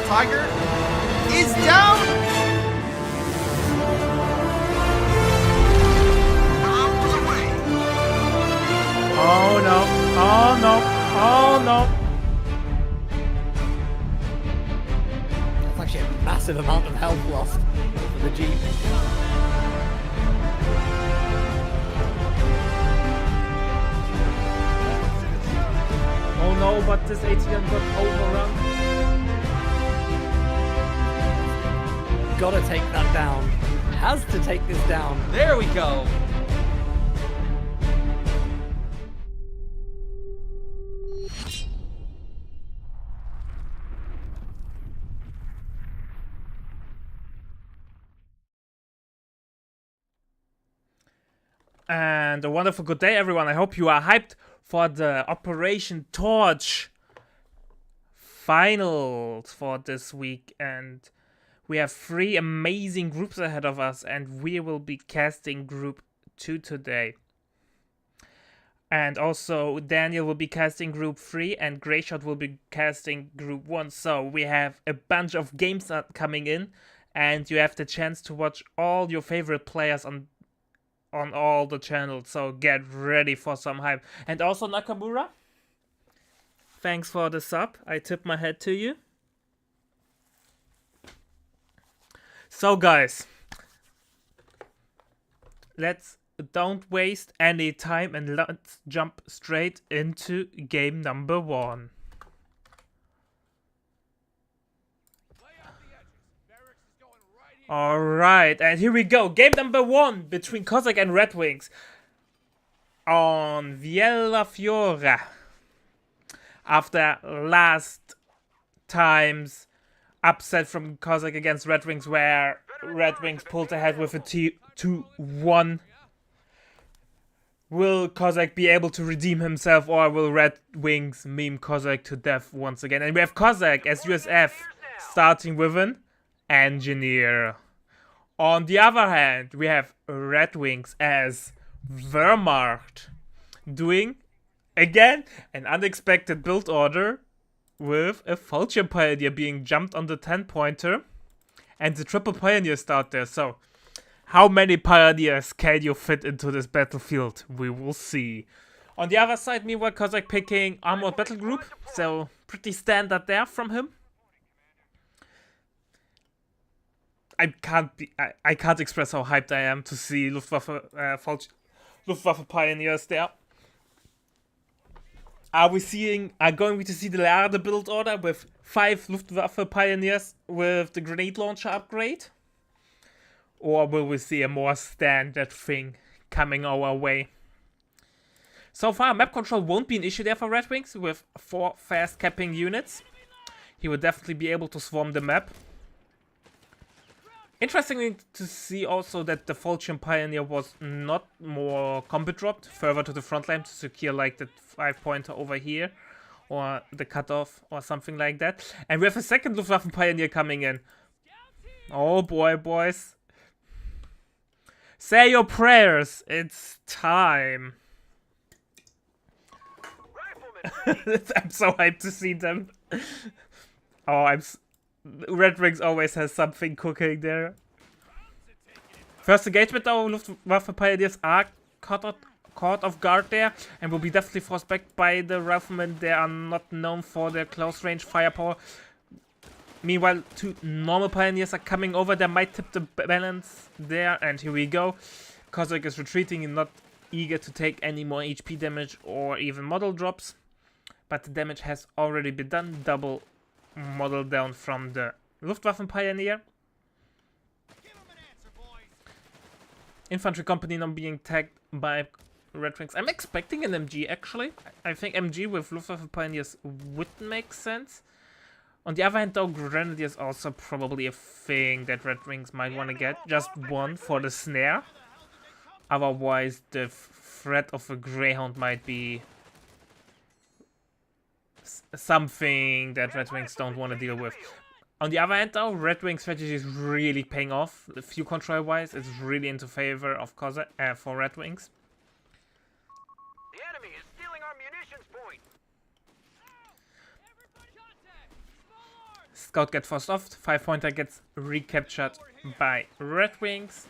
Tiger is down. Oh no. Oh no. Oh no. That's actually a massive amount of health lost for the Jeep. Oh no, but this ATM got overrun. Gotta take that down. Has to take this down. There we go. And a wonderful good day, everyone. I hope you are hyped for the Operation Torch finals for this week. And we have 3 amazing groups ahead of us, and we will be casting Group 2 today. And also, Daniel will be casting Group 3, and Greyshot will be casting Group 1. So we have a bunch of games coming in, and you have the chance to watch all your favorite players on all the channels, so get ready for some hype. And also Nakamura, thanks for the sub. I tip my hat to you. So guys, don't waste any time and let's jump straight into game number 1. Alright, and here we go. Game number 1 between Cossack and Red Wings on Viella Fiora. After last time's upset from Cossack against Red Wings, where Red Wings pulled ahead with a 2-1. Will Cossack be able to redeem himself, or will Red Wings meme Cossack to death once again? And we have Cossack as USF starting with an Engineer. On the other hand, we have Red Wings as Wehrmacht doing, again, an unexpected build order with a Vulture Pioneer being jumped on the 10-pointer and the triple Pioneer start there. So, how many Pioneers can you fit into this battlefield? We will see. On the other side, meanwhile, Cossack picking Armored Battle Group, so pretty standard there from him. I can't express how hyped I am to see Luftwaffe Pioneers there. Are we going to see the Lade build order with 5 Luftwaffe Pioneers with the grenade launcher upgrade? Or will we see a more standard thing coming our way? So far, map control won't be an issue there for Red Wings with 4 fast capping units. He will definitely be able to swarm the map. Interesting to see also that the Vulture Pioneer was not more combat dropped further to the front line to secure like the 5-pointer over here or the cutoff or something like that. And we have a second Luftwaffe Pioneer coming in. Oh boy, boys. Say your prayers. It's time. I'm so hyped to see them. Oh, Red Wings always has something cooking there. First engagement though, Luftwaffe Pioneers are caught off guard there and will be definitely forced back by the Riflemen. They are not known for their close range firepower. Meanwhile, 2 normal Pioneers are coming over. They might tip the balance there, and here we go. Cossack is retreating and not eager to take any more HP damage or even model drops. But the damage has already been done. Double model down from the Luftwaffe Pioneer. Infantry company now being tagged by Red Wings. I'm expecting an MG actually. I think MG with Luftwaffe Pioneers would make sense. On the other hand though, Grenadier is also probably a thing that Red Wings might want to get. Just one for the snare. Otherwise the threat of a Greyhound might be something that Red Wings don't want to deal with. On the other hand though, Red Wing strategy is really paying off. Fuel control wise, it's really into favor of Cossack for Red Wings. The enemy is stealing our munitions point. Scout gets forced off. 5-pointer gets recaptured by Red Wings.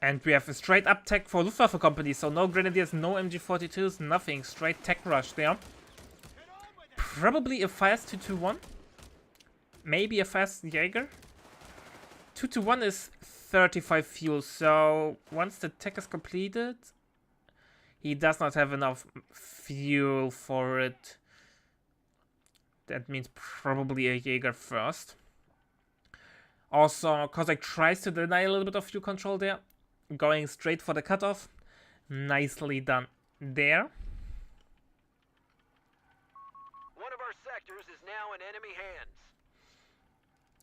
And we have a straight up tech for Luftwaffe company. So no Grenadiers, no MG42s, nothing. Straight tech rush there. Probably a fast 2-2-1. Maybe a fast Jaeger. 2-2-1 is 35 fuel. So once the tech is completed, he does not have enough fuel for it. That means probably a Jaeger first. Also, Cossack tries to deny a little bit of fuel control there. Going straight for the cutoff. Nicely done there. One of our sectors is now in enemy hands.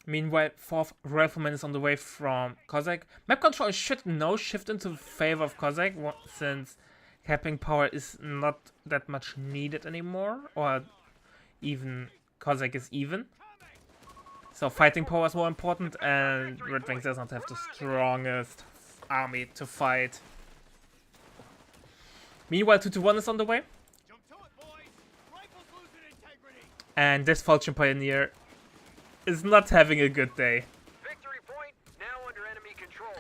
Meanwhile, 4th Rifleman is on the way from Cossack. Map control should now shift into favor of Cossack, since capping power is not that much needed anymore. Or even Cossack is even. So fighting power is more important, and Red Wings does not have the strongest army to fight. Meanwhile, 2-1 is on the way. And this Falchion Pioneer is not having a good day. Victory point now under enemy control.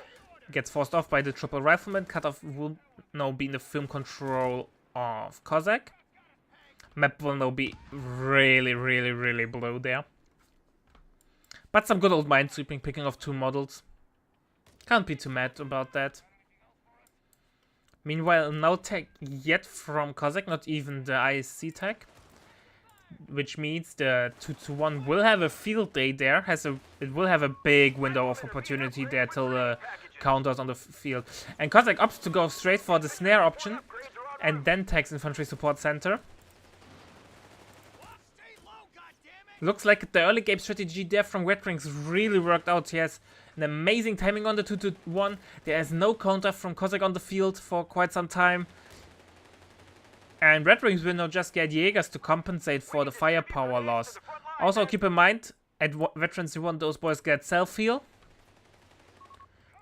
Gets forced off by the triple rifleman. Cutoff will now be in the film control of Cossack. Map will now be really blue there. But some good old minesweeping, picking off 2 models. Can't be too mad about that. Meanwhile, no tech yet from Cossack, not even the ISC tech. Which means the 2-1 will have a field day there. It will have a big window of opportunity there till the counters on the field. And Cossack opts to go straight for the snare option and then tags infantry support center. Looks like the early game strategy there from Red Wings really worked out. He has an amazing timing on the 2-1. There is no counter from Cossack on the field for quite some time. And Red Wings will now just get Jaegers to compensate for the firepower loss. Also keep in mind, at Veterans 1 those boys get self-heal.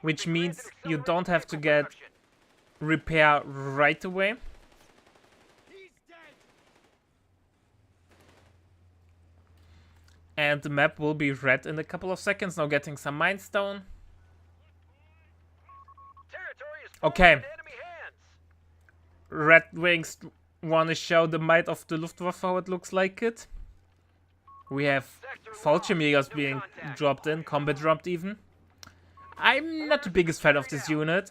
Which means you don't have to get repair right away. And the map will be red in a couple of seconds. Now getting some Mindstone. Okay. Red Wings want to show the might of the Luftwaffe, how it looks like it. We have Fallschirmjägers being dropped in, combat dropped even. I'm not the biggest fan of this unit.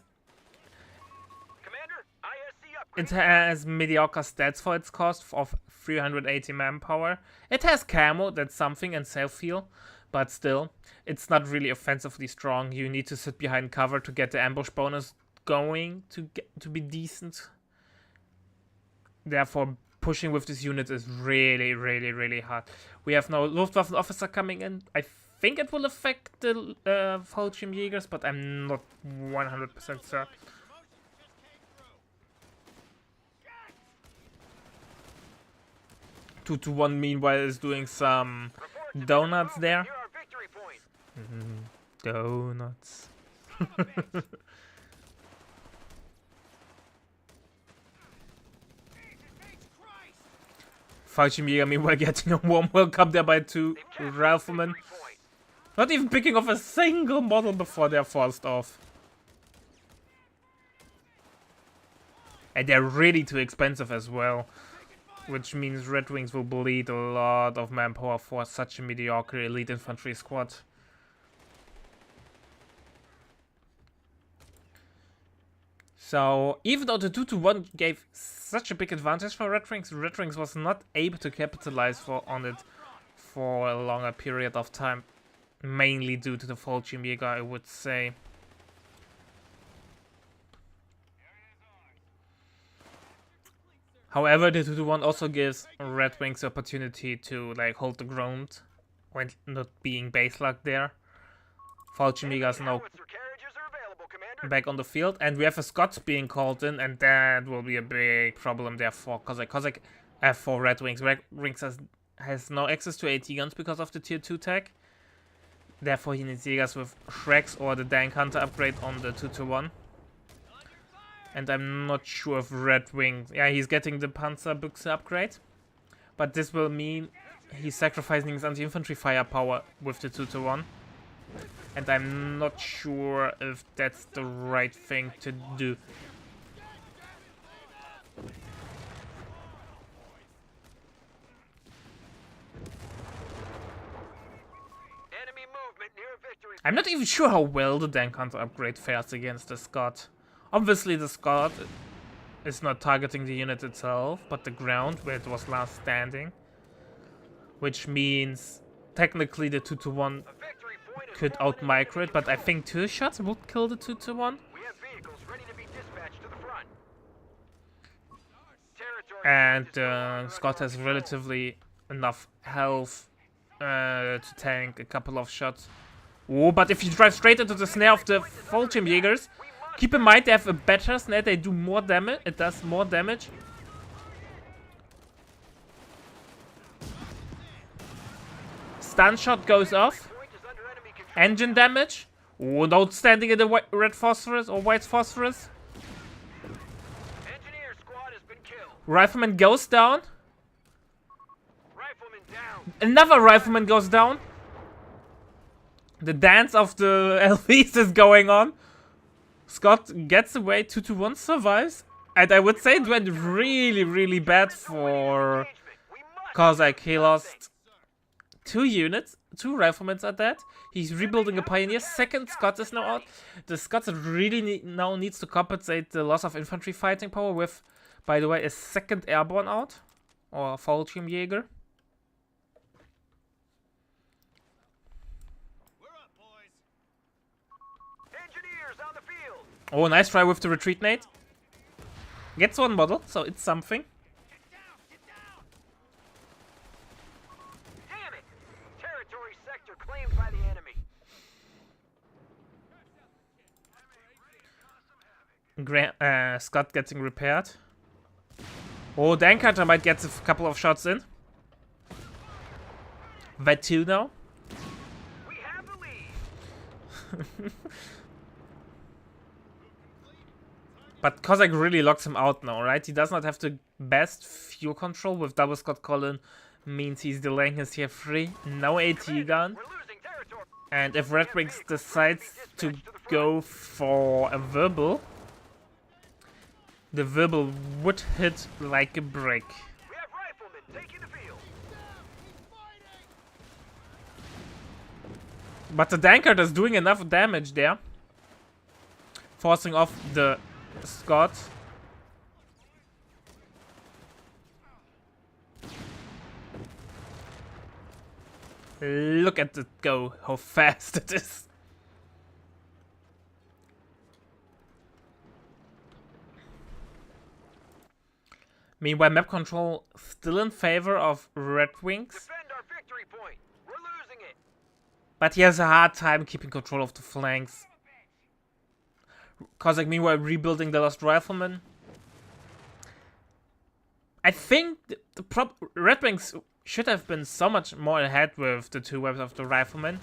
It has mediocre stats for its cost of 380 manpower. It has camo, that's something, and self-heal. But still, it's not really offensively strong. You need to sit behind cover to get the ambush bonus going to be decent. Therefore, pushing with this unit is really hard. We have now Luftwaffe officer coming in. I think it will affect the Fallschirmjägers, but I'm not 100% certain. 2-1 meanwhile is doing some donuts there. Donuts. Fallschirmjäger meanwhile getting a warm welcome there by 2 riflemen. Not even picking off a single model before they're forced off. And they're really too expensive as well. Which means Red Wings will bleed a lot of manpower for such a mediocre elite infantry squad. So, even though the 2-1 gave such a big advantage for Red Wings was not able to capitalize on it for a longer period of time. Mainly due to the Fallschirmjäger, I would say. However, the 2-1 also gives Red Wings the opportunity to like hold the ground when not being base locked there. Fallschirmjägers now back on the field, and we have a Scots being called in, and that will be a big problem there for Cossack. For Red Wings. Red Wings has no access to AT guns because of the tier 2 tech. Therefore, he needs Jaegers with Shreks or the Dank Hunter upgrade on the 2-1. And I'm not sure if Red Wings... Yeah, he's getting the Panzerbüchse upgrade. But this will mean he's sacrificing his anti-infantry firepower with the 2-1. And I'm not sure if that's the right thing to do. Enemy movement near victory. I'm not even sure how well the Dank Hunter upgrade fares against the Scott. Obviously the Scott is not targeting the unit itself, but the ground where it was last standing. Which means technically the 2-1 A victory point is could out-micro it, but I think 2 shots would kill the 2-1. We have vehicles ready to be dispatched to the front. Territory And point is no longer Scott under has control. relatively enough health to tank a couple of shots. Oh, but if you drive straight into the snare of the Fallschirmjägers, keep in mind they have a better snare, they do more damage, it does more damage. Stun shot goes off. Point is under enemy control. Engine damage. Oh, not standing in the red phosphorus or white phosphorus. Engineer squad has been killed. Rifleman goes down. Rifleman down. Another rifleman goes down. The dance of the LVs is going on. Scott gets away, 2-1 survives. And I would say it went really, really bad for Engagement. We must Cossack. He lost 2 units, 2 riflemen at that. He's rebuilding a pioneer. Second Scott is now out. The Scots really now needs to compensate the loss of infantry fighting power with, by the way, a second airborne out. Or Fallschirmjäger. engineers on the field. Oh, nice try with the retreat nade. Gets 1 model, so it's something. Damn it! Territory sector claimed by the enemy. Scott getting repaired. Oh, Dankarter might get a couple of shots in. That 2 now. We have the lead. But Cossack really locks him out now, right? He does not have the best fuel control with double Scott Colin. Means he's delaying his tier 3. No AT gun. We're losing territory. And if Red Wings decides to go for a verbal, the verbal would hit like a brick. We have riflemen taking the field. But the Dankard is doing enough damage there, forcing off the Scott. Look at it go, how fast it is. Meanwhile, map control still in favor of Red Wings, Defend our victory point. We're losing it. but he has a hard time keeping control of the flanks. Cossack meanwhile rebuilding the lost rifleman. I think the Red Wings should have been so much more ahead with the 2 waves of the rifleman.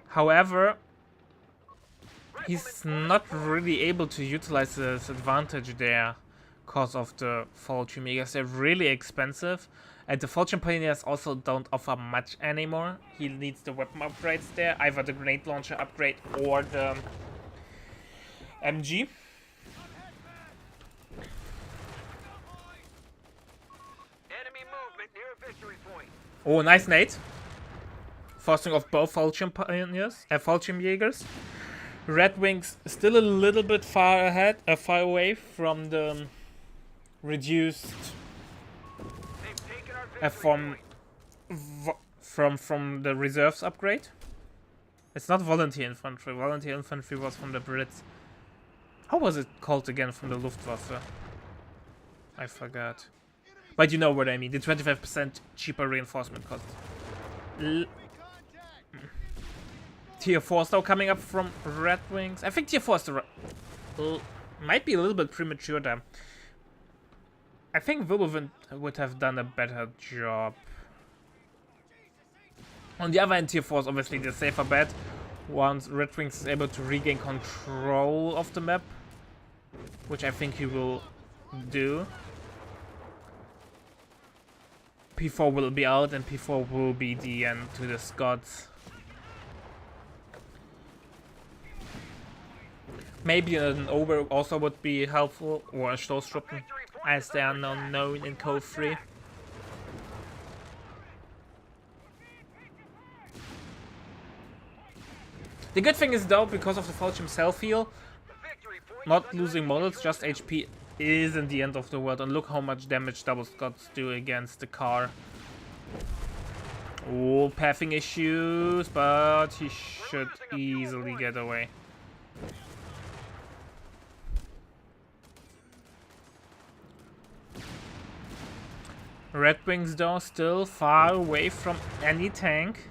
However, he's not really able to utilize this advantage there because of the Fallschirmjägers. They're really expensive, and the Fallschirm Pioneers also don't offer much anymore. He needs the weapon upgrades there, either the grenade launcher upgrade or the MG. Enemy movement near a victory point. Oh, nice nade. Forcing off both Fallschirm Pioneers, Fallschirmjägers. Red Wings still a little bit far ahead, far away from the reduced They've taken our victory from the reserves upgrade. It's not volunteer infantry. Volunteer infantry was from the Brits. How was it called again from the Luftwaffe? I forgot. But you know what I mean. The 25% cheaper reinforcement cost. Tier 4 is now coming up from Red Wings. I think Tier 4 is might be a little bit premature there. I think Wilbur would have done a better job. On the other hand, Tier 4 is obviously the safer bet. Once Red Wings is able to regain control of the map, which I think he will do. P4 will be out, and P4 will be the end to the Scots. Maybe an over also would be helpful, or a Stoßtruppen, as they are now known in Code 3. The good thing is though, because of the Fallschirm self-heal, not losing models, just HP isn't the end of the world. And look how much damage double Scots do against the car. Oh, pathing issues, but he should easily get away. Red Wings though still far away from any tank.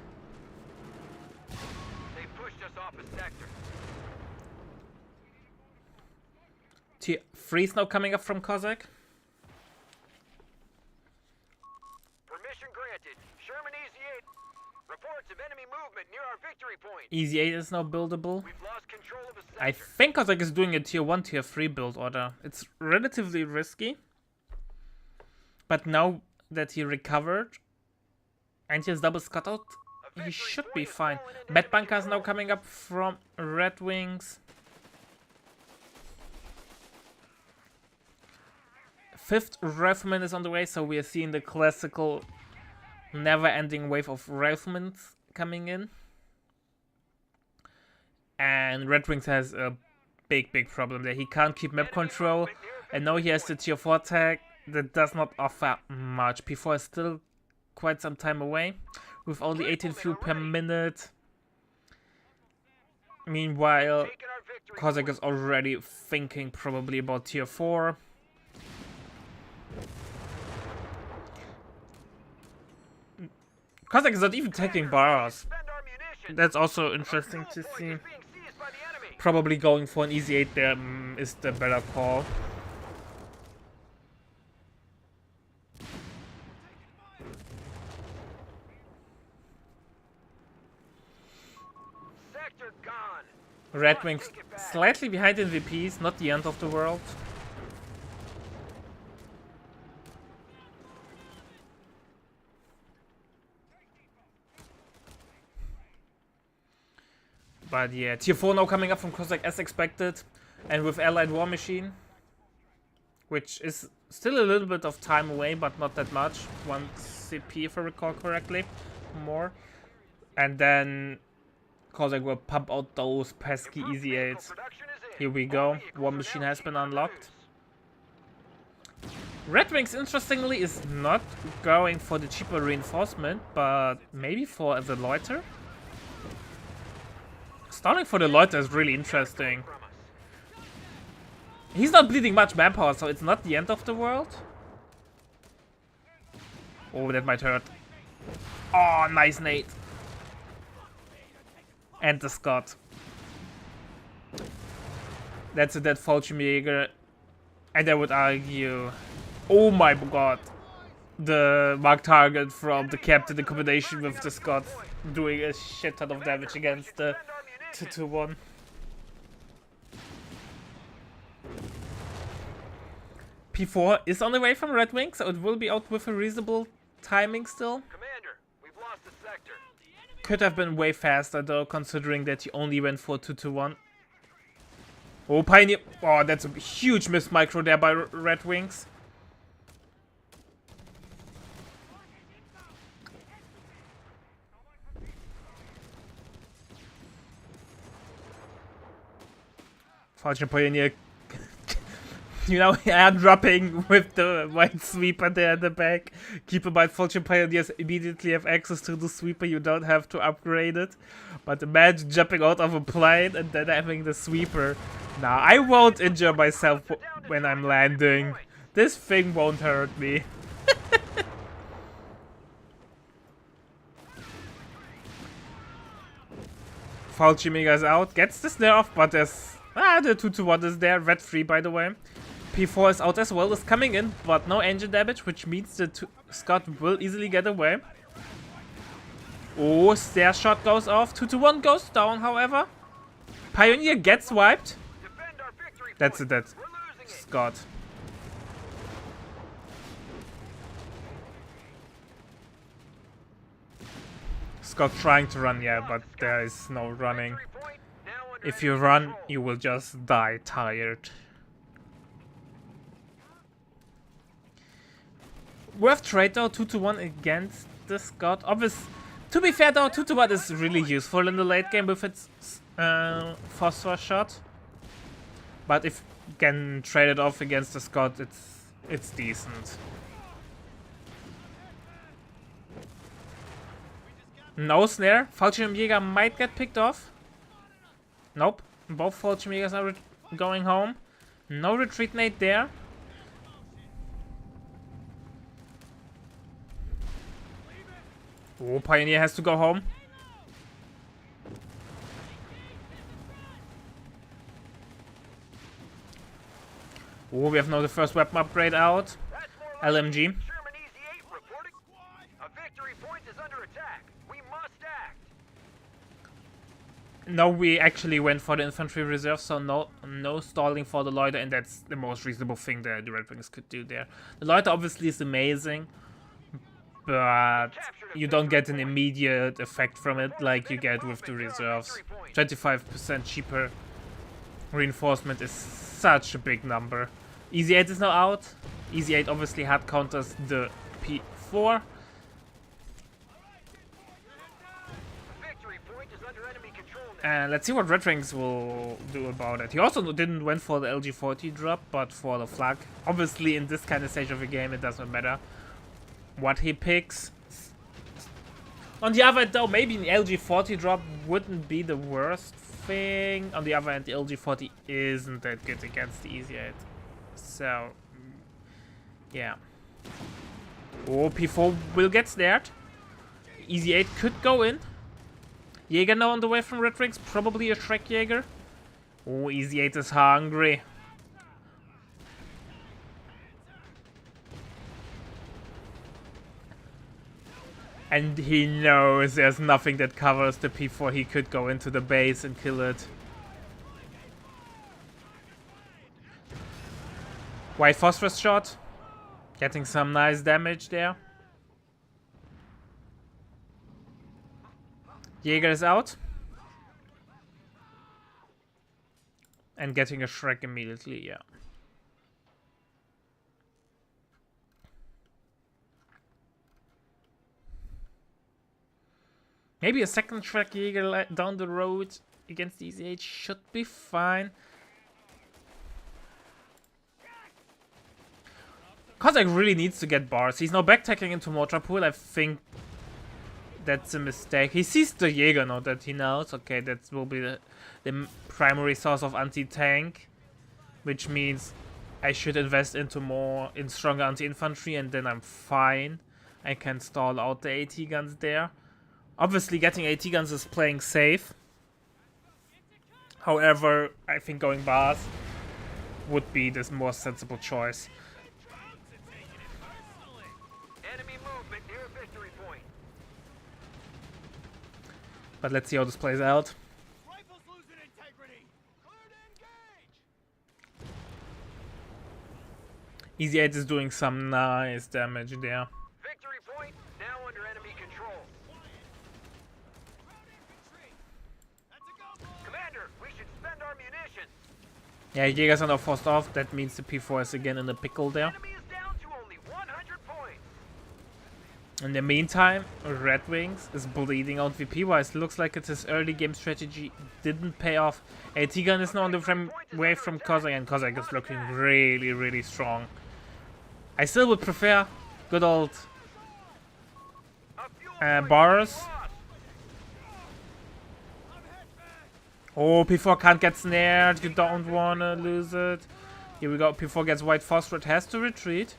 They pushed us off a sector. Tier 3 is now coming up from Cossack. Permission granted. Sherman Easy 8. Reports of enemy movement near our victory point. Easy 8 is now buildable. We've lost control of a sector. I think Cossack is doing a tier 1, tier 3 build order. It's relatively risky. But now that he recovered and he has double Scott out, he should be fine. Bad Bunker is now coming up from Red Wings. 5th Rifleman is on the way, so we are seeing the classical never-ending wave of riflemen coming in. And Red Wings has a big problem there. He can't keep map control, and now he has the tier 4 tag that does not offer much. P4 is still quite some time away, with only 18 fuel per minute. Meanwhile, Cossack is already thinking probably about tier 4. Cossack is not even taking bars. That's also interesting to see. Probably going for an easy 8 there is the better call. Red Wings slightly behind in VPs, not the end of the world. But yeah, tier 4 now coming up from Cossack as expected, and with Allied War Machine, which is still a little bit of time away, but not that much. 1 CP if I recall correctly, more. And then Cossack will pump out those pesky easy 8s. Here we go. War Machine has been unlocked. Red Wings, interestingly, is not going for the cheaper reinforcement, but maybe for the loiter. Starting for the loiter is really interesting. He's not bleeding much manpower, so it's not the end of the world. Oh, that might hurt. Oh, nice nade. And the Scott. That's a dead Fallschirmjäger. And I would argue, oh my god, the mark target from the captain in combination with the Scott doing a shit ton of damage against the 2-1. P4 is on the way from Red Wing, so it will be out with a reasonable timing still. Commander, we've lost the sector. Could have been way faster though, considering that he only went for 2-1. Oh, Pioneer. Oh, that's a huge missed micro there by Red Wings. Fallschirm Pioneer, you know, air dropping with the white sweeper there in the back. Keep in mind, Fallschirm Pioneers immediately have access to the sweeper, you don't have to upgrade it. But imagine jumping out of a plane and then having the sweeper. Nah, I won't injure myself when I'm landing. This thing won't hurt me. Fallschirmjäger is out, gets the snare off, but there's... Ah, the 2-1 is there, red 3 by the way. P4 is out as well, is coming in, but no engine damage, which means the Scott will easily get away. Oh, stair shot goes off, 2-1 goes down, however. Pioneer gets wiped. That's it, that's Scott. Scott trying to run, yeah, but there is no running. Victory point now under If you enemy run, control. you will just die tired. Worth trade though, 2-1 against the Scott. To be fair though, 2-1 is really useful in the late game with its phosphor shot. But if you can trade it off against the Scott, it's decent. No snare. Fallschirmjäger might get picked off. Nope. Both Fallschirmjägers are going home. No retreat nade there. Oh, Pioneer has to go home. Oh, we have now the first weapon upgrade out. That's more like LMG. Sherman Easy 8 reporting. A victory point is under attack. We must act. No, we actually went for the infantry reserve, so no stalling for the Loiter, and that's the most reasonable thing that the Red Wings could do there. The Loiter obviously is amazing, but you don't get an immediate effect from it like you get with the reserves. 25% cheaper reinforcement is such a big number. Easy 8 is now out. Easy 8 obviously hard counters the P4. Victory point is under enemy control now. And let's see what Red Wings will do about it. He also didn't went for the LG40 drop, but for the flag. Obviously, in this kind of stage of the game, it doesn't matter what he picks. On the other hand, though, maybe an LG40 drop wouldn't be the worst thing. On the other hand, the LG40 isn't that good against the Easy 8. So, yeah. Oh, P4 will get snared. Easy 8 could go in. Jäger now on the way from Red Wings, probably a Shrek Jäger. Oh, Easy 8 is hungry. And he knows there's nothing that covers the P4. He could go into the base and kill it. White phosphorus shot. Getting some nice damage there. Jäger is out. And getting a Shrek immediately, yeah. Maybe a second Shrek Jäger down the road against Easy 8 should be fine. Kozak really needs to get bars. He's now backtacking into mortar pool. I think that's a mistake. He sees the Jäger now that he knows. Okay, that will be the primary source of anti-tank. Which means I should invest into stronger anti-infantry, and then I'm fine. I can stall out the AT guns there. Obviously, getting AT guns is playing safe. However, I think going bars would be the more sensible choice. Enemy movement near victory point. But let's see how this plays out. Rifles losing integrity. Clear to engage. Easy 8 is doing some nice damage there. Victory point now under enemy control. Commander, we should spend our munitions. Yeah, Jägers are now forced off. That means the P4 is again in the pickle there. Enemy is down to only 100 points. In the meantime, Red Wings is bleeding out VP-wise. Looks like it's his early game strategy didn't pay off. AT gun is now on the way from Kozak, and Kozak is looking really, really strong. I still would prefer good old A fuel point bars. lost. Oh, P4 can't get snared. You don't want to lose it. Here we go. P4 gets white phosphorus. Has to retreat.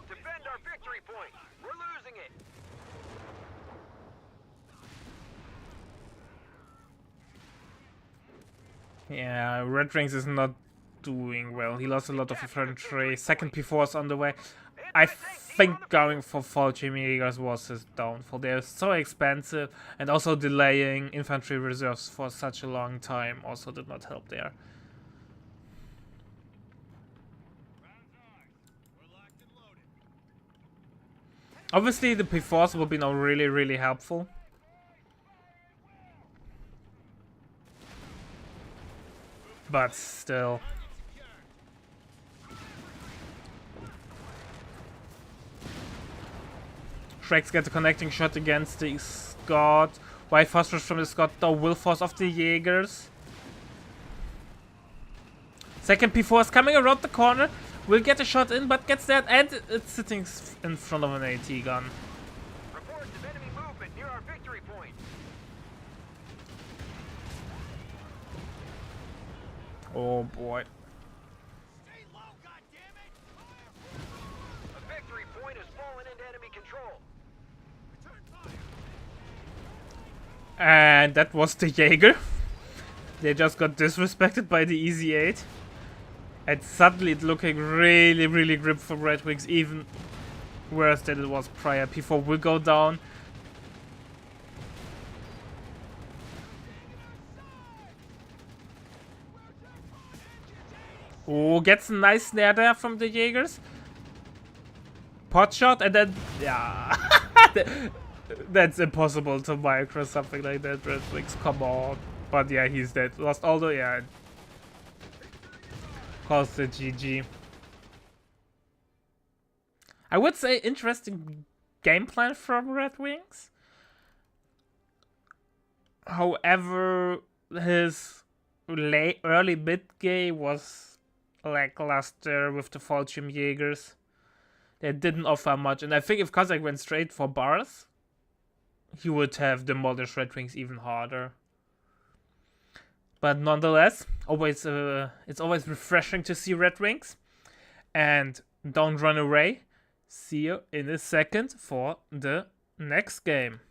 Defend our victory point. We're losing it. Yeah, Red Wings is not doing well. He lost a lot of infantry. Second P4 is on the way. I think going for Fallschirmjägers was his downfall. They're so expensive, and also delaying infantry reserves for such a long time also did not help there. Obviously, the P4s will be now really, really helpful. But still. Shreks gets a connecting shot against the Scott. White phosphorus from the Scott, though will force off the Jaegers. Second P4 is coming around the corner. Will get a shot in, but gets that, and it's sitting in front of an AT gun. Reports of enemy movement near our victory point. Oh boy. Stay low, goddammit! A victory point has fallen into enemy control. Return fire. And that was the Jaeger. They just got disrespected by the Easy 8. And suddenly it's looking really, really grim for Red Wings, even worse than it was prior. P4 will go down. Oh, gets a nice snare there from the Jaegers. Pot shot, and then, yeah. That's impossible to micro something like that, Red Wings, come on. But yeah, he's dead. Lost all the, yeah. Calls the GG. I would say interesting game plan from Red Wings. However, his early mid game was lackluster with the Falchium Jaegers. They didn't offer much, and I think if Kazakh went straight for bars, he would have demolished Red Wings even harder. But nonetheless, it's always refreshing to see Red Wings. And don't run away. See you in a second for the next game.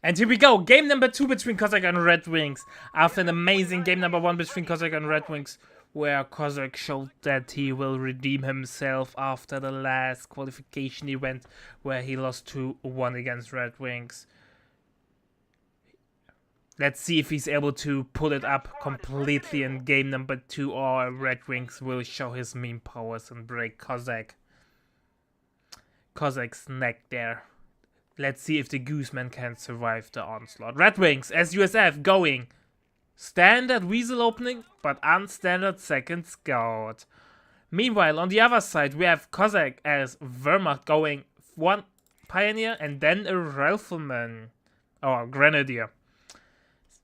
And here we go, game number 2 between Cossack and Red Wings. After an amazing game number 1 between Cossack and Red Wings, where Cossack showed that he will redeem himself after the last qualification event, where he lost 2-1 against Red Wings. Let's see if he's able to pull it up completely in game number 2, or Red Wings will show his meme powers and break Cossack's neck there. Let's see if the Gooseman can survive the onslaught. Red Wings as USF going. Standard Weasel opening, but unstandard second scout. Meanwhile, on the other side, we have Cossack as Wehrmacht going 1 Pioneer, and then a Rifleman. Or Grenadier.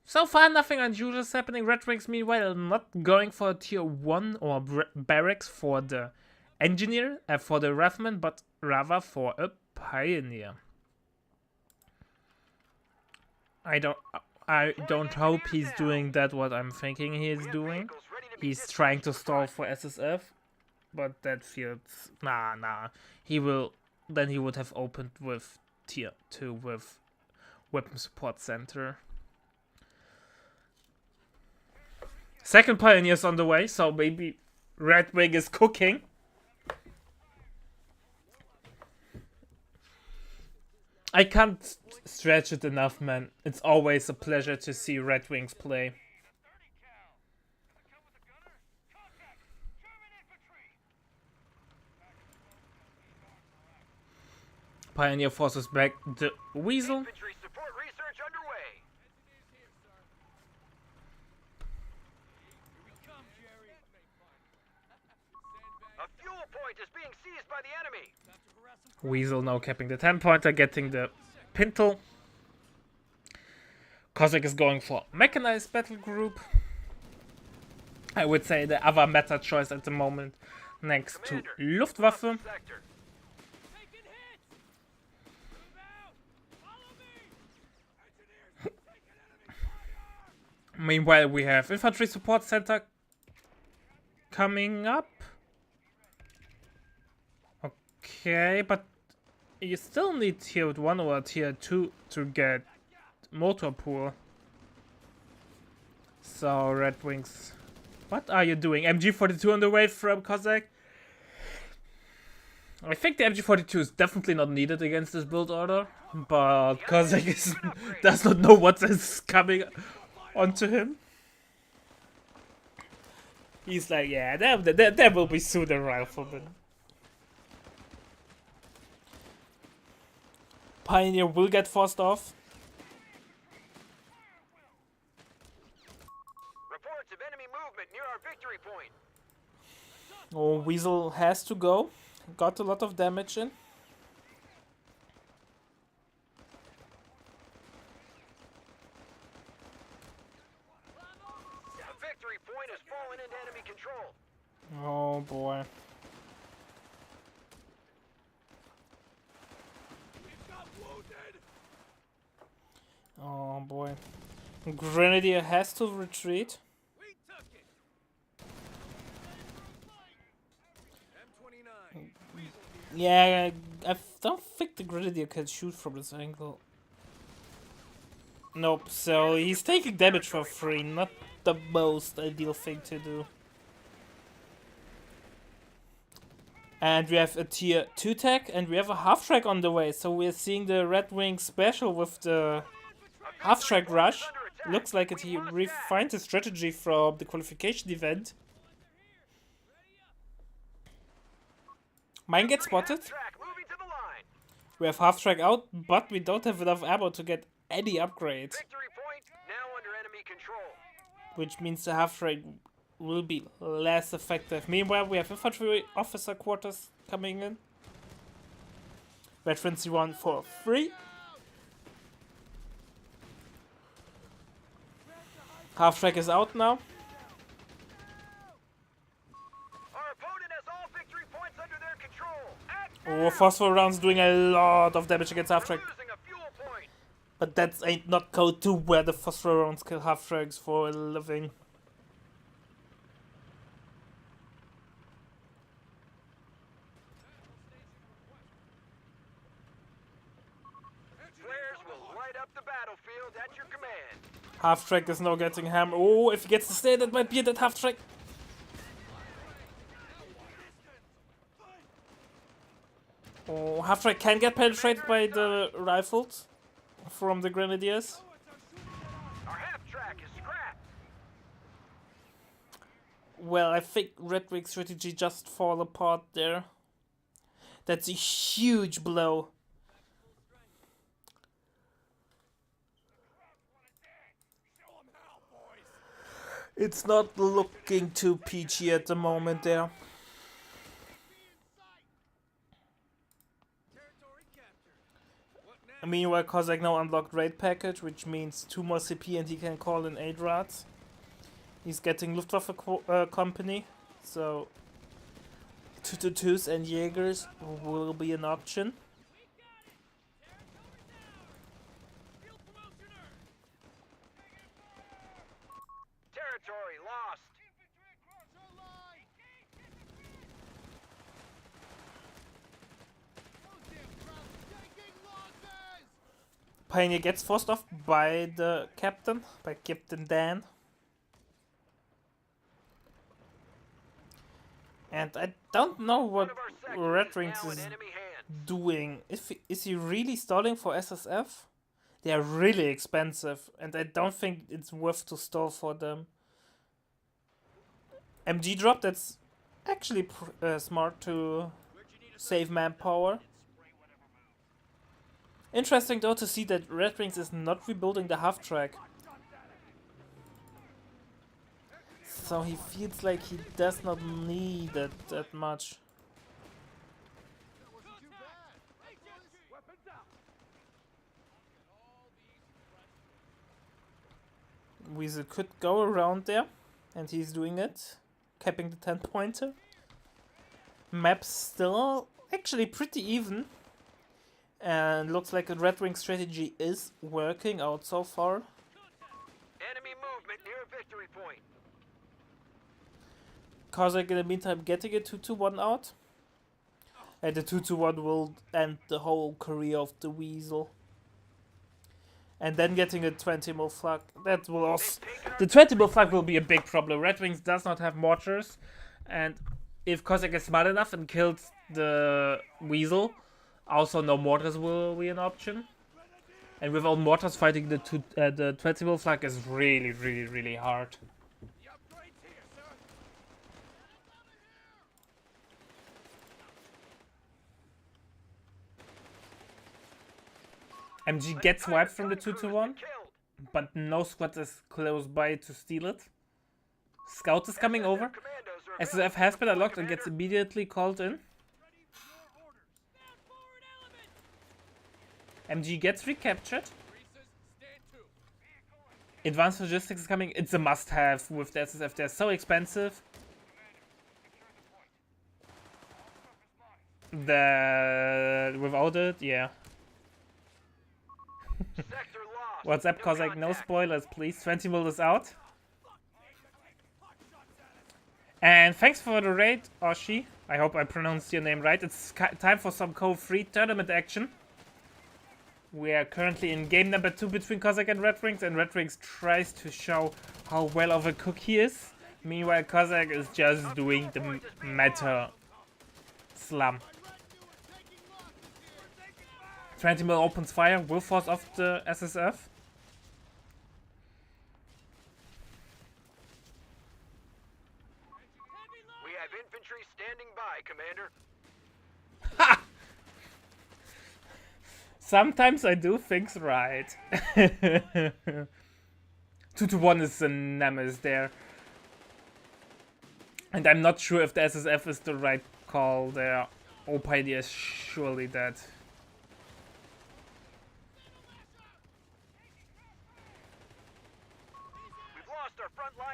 So far, nothing unusual is happening. Red Wings, meanwhile, not going for a tier 1 or barracks for the Engineer, for the Rifleman, but rather for a Pioneer. I don't hope he's doing that what I'm thinking he is doing. He's trying to stall for SSF, but that feels nah. He would have opened with tier 2 with Weapon Support Center. Second Pioneer's on the way, so maybe Red Wing is cooking. I can't stretch it enough, man. It's always a pleasure to see Red Wings play. Pioneer forces back the Weasel. Infantry support research underway. A fuel point is being seized by the enemy. Weasel now capping the 10-pointer, getting the Pintle. Cossack is going for Mechanized Battle Group. I would say the other meta choice at the moment, next to Luftwaffe. Meanwhile, we have Infantry Support Center coming up. Okay, but you still need tier 1 or tier 2 to get Motor Pool. So, Red Wings, what are you doing? MG42 on the way from Cossack? I think the MG42 is definitely not needed against this build order, but Cossack does not know what is coming onto him. He's like, yeah, there will be soon a Rifleman. Pioneer will get forced off. Reports of enemy movement near our victory point. Oh, Weasel has to go. Got a lot of damage in. A victory point has fallen into enemy control. Oh boy. Oh boy. Grenadier has to retreat. Yeah, I don't think the Grenadier can shoot from this angle. Nope, so he's taking damage for free, not the most ideal thing to do. And we have a tier 2 tech, and we have a half-track on the way, so we're seeing the Red Wing special with the half-track rush. Looks like he refined his strategy from the qualification event. Mine gets spotted. We have half-track out, but we don't have enough ammo to get any upgrades. Which means the half-track will be less effective. Meanwhile, we have infantry officer quarters coming in. Veterancy 1 for free. Half-track is out now. Our opponent has all victory points under their control. Oh, phosphor rounds doing a lot of damage against half-track. Losing a fuel point. But that's ain't not code 2 where the phosphor rounds kill half-tracks for a living. Flares will light up the battlefield at your command. Half-track is now getting hammered. Oh, if he gets to stay, that might be a dead half-track. Oh, half-track can get penetrated by the rifles from the grenadiers. Our half-track is scrapped. Well, I think Red Wing strategy just fall apart there. That's a huge blow. It's not looking too peachy at the moment there. Meanwhile, Kozak now unlocked raid package, which means 2 more CP and he can call in 8 rats. He's getting Luftwaffe company, so 222s and Jägers will be an option. Territory lost. Pioneer gets forced off by the captain, by Captain Dan. And I don't know what Red Wings is doing. Is he really stalling for SSF? They are really expensive, and I don't think it's worth to stall for them. MG drop, that's actually smart to save manpower. Interesting though to see that Red Wings is not rebuilding the half track. So he feels like he does not need it that much. Weasel could go around there, and he's doing it, capping the 10-pointer. Map's still actually pretty even, and looks like a Red Wing strategy is working out so far. Enemy movement near victory point. Kozak in the meantime getting a 2-2-1 out. And the 2-2-1 will end the whole career of the Weasel. And then getting a 20 mil flak. That will also... The 20 mil flak will be a big problem. Red Wings does not have mortars. And if Kozak is smart enough and kills the Weasel, also no mortars will be an option. And without mortars, fighting the 20 mil flak is really, really, really hard. MG gets wiped from the 2-2-1, but no squad is close by to steal it. Scout is coming over. SSF has been unlocked and gets immediately called in. MG gets recaptured. Advanced logistics is coming. It's a must-have with the SSF. They're so expensive. Without it, yeah. What's up, Kozak? No spoilers, please. 20 mil is out. And thanks for the raid, Oshi. I hope I pronounced your name right. It's time for some Cove 3 tournament action. We are currently in game number 2 between Kozak and Red Wings tries to show how well of a cook he is. Meanwhile, Kozak is just doing the meta slum. 20 mil opens fire, will force off the SSF. We have infantry standing by, Commander. Ha! Sometimes I do things right. 2-1 is the nemesis there. And I'm not sure if the SSF is the right call there. Pioneer is surely dead.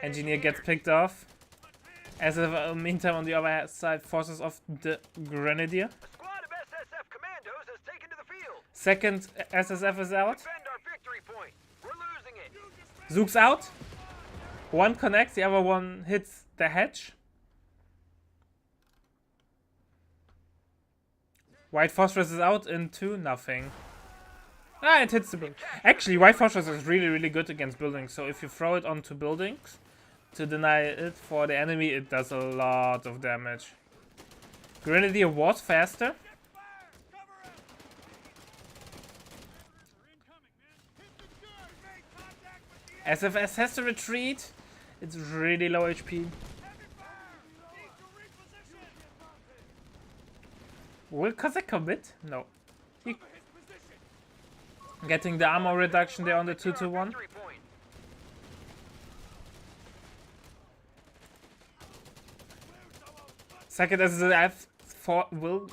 Engineer gets picked off. As in the meantime, on the other side, forces off the Grenadier. A squad of SSF commandos has taken to the field. Second SSF is out. Defend our victory point. We're losing it. Zook's out. One connects, the other one hits the hedge. White Phosphorus is out into nothing. Ah, it hits the building. Actually, White Phosphorus is really, really good against buildings. So if you throw it onto buildings to deny it for the enemy, it does a lot of damage. Grenadier was faster. SFS has to retreat. It's really low HP. Will Kozak commit? No. Getting the armor reduction there on the 2-1. Second SSF will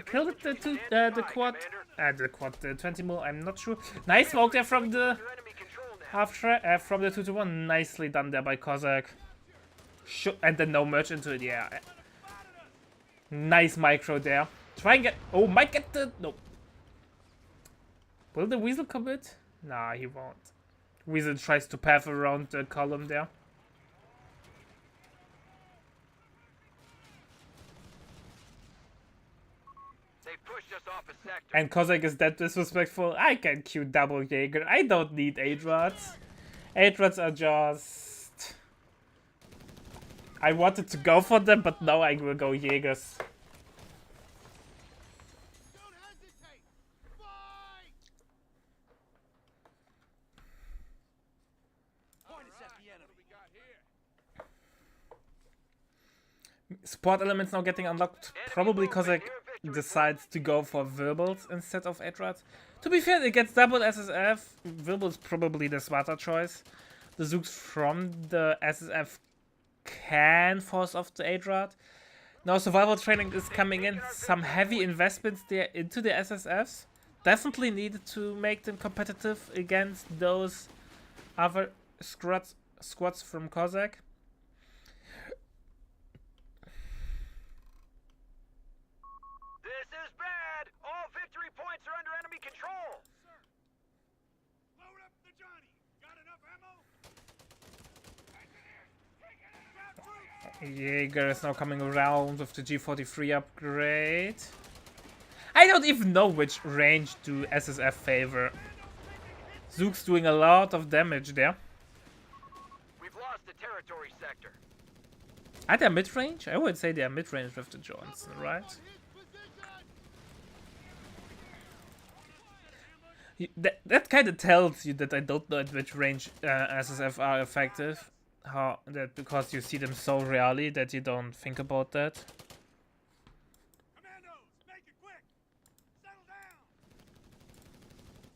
kill the quad. The quad 20 mil, I'm not sure. Nice smoke there from the Under enemy control now. from the 2-1. Nicely done there by Kozak. And then no merge into it, yeah. Nice micro there. Try and get. Oh, might get the. No. Will the Weasel commit? Nah, he won't. Weasel tries to path around the column there. They pushed us off a sector. And Kozak is that disrespectful. I can Q double Jaeger. I don't need 8-rods. 8-rods are just. I wanted to go for them, but now I will go Jaegers. Don't hesitate. Fight. Point is at the enemy. Support elements now getting unlocked. Probably Kozak decides to go for Verbals instead of 8-rods. To be fair, it gets double SSF. Verbals probably the smarter choice. The Zooks from the SSF can force off the 8-rod. Now survival training is coming in. Some heavy investments there into the SSFs. Definitely needed to make them competitive against those other squads from Kozak. This is bad. All victory points are under enemy control. Load up the Johnny. Got enough ammo? Jaeger is now coming around with the G43 upgrade. I don't even know which range do SSF favor. Zook's doing a lot of damage there. We've lost the territory sector. Are they mid-range? I would say they are mid-range with the Johnson, right? That kind of tells you that I don't know at which range SSF are effective. Because you see them so rarely that you don't think about that. Commandos, make it quick. Settle down.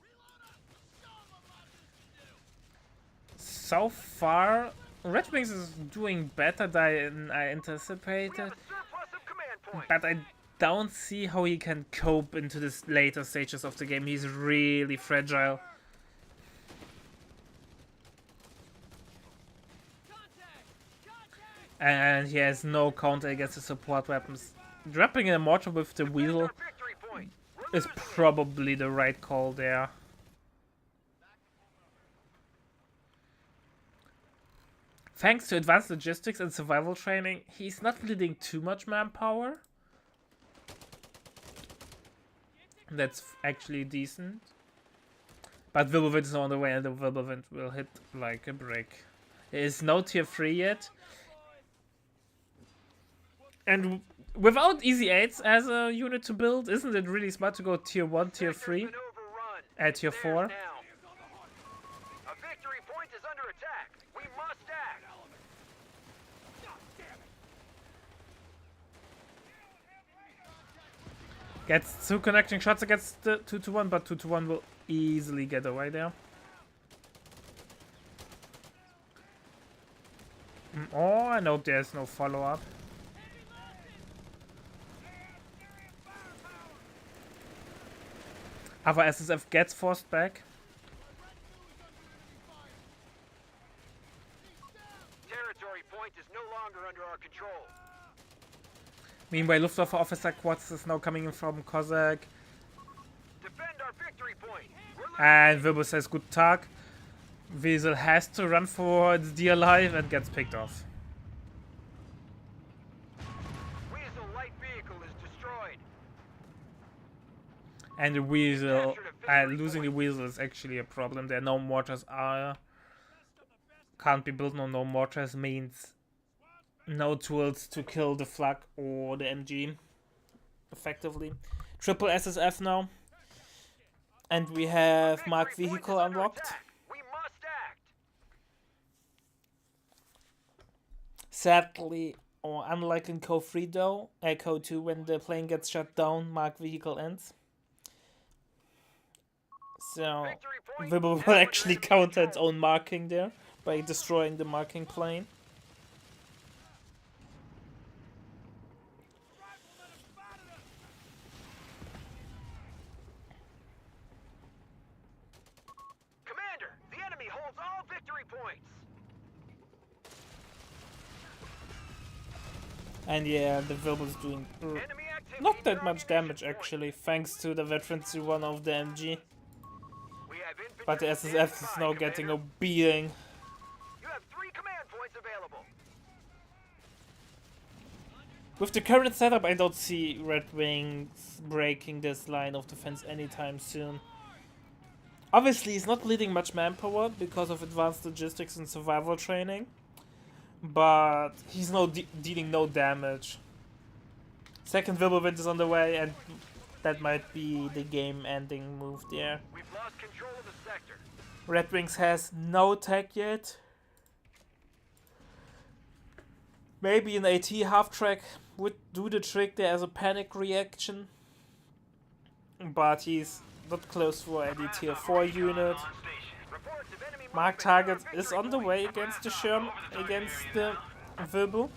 Reload up. Show 'em what this can do. So far, Red Wings is doing better than I We anticipated. have a surplus of command points. But I don't see how he can cope into this later stages of the game. He's really fragile. And he has no counter against the support weapons. Dropping in a mortar with the Weasel Our victory point. We're is losing it. probably the right call there. Thanks to advanced logistics and survival training, he's not bleeding too much manpower. That's actually decent. But Wirbelwind is on the way and the Wirbelwind will hit like a brick. There is no tier 3 yet. And without easy 8s as a unit to build, isn't it really smart to go tier 1, tier 3, Sector's been overrun. at tier Theirs 4? now. A victory point is under attack. We must act. Gets 2 connecting shots against the 2-1, but 2-1 will easily get away there. Oh, I know there's no follow-up. Other SSF gets forced back. Territory point is no longer under our control. Meanwhile, Luftwaffe officer quads is now coming in from Kozak. Defend our victory point. We're losing And Wirbel says good talk. Weasel has to run for its dear life and gets picked off. Weasel light vehicle is destroyed. And the Weasel, losing the Weasel is actually a problem. There no mortars are. Can't be built on no mortars means no tools to kill the flak or the MG effectively. Triple SSF now. And we have Mark Victory point Vehicle is under unlocked. attack. We must act. Sadly, or unlike in Co 3 though, Co 2 when the plane gets shut down, Mark Vehicle ends. So Victory point Wirbel now will under actually enemy counter its control. own marking there by destroying the marking plane. And yeah, the Wilbur is doing Enemy activity not that near much ammunition damage point. actually, thanks to the veterancy one of the MG. We have infantry But the standing SSF is by, now getting a Commander. beating. You have 3 command points available. With the current setup, I don't see Red Wings breaking this line of defense anytime soon. Obviously, he's not leading much manpower because of advanced logistics and survival training, but he's dealing no damage. Second Wirbelwind is on the way, and that might be the game-ending move there. We've lost control of the sector. Red Wings has no tech yet. Maybe an AT half-track would do the trick there as a panic reaction, but he's not close for any tier 4 unit. Reports of enemy Mark movement target near is our on the victory way point. against the Wirbel.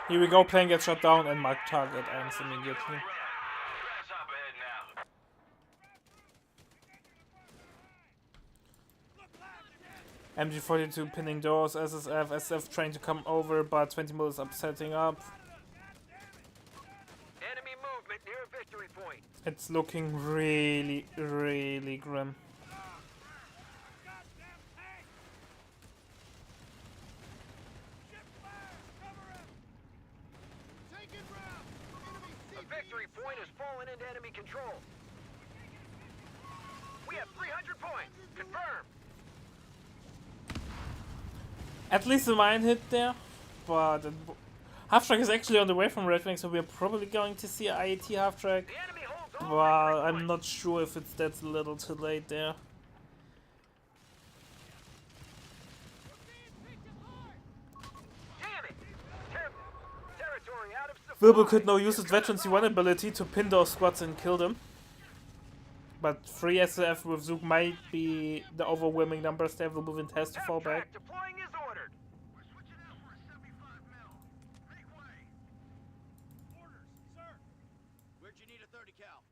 Here we go, plane gets shot down and mark target ends immediately. MG42 pinning doors, SF trying to come over, but 20 mil is upsetting up. Enemy movement near a victory point. It's looking really, really grim. A victory point has fallen into enemy control. We have 300 points. Confirmed. At least a mine hit there, but half-track is actually on the way from Red Wing, so we're probably going to see IAT half-track. The enemy holds all But victory I'm points. not sure if that's a little too late there. Damn it! Territory out of supply. Wilbur could now use his veterancy 1 ability to pin those squads and kill them. But 3 SLF with Zook might be the overwhelming numbers there. Wilbur has to fall back. Deploying is ordered. We're switching out for a 75 mil. Make way. Orders, sir. Where'd you need a 30 cal?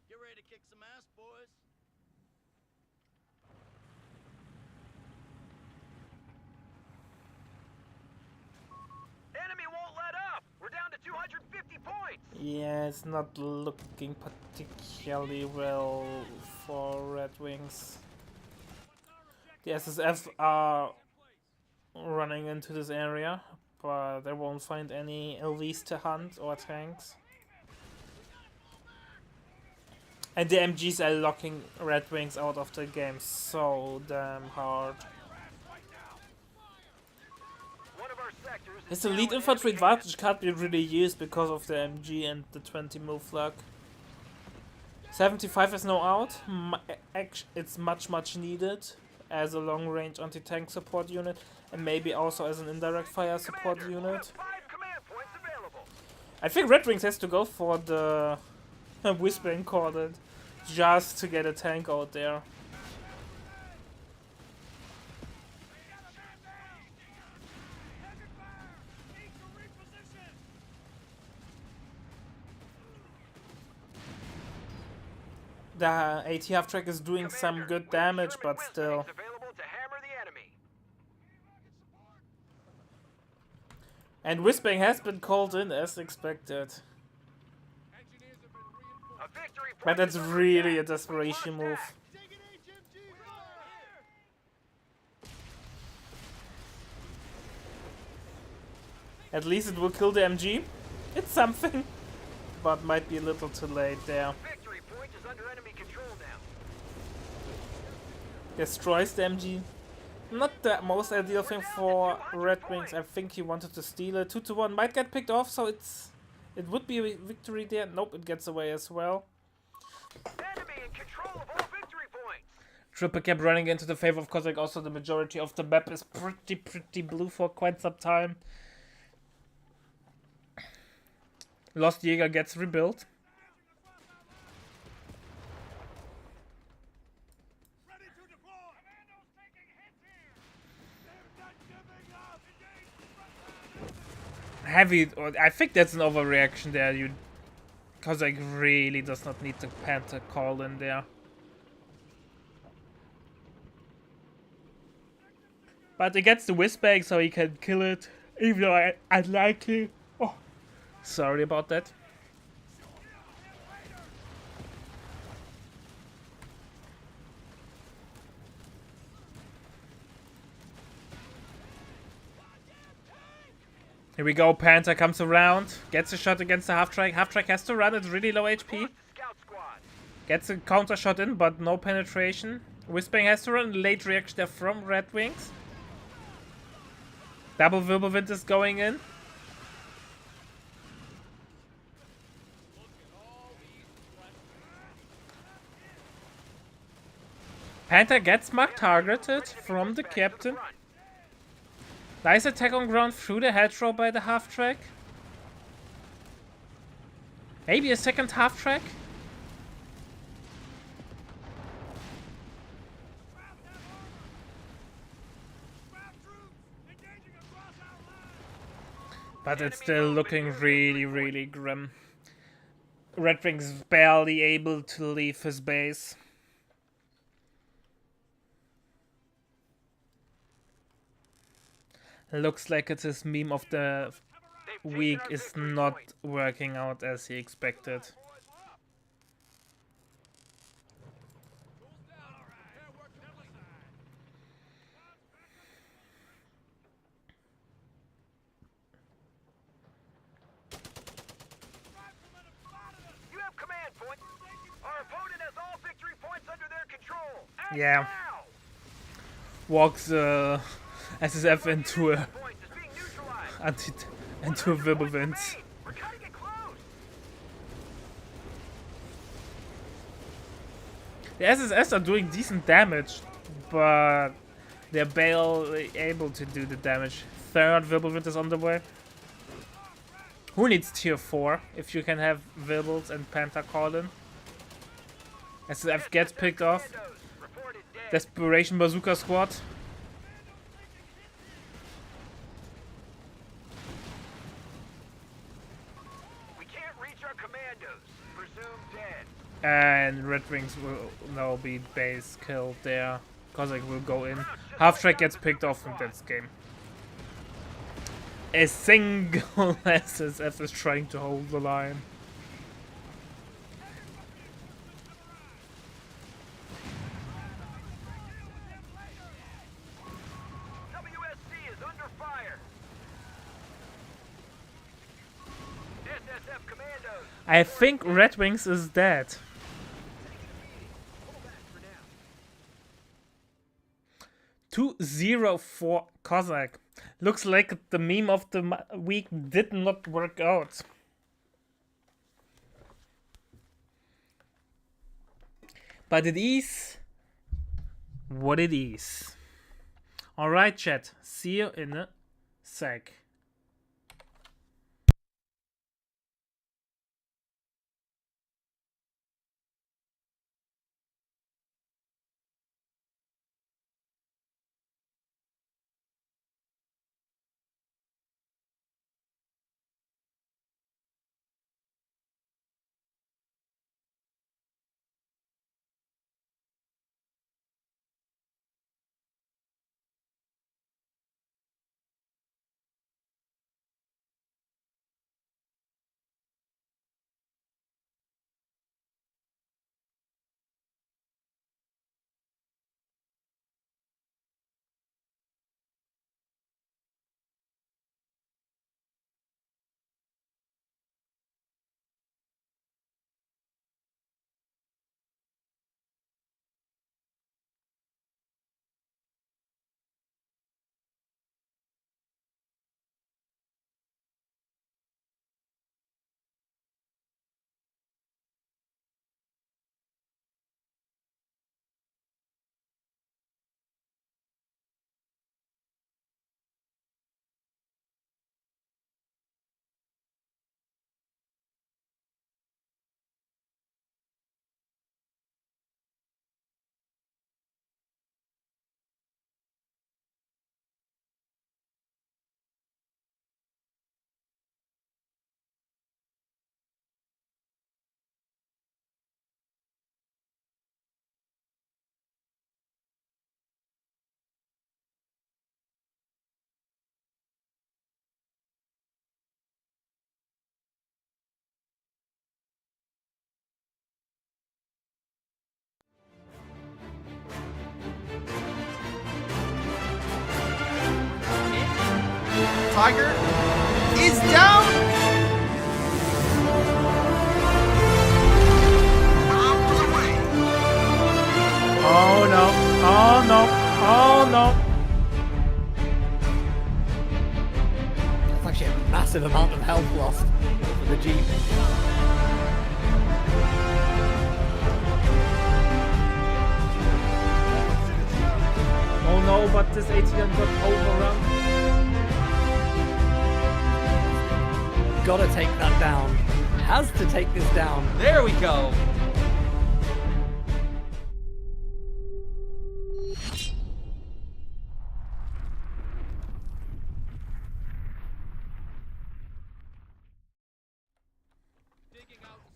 Get ready to kick some ass, boys. Enemy won't let up. We're down to 250 points. Yeah, it's not looking particularly well for Red Wings. The SSF are running into this area, but they won't find any LVs to hunt or tanks. And the MGs are locking Red Wings out of the game so damn hard. One of our sectors His is elite now in infantry enemy hands. advantage can't be really used because of the MG and the 20 move luck. 75 is now out. It's much needed as a long range anti-tank support unit and maybe also as an indirect fire support Commander, we have unit. 5 command points available. I think Red Wings has to go for the Whispering Corded just to get a tank out there. The AT half track is doing some Commander, good we have damage, Sherman but West still. tanks available to hammer the enemy. And Whispering has been called in as expected. A victory point But that's is under really a attack. desperation We're on move. attack. At least it will kill the MG. It's something. But might be a little too late there. Victory point is under enemy control now. Destroys the MG. Not the most ideal thing for Red Wings. I think he wanted to steal it. 2-1 might get picked off, so it would be a victory there. Nope, it gets away as well. Enemy in control of all victory points. Trooper kept running into the favor of Cossack. Also, the majority of the map is pretty blue for quite some time. Lost Jäger gets rebuilt. Ready to deploy. Commandos taking hits here. They're not giving up. Engage the front line. heavy. Or I think that's an overreaction there. Kozak really does not need the Panther call in there. But he gets the whizbang so he can kill it, even though unlikely. Oh, sorry about that. Here we go, Panther comes around, gets a shot against the half-track. Half-track has to run, it's really low HP. Scout squad. Gets a counter shot in, but no penetration. Whispering has to run, late reaction there from Red Wings. Double Wirbelwind is going in. Panther gets mark targeted from the captain. Nice attack on ground through the hedgerow by the half-track. Maybe a second half-track? But it's still looking really, really grim. Red Wing's barely able to leave his base. Looks like it's his meme of the week is not working out as he expected. You have command points. Our opponent has all victory points under their control. Act Yeah. now. Walks SSF into a Points is being neutralized. into a Wirbelwind. We're cutting it close. The SSS are doing decent damage, but they're barely able to do the damage. Third Wirbelwind is on the way. Who needs tier 4 if you can have Wirbels and Panther call in? SSF gets picked off. Commandos reported dead. Desperation Bazooka Squad. We can't reach our commandos. Presumed dead. And Red Wings will now be base killed there. Kozak will go in. Half-track gets picked off in this game. A single SSF is trying to hold the line. WSC is under fire. SSF commandos. I think Red Wings is dead. Pull back for now. 2-0 for Kozak. Looks like the meme of the week did not work out. But it is what it is. Alright, chat. See you in a sec. Tiger is down. Oh no. Oh no. Oh no. That's actually a massive amount of health lost for the Jeep. Oh no, but this ATM got overrun. Gotta take that down. Has to take this down. There we go.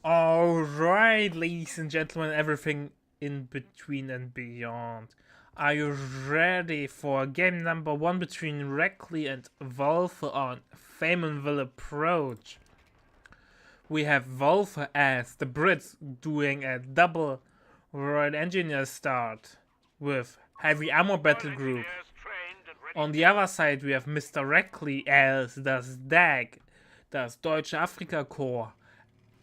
Alright, ladies and gentlemen, everything in between and beyond. Are you ready for game number 1 between Reckley and Wolfe on Faymonville Approach? We have Wolfe as the Brits doing a double Royal Engineer start with Heavy Ammo Battle Group. On the other side we have Mr. Reckley as das DAG, das Deutsche Afrika Korps,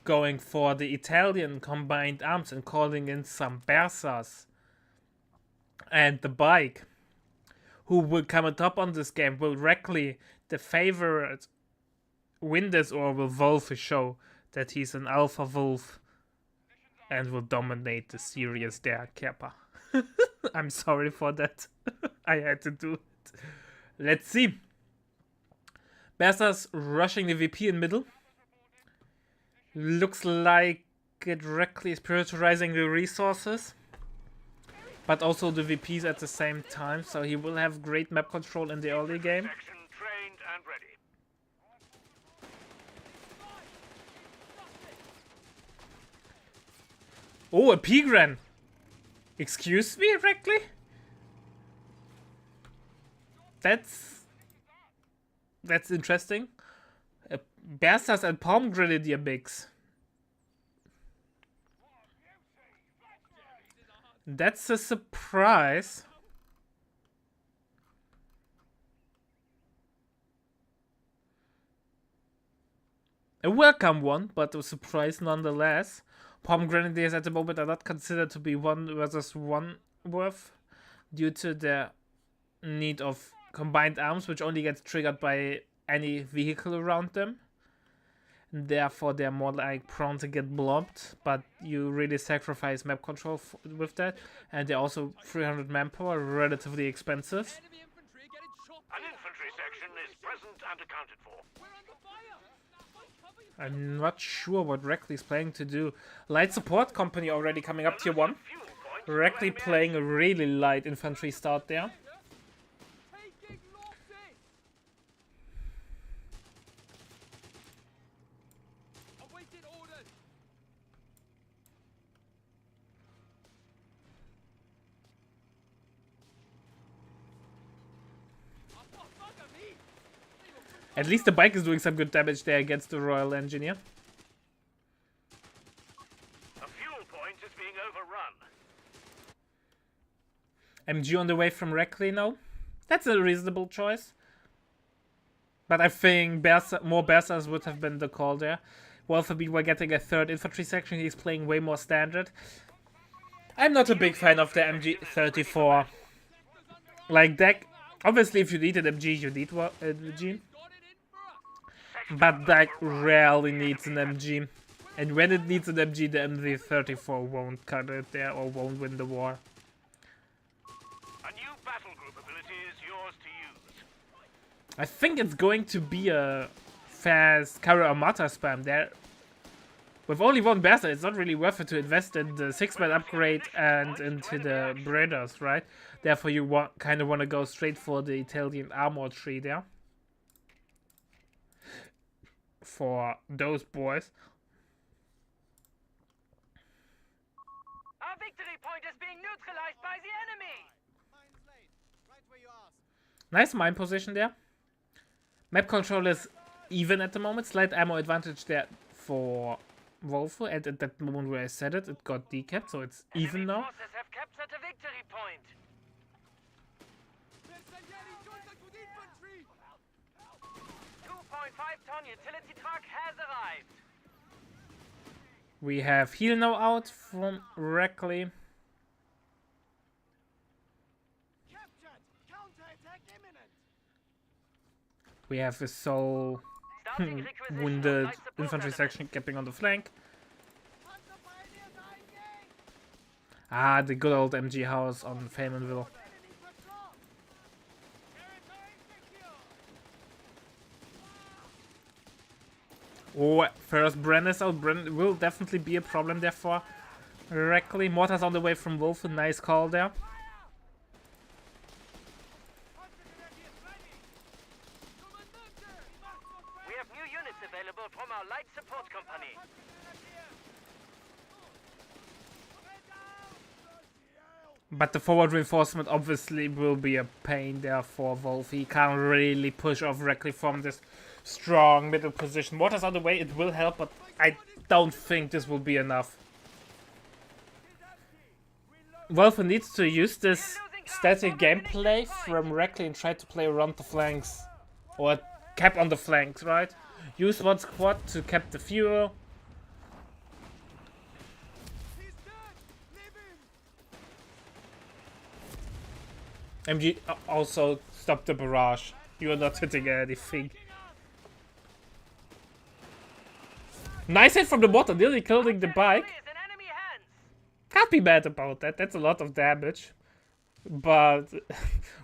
going for the Italian combined arms and calling in some Bersas. And the bike, who will come atop on this game, will Reckley, the favorite, win this, or will Wolfe show that he's an alpha wolf and will dominate the series there, Kappa? I'm sorry for that. I had to do it. Let's see. Bersas rushing the VP in middle. Looks like it Reckley is prioritizing the resources, but also the VPs at the same time, so he will have great map control in the early game. Oh, a Pigran! Excuse me, Reckley? That's interesting. Bersas and Palm Grenadier mix. That's a surprise. A welcome one, but a surprise nonetheless. Palm Grenadiers at the moment are not considered to be 1 versus 1 worth due to their need of combined arms, which only gets triggered by any vehicle around them. Therefore, they're more like prone to get blobbed, but you really sacrifice map control with that. And they're also 300 manpower, relatively expensive. An infantry section is present and accounted for. I'm not sure what Reckley's planning to do. Light support company already coming up tier 1. Reckley playing a really light infantry start there. At least the bike is doing some good damage there against the Royal Engineer. The fuel point is being overrun. MG on the way from Reckley now. That's a reasonable choice. But I think more Bersas would have been the call there. Wolfe we're getting a 3rd infantry section. He's playing way more standard. I'm not a big fan of the MG34. Like deck. Obviously, if you need an MG, you need an MG. But deck rarely needs an MG. And when it needs an MG, the MG34 won't cut it there or won't win the war. A new battle group ability is yours to use. I think it's going to be a fast Carrier Armata spam there. With only 1 Bertha, it's not really worth it to invest in the 6-man upgrade and into the Breeders, right? Therefore, you kind of want to go straight for the Italian armor tree there. For those boys. Our victory point is being neutralized by the enemy. Nice mine position there. Map control is even at the moment. Slight ammo advantage there for Wolfe. And at that moment where I said it, it got decapped, so it's even now. Forces have captured a victory point. 75-ton utility truck has arrived. We have heal now out from Reckley. Captured! Counterattack imminent! We have a soul Starting requisition of wounded light support infantry elements. section camping on the flank. Panzer pioneers are engaged! Ah, the good old MG house on Faymanville. Enemy patrol! Territory secure! Oh, first Bren is out. Bren will definitely be a problem there for Reckley. Mortars on the way from Wolf. A nice call there. We have new units available from our light support company. But the forward reinforcement obviously will be a pain there for Wolf. He can't really push off Reckley from this strong middle position. Mortars on the way, it will help, but I don't think this will be enough. Wolf needs to use this static gameplay from Reckley and try to play around the flanks. Or cap on the flanks, right? Use one squad to cap the fuel. MG also stop the barrage. You are not hitting anything. Nice hit from the mortar, nearly killing the bike. Is in enemy hands. Can't be mad about that. That's a lot of damage. But,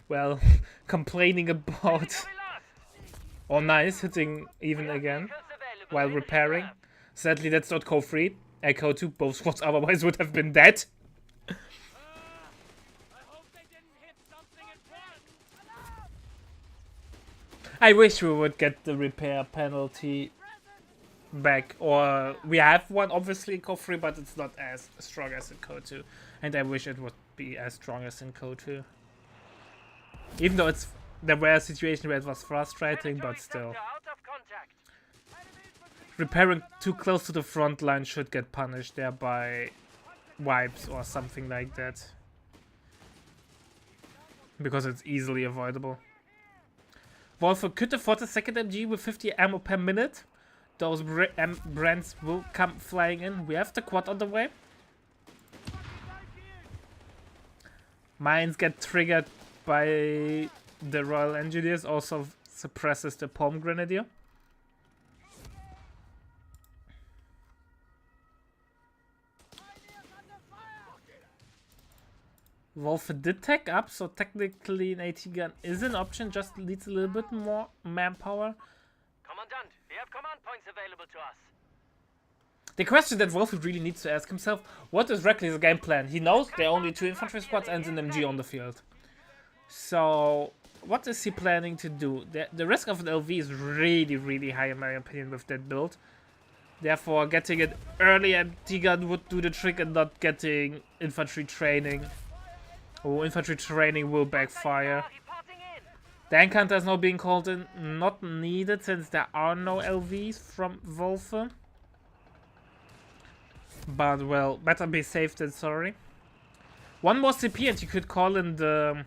well, complaining about... We lost. Oh, nice, hitting even again Vehicles available while in repairing. reserve. Sadly, that's not co-3. Echo 2, both squads otherwise would have been dead. I hope they didn't hit something important! I wish we would get the repair penalty back. Or we have one, obviously, in co-3, but it's not as strong as in co-2. And I wish it would be as strong as in co-2. Even though there were situations where it was frustrating, but Military still. sector out of contact. Repairing too close to the front line should get punished there by wipes or something like that. Because it's easily avoidable. Wolf could afford a second MG with 50 ammo per minute. Those brands will come flying in. We have the quad on the way. Mines get triggered by the Royal Engineers. Also suppresses the Palm Grenadier. Wolf did tech up, so technically an AT gun is an option, just needs a little bit more manpower. Commandant, we have command points available to us. The question that Wolf really needs to ask himself, what is Reckley's game plan? He knows there are only 2 infantry squads and an MG on the field. So, what is he planning to do? The risk of an LV is really, really high in my opinion with that build. Therefore, getting an early MT gun would do the trick and not getting infantry training. Oh, infantry training will backfire. Reporting in. Tank Hunter is now being called in. Not needed since there are no LVs from Wolf. But, well, better be safe than sorry. One more CP and you could call in the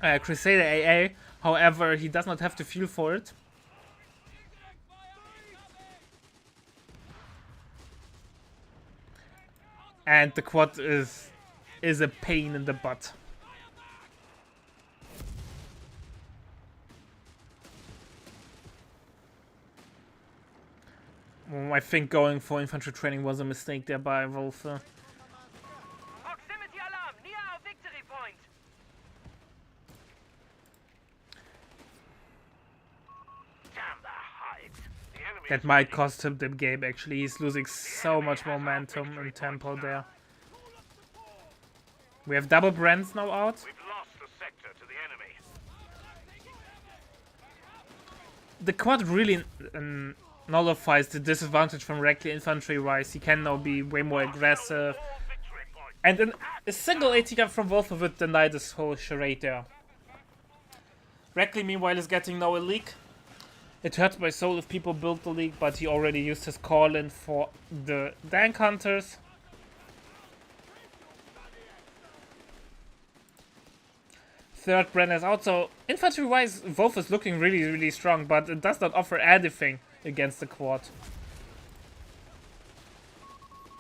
Crusader AA. However, he does not have the fuel for it. And the quad is a pain in the butt. I think going for infantry training was a mistake there by Wolf. Proximity alarm near our victory point. Damn the hides. The enemy That might cost him the game actually. He's losing so much momentum and tempo there. We have double brands now out. We've lost the sector to the enemy. The quad really nullifies the disadvantage from Reckley infantry wise. He can now be way more aggressive. All victory points. And a single AT gun from Wolf would deny this whole charade there. Reckley meanwhile is getting now a leak. It hurts my soul if people build the leak, but he already used his call in for the Dank Hunters. third Brenner is out, so infantry-wise, Wolf is looking really, really strong, but it does not offer anything against the quad.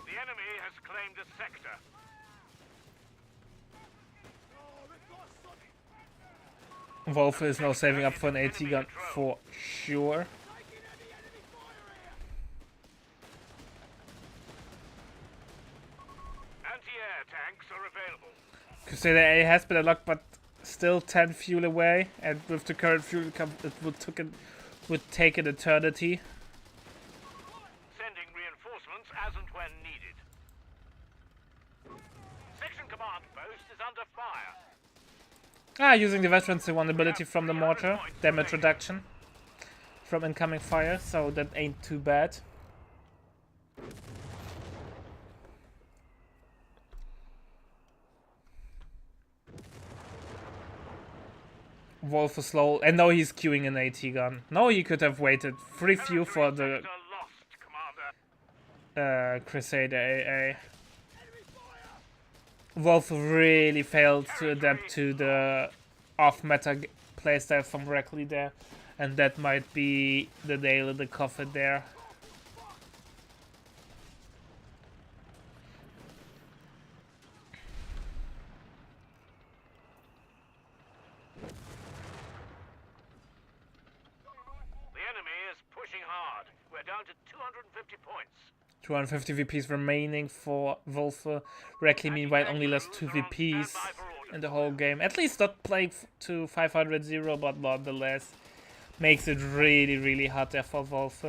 The enemy has claimed a sector. Wolf is now saving up for an AT gun for sure. Anti-air tanks are available. Crusader A has been unlocked, but still 10 fuel away, and with the current fuel it would take an eternity. Sending reinforcements as and when needed. Section command post is under fire. Using the veteran's vulnerability from the mortar, damage reduction from incoming fire, so that ain't too bad. Wolf is slow, and now he's queuing an AT gun. Now he could have waited. Free fuel for the Lost, Commander. Crusader AA. Wolf really failed to adapt to the off-meta playstyle from Reckley there, and that might be the nail in the coffin there. The enemy is pushing hard. We're down to 250 points. 250 VPs remaining for Wolf. Reckley meanwhile only lost 2 VPs in the whole game. At least not playing to 500-0, but nonetheless makes it really, really hard there for Wolf.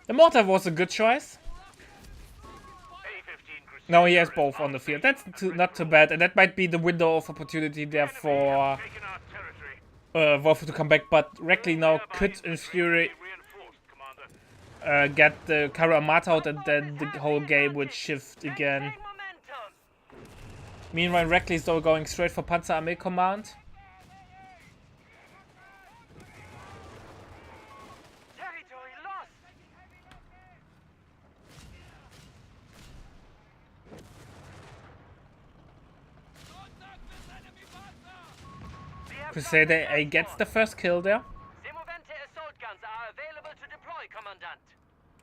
The mortar was a good choice. No, he has both on the field. That's not too bad, and that might be the window of opportunity there for Taking our territory. Wolf to come back. But Reckley now could, in theory, Reinforced, Commander. get the Kara Armata out, and then the whole game would shift again. Gain momentum. Meanwhile, Reckley is though going straight for Panzerarmee Command. Territory lost. Crusader A gets the first kill there. Semovente assault guns are available to deploy, Commandant.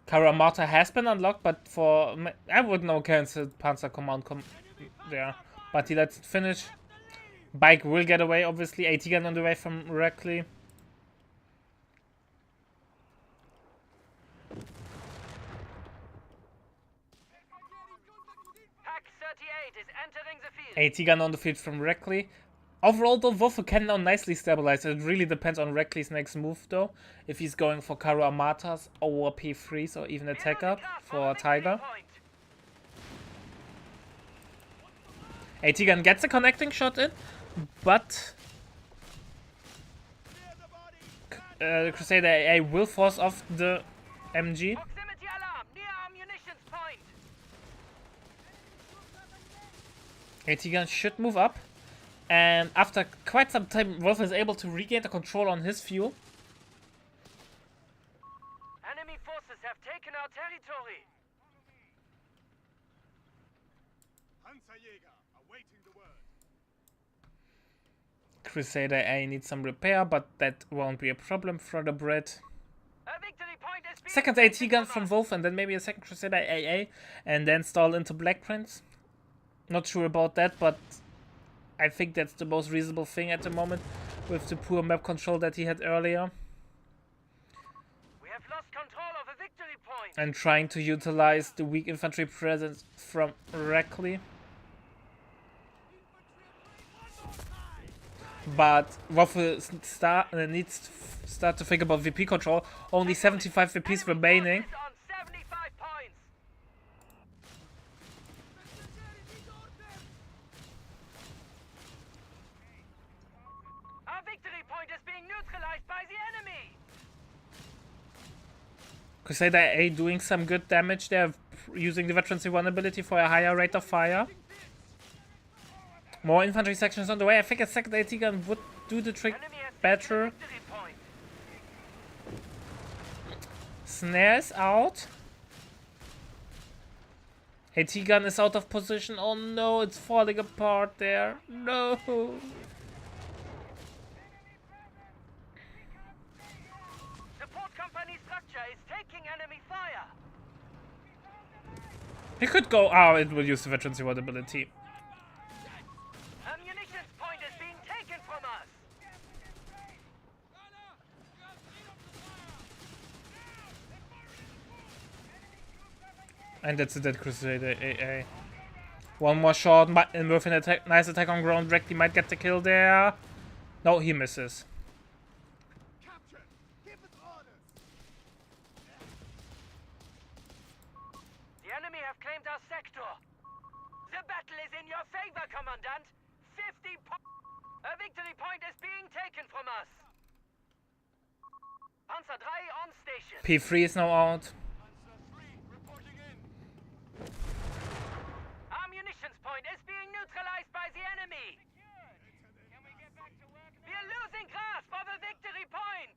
Kara Armata has been unlocked, but for I would now cancel Panzer Command there. But he lets it finish. Bike will get away, obviously. AT gun on the way from Reckley. Pack 38 is entering the field. AT gun on the field from Reckley. Overall, though, Wolf can now nicely stabilize. It really depends on Reckley's next move, though. If he's going for Kara Armatas or P3s or even attack up for Tiger. AT gun gets a connecting shot in, but Crusader AA will force off the MG. Proximity alarm near our munitions point. AT gun should move up, and after quite some time, Wolf is able to regain the control on his fuel. Enemy forces have taken our territory. Panzerjäger awaiting the word. Crusader A needs some repair, but that won't be a problem for the Brit. A victory point is being Second AT gun from Wolf, and then maybe a second Crusader AA, and then stall into Black Prince. Not sure about that, but I think that's the most reasonable thing at the moment, with the poor map control that he had earlier. We have lost control of a victory point. And trying to utilize the weak infantry presence from Reckley. But Wolf needs to start to think about VP control. Only 75 VPs remaining. On 75 points. Our victory point is being neutralized by the enemy. Crusader A doing some good damage there, using the veterancy vulnerability for a higher rate of fire. More infantry sections on the way. I think a second AT gun would do the trick Enemy has taken a better. victory point. Snares out. AT gun is out of position. Oh no, it's falling apart there. No. Support company structure is taking enemy fire. He could go. Oh, it will use the veteran's reward ability. Ammunition point is being taken from us. And that's a dead Crusader AA. One more shot, and with an attack, nice attack on ground, Reckley might get the kill there. No, he misses. The enemy have claimed our sector. The battle is in your favor, Commandant. 50 A victory point is being taken from us. Panzer 3 on station. P3 is now out. Our munitions point is being neutralized by the enemy. We are losing grasp of a victory point.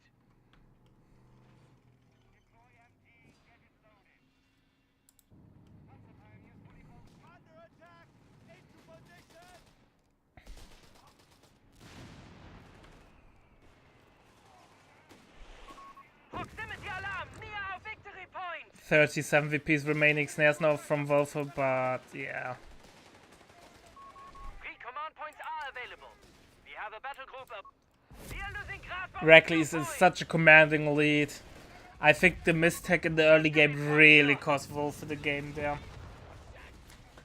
Proximity alarm near our victory point. 37 VPs remaining. Snares now from Wolfer, but yeah. 3 command points are available. We have a battle group up. We are losing grasp of Reckley is the in point. such a commanding lead. I think the mistake in the early game really cost Wolfer the game there.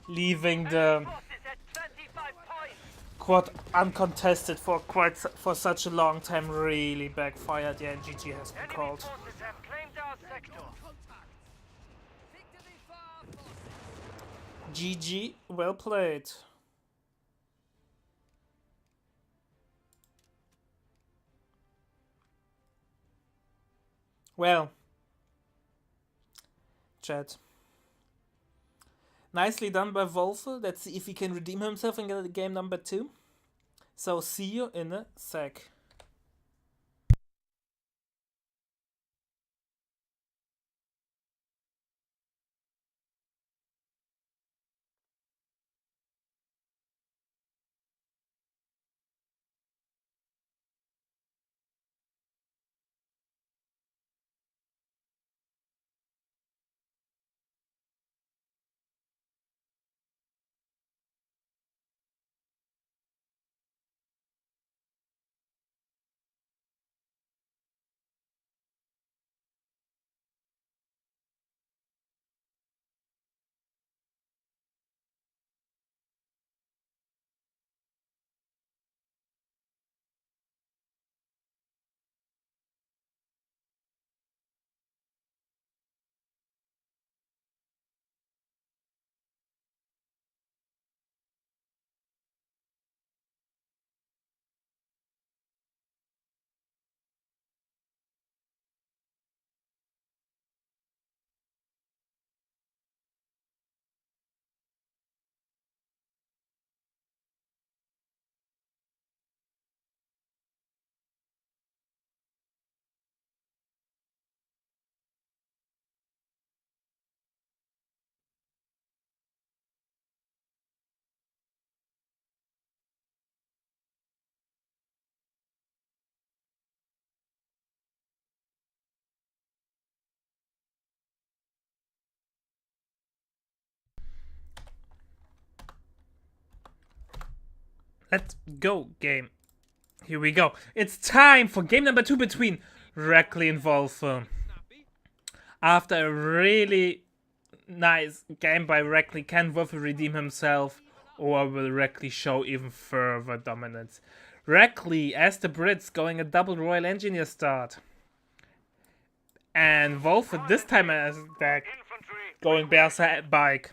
Leaving the Forces at 25 points. quad uncontested for such a long time really backfired. Yeah, and GG has been Enemy called. forces have claimed our sector. Victory for our forces. GG, well played. Well, chat. Nicely done by Wolfer. Let's see if he can redeem himself and get game number 2. So see you in a sec. Let's go, game. Here we go. It's time for game number 2 between Reckley and Wolfer. After a really nice game by Reckley, can Wolfer redeem himself, or will Reckley show even further dominance? Reckley, as the Brits, going a double Royal Engineer start. And Wolfer this time as deck, going Berserk bike.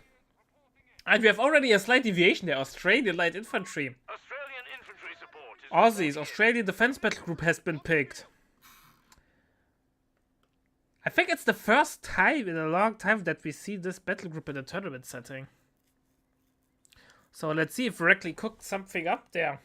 And we have already a slight deviation there. Australian Light Infantry. Australian infantry support is Aussies, Australian Defense Battle Group has been picked. I think it's the first time in a long time that we see this battle group in a tournament setting. So let's see if Reckley cooked something up there.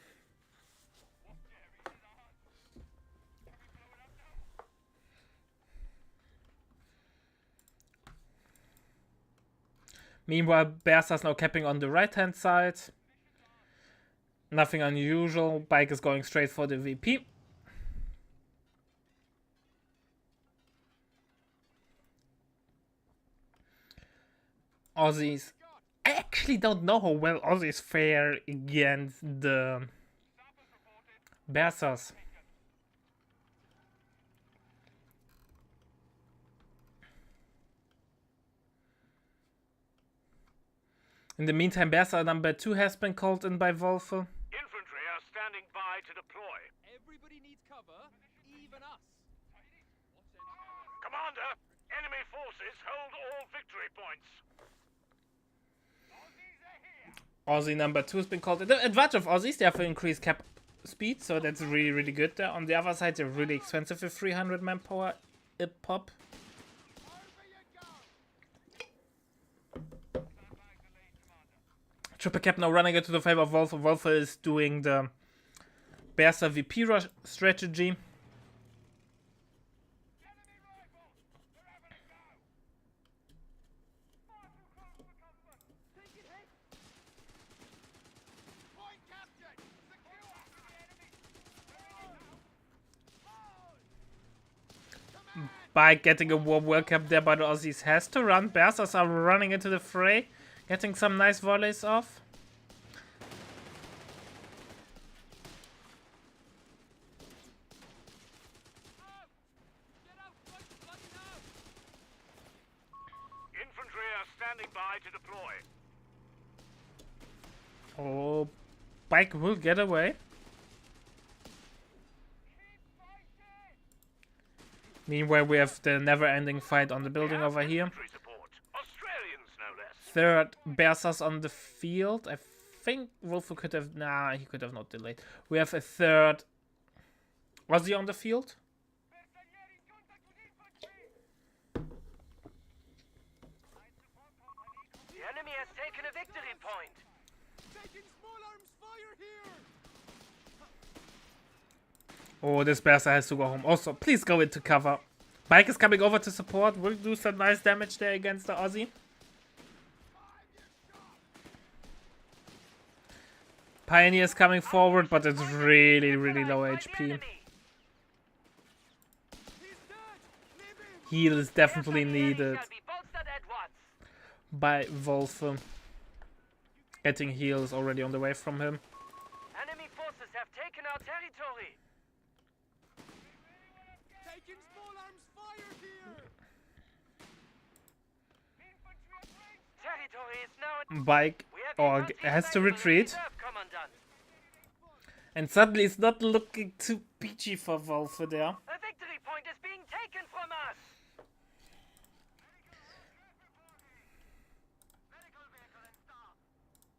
Meanwhile, Bersa's now capping on the right-hand side. Nothing unusual. Bike is going straight for the VP. Aussies. I actually don't know how well Aussies fare against the Bersas. In the meantime, Bersa number 2 has been called in by Wolfe. Infantry are standing by to deploy. Everybody needs cover, even us. Commander, enemy forces hold all victory points. Aussie number 2 has been called in. The advantage of Aussies, they have increased cap speed, so that's really, really good there. On the other side, they're really expensive with 300 manpower a pop. Triple cap now running into the favor of Wolfe. Wolfe is doing the Bersa VP rush strategy. By getting a warm welcome there by the Aussies has to run. Bersas are running into the fray. Getting some nice volleys off. Infantry are standing by to deploy. Oh, Bike will get away. Meanwhile, we have the never-ending fight on the building over here. Infantry support. Australians, no less. Third, Bersas on the field. I think Wolfe could have... Nah, he could have not delayed. We have a third... Was he on the field? The enemy has taken a victory point. Taking small arms fire here. Oh, this Bersa has to go home. Also, please go into cover. Bike is coming over to support. Will do some nice damage there against the Aussie. Pioneer is coming forward, but it's really, really low HP. Heal is definitely needed by Wolfe. Getting heal is already on the way from him. Enemy forces have taken our territory. Taking small arms fire here. Territory is now at Bike We have or infantry has to available in retreat. reserve, Commandant. And suddenly it's not looking too peachy for Wolfe there. A victory point is being taken from us.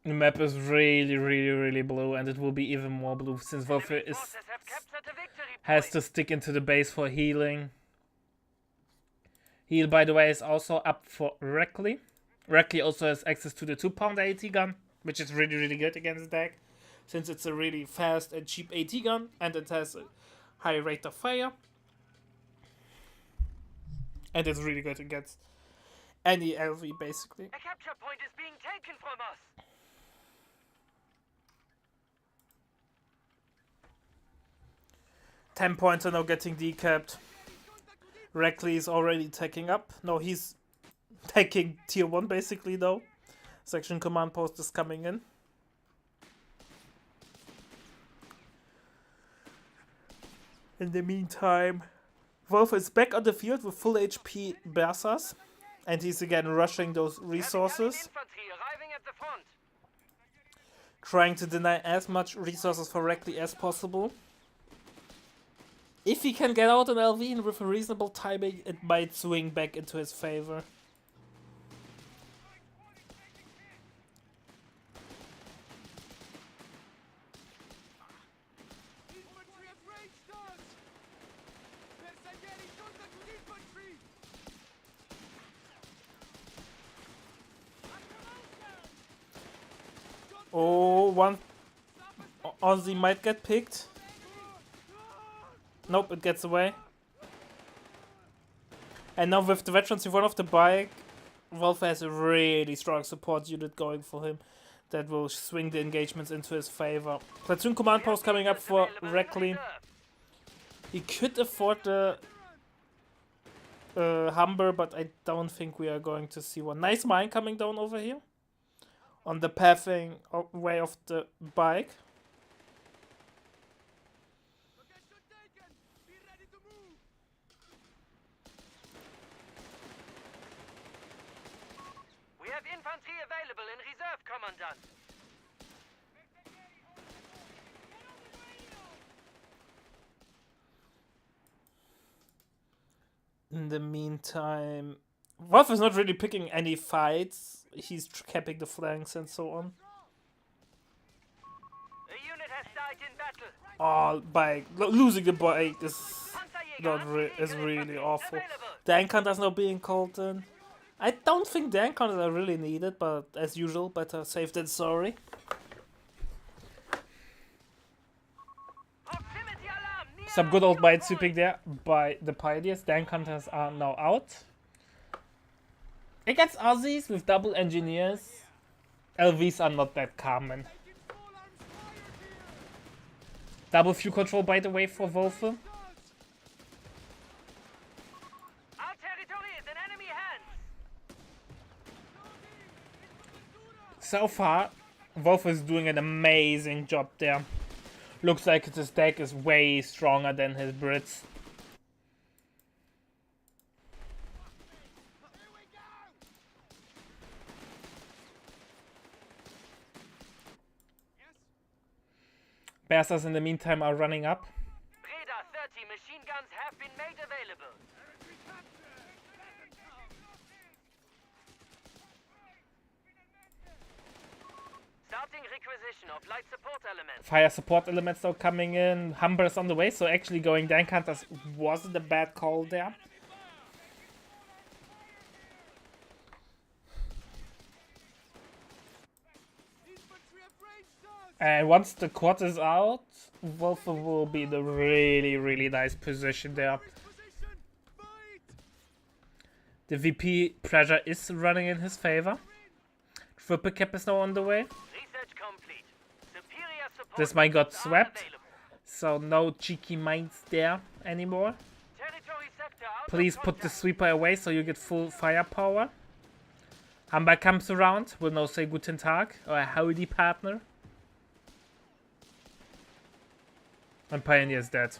The map is really, really, really blue, and it will be even more blue since Wolfe Enemy is forces have captured a victory has point. to stick into the base for healing. Heal, by the way, is also up for Reckley. Reckley also has access to the 2-pounder AT gun, which is really, really good against deck, since it's a really fast and cheap AT gun, and it has a high rate of fire. And it's really good against any LV, basically. A capture point is being taken from us. 10 points are now getting decapped. Reckley is already taking up. No, he's taking tier 1 basically though. Section command post is coming in. In the meantime, Wolfe is back on the field with full HP Bersas. And he's again rushing those resources. Infantry arriving at the front. Trying to deny as much resources for Reckley as possible. If he can get out an LV and with a reasonable timing, it might swing back into his favor. Infantry have ranged us. Bersaglieri contact with infantry. Oh, one Aussie might get picked. Nope, it gets away. And now with the veterans in front of the bike, Wolf has a really strong support unit going for him that will swing the engagements into his favor. Platoon command post coming up for Reckley. He could afford the Humber, but I don't think we are going to see one. Nice mine coming down over here on the pathing way of the bike. Location taken. Be ready to move. We have infantry available in reserve, Commandant. In the meantime, Wolf is not really picking any fights. He's capping the flanks and so on. A unit has died in battle. Oh, bike losing the bike is Panzerjäger is really awful. available. Dank hunters now being called in. I don't think dank hunters are really needed, but as usual, better safe than sorry. Proximity alarm near Some good old bite sweeping there by the Pioneers. Dank hunters are now out. Against Aussies with double engineers, LVs are not that common. Taking small arms fire here. Double fuel control, by the way, for Wolfe. Our territory is in enemy hands. So far, Wolfe is doing an amazing job there. Looks like his deck is way stronger than his Brits. Bersers in the meantime are running up. Breda 30 machine guns have been made available. Starting requisition of light support elements. Fire support elements now coming in. Humbers on the way, so actually going Dank Hunters wasn't a bad call there. Infantry have ranged us. And once the quad is out, Wolfe will be in a really, really nice position there. Position. Fight. The VP pressure is running in his favor. Triple cap is now on the way. Research complete. Superior support. This mine got are swept, available. so no cheeky mines there anymore. Territory sector out of Please put the contact. sweeper away so you get full firepower. Humber comes around, will now say Guten Tag or howdy partner. And Pioneer's dead.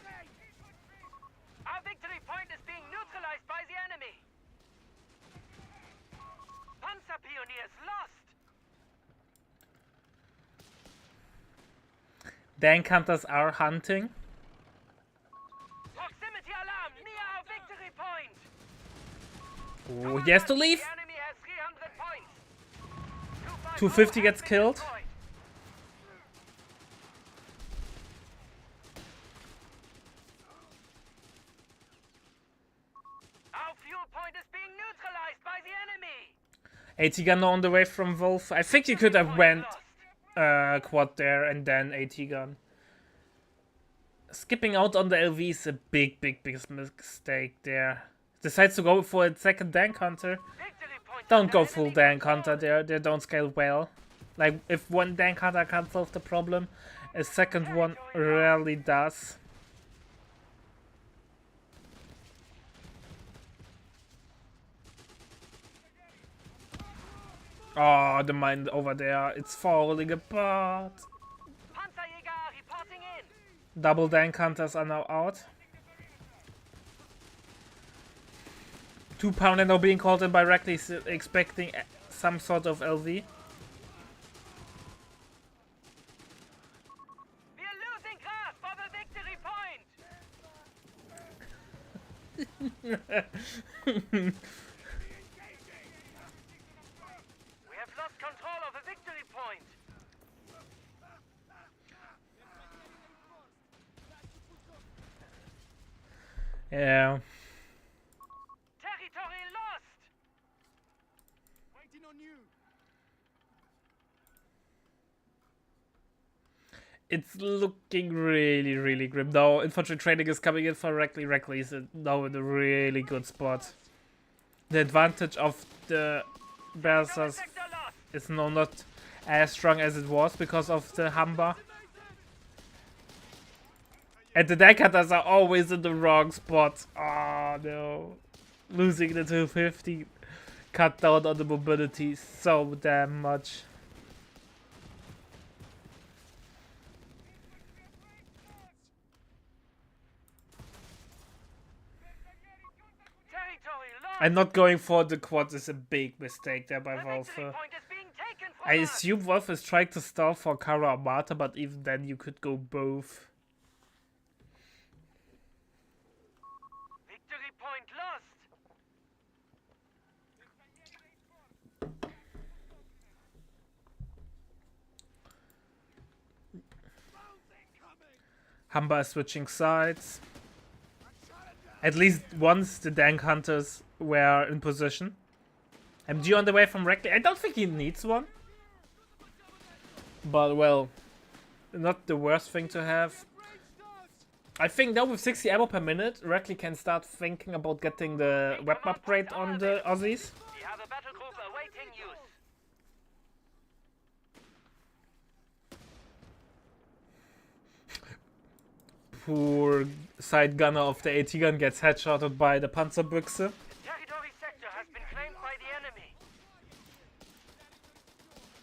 Our victory point is being neutralized by the enemy. Panzer Pioneers lost. Dank Hunters are hunting. Proximity alarm near our victory point. Oh, he has to leave. The enemy has 300 points. 250 gets has been killed. destroyed. Our fuel point is being neutralized by the enemy. 80 gun on the way from Wolf. I think you could have went quad there and then 80 gun. Skipping out on the LV is a big mistake there. Decides to go for a second Dank Hunter. Victory point Don't under go enemy full Dank control. Hunter there. They don't scale well. Like, if one Dank Hunter can't solve the problem, a second one rarely does. Oh, the mine over there. It's falling apart. Panzerjäger reporting in. Double Dank Hunters are now out. 2 pounder now being called in by Reckley, expecting some sort of LV. We are losing grasp of a victory point. We have lost control of a victory point. Yeah. Territory lost. Waiting on you. It's looking really grim. Now infantry training is coming in for Reckley. Reckley is now in a really good spot. The advantage of the Bersas is now not as strong as it was because of the Humber. And the deck hunters are always in the wrong spot. Oh no. Losing the 250 cut down on the mobility so damn much. Territory lost. And not going for the quad is a big mistake there by The Wolf. victory point is being taken from I us. assume Wolf is trying to stall for Kara Armata, but even then you could go both. Victory point lost. Humber is switching sides. At least once the Dank Hunters were in position. MG on the way from Reckley. I don't think he needs one. But well, not the worst thing to have. I think now with 60 ammo per minute, Reckley can start thinking about getting the weapon upgrade on the Aussies. We have a battle group awaiting use. Poor side gunner of the AT gun gets headshotted by the Panzerbüchse. The territory sector has been claimed by the enemy.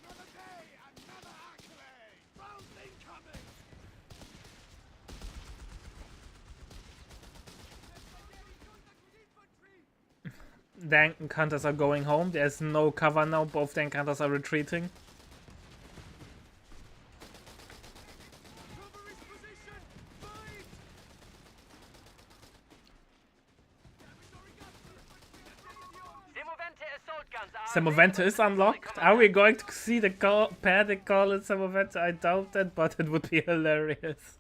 Another day, another accolade! Round incoming! Dank Hunters are going home. There's no cover now. Both Dank Hunters are retreating. Cover his position! Fight! Semovente assault guns are Semovente is unlocked. Are we going to see the panic call in Semovente? I doubt that, but it would be hilarious.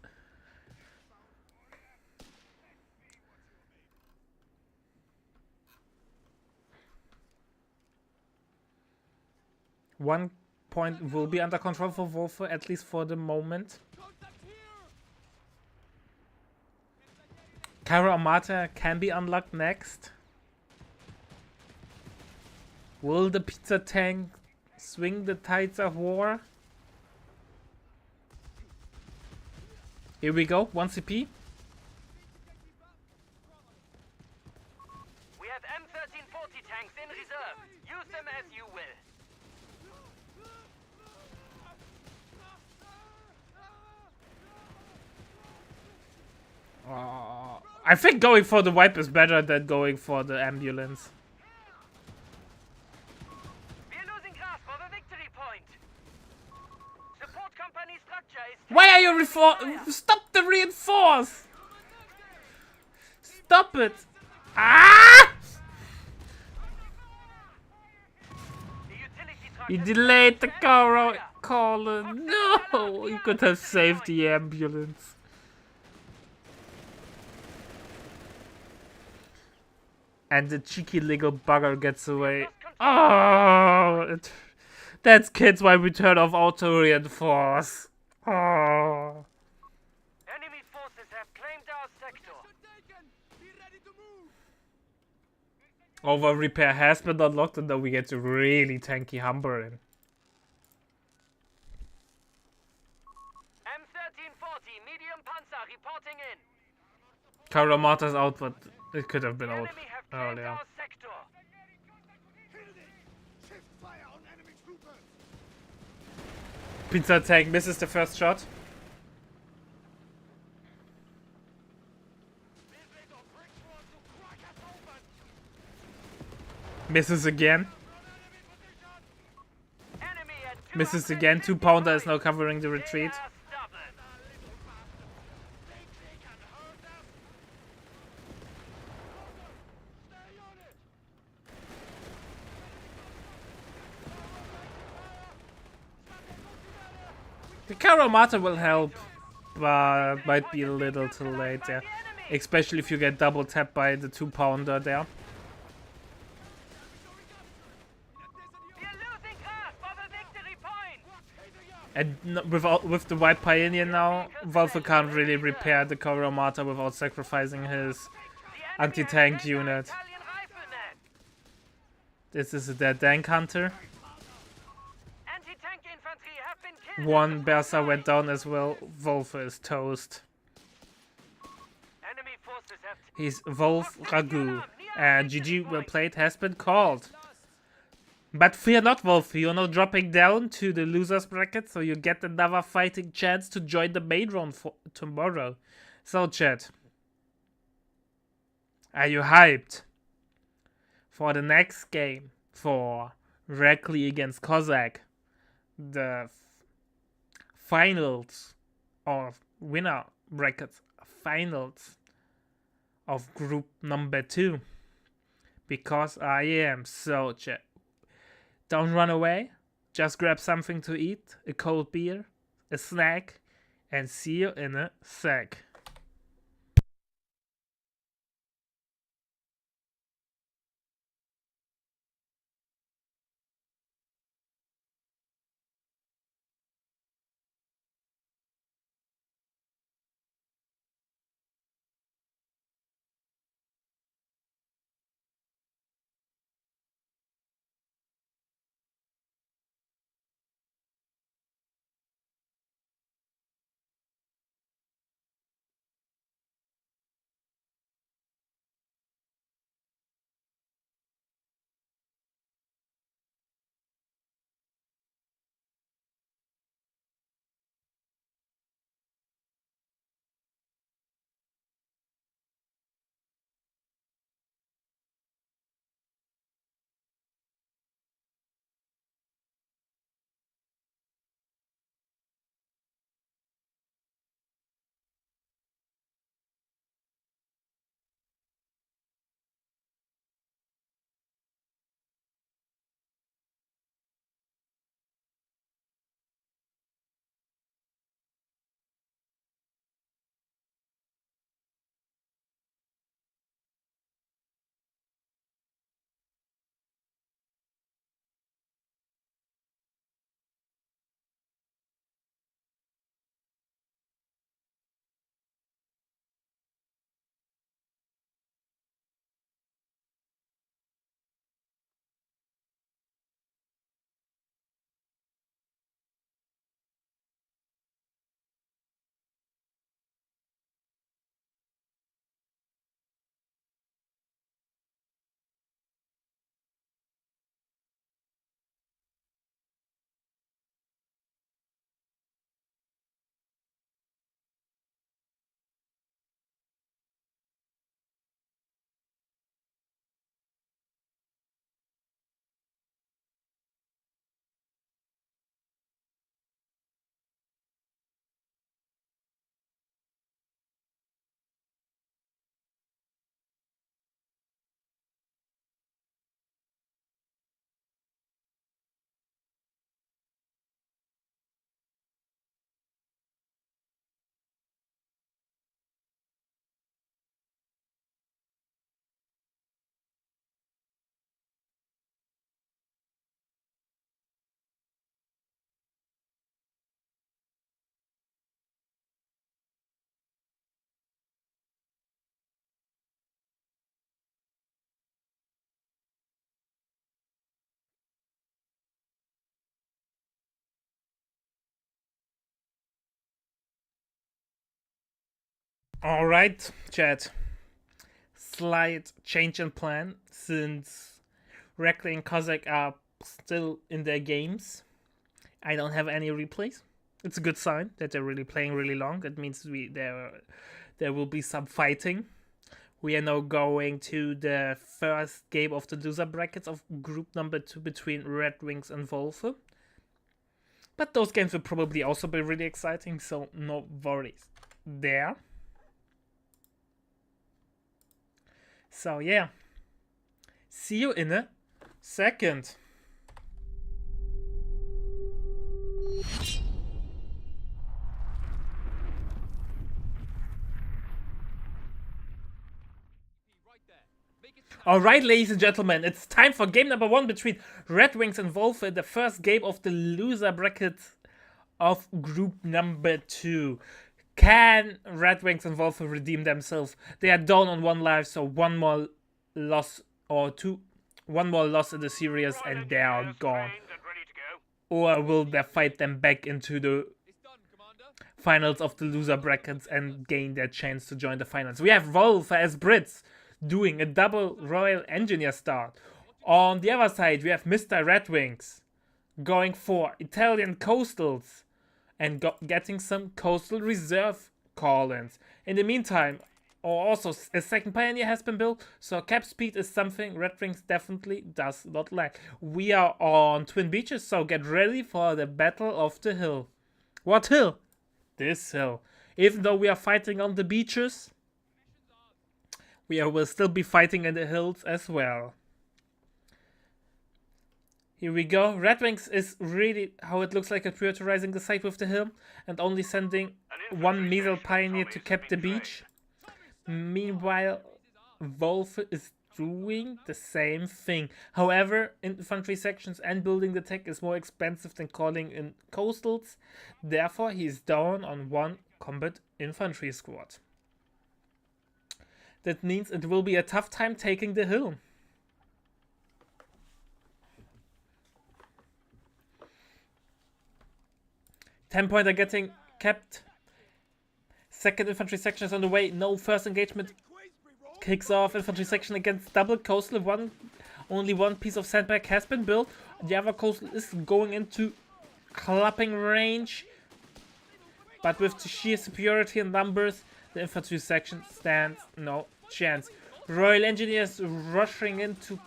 One point will be under control for Wolfe, at least for the moment. Contact here! Kara Armata can be unlocked next. Will the pizza tank swing the tides of war? Here we go, 1 CP. We have M1340 tanks in reserve. Use them as you will. I think going for the wipe is better than going for the ambulance. We are losing grasp of a victory point. Support company structure is Why are you Stop the reinforce! Stop it! Ah! the utility truck He has delayed the fire. Colin. No! You could have saved the ambulance. And the cheeky little bugger gets away. Oh! That's kids why we turn off auto reinforce. Oh. Enemy forces have claimed our sector. Taken! Be ready to move! Over repair has been unlocked, and now we get a really tanky Humber in. M1340 medium panzer reporting in. Karamata's out, but it could have been The out enemy have claimed earlier. our sector. Hit it! Shift fire on enemy troopers! Pizza tank misses the first shot. Misses again. Enemy at Misses again. 2-pounder is now covering the retreat. The Karamata will help, but might be a little too late there. Especially if you get double tapped by the 2-pounder there. We are losing grasp of a victory point. And with the White Pioneer now, Wolfe can't really repair the Karamata without sacrificing his The enemy anti-tank has claimed our unit. Italian riflemen. This is the tank hunter. Anti-tank infantry have been killed. One Berser went down as well. Wolf is toast. Enemy forces have He's Wolf Ragu. And GG well played has been called. But fear not, Wolf. You're not dropping down to the losers bracket, so you get another fighting chance to join the main round for tomorrow. So, chat, are you hyped for the next game for Reckley against Cossack? The finals or winner brackets finals of group number 2. Because I am. So, chat, don't run away. Just grab something to eat, a cold beer, a snack, and see you in a sec. Alright, chat. Slight change in plan since Reckley and Cossack are still in their games. I don't have any replays. It's a good sign that they're really playing really long. It means there will be some fighting. We are now going to the first game of the loser brackets of group number 2 between Red Wings and Wolfe. But those games will probably also be really exciting, so no worries there. So yeah, see you in a second. Alright, ladies and gentlemen, it's time for game number 1 between Red Wings and Wolfe, the first game of the loser bracket of group number 2. Can Red Wings and Wolfe redeem themselves? They are down on 1 life, so one more loss or one more loss in the series and they are gone. Or will they fight them back into the finals of the loser brackets and gain their chance to join the finals? We have Wolf as Brits doing a double Royal Engineer start. On the other side, we have Mr. Red Wings going for Italian Coastals and getting some Coastal Reserve call-ins. In the meantime, also a second Pioneer has been built, so cap speed is something Red Wings definitely does not lack. We are on Twin Beaches, so get ready for the Battle of the Hill. What hill? This hill. Even though we are fighting on the beaches, we will still be fighting in the hills as well. Here we go. Red Wings is really how it looks like at prioritizing the site with the hill and only sending one missile Pioneer to cap the beach. Meanwhile, Wolf is doing the same thing. However, infantry sections and building the tech is more expensive than calling in coastals. Therefore, he's down on one combat infantry squad. That means it will be a tough time taking the hill. 10-pointer getting kept. Second infantry section is on the way. No first engagement kicks off. Infantry section against double coastal. Only one piece of sandbag has been built. The other coastal is going into clapping range. But with the sheer superiority in numbers, the infantry section stands no chance. Royal Engineers rushing in to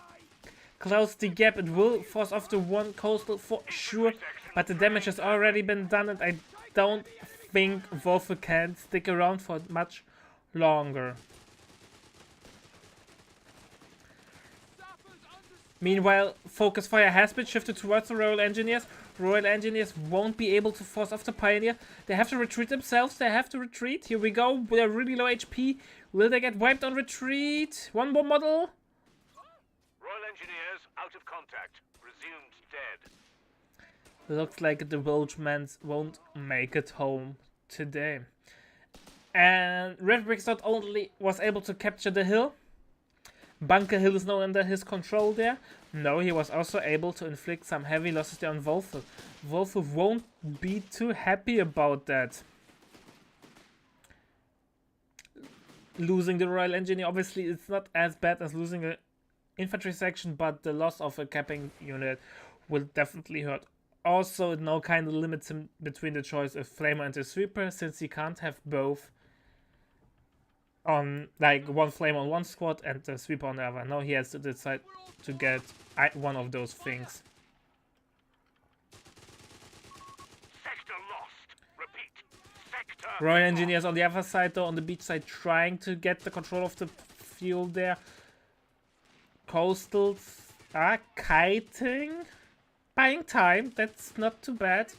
close the gap. It will force off the one coastal for sure. But the damage has already been done and I don't think Wolf can stick around for much longer. Meanwhile, focus fire has been shifted towards the Royal Engineers. Royal Engineers won't be able to force off the Pioneer. They have to retreat themselves. They have to retreat. Here we go. They're really low HP. Will they get wiped on retreat? One more model. Royal Engineers out of contact. Resumed dead. Looks like the Welshmans won't make it home today. And Red Wings not only was able to capture the hill, Bunker Hill is now under his control there. No, he was also able to inflict some heavy losses there on Wolf. Wolf won't be too happy about that. Losing the Royal Engineer, obviously it's not as bad as losing an infantry section, but the loss of a capping unit will definitely hurt. Also, it now kind of limits him between the choice of Flamer and a Sweeper, since he can't have both on, like, one Flamer on one squad and a Sweeper on the other. Now he has to decide to get one of those things. Sector lost. Repeat. Sector Royal Engineers on the other side, though, on the beach side, trying to get the control of the field there. Coastals are kiting. Buying time, that's not too bad.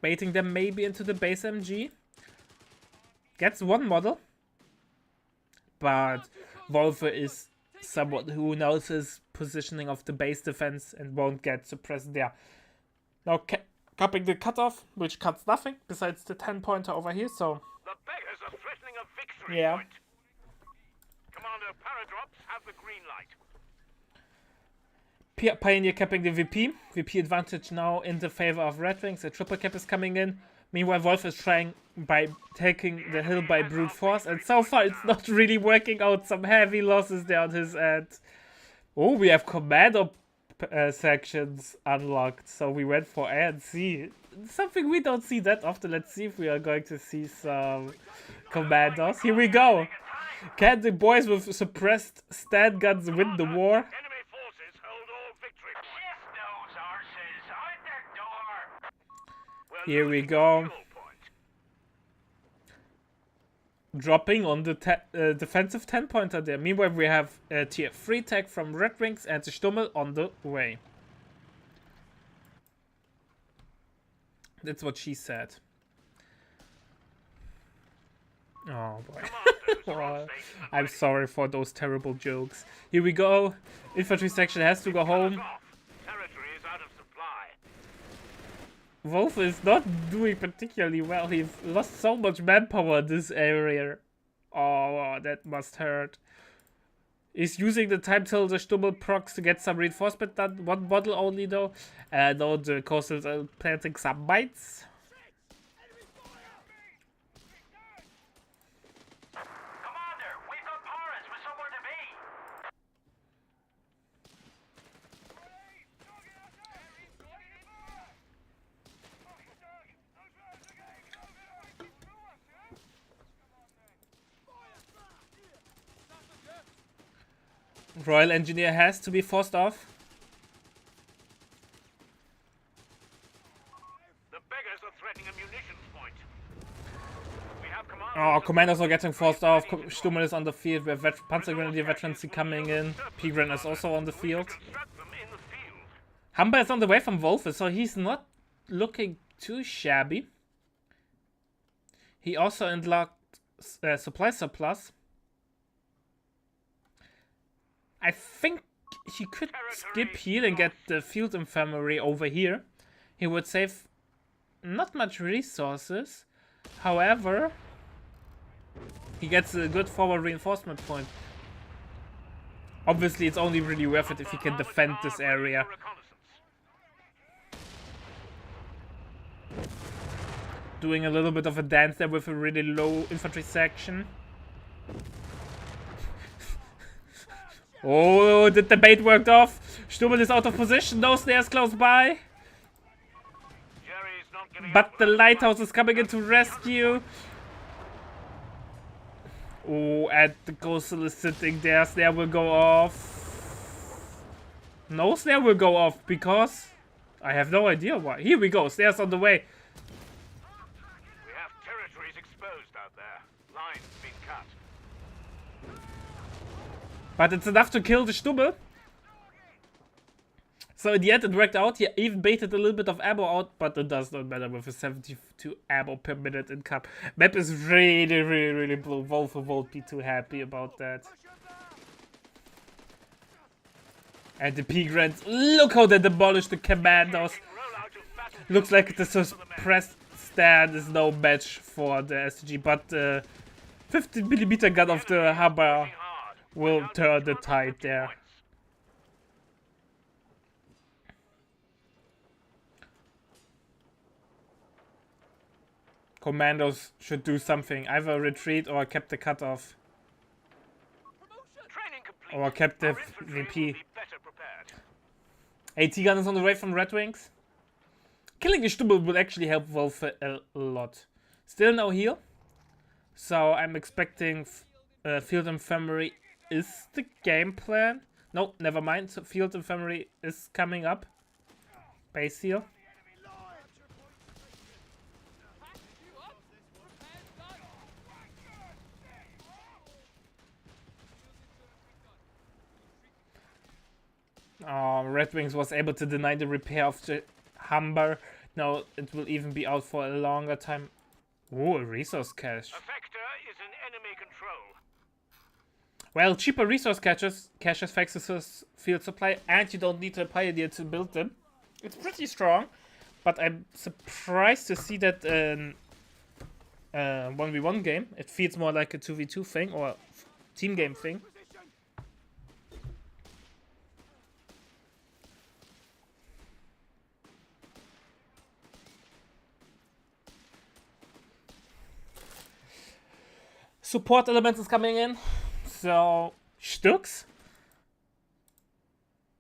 Baiting them maybe into the base MG. Gets one model. But Wolf is someone who knows his positioning of the base defense and won't get suppressed there. Now capping the cutoff, which cuts nothing besides the 10-pointer over here, so... The beggars are threatening a victory yeah. point. Commander Paradrops have the green light. Pioneer capping the VP. VP advantage now in the favor of Red Wings. A triple cap is coming in. Meanwhile, Wolf is trying by taking the hill by brute force. And so far, it's not really working out. Some heavy losses there on his end. Oh, we have commando sections unlocked. So we went for A and C. Something we don't see that often. Let's see if we are going to see some commandos. Here we go. Can the boys with suppressed stand guns win the war? Here we go. Dropping on the defensive 10-pointer there. Meanwhile, we have a tier 3 tech from Red Wings and the Stummel on the way. That's what she said. Oh boy. Oh, I'm sorry for those terrible jokes. Here we go. Infantry section has to go home. Wolf is not doing particularly well. He lost so much manpower in this area. Oh, that must hurt. Is using the time till the Stummel procs to get some reinforcement done. One bottle only though. Though the coastals are planting some mines. Commander, we've got Paras with somewhere to be. Royal Engineer has to be forced off. The beggars are threatening a munitions point. We have command. Oh, Commandos are getting forced off. Stummel is on the field. We have Panzer Grenadier veterans coming in. P-Gren is also on the field. Construct them in the field. Humber is on the way from Wolfe, so he's not looking too shabby. He also unlocked supply surplus. I think he could skip here and get the field infirmary over here. He would save not much resources. However, he gets a good forward reinforcement point. Obviously, it's only really worth it if he can defend this area. Doing a little bit of a dance there with a really low infantry section. Oh, did the bait work off? Stummel is out of position. No stairs close by. But the lighthouse is coming in to rescue. Oh, and the coastal is sitting there. Snare will go off. No snare will go off because I have no idea why. Here we go. Snare's on the way. We have territories exposed out there. Lines being cut. But it's enough to kill the Stummel. So in the end it worked out. He even baited a little bit of ammo out, but it does not matter with a 72 ammo per minute in cap. Map is really blue. Wolfe won't be too happy about that. And the P-Grants, look how they demolished the commandos. Looks like the suppressed stand is no match for the SG, but the 15mm gun of the Hammer will turn the tide there. Commandos should do something, either retreat or kept the cutoff. Or kept the VP. AT gun is on the way from Red Wings. Killing the Stummel will actually help Wolfe a lot. Still no heal. So I'm expecting Field Infirmary is the game plan. No, never mind. So Field Infirmary is coming up. Base heal. Oh, Red Wings was able to deny the repair of the Humber. No, it will even be out for a longer time. Oh, a resource cache. Effector is in enemy control. Well, cheaper resource caches fixes field supply, and you don't need a pioneer to build them. It's pretty strong, but I'm surprised to see that in 1v1 game. It feels more like a 2v2 thing or team game thing. Support elements is coming in. So, Stux?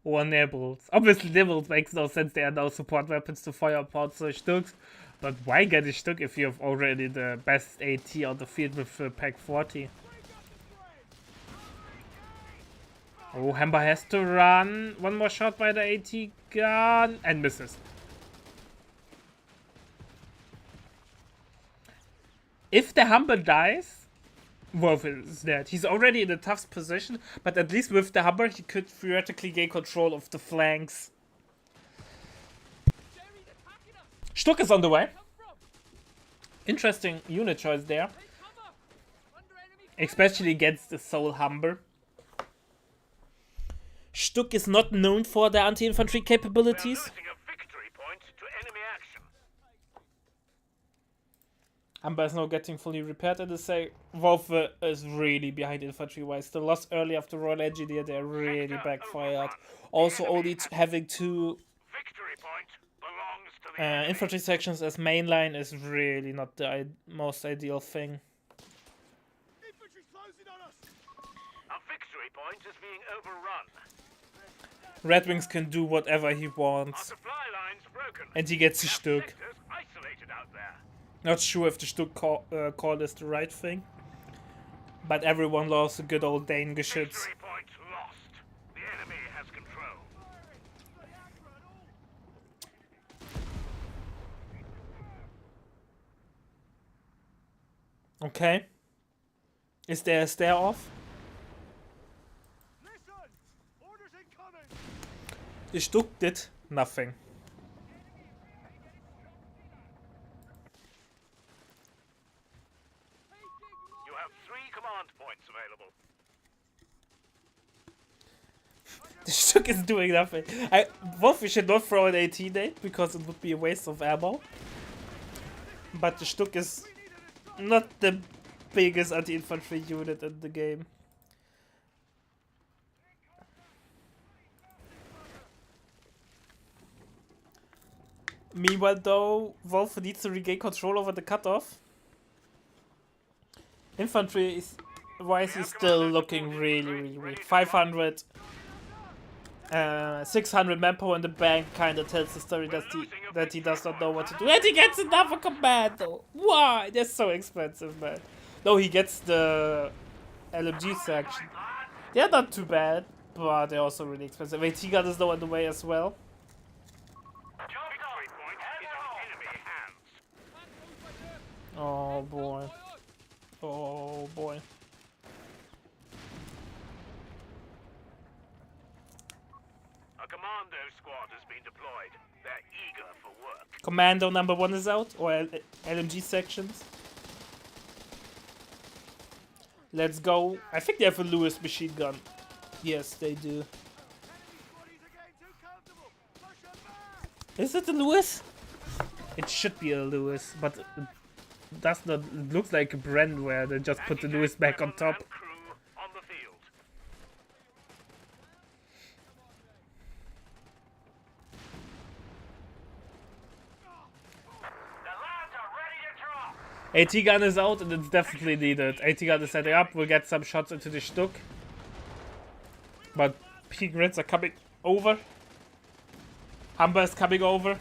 Or Nibbles. Obviously Nibbles makes no sense, there are no support weapons to fire upon, so Stux. But why get a Stux if you have already the best AT on the field with Pack 40? Oh, Hamber has to run. One more shot by the AT gun. And misses. If the Humber dies, Wolfe is dead. He's already in a tough position, but at least with the Humber he could theoretically gain control of the flanks. Stuck is on the way. Interesting unit choice there. Especially against the Soul Humber. Stuck is not known for their anti-infantry capabilities. Amber is now getting fully repaired, and they say Wolf is really behind infantry-wise. The loss early after Royal Engineer, they're really backfired. Also, only having 2 Victory point belongs to the enemy. infantry sections as mainline is really not the most ideal thing. Infantry's closing on us! A victory point is being overrun. Red Wings can do whatever he Our wants, supply line's broken. and he gets We the have Stück. sectors isolated out there. Not sure if the Stück call is the right thing, but everyone loves a good old Dane geschütz. Victory point lost. The enemy has control. Okay. Is there a stare off? Listen! Orders incoming! The Stück did nothing. You have 3 command points available. The Stück is doing nothing. Wolf, we should not throw an AT nade because it would be a waste of ammo. But the Stück is not the biggest anti-infantry unit in the game. Meanwhile, though, Wolf needs to regain control over the cutoff. Infantry is wise is still looking really weak. 500, 600 manpower in the bank kind of tells the story that he does not know what to do. And he gets another commando. Why? They're so expensive, man. No, he gets the LMG section. They're not too bad, but they're also really expensive. AT gun is now on the way as well. Victory point is in enemy hands. Oh boy. Oh boy. A commando squad has been deployed. They're eager for work. Commando number 1 is out, or LMG sections. Let's go. I think they have a Lewis machine gun. Yes, they do. Bodies are getting too comfortable! Push them back! Is it a Lewis? It should be a Lewis, but it does not. It looks like a Bren where they just put the Lewis back on top. And crew on the field. The lads are ready to draw. AT gun is out and it's definitely needed. AT gun is setting up. We'll get some shots into the Stück. But Pigments are coming over. Humber is coming over.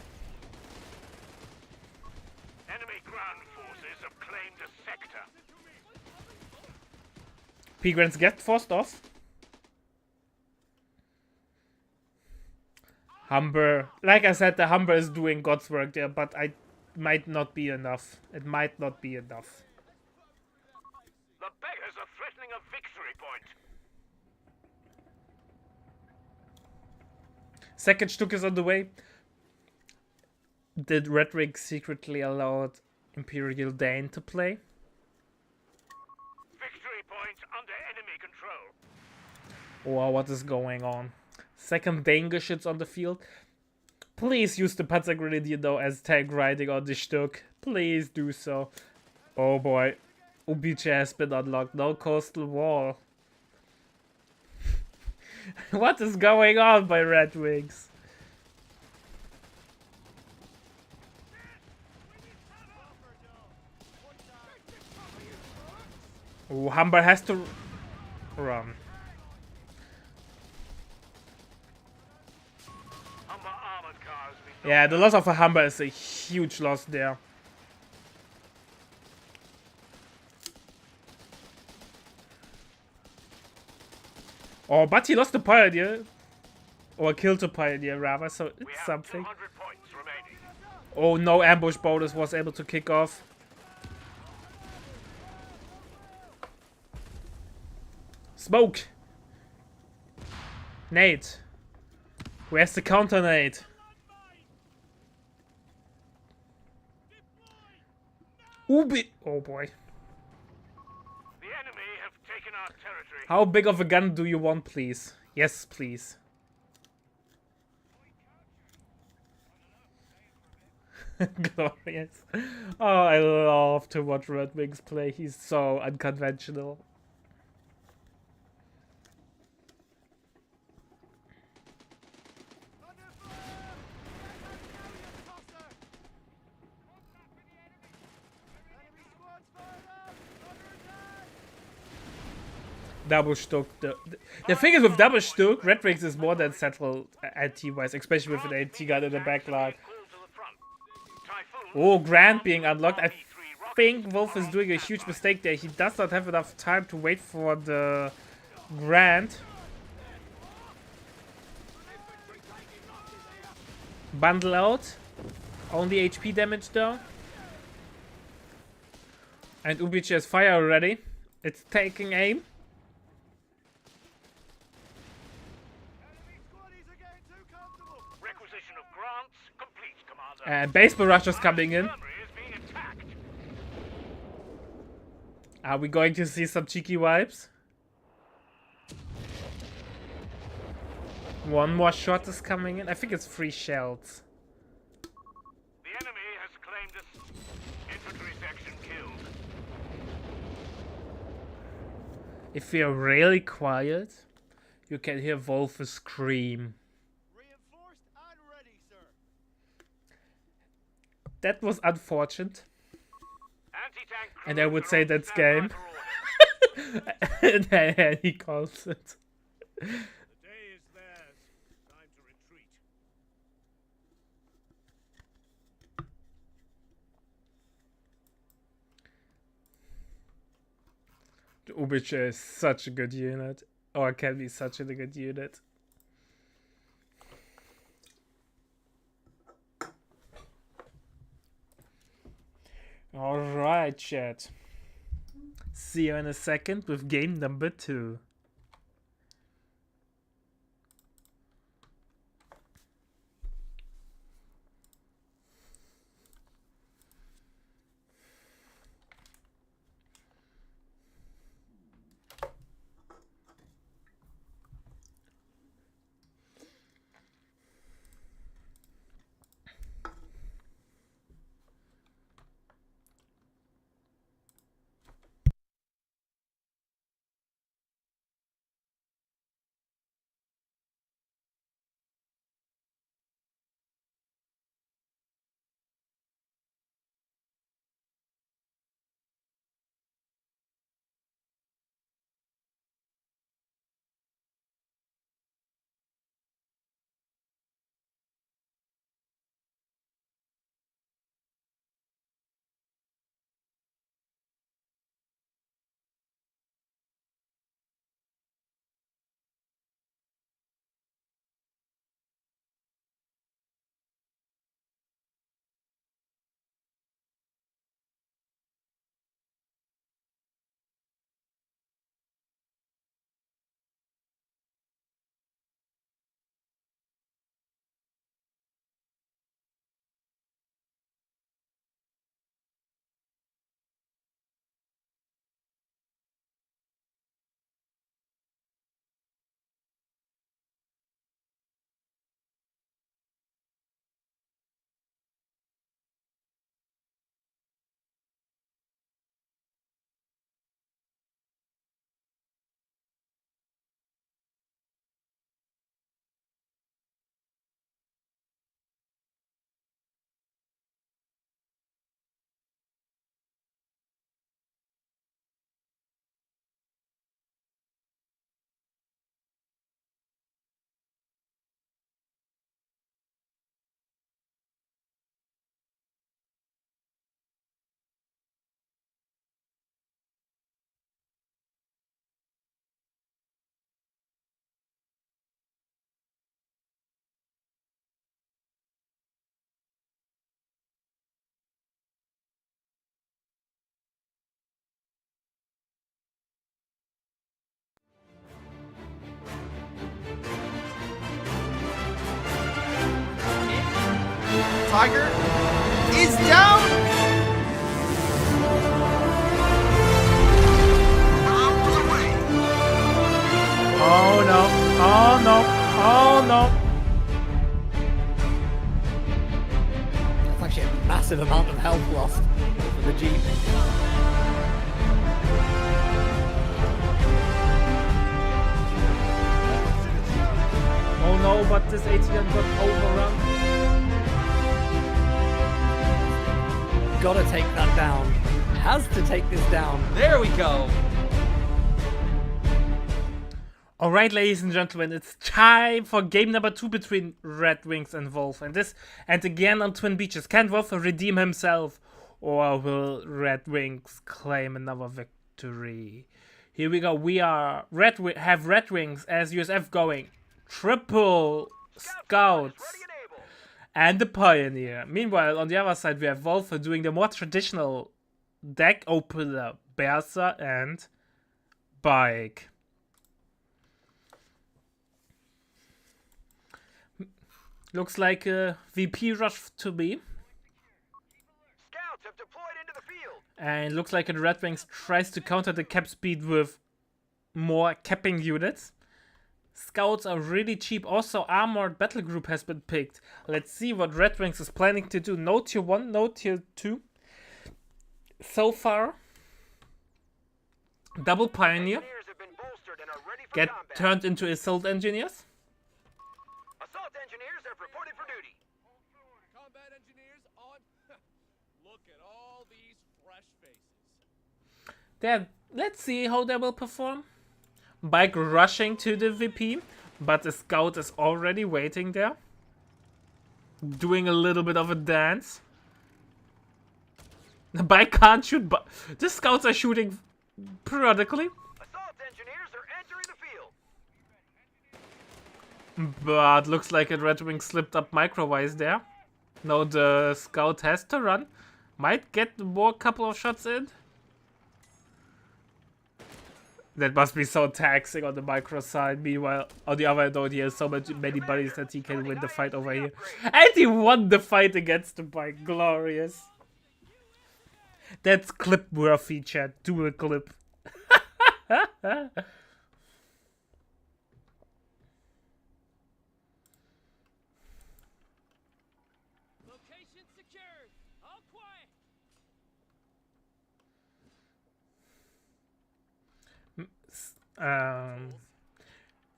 Enemy ground forces have claimed a sector. Pigments get forced off. Humber, like I said, the Humber is doing God's work there, but it might not be enough. It might not be enough. The beggars are threatening a victory point. Second Stück is on the way. Did Red Rig secretly allowed Imperial Dane to play? Victory point under enemy control. Or what is going on? Second Dane geschütz on the field. Please use the Panzergrenadier though as tank riding on the Stück. Please do so. Oh boy. Ubice has been unlocked. No coastal wall. What is going on by Red Wings? Oh, Humber has to run. Humber armored cars be Yeah, the loss of a Humber is a huge loss there. Oh, but he lost the Pioneer. Or killed the Pioneer, rather, so We it's have something. 200 points remaining. Oh, no ambush bonus was able to kick off. Smoke! Nade. Where's the counter nade? Ubi. Oh boy. The enemy have taken our territory. How big of a gun do you want, please? Yes, please. Glorious. Oh, I love to watch Red Wings play. He's so unconventional. Under fire! Enemy squads fired up! Under attack! Double Stuck. The thing is with Double Stuck, Red Wings is more than settled LT-wise, especially with an LT gun in the backline. Oh, Grant being unlocked. I think Wolf is doing a huge mistake there. He does not have enough time to wait for the Grant. Bundle out. Only HP damage though. And Ubic has fire already. It's taking aim. Enemy squaddies are getting too comfortable! Requisition of grants complete, Commander. And baseball rushers coming in. Infirmary is being attacked. Are we going to see some cheeky vibes? One more shot is coming in. I think it's 3 shells. The enemy has claimed a infantry section killed. If we are really quiet, you can hear Wolf scream. Reinforced and ready, sir! That was unfortunate. Anti-tank And I would say cruisers that's on game. standby for orders. And then he calls it. The day is theirs. Time to retreat. Ubic is such a good unit. Or can be such a good unit. Alright, chat. See you in a second with game number 2. Tiger is down. Oh no. Oh no. Oh no. That's actually a massive massive amount of health lost for the Jeep. Oh no, but this ATM got overrun. Gotta take that down. Has to take this down. There we go. Alright, ladies and gentlemen, it's time for game number 2 between Red Wings and Wolf. And again on Twin Beaches. Can Wolf redeem himself? Or will Red Wings claim another victory? Here we go. We are have Red Wings as USF going. Triple Scouts and the Pioneer. Meanwhile, on the other side, we have Wolf doing the more traditional deck opener, Berser and Bike. Looks like a VP rush to me. Scouts have deployed into the field. And looks like the Red Wings tries to counter the cap speed with more capping units. Scouts are really cheap. Also, Armored Battle Group has been picked. Let's see what Red Wings is planning to do. No tier 1, no tier 2. So far, double Pioneer Engineers have been bolstered and are ready for get combat. turned into Assault Engineers. Assault engineers have reported for duty. Combat engineers on. Look at all these fresh faces. Then let's see how they will perform. Bike rushing to the VP, but the Scout is already waiting there, doing a little bit of a dance. The Bike can't shoot, but the Scouts are shooting periodically. Assault engineers are entering the field. But looks like a Red Wing slipped up micro-wise there. Now the Scout has to run. Might get more couple of shots in. That must be so taxing on the micro side. Meanwhile, on the other hand, he has so many buddies that he can win the fight over here. And he won the fight against the Bike. Glorious. That's clip-worthy, chat. Dual clip. Location secured. All quiet.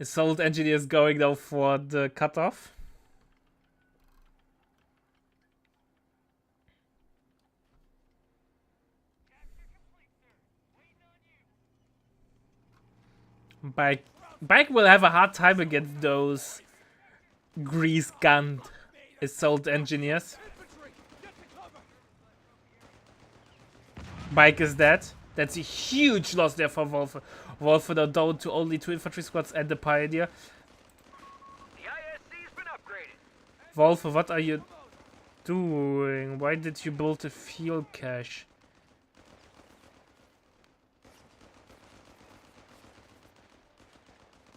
Assault Engineers going now for the cutoff. Bike will have a hard time against those grease-gunned Assault Engineers. Bike is dead. That's a huge loss there for Wolf. Wolf now down to only 2 infantry squads and the Pioneer. The ISC's been upgraded. Wolf, what are you doing? Why did you build a fuel cache?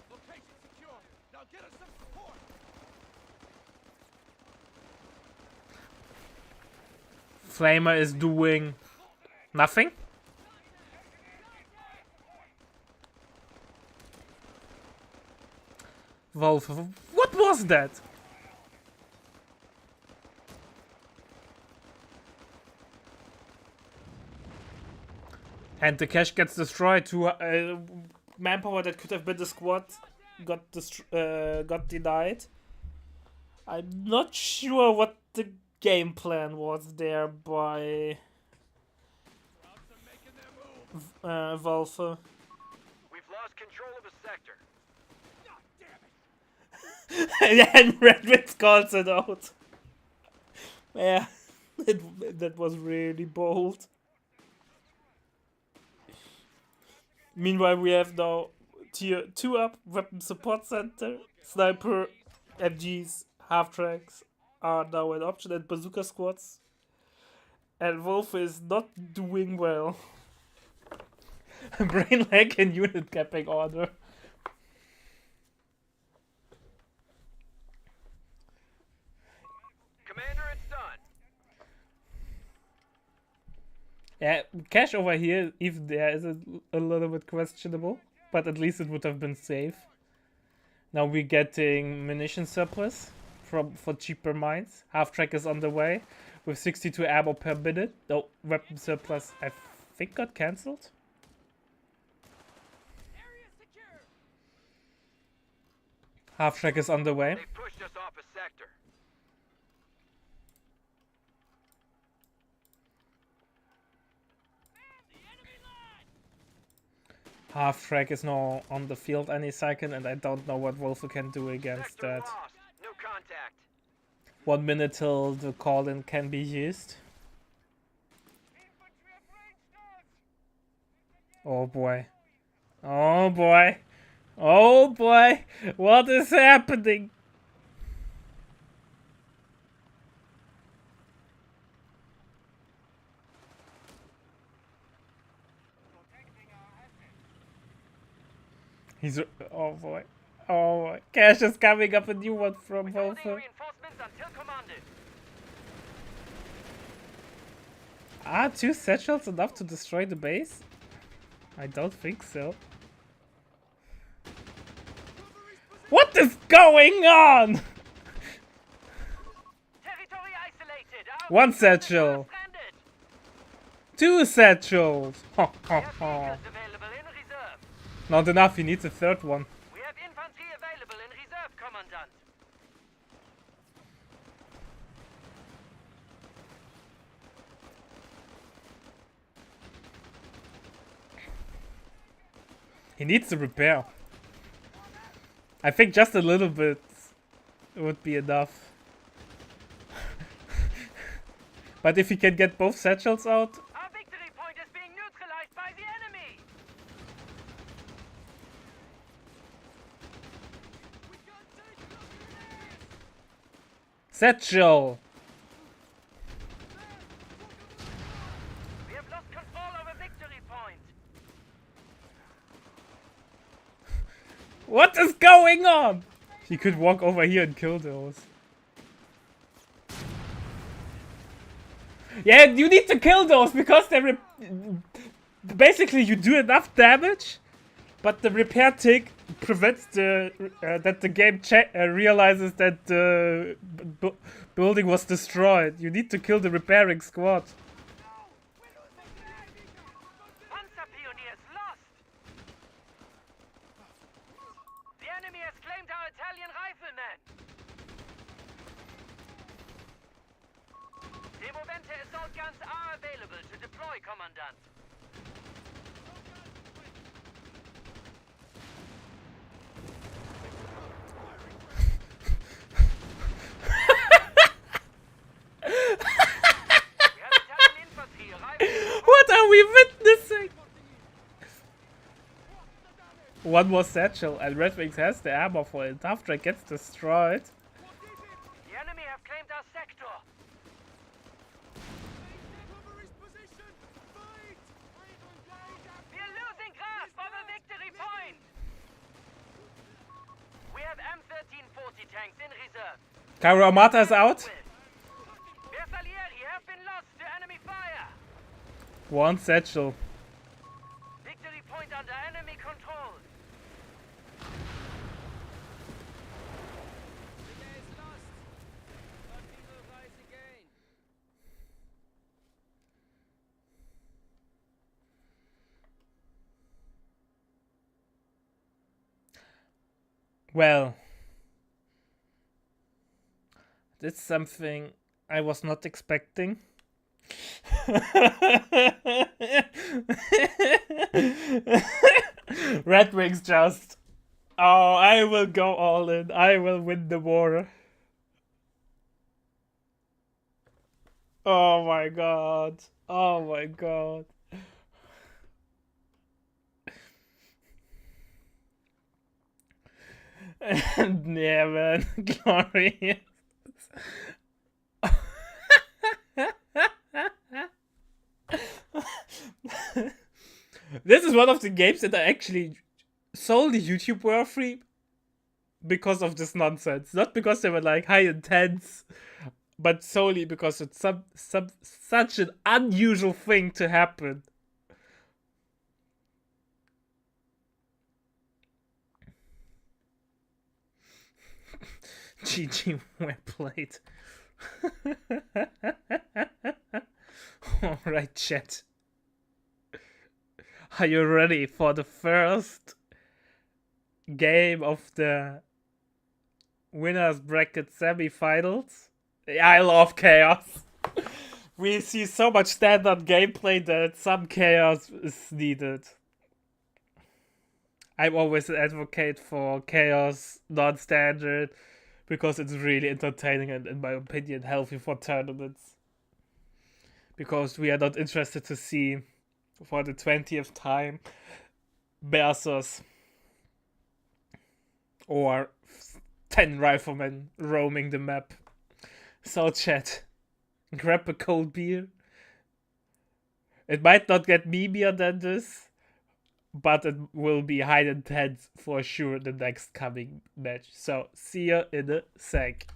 Location secure. Now get us some support. Flamer is doing nothing. Wolf, what was that? And the cache gets destroyed. Manpower that could have been the squad got denied. I'm not sure what the game plan was there by Wolf. We've lost control of a sector. And Red Wings calls it out. Yeah, that was really bold. Meanwhile, we have now tier 2 up, weapon support center, sniper, MGs, half-tracks are now an option, and bazooka squads. And Wolf is not doing well. Brain lag in unit capping order. Commander, it's done. Yeah, cache over here, even there, is a little bit questionable, but at least it would have been safe. Now we're getting munition surplus for cheaper mines. Half track is on the way. with 62 ammo per minute. No, weapon surplus I think got cancelled. Half track is on the way. They pushed us off a sector. Half track is now on the field any second, and I don't know what Wolfe can do against Sector that. lost. No contact. 1 minute till the call-in can be used. Oh boy. Oh boy. Oh boy. What is happening? He's... Oh boy. Oh boy. Cash is coming up a new one from Holding Wolfe. reinforcements until commanded. Are 2 satchels enough to destroy the base? I don't think so. What is going on? Territory isolated. Our 1 forces satchel. are stranded. 2 satchels. Ho, ho, We have ho. vehicles available in reserve. Not enough, he needs a 3rd one. We have infantry available in reserve, Commandant. He needs to repair. I think just a little bit would be enough. But if he can get both satchels out... Our victory point is being neutralized by the enemy. Satchel! We have lost control over victory point. What is going on? He could walk over here and kill those. Yeah, you need to kill those because they're... Basically, you do enough damage, but the repair tick prevents the that the game realizes that the building was destroyed. You need to kill the repairing squad. Panzer pioneers lost. The enemy has claimed our Italian riflemen. Demovente assault guns are available to deploy, Commandant. We have Italian infantry arriving. What are we witnessing? One more satchel, and Red Wings has the ammo for it. After it gets destroyed. The enemy have claimed our sector. We are losing grasp of a victory point. We have M1340 tanks in reserve. Cairo Armata is out. Bersaglieri have been lost to enemy fire. 1 satchel. Victory point under enemy control. Well, that's something I was not expecting. Red Wings just... Oh, I will go all in. I will win the war. Oh my god. Oh my god. Yeah, man. Glorious. This is one of the games that are actually solely YouTube worthy because of this nonsense. Not because they were like high intense, but solely because it's such an unusual thing to happen. GG, well played. Alright, chat. Are you ready for the first game of the winners bracket semi-finals? I love chaos. We see so much standard gameplay that some chaos is needed. I'm always an advocate for chaos, non-standard, because it's really entertaining and, in my opinion, healthy for tournaments. Because we are not interested to see, for the 20th time, berserkers or 10 riflemen roaming the map. So chat, grab a cold beer. It might not get memeier than this, but it will be high intense for sure the next coming match. So see you in a sec.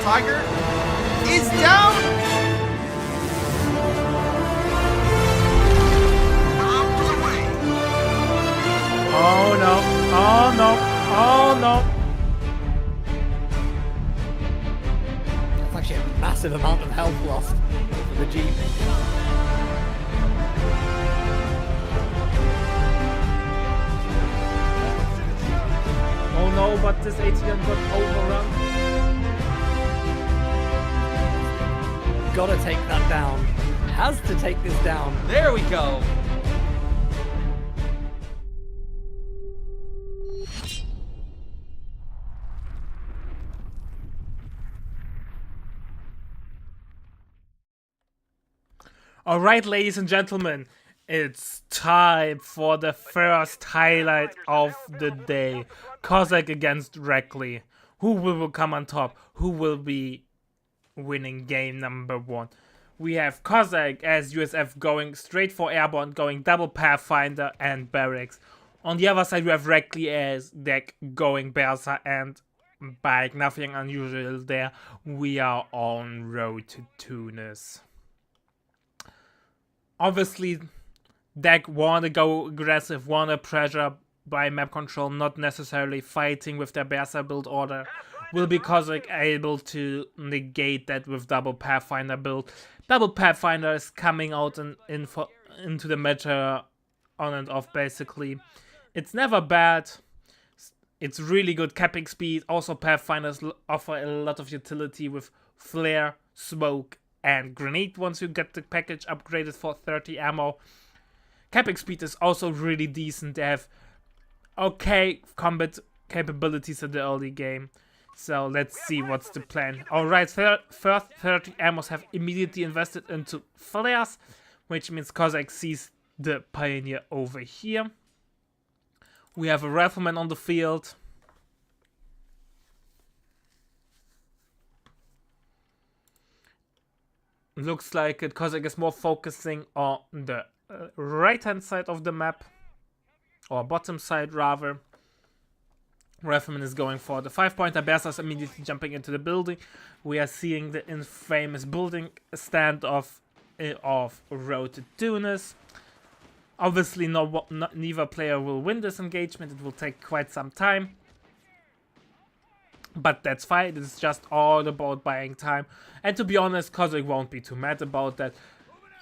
Tiger is down. Oh no, oh no, oh no. That's actually a massive amount of health lost for the Jeep. Oh no, but this ATM got overrun. Gotta take that down. Has to take this down. There we go. Alright, ladies and gentlemen, it's time for the first highlight of the day. Cossack against Reckley. Who will come on top? Who will be winning game number 1? We have Cossack as USF going straight for Airborne, going double Pathfinder and Barracks. On the other side we have Reckley as deck going Berser and Bike. Nothing unusual there. We are on road to Tunis. Obviously, deck wanna go aggressive, wanna pressure by map control, not necessarily fighting with their Berser build order. will be Kozak able to negate that with double Pathfinder build. Double Pathfinder is coming out into the meta on and off basically. It's never bad. It's really good capping speed. Also Pathfinders offer a lot of utility with flare, smoke and grenade once you get the package upgraded for 30 ammo. Capping speed is also really decent. They have okay combat capabilities in the early game. So let's see what's the plan. Alright, first 30 ammos have immediately invested into flares, which means Kozak sees the Pioneer over here. We have a rifleman on the field. Looks like it. Kozak is more focusing on the right hand side of the map, or bottom side rather. Rifleman is going for the 5-pointer. Berserk's immediately jumping into the building. We are seeing the infamous building standoff of Road to Tunis. Obviously, neither player will win this engagement. It will take quite some time. But that's fine. It's just all about buying time. And to be honest, Kozak won't be too mad about that.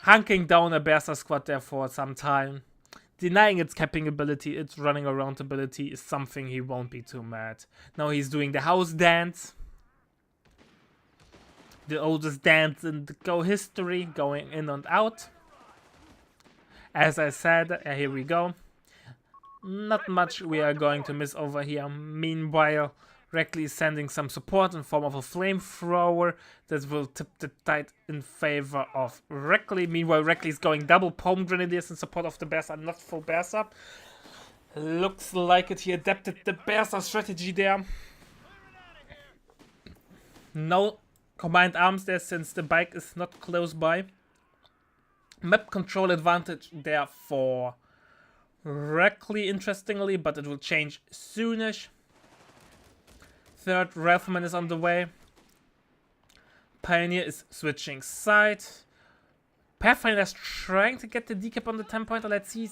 Hunking down a Berserk squad there for some time, denying its capping ability, its running around ability, is something he won't be too mad. Now he's doing the house dance. The oldest dance in the Go history, going in and out. As I said, here we go. Not much we are going to miss over here. Meanwhile, Reckley is sending some support in form of a flamethrower that will tip the tide in favor of Reckley. Meanwhile, Reckley is going double Palm Grenadiers in support of the Berserk, not full Berserk. Looks like it, he adapted the Berserk strategy there. No combined arms there since the bike is not close by. Map control advantage there for Reckley, interestingly, but it will change soonish. Third rifleman is on the way. Pioneer is switching side. Pathfinder is trying to get the decap on the 10-pointer. Let's see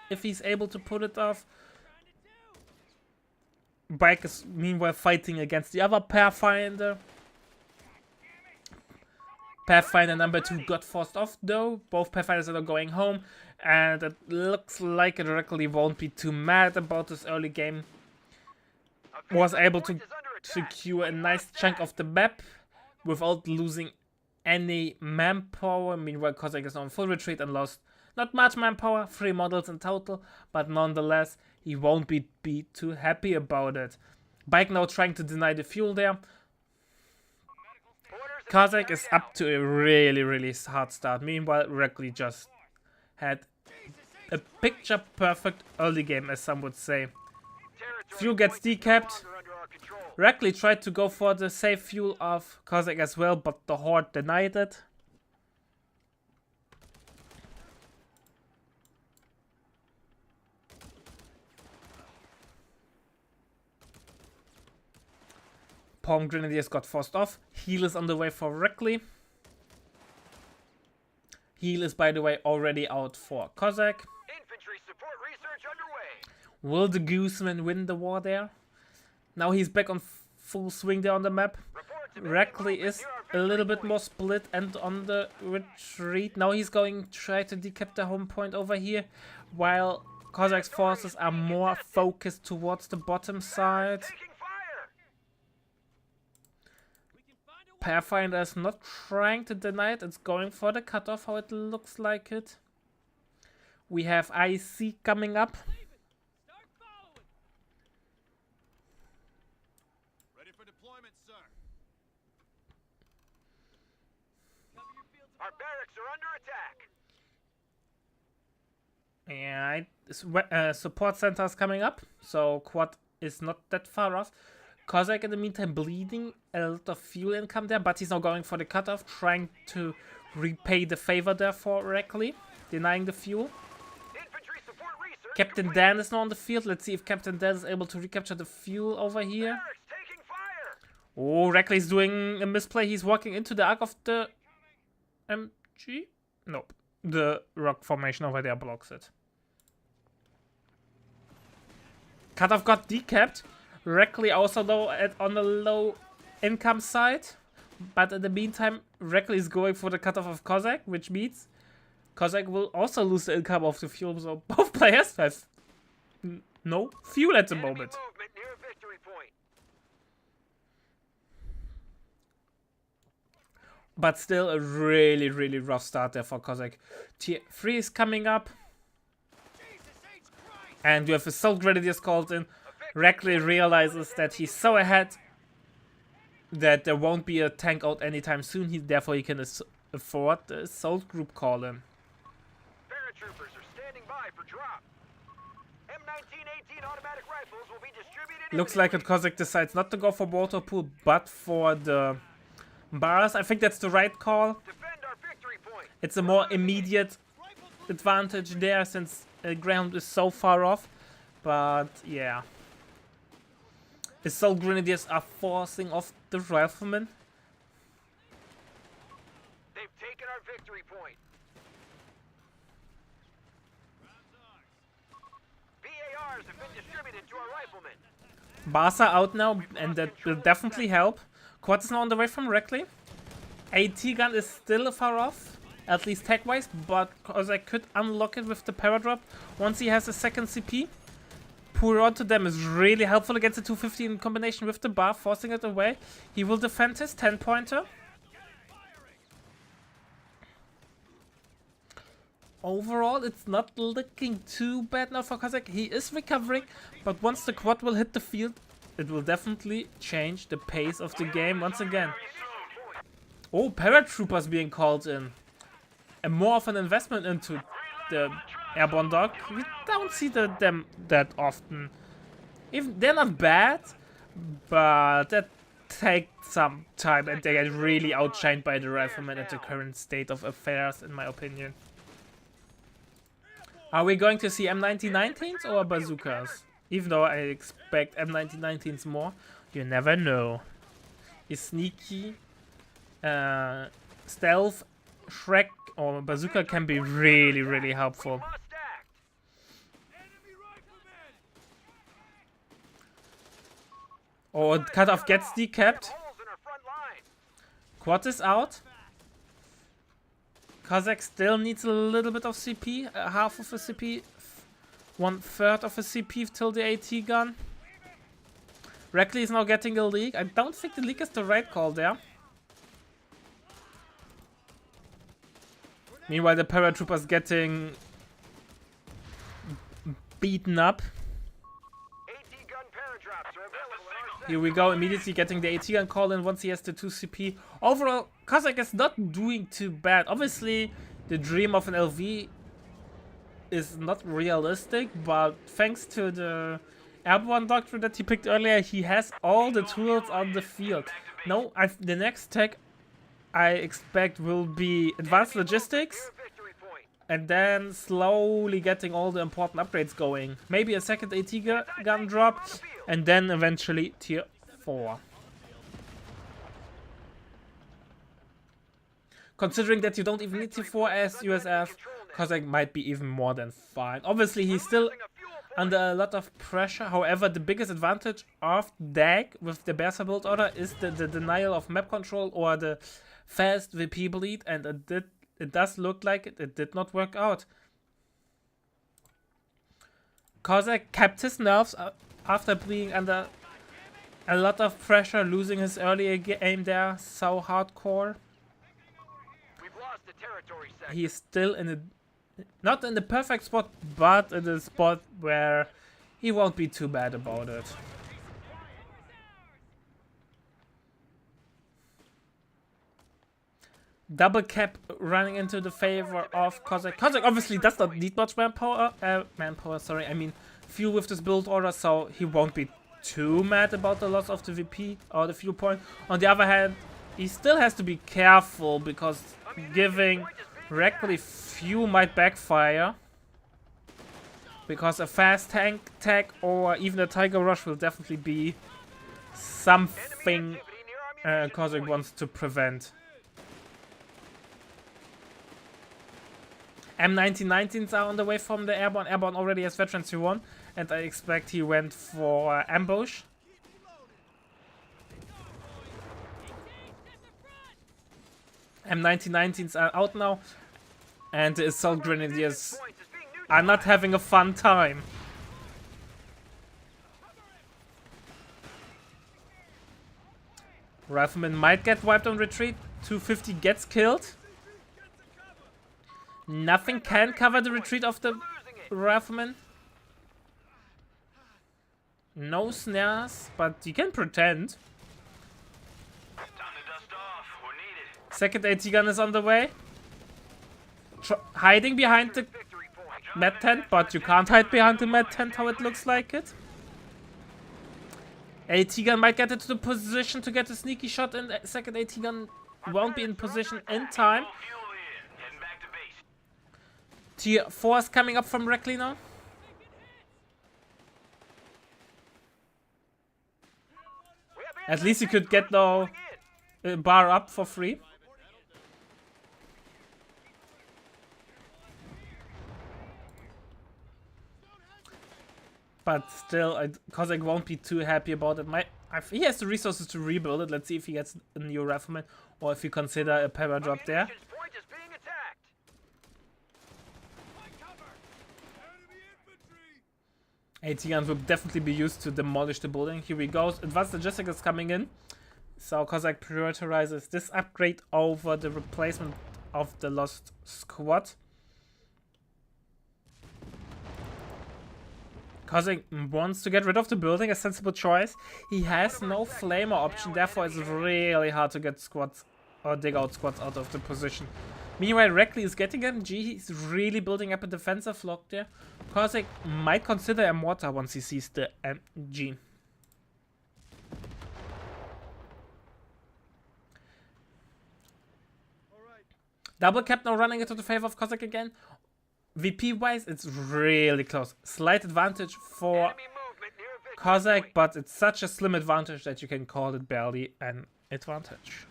if he's able to pull it off. Bike is meanwhile fighting against the other Pathfinder. Pathfinder number 2 got forced off though. Both Pathfinders are going home. And it looks like it directly won't be too mad about this early game. Was able to secure a nice chunk of the map without losing any manpower. Meanwhile, Kozak is on full retreat and lost not much manpower, 3 models in total, but nonetheless, he won't be too happy about it. Bike now trying to deny the fuel there. Kozak is up to a really hard start. Meanwhile, Reckley just had a picture-perfect early game, as some would say. Fuel gets decapped. Reckley tried to go for the safe fuel of Kozak as well, but the Horde denied it. Palm Grenadiers got forced off. Heal is on the way for Reckley. Heal is, by the way, already out for Kozak. Infantry support research underway. Will the Gooseman win the war there? Now he's back on full swing there on the map. Reckley is a little bit more split and on the retreat. Now he's going to try to decap the home point over here, while Kozak's forces are more focused towards the bottom side. Pathfinder is not trying to deny it, it's going for the cutoff, how it looks like it. We have IC coming up. Ready for deployment, sir. Our barracks are under attack. Yeah, support center is coming up, so quad is not that far off. Kozak in the meantime bleeding, a lot of fuel income there, but he's now going for the cutoff, trying to repay the favor there for Reckley, denying the fuel. Infantry support research. Captain Dan is now on the field. Let's see if Captain Dan is able to recapture the fuel over here. Barracks taking fire. Oh, Reckley's doing a misplay. He's walking into the arc of the MG? Nope. The rock formation over there blocks it. Cutoff got decapped. Reckley also though on a low income side. But in the meantime, Reckley is going for the cutoff of Cossack, which means Cossack will also lose the income of the fuel. So both players have no fuel at the Enemy moment. movement near victory point. But still a really, really rough start there for Cossack. Tier 3 is coming up. And you have Assault Grenadiers called in. Reckley realizes that he's so ahead that there won't be a tank out anytime soon. Therefore, he can afford the Assault Group call in. Paratroopers are standing by for drop. M1918 automatic rifles will be distributed. Looks like that Cossack decides not to go for water pool, but for the bars. I think that's the right call. Defend our victory point. It's a more immediate advantage there since ground is so far off. But yeah. Assault Grenadiers are forcing off the riflemen. They've taken our victory point. VARs have been distributed to our riflemen. Bars are out now, and that will definitely help. Quad is now on the way from Reckley. AT gun is still far off, at least tech-wise, but Cossack could unlock it with the paradrop once he has a second CP. Pour onto them is really helpful against the 250 in combination with the bar, forcing it away. He will defend his 10-pointer. Overall, it's not looking too bad now for Cossack. He is recovering, but once the quad will hit the field, it will definitely change the pace of the game once again. Oh, paratroopers being called in. And more of an investment into the airborne dog. We don't see them that often. Even they're not bad, but that takes some time and they get really outshined by the riflemen at the current state of affairs, in my opinion. Are we going to see M1919s or bazookas? Even though I expect M1919s more, you never know. Is sneaky, stealth, Shrek or bazooka can be really, really helpful. Must act. Or cutoff gets decapped. Holes in our front line. Quad is out. Cossack still needs a little bit of CP, half of a CP, 1/3 of a CP till the AT gun. Reckley is now getting a leak. I don't think the leak is the right call there. Meanwhile, the paratroopers getting beaten up. AT gun paradrops are available in our sector. Here we go, immediately getting the AT gun call in once he has the 2 CP. Overall, Cossack is not doing too bad. Obviously, the dream of an LV is not realistic, but thanks to the airborne doctrine that he picked earlier, he has all the tools on the field. No, the next tech I expect will be advanced logistics, Near victory point. and then slowly getting all the important upgrades going. Maybe a second AT gun drop, and then eventually tier 4. Considering that you don't even need tier 4 as USF, Cossack might be even more than fine. Obviously, he's still under a lot of pressure. However, the biggest advantage of DAG with the Berser build order is the denial of map control or the fast VP bleed, and it does look like it did not work out. Cossack kept his nerves after being under a lot of pressure, losing his earlier game there so hardcore. We've lost the territory sector. He's still in a not in the perfect spot, but in a spot where he won't be too bad about it. Double cap running into the favor of Cossack. Cossack obviously does not need much manpower, fuel with this build order, so he won't be too mad about the loss of the VP or the fuel point. On the other hand, he still has to be careful because giving Reckley fuel might backfire. Because a fast tank tech or even a Tiger Rush will definitely be something Cossack wants to prevent. M1919s are on the way from the airborne. Airborne already has veterans who won, and I expect he went for ambush. M1919s are out now, and the assault grenadiers are not having a fun time. Rifleman might get wiped on retreat. 250 gets killed. Nothing can cover the retreat of the rifleman. No snares, but you can pretend. Time to dust off. We're needed. Second AT gun is on the way. Hiding behind the Victory point. med tent, but you can't hide behind the med tent how it looks like it. AT gun might get into the position to get a sneaky shot in. Second AT gun won't be in position in time. Fuel in. Heading back to base. Tier 4 is coming up from Reckley now. At least you could get the bar up for free. But still, Cossack won't be too happy about it. He has the resources to rebuild it. Let's see if he gets a new rifleman or if you consider a para drop there. Point is being attacked. AT guns will definitely be used to demolish the building. Here we go. Advanced logistics is coming in. So Cossack prioritizes this upgrade over the replacement of the lost squad. Cossack wants to get rid of the building, a sensible choice. He has no flamer option, therefore it's really hard to get squads or dig out squads out of the position. Meanwhile, Reckley is getting MG. He's really building up a defensive lock there. Cossack might consider a mortar once he sees the MG. Double cap now running into the favor of Cossack again. VP wise, it's really close. Slight advantage for Enemy movement near victory Cossack, point. but it's such a slim advantage that you can call it barely an advantage.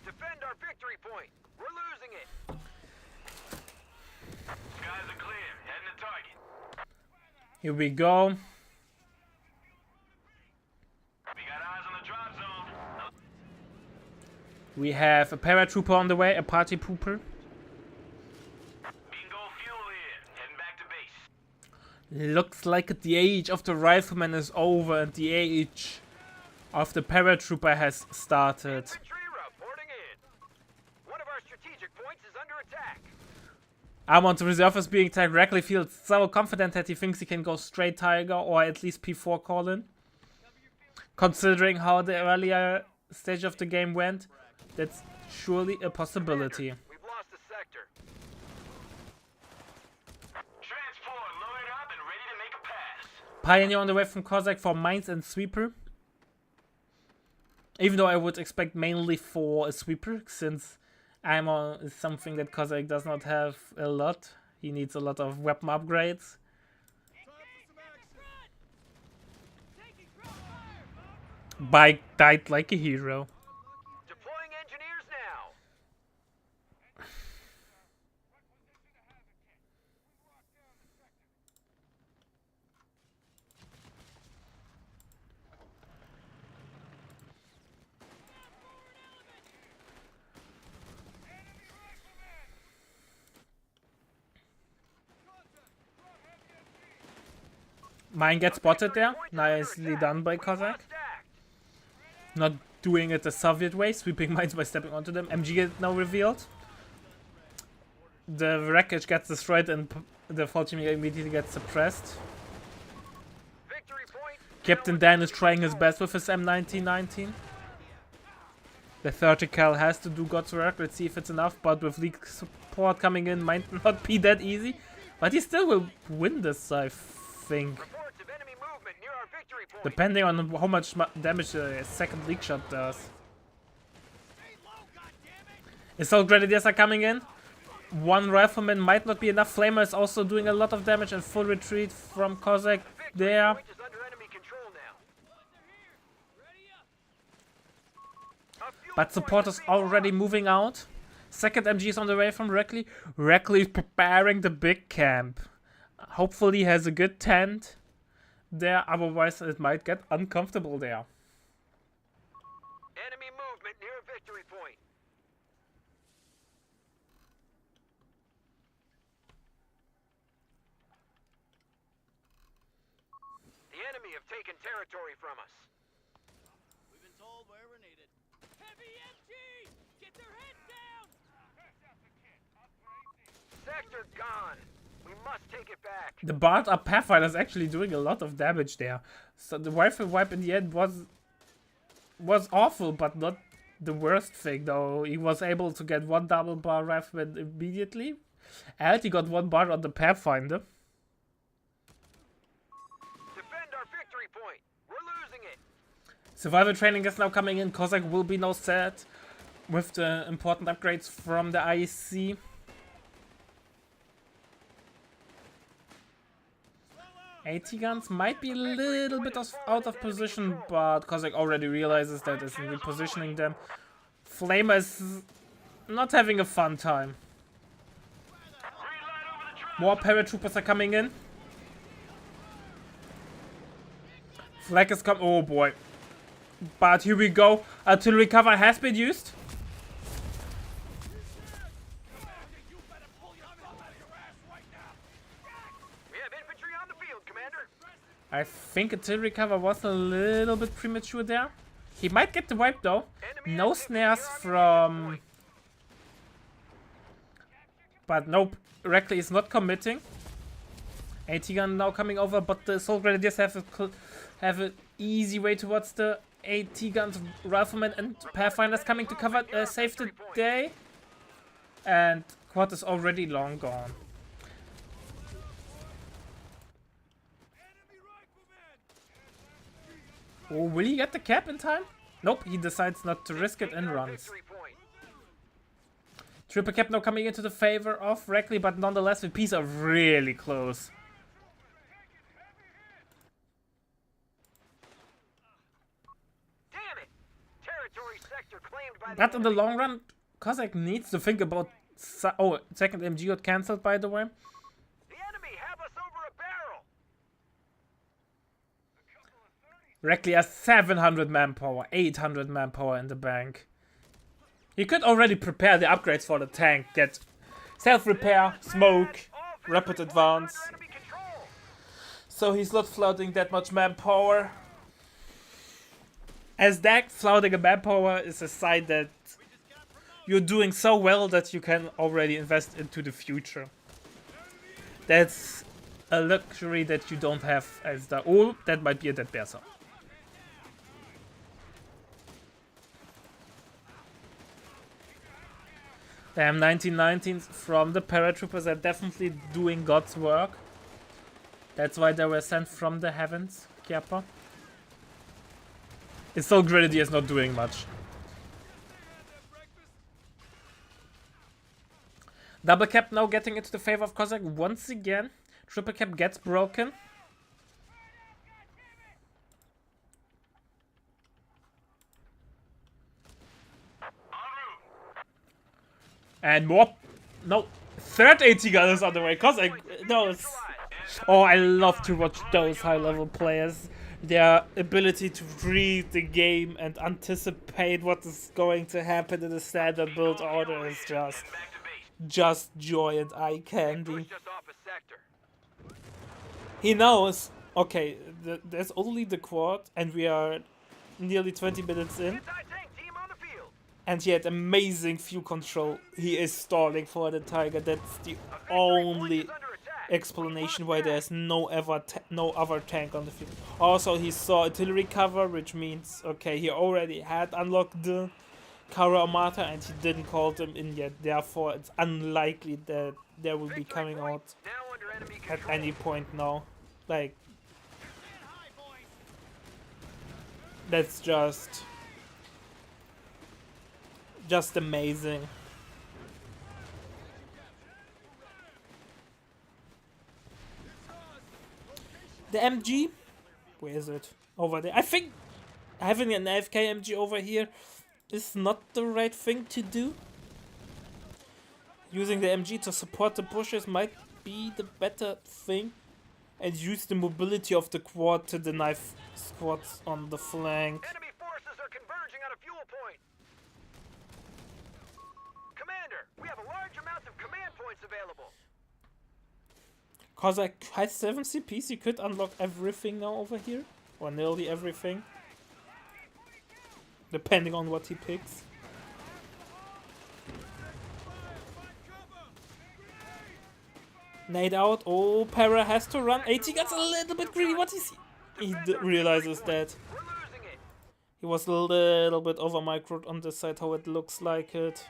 Defend our victory point. We're losing it. Skies are clear. Heading to target. Here we go. We got eyes on the drop zone. We have a paratrooper on the way, a party pooper. Bingo fuel in. Heading back to base. Looks like the age of the rifleman is over and the age of the paratrooper has started. Infantry reporting in. One of our strategic points is under attack. Armored reserve is being attacked. Reckley feels so confident that he thinks he can go straight Tiger or at least P4 call in. Considering how the earlier stage of the game went, that's surely a possibility. We've lost the sector. Transport loaded up and ready to make a pass. Pioneer on the way from Cossack for mines and sweeper. Even though I would expect mainly for a sweeper, since ammo is something that Cossack does not have a lot. He needs a lot of weapon upgrades. Bike died like a hero. Deploying engineers now. Mine gets spotted there. Nicely done by Cossack. Stacked. Not doing it the Soviet way, sweeping mines by stepping onto them. MG is now revealed. The wreckage gets destroyed and the full team immediately gets suppressed. Victory point. Captain Dan is trying his best with his M1919. The 30 cal has to do God's work. Let's see if it's enough, but with league support coming in might not be that easy. But he still will win this, I think. Reports of enemy movement near our victory point. Depending on how much damage a second leak shot does. Assault grenadiers are coming in. One rifleman might not be enough. Flamer is also doing a lot of damage and full retreat from Cossack there. Point is under enemy control now. A fuel But support point is is being already lost. moving out. Second MG is on the way from Reckley. Reckley is preparing the big camp. Hopefully he has a good tent. there, otherwise it might get uncomfortable there. Enemy movement near victory point. The enemy have taken territory from us. We've been told where we're needed. Heavy MG! Get their heads down! Sector gone. We must take it back. The Bard up Pathfinder is actually doing a lot of damage there. So the rifle wipe in the end was awful, but not the worst thing though. He was able to get one double bar rifleman immediately. And he got one bar on the Pathfinder. Defend our victory point. We're losing it. Survival training is now coming in. Cossack will be now set with the important upgrades from the IEC. AT guns might be a little bit out of position, but Cossack already realizes that is repositioning them. Flamer is not having a fun time. More paratroopers are coming in. Flag is coming. Oh boy. But here we go. Artillery cover has been used. I think artillery cover was a little bit premature there. He might get the wipe though. No snares from... But nope, Reckley is not committing. AT gun now coming over, but the Assault Grenadiers have an easy way towards the AT guns. Riflemen and Pathfinders coming to cover, save the day. And Quad is already long gone. Oh, will he get the cap in time? Nope, he decides not to risk it and runs. Triple cap now coming into the favor of Reckley, but nonetheless the P's are really close. Damn it! Territory sector claimed by But in the long run, Cossack needs to think about... Oh, second MG got cancelled by the way. The enemy have us over a barrel. Reckley has 700 manpower, 800 manpower in the bank. He could already prepare the upgrades for the tank, get self-repair, smoke, rapid advance. So he's not floating that much manpower. As that, floating a manpower is a sign that you're doing so well that you can already invest into the future. That's a luxury that you don't have as the... Oh, that might be a dead berser. Damn, 1919s from the paratroopers are definitely doing God's work. That's why they were sent from the heavens, Kiapa. It's so Grenadier is not doing much. Double cap now getting into the favor of Cossack once again. Triple cap gets broken. And more. No. Third AT gun is on the way. Cossack. Those. Oh, I love to watch those high level players. Their ability to read the game and anticipate what is going to happen in the standard build order is just joy and eye candy. He knows, okay, there's only the quad and we are nearly 20 minutes in. And he had amazing fuel control. He is stalling for the Tiger. That's the only explanation why there's no other tank on the field. Also, he saw artillery cover, which means, okay, he already had unlocked the Kara Armata and he didn't call them in yet. Therefore, it's unlikely that they will be coming out at any point now. Like, that's just amazing. The MG, where is it? Over there. I think having an AFK MG over here is not the right thing to do. Using the MG to support the pushes might be the better thing. and use the mobility of the quad to deny squads on the flank. Enemy forces are converging on a fuel point. Commander, we have a large amount of command points available. Cossack has 7 CPs, you could unlock everything now over here. Or nearly everything. Depending on what he picks. Nade out. Oh, Para has to run. AT gets a little bit greedy. What is he? He realizes that. We're losing it. He was a little bit over microed on this side, how it looks like it.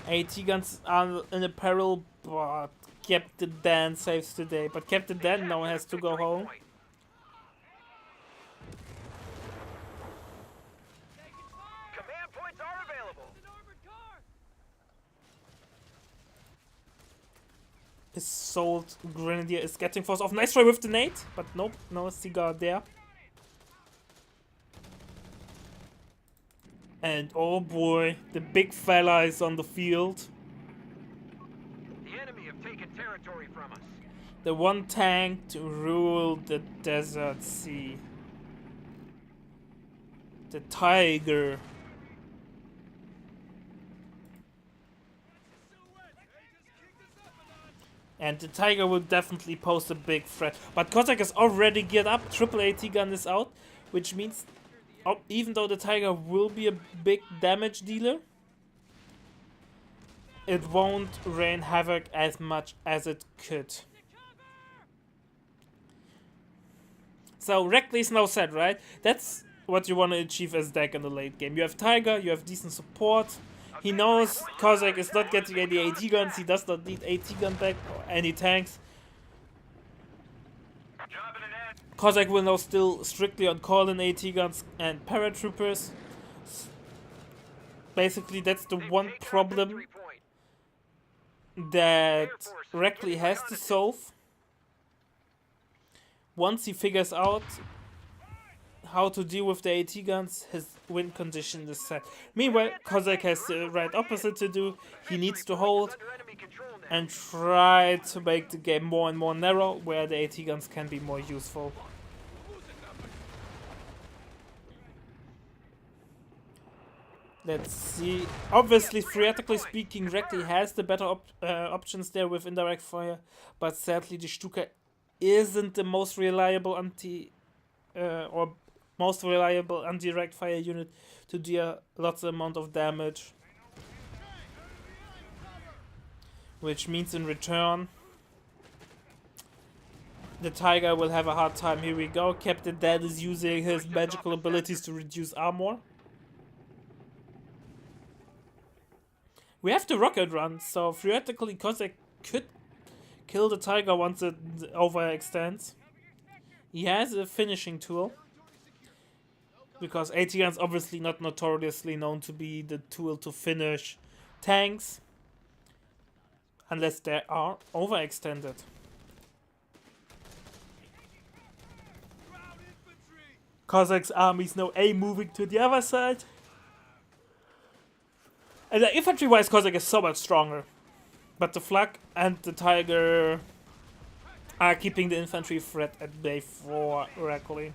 AT guns are in a peril, but Captain Dan saves the day. But Captain Dan now has to go home. Command points are available. His sold Grenadier is getting force off. Nice try with the nade, but nope, no cigar there. And oh boy, the big fella is on the field. The enemy have taken territory from us. The one tank to rule the desert sea. The Tiger. And the Tiger will definitely pose a big threat. But Cossack is already geared up. Triple AT gun is out. Which means, even though the Tiger will be a big damage dealer, it won't rain havoc as much as it could. So Reckley is now set, right? That's what you want to achieve as deck in the late game. You have Tiger, you have decent support. He knows Cossack is not getting any AT guns, he does not need AT gun back or any tanks. Cossack will now still strictly on call in AT guns and paratroopers. Basically that's the one problem that Reckley has to solve. Once he figures out how to deal with the AT guns, his win condition is set. Meanwhile, Cossack has the right opposite to do. He needs to hold and try to make the game more and more narrow, where the AT guns can be more useful. Let's see. Obviously, theoretically speaking, Reckley has the better options there with indirect fire, but sadly the Stuka isn't the most reliable anti-direct fire unit to deal lots of amount of damage. Which means in return, the Tiger will have a hard time. Here we go. Captain Dan is using his magical abilities to reduce armor. We have the rocket run, so theoretically Cossack could kill the Tiger once it overextends. He has a finishing tool, because AT guns obviously not notoriously known to be the tool to finish tanks, unless they are overextended. Cossack's army is now moving to the other side. And infantry-wise, Cossack is so much stronger. But the Flak and the Tiger are keeping the infantry threat at bay for Reckley.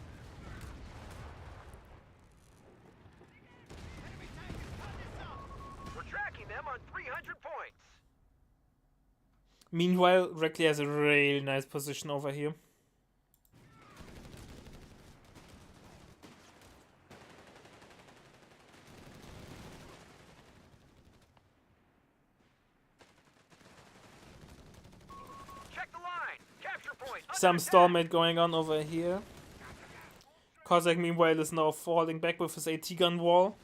We're tracking them on 300 points. Meanwhile, Reckley has a really nice position over here. Some stalemate going on over here. Cossack meanwhile is now falling back with his AT gun wall.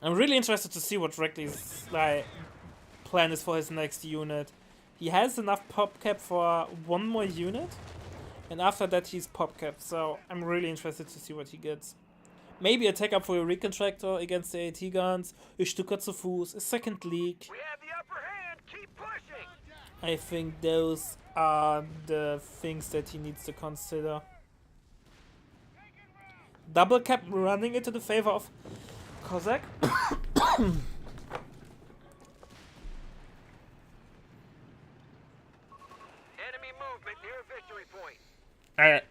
I'm really interested to see what Reckley's plan is for his next unit. He has enough pop cap for one more unit, and after that he's pop cap, so I'm really interested to see what he gets. Maybe a tech up for a recontractor against the AT guns, a Stuka zu Fuß, a second leak. We have the upper hand. Keep pushing. I think those are the things that he needs to consider. Double cap running into the favor of Cossack. movement near victory point.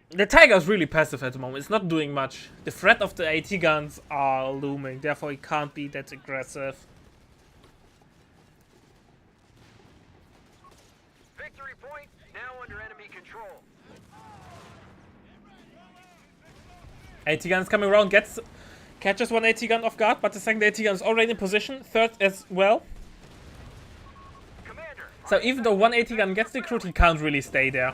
The Tiger is really passive at the moment. It's not doing much. The threat of the AT guns are looming, therefore he can't be that aggressive. Victory point now under enemy control. AT gun is coming around, catches one AT gun off guard, but the second AT gun is already in position, third as well. Commander, So even though one AT gun gets recruited, he can't really stay there.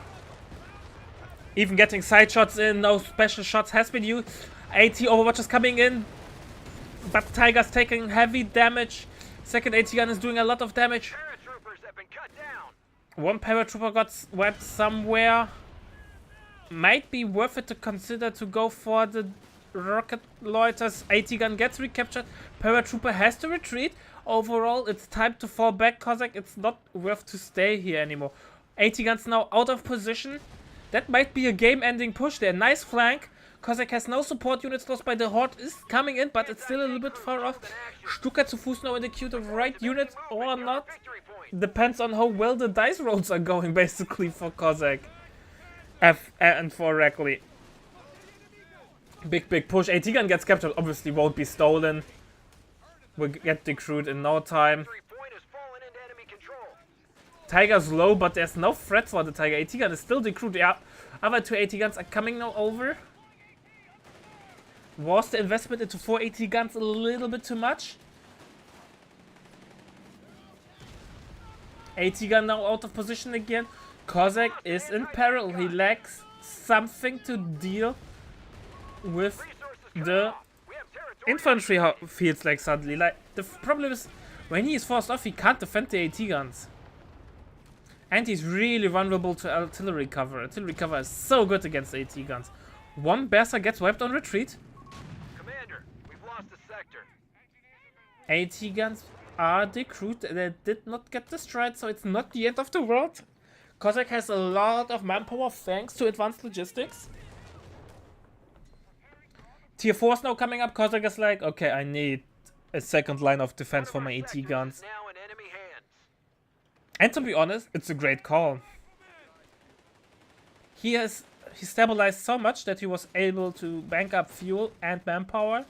Even getting side shots in, no special shots has been used. AT Overwatch is coming in, but Tiger's taking heavy damage. Second AT gun is doing a lot of damage. paratroopers have been cut down. One paratrooper got swept somewhere. Might be worth it to consider to go for the rocket loiters. AT gun gets recaptured. Paratrooper has to retreat. Overall, it's time to fall back, Cossack. It's not worth to stay here anymore. AT gun's now out of position. That might be a game-ending push there. Nice flank. Cossack has no support units lost by the Horde. Is coming in, but it's still a little bit far off. Stuka zu Fuß now in the queue, the right unit or not. Depends on how well the dice rolls are going, basically, for Cossack. And for Reckley. Big push. AT gun gets captured. Obviously won't be stolen. Will get decrewed in no time. Victory point has fallen into enemy control. Tiger's low, but there's no threat for the Tiger. AT gun is still decrewed. Yeah, other two AT guns are coming now over. Was the investment into 4 AT guns a little bit too much? AT gun now out of position again. Cossack is in peril. He lacks something to deal with the infantry, feels like suddenly. Like, the problem is, when he is forced off, he can't defend the AT guns. And he's really vulnerable to artillery cover. Artillery cover is so good against AT guns. One Berser gets wiped on retreat. Commander, we've lost the sector. AT guns are decrewed. They did not get destroyed, so it's not the end of the world. Cossack has a lot of manpower thanks to advanced logistics. Tier 4 is now coming up. Cossack is like, okay, I need a second line of defense for my AT guns. Now in enemy hands. And to be honest, it's a great call. He stabilized so much that he was able to bank up fuel and manpower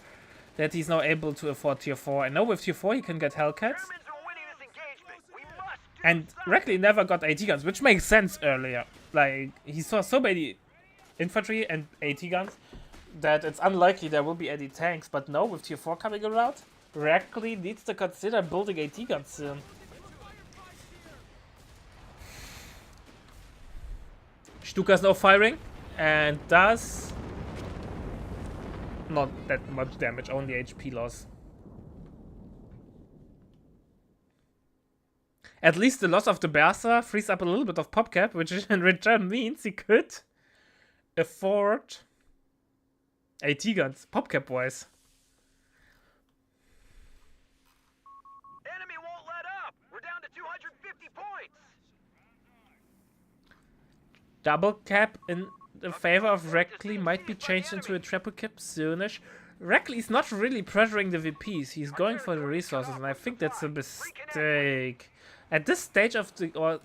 that he's now able to afford tier 4. And now with tier 4 he can get Hellcats. Germans are winning this engagement. We must do And Reckley never got AT guns, which makes sense earlier. Like, he saw so many infantry and AT guns that it's unlikely there will be any tanks. But now with tier 4 coming around, Reckley needs to consider building AT guns soon. Stuka's now firing and does not that much damage, only HP loss. At least the loss of the Berser frees up a little bit of pop cap, which in return means he could afford AT guns, pop cap wise. Enemy won't let up. We're down to 250 points. Double cap in the favor of Reckley might be changed into a triple cap soonish. Reckley's not really pressuring the VPs, he's going for the resources, and I think that's a mistake. At this stage of the...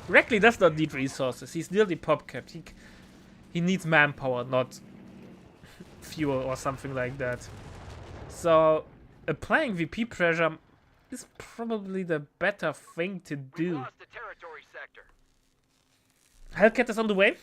Reckley does not need resources, he's nearly pop capped. He needs manpower, not fuel or something like that. So, applying VP pressure is probably the better thing to We do. lost the territory sector. Hellcat is on the way.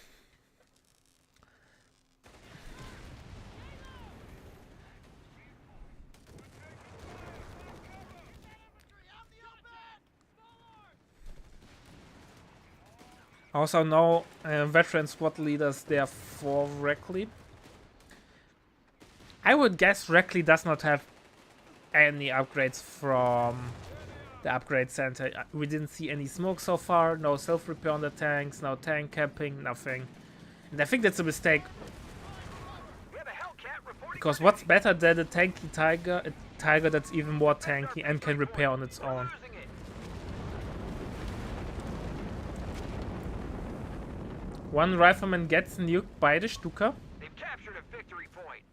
Also no veteran squad leaders there for Reckley. I would guess Reckley does not have any upgrades from the upgrade center. We didn't see any smoke so far, no self-repair on the tanks, no tank capping, nothing. And I think that's a mistake. We have a Hellcat reporting. Because what's better than a tanky Tiger? A Tiger that's even more tanky and can repair on its own. Losing it. One rifleman gets nuked by the Stuka. They've captured a victory point.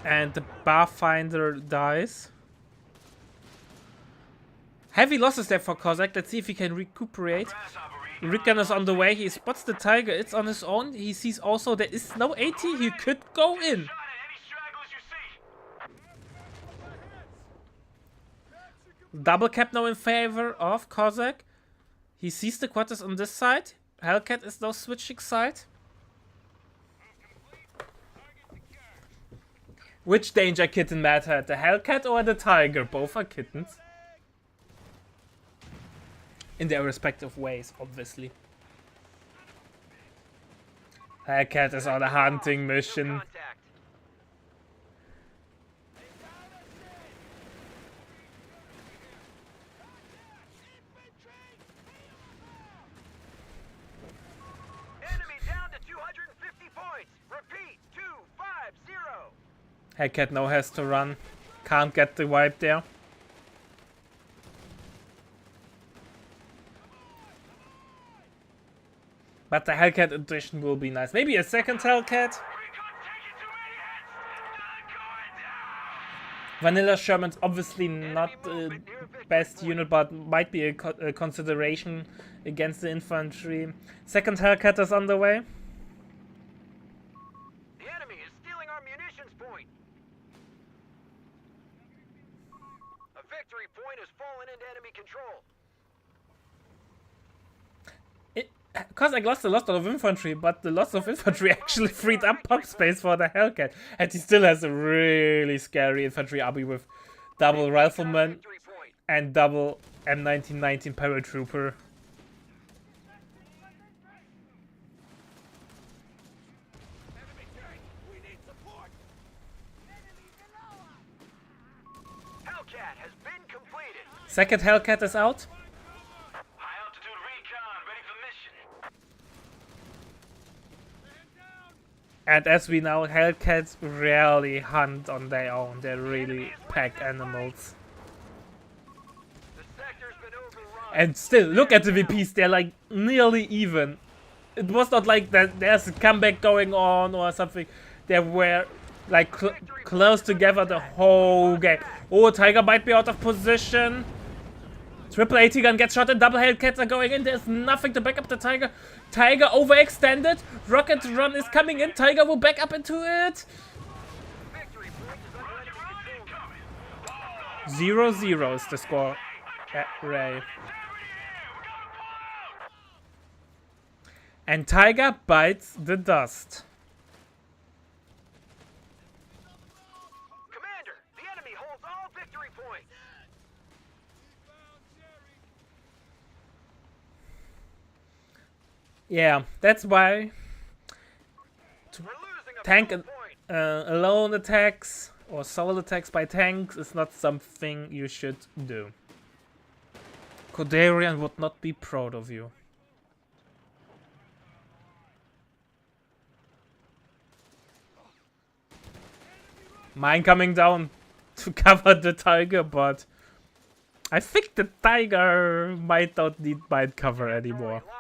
And the Barfinder dies. Heavy losses there for Kozak. Let's see if he can recuperate. Rickon is on the way. He spots the tiger. It's on his own. He sees also there is no AT. He could go in. Double cap now in favor of Kozak. He sees the quarters on this side. Hellcat is now switching side. Which danger kitten matter? The Hellcat or the tiger? Both are kittens. In their respective ways, obviously. Hellcat is on a hunting mission. Enemy down to 250 points. Repeat, 250. Hellcat now has to run. Can't get the wipe there. But the Hellcat addition will be nice. Maybe a second Hellcat. Vanilla Sherman's obviously not the best unit, but might be a consideration against the infantry. Second Hellcat is on the way. The enemy is stealing our munitions point. A victory point has fallen into enemy control. Kozak lost a lot of infantry, but the loss of infantry actually freed up pop space for the Hellcat. And he still has a really scary infantry army with double rifleman Victory point. and double M1919 paratrooper. Hellcat has been completed. Second Hellcat is out. High altitude recon ready for mission. And as we know, Hellcats rarely hunt on their own. They're really pack animals. The sector's been overrun. And still, look at the VPs. They're like nearly even. It was not like that there's a comeback going on or something. They were like close together the whole game. Oh, Tiger might be out of position. Triple AT gun gets shot and double Hellcats are going in. There's nothing to back up the Tiger. Tiger overextended. Rocket run is coming in. Tiger will back up into it. Victory point is under enemy control. 0-0 is the score at Ray. And Tiger bites the dust. Commander, the enemy holds all victory points. Yeah, that's why We're losing a tank vital point. alone attacks or solo attacks by tanks is not something you should do. Kodarian would not be proud of you. Mine coming down to cover the Tiger, but I think the Tiger might not need mine cover anymore. Lost.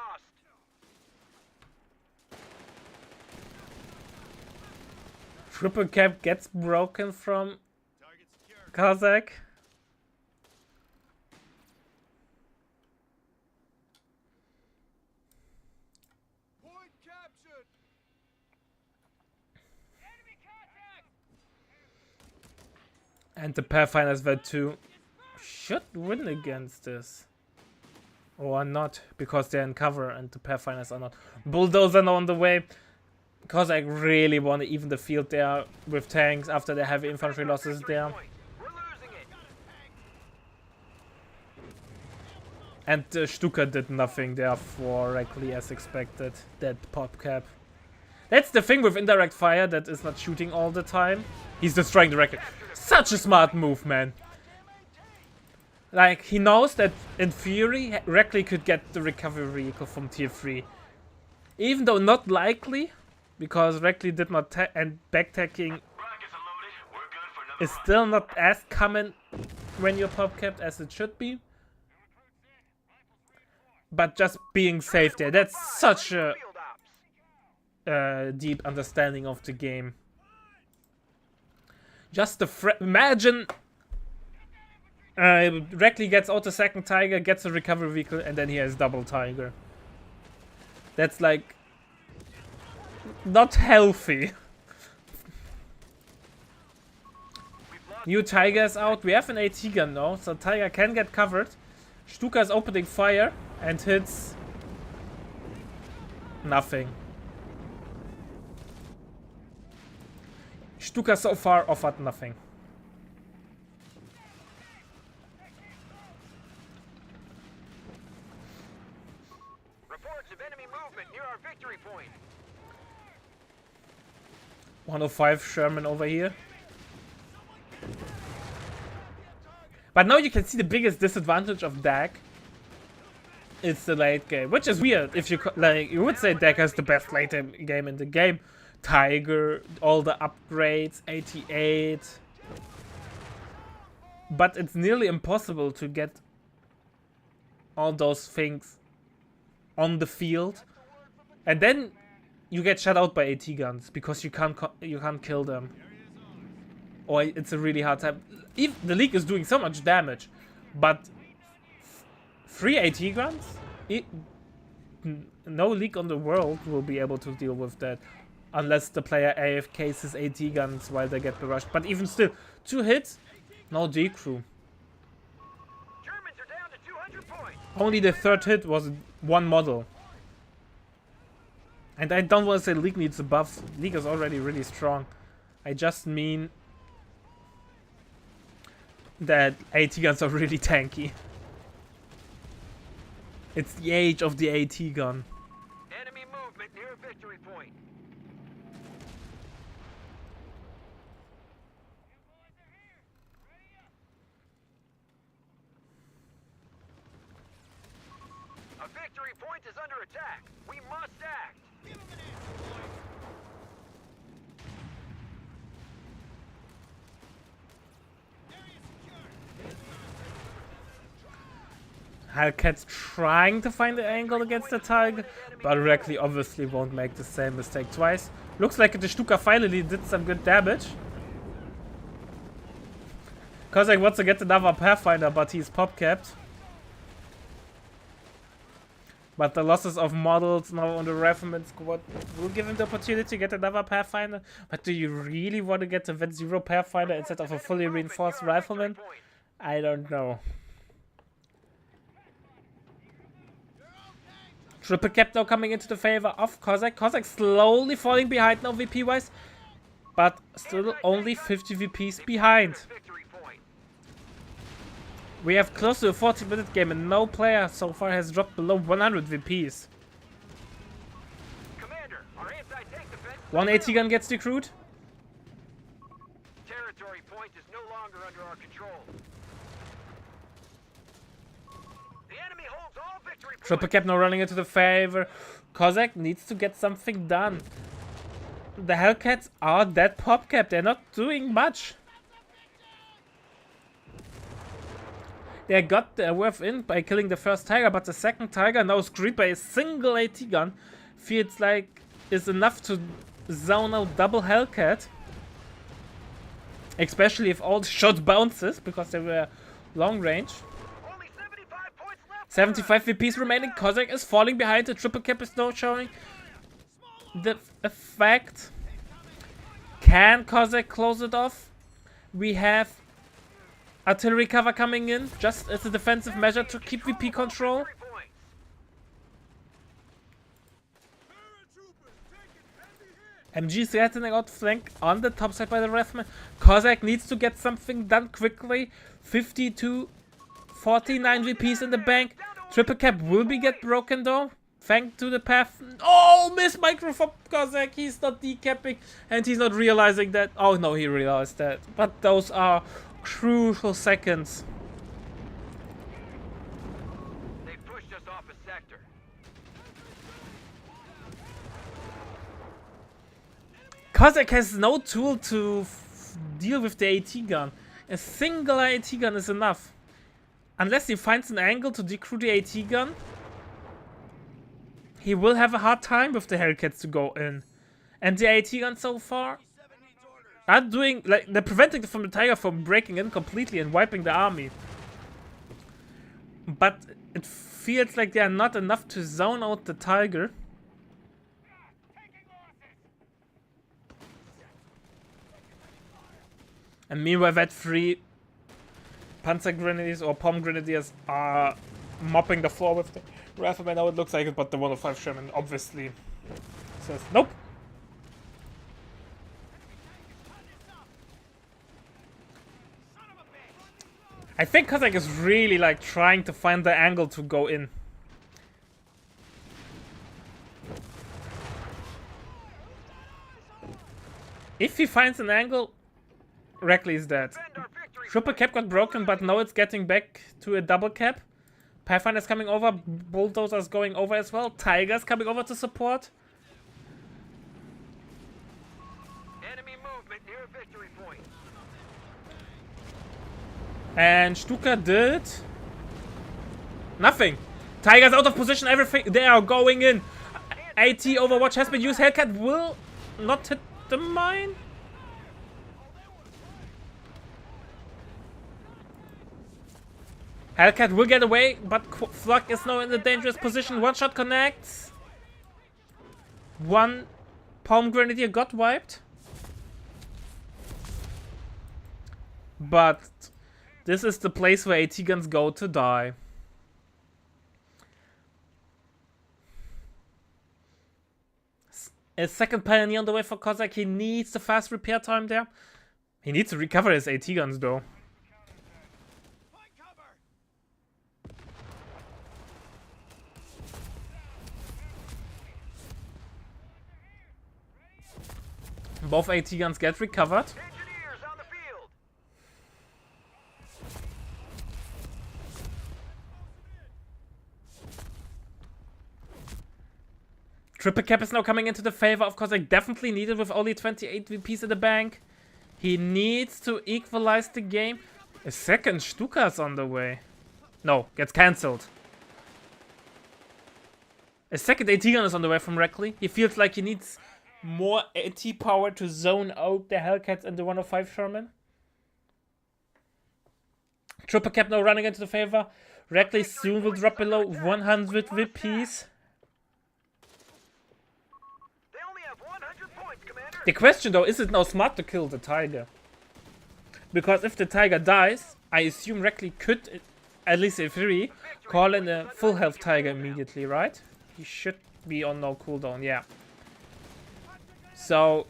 Triple cap gets broken from Kozak. Point captured. And the Pathfinders were too should win against this. Or not, because they're in cover and the Pathfinders are not. Bulldozer now on the way. Because I really want to even the field there with tanks after the heavy infantry losses there. We're losing it. And Stuka did nothing therefore, directly as expected. That pop cap. That's the thing with indirect fire that is not shooting all the time. He's destroying directly. Such a smart move, man. Like, he knows that in theory, Reckley could get the recovery vehicle from tier 3. Even though not likely, because Reckley did not and backtacking is still not as common when you're pop capped as it should be. But just being safe there, that's such a Field ops. deep understanding of the game. Just the imagine Directly gets out the second Tiger, gets a recovery vehicle, and then he has double Tiger. That's like not healthy. New Tiger is out. We have an AT gun now, so Tiger can get covered. Stuka is opening fire and hits nothing. Stuka so far offered nothing. Reports of enemy movement near our victory point. 105 Sherman over here. But now you can see the biggest disadvantage of Dak. It's the late game, which is weird. If you like, you would say Dak has the best late game in the game. Tiger, all the upgrades, 88. But it's nearly impossible to get all those things on the field, and then you get shut out by AT guns because you can't kill them. Or it's a really hard time. The League is doing so much damage, but 3 AT guns? No League on the world will be able to deal with that. Unless the player AFKs his AT guns while they get rushed. But even still, 2 hits, no decrew. Germans are down to 200 points. Only the 3rd hit was 1 model. And I don't want to say League needs a buff. League is already really strong. I just mean that AT guns are really tanky. It's the age of the AT gun. Enemy movement near victory point. A victory point is under attack. We must act. Hellcat's trying to find the angle against the Tiger, but Reckley obviously won't make the same mistake twice. Looks like the Stuka finally did some good damage. Kozak wants to get another Pathfinder, but he's pop-capped. But the losses of models now on the Rifleman squad will give him the opportunity to get another Pathfinder. But do you really want to get a Vet 0 Pathfinder instead of a fully reinforced Rifleman? I don't know. Triple cap now coming into the favor of Kozak. Kozak slowly falling behind now VP-wise. But still only 50 VPs behind. We have close to a 40-minute game and no player so far has dropped below 100 VPs. Commander, our anti-tank defense. 180 gun gets decrewed. Territory point is no longer under our control. The enemy holds all victory points. Triple cap now running into the favor. Kozak needs to get something done. The Hellcats are dead pop cap. They're not doing much. They got their worth in by killing the first Tiger, but the second Tiger, now screened by a single AT gun, feels like is enough to zone out double Hellcat. Especially if all the shot bounces, because they were long range. Only 75 points left. 75 VPs remaining. Kozak is falling behind. The triple cap is now showing the effect. Can Kozak close it off? We have artillery cover coming in, just as a defensive measure to keep VP control. MG is threatening out flank on the top side by the Rifleman. Kozak needs to get something done quickly. 52, 49 VPs in the bank. Triple cap will be get broken though. Thanks to the path. Oh, miss micro from Kozak. He's not decapping and he's not realizing that. Oh no, he realized that. But those are crucial seconds. They pushed us off a sector. Kozak has no tool to deal with the AT gun. A single AT gun is enough. Unless he finds an angle to decrew the AT gun, he will have a hard time with the Hellcats to go in. And the AT gun so far are doing, like, they're preventing from the Tiger from breaking in completely and wiping the army. but it feels like they are not enough to zone out the Tiger. And meanwhile, that 3 Panzer Grenadiers or Pom Grenadiers are mopping the floor with the riflemen. Now it looks like it, but the 105 Sherman obviously says nope. I think Kazakh is really like trying to find the angle to go in. If he finds an angle, Reckley is dead. Triple cap got broken, but now it's getting back to a double cap. Pathfinder's coming over, Bulldozer's going over as well, Tiger's coming over to support. Enemy movement near victory point. And Stuka did nothing. Tiger's out of position, everything. They are going in. AT Overwatch has been used. Hellcat will not hit the mine. Hellcat will get away, but Flock is now in a dangerous position. One shot connects. One Palm Grenadier got wiped. But this is the place where AT guns go to die. A second Pioneer on the way for Kozak. He needs the fast repair time there. He needs to recover his AT guns though. Both AT guns get recovered. Engineers on the field. Triple cap is now coming into the favor of Kozak. Definitely needed with only 28 VPs in the bank. He needs to equalize the game. A second Stuka's on the way. No, gets cancelled. A second AT gun is on the way from Reckley. He feels like he needs more AT power to zone out the Hellcats and the 105 Sherman. Triple cap now running into the favor. Reckley soon will drop below 100 VPs. They only have 100 points, Commander. The question though, is it now smart to kill the Tiger? Because if the Tiger dies, I assume Reckley could, at least in theory, call in a full health Tiger immediately, right? He should be on no cooldown, yeah. So,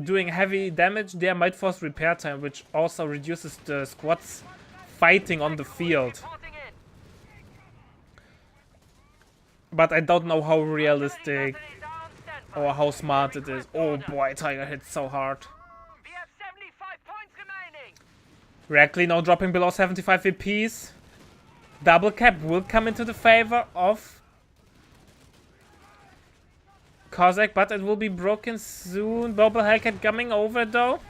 doing heavy damage there might force repair time, which also reduces the squads fighting on the field. But I don't know how realistic or how smart it is. Oh boy, Tiger hit so hard. We have 75 points remaining. Reckley now dropping below 75 VPs. Double cap will come into the favor of Kozak, but it will be broken soon. Bobble Hellcat coming over though.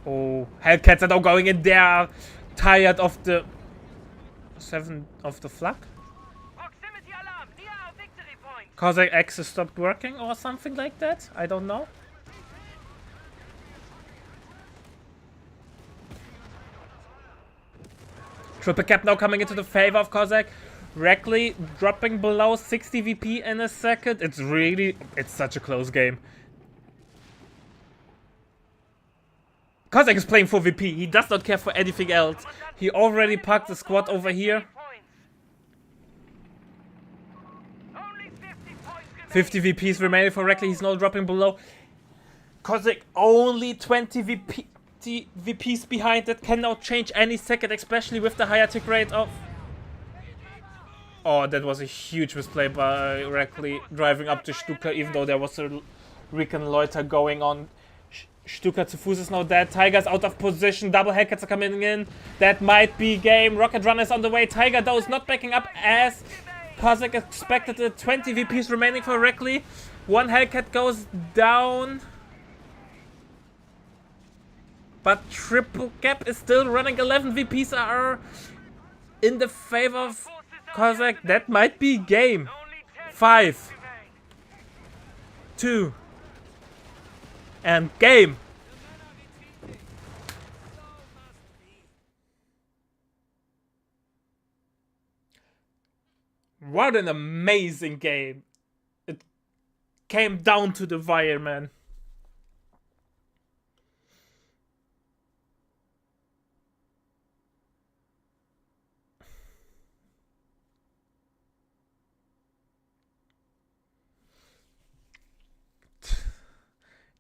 Oh, Hellcats are now going in there. Tired of the 7 of the flak. Proximity alarm near our victory point. Kozak X stopped working or something like that. I don't know. Triple cap now coming into the favor of Kozak. Reckley dropping below 60 VP in a second. It's such a close game. Kozak is playing for VP. He does not care for anything else. He already parked the squad over here. Only 50 points 50 VPs remaining for Reckley. He's now dropping below. Kozak only 20 VPs behind. That can now change any second, especially with the higher tick rate of... Oh, that was a huge misplay by Reckley driving up to Stuka, even though there was a reconnoiter going on. Stuka to Fuß is now dead. Tiger's out of position. Double Hellcats are coming in. That might be game. Rocket Runner is on the way. Tiger though is not backing up as Kozak expected. 20 VPs remaining for Reckley. One Hellcat goes down. But Triple Cap is still running. 11 VPs are in the favor of Kozak. That might be game. 5, 2, and game. What an amazing game. It came down to the wire, man.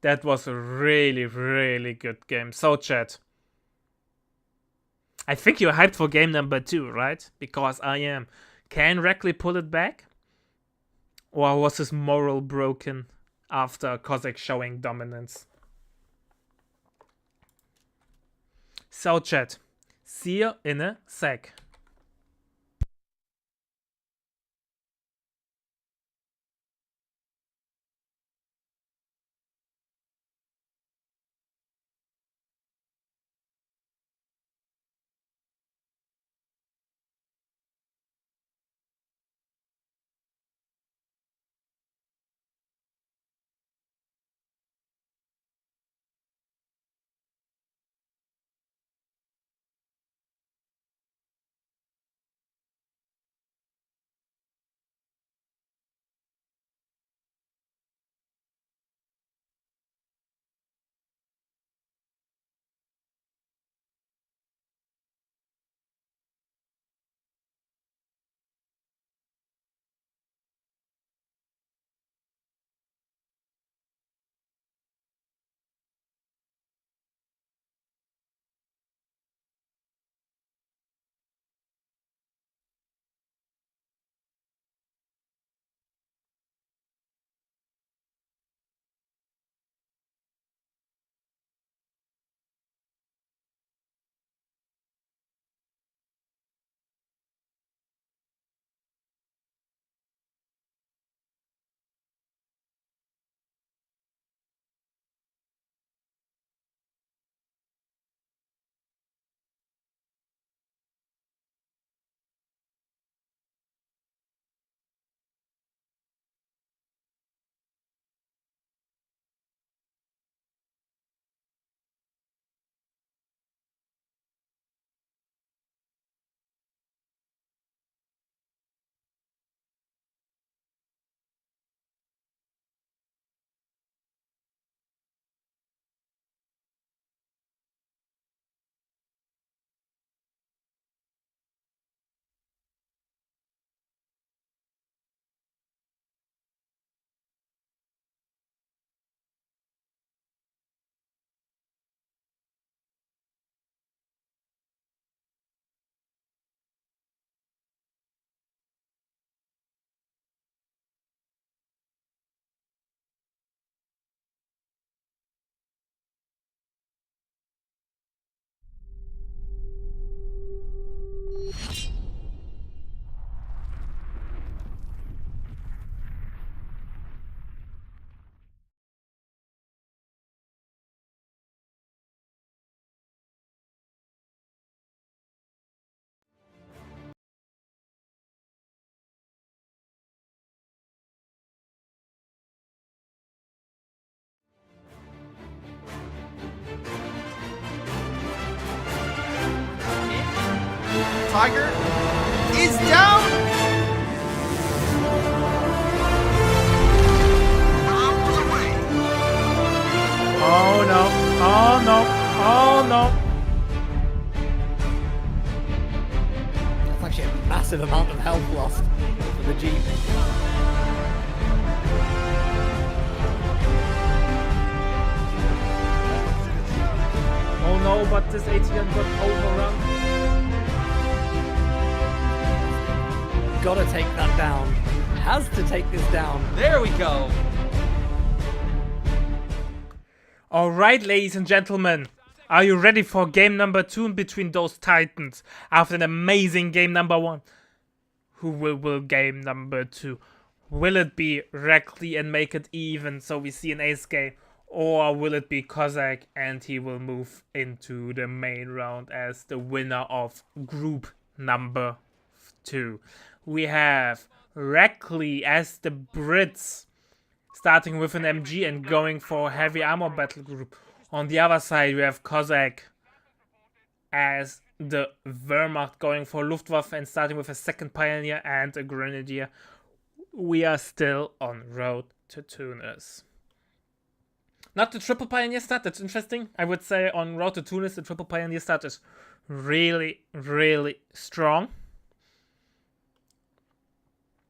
That was a really, really good game. So, chat, I think you're hyped for game number 2, right? Because I am. Can Reckley pull it back? Or was his moral broken after Cossack showing dominance? So, chat, see you in a sec. Tiger is down. Out of the way. Oh no, oh no, oh no. That's actually a massive amount of health lost for the Jeep. Oh no, but this ATM got overrun. Gotta take that down. Has to take this down. There we go. Alright, ladies and gentlemen. Are you ready for game number 2 between those titans? After an amazing game number 1. Who will game number 2? Will it be Reckley and make it even so we see an ace game? Or will it be Cossack and he will move into the main round as the winner of group number 2? We have Reckley as the Brits, starting with an MG and going for a heavy armor battle group. On the other side, we have Cossack as the Wehrmacht going for Luftwaffe and starting with a second Pioneer and a Grenadier. We are still on road to Tunis. Not the triple Pioneer start, that's interesting. I would say on road to Tunis, the triple Pioneer start is really, really strong.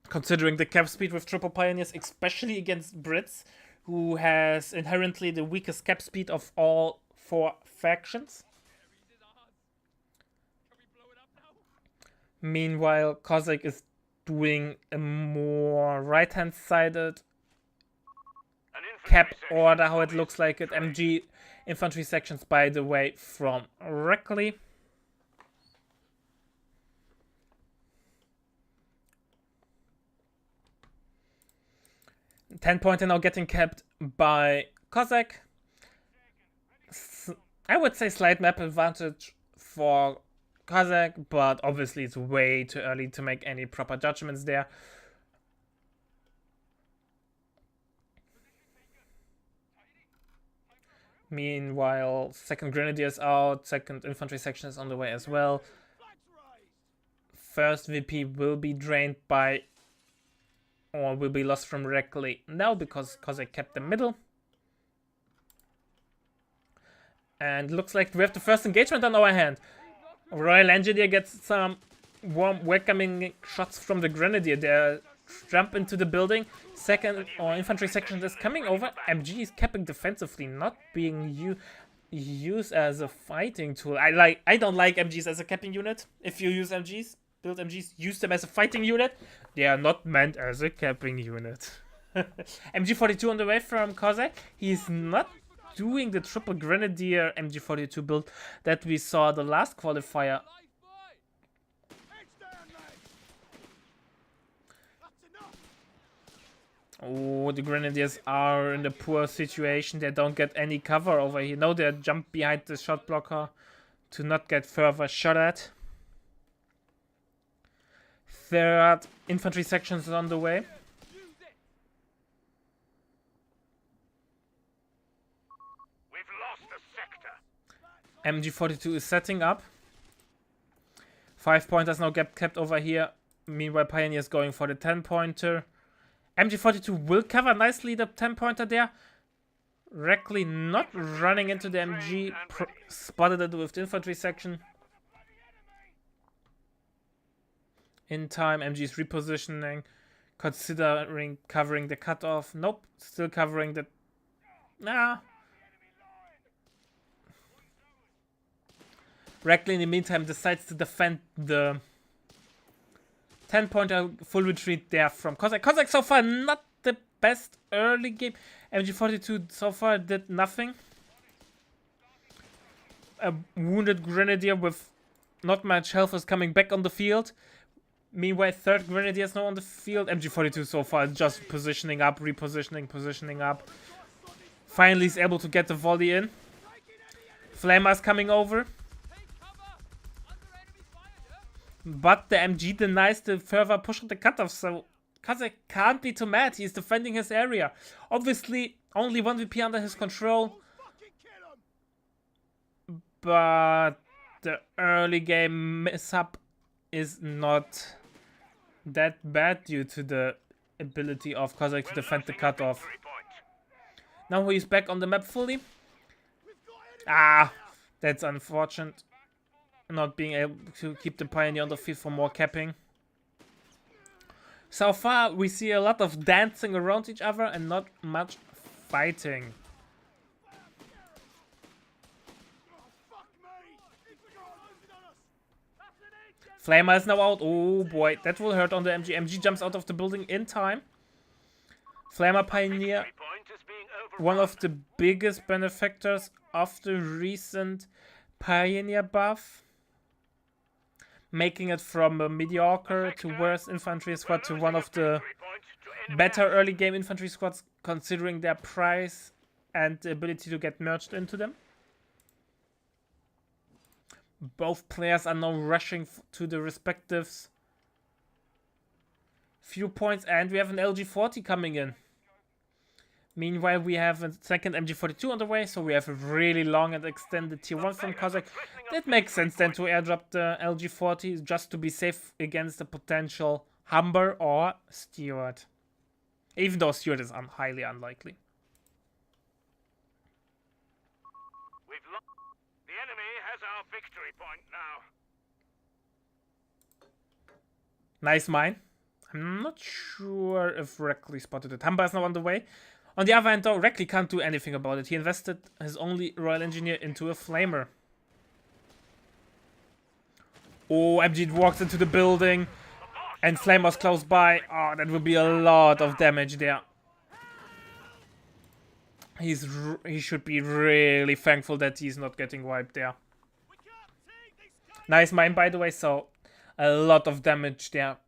Considering the cap speed with triple Pioneers, especially against Brits, who has inherently the weakest cap speed of all 4 factions. Meanwhile, Cossack is doing a more right-hand sided cap order, how it looks like at MG infantry sections, by the way, from Reckley. Ten-pointer now getting kept by Cossack. I would say slight map advantage for Cossack, but obviously it's way too early to make any proper judgments there. Meanwhile, second Grenadier is out, second infantry section is on the way as well. First VP will be drained by, or will be lost from Reckley now because Cossack kept the middle. And looks like we have the first engagement on our hand. Royal Engineer gets some warm welcoming shots from the Grenadier. They jump into the building. Second or infantry section is coming over. MG is capping defensively, not being used as a fighting tool. I don't like MGs as a capping unit. If you use MGs, build MGs, use them as a fighting unit. They are not meant as a capping unit. MG42 on the way from Cossack. He's not doing the triple Grenadier MG42 build that we saw the last qualifier. Oh, the Grenadiers are in a poor situation. They don't get any cover over here. No, they jump behind the shot blocker to not get further shot at. Third infantry sections is on the way. MG42 is setting up. 5 pointers now get kept over here. Meanwhile, Pioneers going for the 10-pointer. MG42 will cover nicely the 10-pointer there. Reckley not running into the MG. Spotted it with the infantry section. In time, MG is repositioning. Considering covering the cutoff. Nope, still covering the... Nah. Reckley in the meantime decides to defend the 10-pointer. Full retreat there from Cossack. Cossack so far not the best early game. MG42 so far did nothing. A wounded Grenadier with not much health is coming back on the field. Meanwhile, third Grenadier is now on the field. MG42 so far just positioning up, repositioning, positioning up. Finally is able to get the volley in. Flamer's coming over. But the MG denies the further push of the cutoff, so Cossack can't be too mad. He's defending his area. Obviously, only one VP under his control. But the early game mishap is not that bad due to the ability of Cossack to defend the cutoff. Now he's back on the map fully. Ah, that's unfortunate. Not being able to keep the Pioneer on the field for more capping. So far, we see a lot of dancing around each other and not much fighting. Flamer is now out. Oh boy, that will hurt on the MG. MG jumps out of the building in time. Flamer Pioneer, one of the biggest benefactors of the recent Pioneer buff. Making it from a mediocre to worse infantry squad to one of the better early game infantry squads, considering their price and the ability to get merged into them. Both players are now rushing to the respective few points, and we have an LG40 coming in. Meanwhile, we have a second MG42 on the way, so we have a really long and extended tier 1 from Cossack. That makes sense then to airdrop the LG40 just to be safe against a potential Humber or Stewart. Even though Stewart is highly unlikely. The enemy has our victory point now. Nice mine. I'm not sure if Reckley spotted it. Humber is now on the way. On the other hand though, Reckley can't do anything about it. He invested his only Royal Engineer into a Flamer. Oh, MG walks into the building. And Flamer's close by. Oh, that would be a lot of damage there. He should be really thankful that he's not getting wiped there. Nice mine, by the way, so a lot of damage there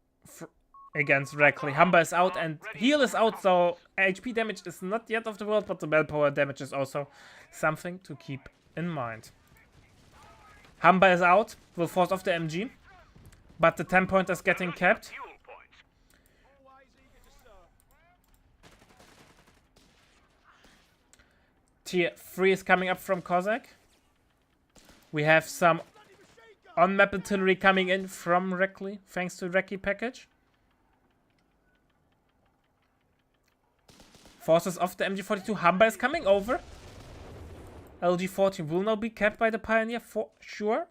against Reckley. Humber is out and heal is out, so HP damage is not yet of the world, but the manpower damage is also something to keep in mind. Humber is out, will force off the MG, but the 10-pointer is getting capped. Tier 3 is coming up from Cossack. We have some on-map artillery coming in from Reckley, thanks to Recce package. Forces off the MG42. Humber is coming over. LG40 will now be capped by the Pioneer for sure.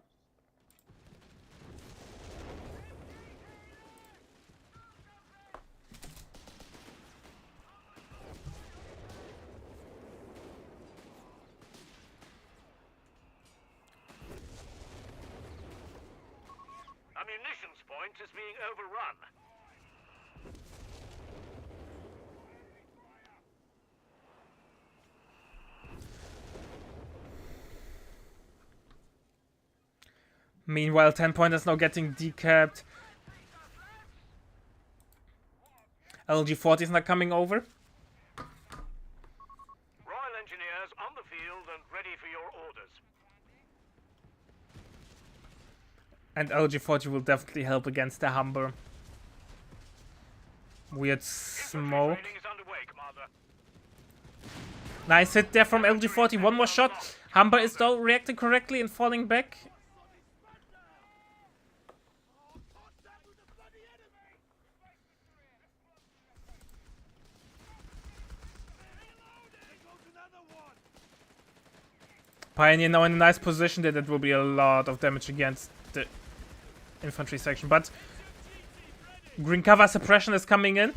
Our munitions point is being overrun. Meanwhile, 10-pointers now getting decapped. LG40 is not coming over. Royal Engineers on the field and ready for your orders. And LG40 will definitely help against the Humber. Weird smoke. Training is underway, Commander. Nice hit there from LG40. One more shot. Humber is though reacting correctly and falling back. Pioneer now in a nice position there. That will be a lot of damage against the infantry section. But green cover suppression is coming in.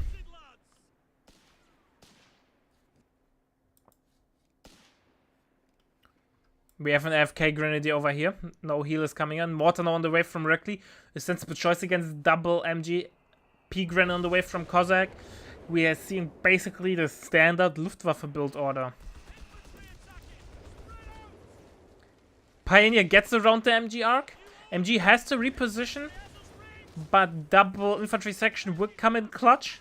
We have an AFK Grenadier over here. No heal is coming in. Mortar now on the way from Reckley. A sensible choice against double MG. P-Gren on the way from Cossack. We are seeing basically the standard Luftwaffe build order. Pioneer gets around the MG arc. MG has to reposition, but double infantry section would come in clutch.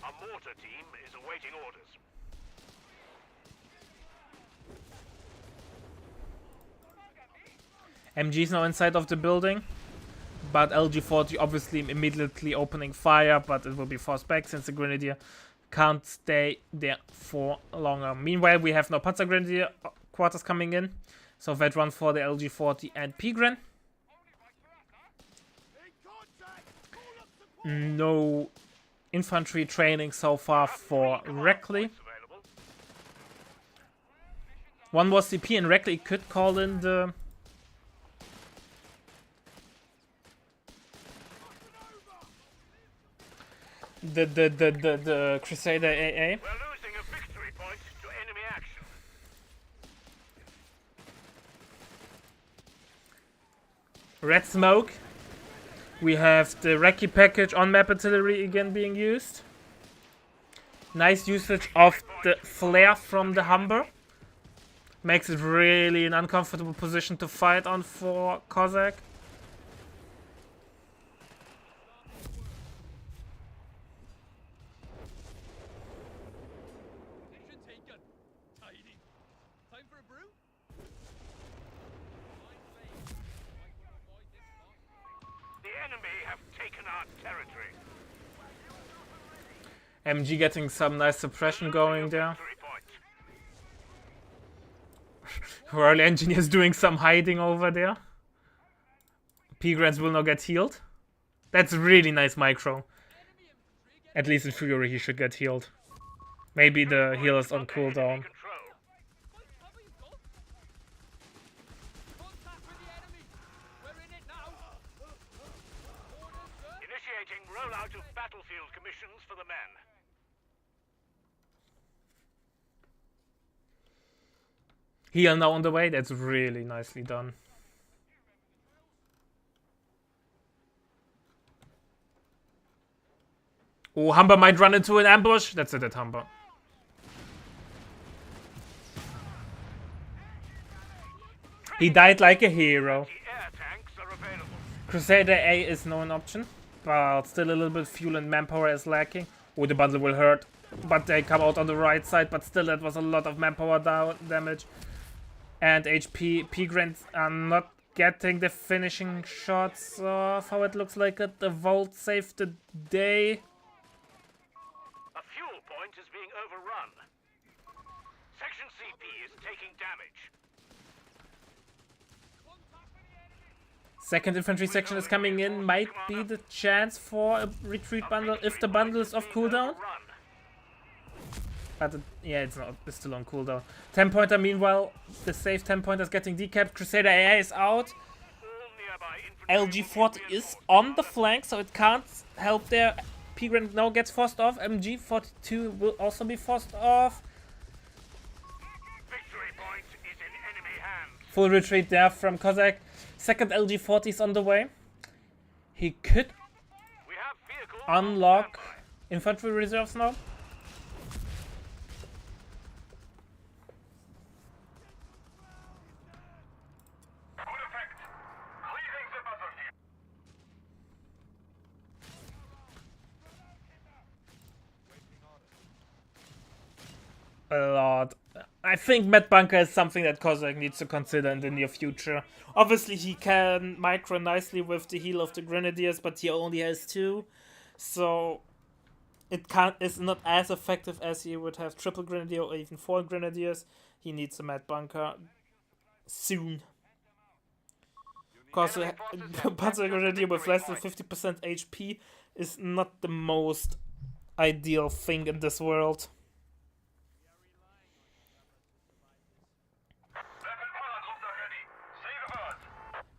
Our mortar team is awaiting orders. MG is now inside of the building, but LG40 obviously immediately opening fire, but it will be forced back since the Grenadier can't stay there for longer. Meanwhile, we have no Panzer Grenadier quarters coming in, so that run for the LG40 and P-Gren. No infantry training so far for Reckley. One more CP and Reckley could call in the Crusader AA. We're losing a victory point to enemy action. Red smoke. We have the Recce package on map artillery again being used. Nice usage of the flare from the Humber. Makes it really an uncomfortable position to fight on for Cossack. The enemy have taken our territory. MG getting some nice suppression going there. Royal Engineers doing some hiding over there. P-Grants will now get healed. That's really nice micro. At least in Fury he should get healed. Maybe the heal is on cooldown. Initiating rollout of battlefield commissions for the men. Heal now on the way. That's really nicely done. Oh, Humber might run into an ambush. That's it at Humber. He died like a hero. Air tanks are available. Crusader A is no an option, but still a little bit fuel and manpower is lacking. Oh, the bundle will hurt, but they come out on the right side, but still that was a lot of manpower damage. And HP. P-Grants are not getting the finishing shots of how it looks like it. The Vault saved the day. A fuel point is being overrun. Section CP is taking damage. Second infantry section is coming in. Might be the chance for a retreat bundle if the bundle is off cooldown. But yeah, it's not. It's still on cooldown. 10-pointer, meanwhile, the safe 10-pointer is getting decapped. Crusader AI is out. LG40 is on the flank, so it can't help there. P-Grant now gets forced off. MG42 will also be forced off. Victory point is in enemy hands. Full retreat there from Cossack. Second LG40 is on the way. He could We have vehicles unlock infantry reserves now. Good effect. Leaving the battlefield. A lot. I think Med Bunker is something that Cossack needs to consider in the near future. Obviously, he can micro nicely with the heal of the Grenadiers, but he only has 2. So, it's not as effective as he would have triple Grenadier or even 4 Grenadiers. He needs a Med Bunker soon. Because a Panzer Grenadier with less than 50% HP is not the most ideal thing in this world.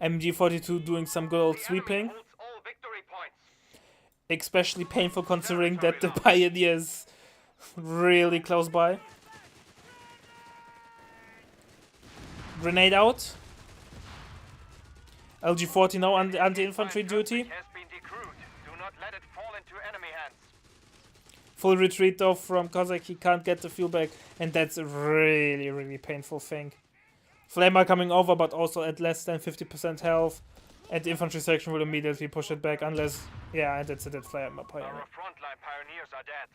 MG42 doing some good old sweeping. All victory points. Especially painful considering that the Pioneer is really close by. Grenade out. LG40 now on the anti-infantry duty. Has been decrewed. Do not let it fall into enemy hands. Full retreat though from Cossack. He can't get the fuel back, and that's a really, really painful thing. Flamer coming over, but also at less than 50% health. And the infantry section will immediately push it back, unless... Yeah, and that's it, that Flamer Pioneer. Our frontline pioneers are dead.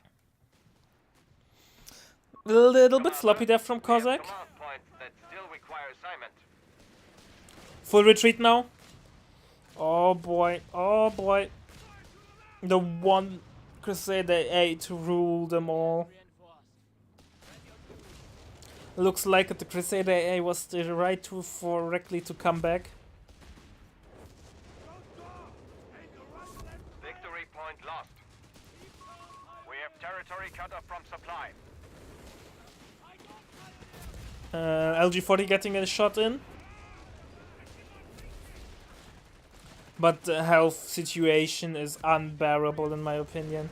A little bit sloppy there from Cossack. Command points that still require assignment. Full retreat now. Oh boy, oh boy. The one Crusader A to rule them all. Looks like the Crusader A was the right tool for Reckley to come back. Victory point lost. We have territory cut off from supply. LG40 getting a shot in. But the health situation is unbearable in my opinion.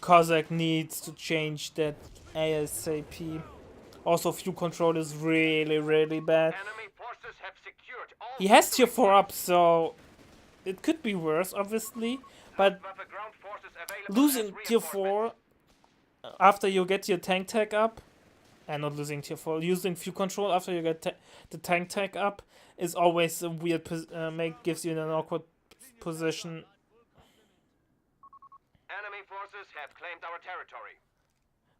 Cossack needs to change that ASAP. Also, fuel control is really, really bad. Enemy forces have secured all He has tier 4 up, so it could be worse, obviously. But Luftwaffe ground forces available losing as tier reinforcements. 4 after you get your tank tech up, and not losing tier 4, using fuel control after you get the tank tech up is always a weird, gives you in an awkward position. Enemy forces have claimed our territory.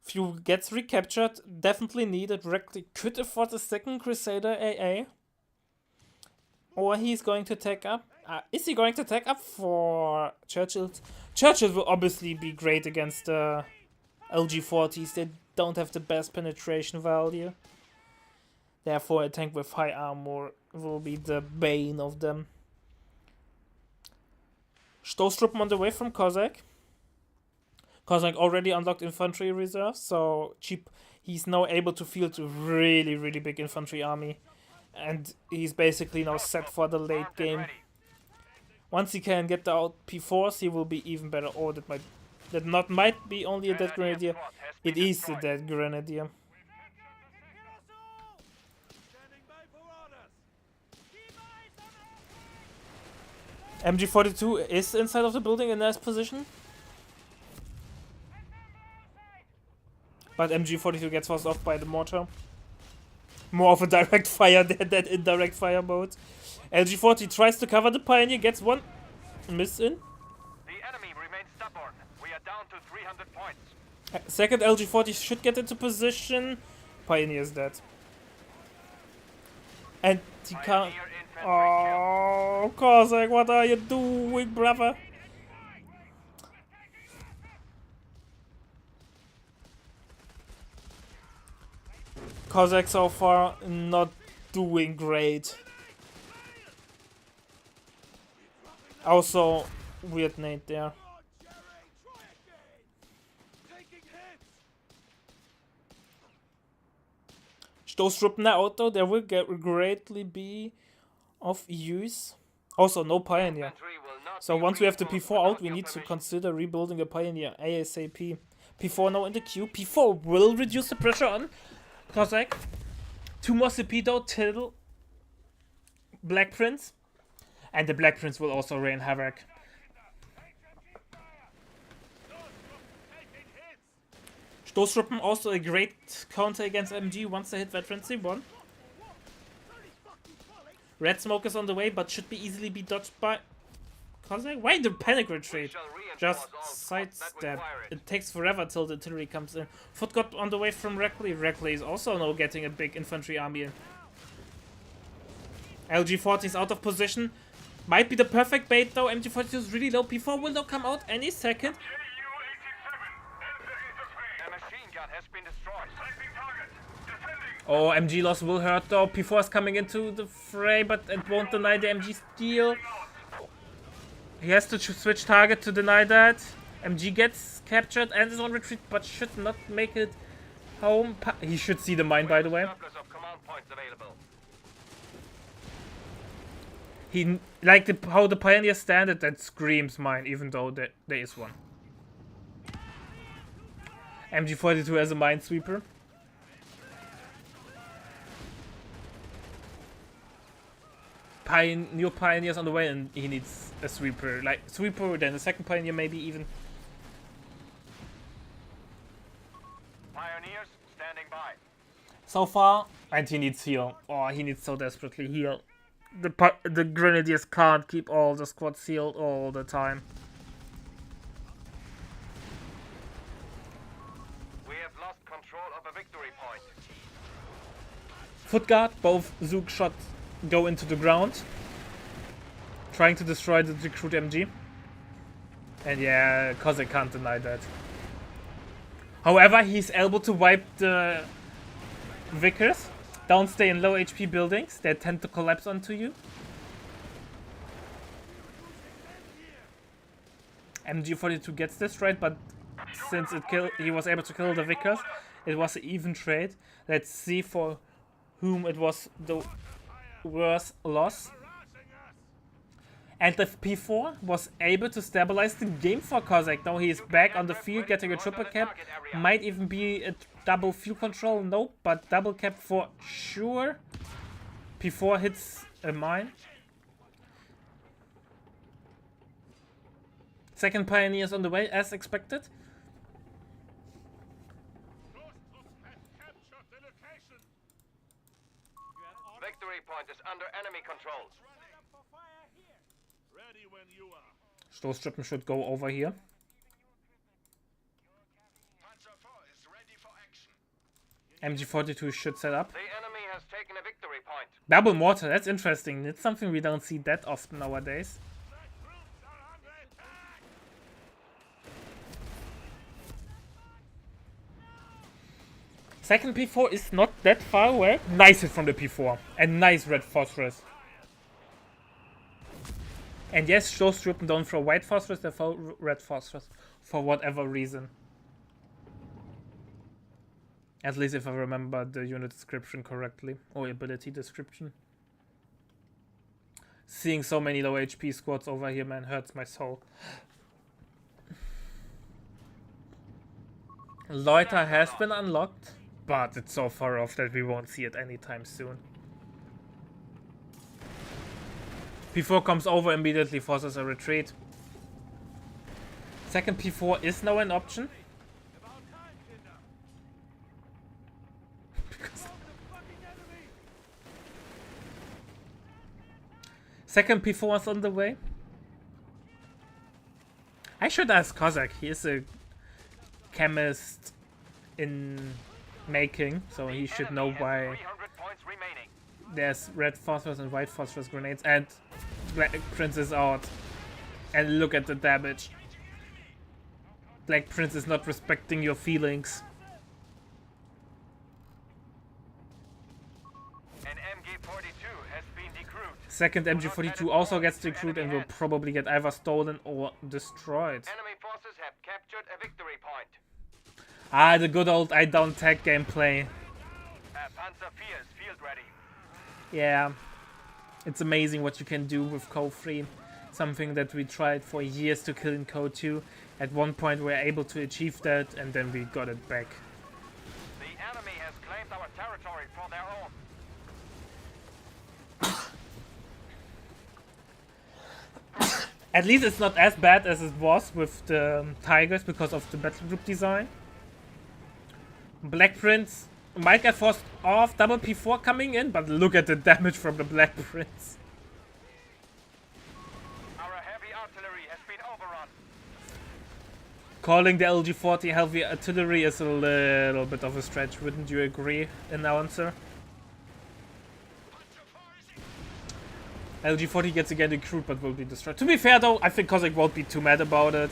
Fuel gets recaptured, definitely needed. Reckley could afford a second Crusader AA. Or he's going to take up. Is he going to take up for Churchill? Churchill will obviously be great against the LG40s. They don't have the best penetration value. Therefore, a tank with high armor will be the bane of them. Stoßtruppen on the way from Cossack. Cossack already unlocked infantry reserves, so cheap. He's now able to field a really, really big infantry army. And he's basically now set for the late game. Once he can get the out P4s, he will be even better. Oh, that might be only a dead grenadier. It is a dead grenadier. MG42 is inside of the building in a nice position. But MG42 gets forced off by the mortar. More of a direct fire than indirect fire mode. LG40 tries to cover the Pioneer, gets one miss in. The enemy remains stubborn. We are down to 300 points. Second LG40 should get into position. Pioneer is dead. And he can't. Oh, Cossack, what are you doing, brother? Cossack so far not doing great. Also, weird nade there. Stoßtruppen out though, they will greatly be of use. Also, no Pioneer. So once we have the P4 out, we need to consider rebuilding a Pioneer ASAP. P4 now in the queue. P4 will reduce the pressure on Cossack. 2 more CP though till Black Prince. And the Black Prince will also rain havoc. Stoßtruppen also a great counter against MG once they hit Veteran C1. Red Smoke is on the way, but should be easily be dodged by Cossack. Why the panic retreat? Just sidestep. It takes forever till the artillery comes in. Foot got on the way from Reckley. Reckley is also now getting a big infantry army in. LG40 is out of position. Might be the perfect bait though. MG42 is really low. P4 will now come out any second. Oh, MG loss will hurt though. P4 is coming into the fray, but it won't deny the MG steal. He has to switch target to deny that. MG gets captured and is on retreat, but should not make it home. He should see the mine, by the way. He like how the Pioneer standard that screams mine, even though there is one. MG42 has a minesweeper. New Pioneers on the way, and he needs a sweeper. Like sweeper, then a second Pioneer, maybe even. Pioneers standing by. So far, and he needs heal. Oh, he needs so desperately heal. The Grenadiers can't keep all the squads healed all the time. We have lost control of a victory point. Foot guard, both Zook shots go into the ground, trying to destroy the recruit MG. And yeah, Cossack can't deny that. However, he's able to wipe the Vickers. Don't stay in low HP buildings, they tend to collapse onto you. MG42 gets destroyed, but since he was able to kill the Vickers, it was an even trade. Let's see for whom it was the worse loss. And the P4 was able to stabilize the game for Cossack. Now he is back on the field getting a triple cap. Might even be a double field control. Nope, but double cap for sure. P4 hits a mine. Second Pioneer is on the way as expected. Victory point is under enemy control. Stoßtruppen should go over here. MG42 should set up. The enemy has taken a victory point. Double mortar, that's interesting. It's something we don't see that often nowadays. Second P4 is not that far away. Nice hit from the P4. And nice red phosphorus. And yes, those troops don't throw white phosphorus, they throw red phosphorus. For whatever reason. At least if I remember the unit description correctly. Or ability description. Seeing so many low HP squads over here, man, hurts my soul. Loiter has been unlocked. But it's so far off that we won't see it anytime soon. P4 comes over, immediately forces a retreat. Second P4 is now an option. Second P4 is on the way. I should ask Kozak. He is a chemist in making, so he should know why there's red phosphorus and white phosphorus grenades, and Black Prince is out. And look at the damage. Black Prince is not respecting your feelings. An MG-42 has been decrewed. Second MG-42 also gets decrewed and will probably get either stolen or destroyed. Enemy forces have captured a victory point. Ah, the good old I don't tag gameplay. Panzer IV is field ready. Yeah, it's amazing what you can do with Code 3. Something that we tried for years to kill in Code 2. At one point we were able to achieve that, and then we got it back. The enemy has claimed our territory for their own. At least it's not as bad as it was with the Tigers because of the battle group design. Black Prince might get forced off, double P4 coming in, but look at the damage from the Black Prince. Our heavy artillery has been overrun. Calling the LG-40 heavy artillery is a little bit of a stretch, wouldn't you agree, announcer? LG-40 gets again decrewed but will be destroyed. To be fair though, I think Kozak won't be too mad about it.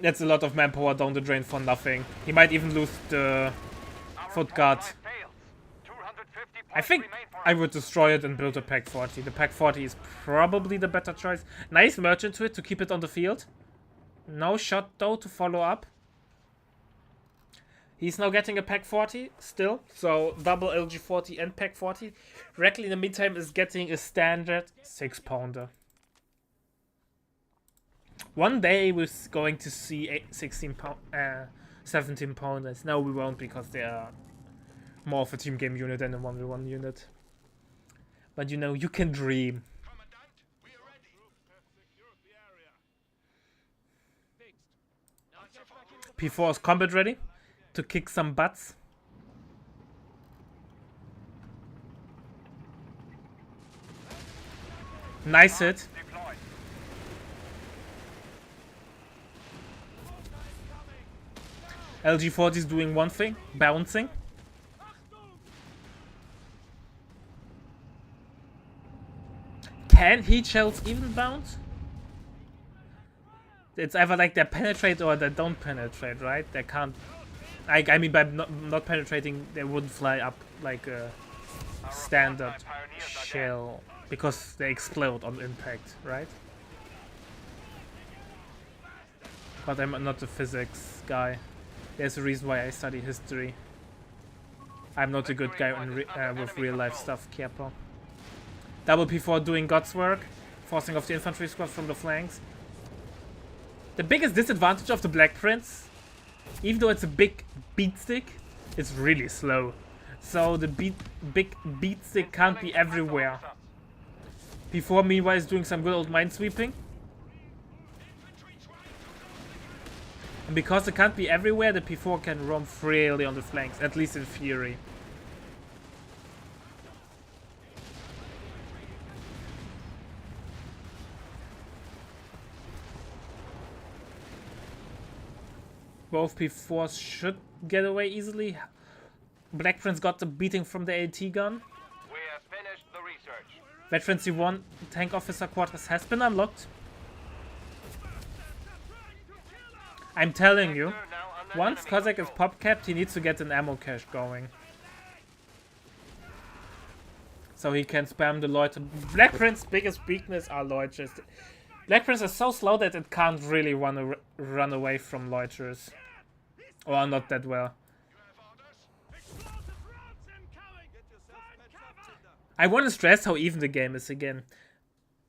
That's a lot of manpower down the drain for nothing. He might even lose the foot guard. I think I would destroy it and build a Pack 40. The Pack 40 is probably the better choice. Nice merge into it to keep it on the field. No shot though to follow up. He's now getting a Pack 40 still. So double LG-40 and Pack 40. Reckley in the meantime is getting a standard 6-pounder. One day we're going to see 17 pounders. No, we won't, because they are more of a team game unit than a 1v1 unit. But you know, you can dream. P4 is combat ready to kick some butts. Nice hit. LG-40 is doing one thing, bouncing. Can heat shells even bounce? It's either like they penetrate or they don't penetrate, right? They can't. I mean, by not penetrating, they wouldn't fly up like a standard shell because they explode on impact, right? But I'm not a physics guy. There's a reason why I study history. I'm not a good guy with real life stuff, Kiepo. Double P4 doing God's work, forcing off the infantry squad from the flanks. The biggest disadvantage of the Black Prince, even though it's a big beat stick, it's really slow. So the big beat stick can't be everywhere. P4 meanwhile is doing some good old minesweeping. And because it can't be everywhere, the P4 can roam freely on the flanks, at least in theory. Both P4s should get away easily. Black Prince got the beating from the AT gun. We have finished the research. Veteran C1 tank officer quarters has been unlocked. I'm telling you, once Kozak is pop capped, he needs to get an ammo cache going. So he can spam the loiter. Black Prince's biggest weakness are loiters. Black Prince is so slow that it can't really run away from loiterers. Or not that well. I want to stress how even the game is again.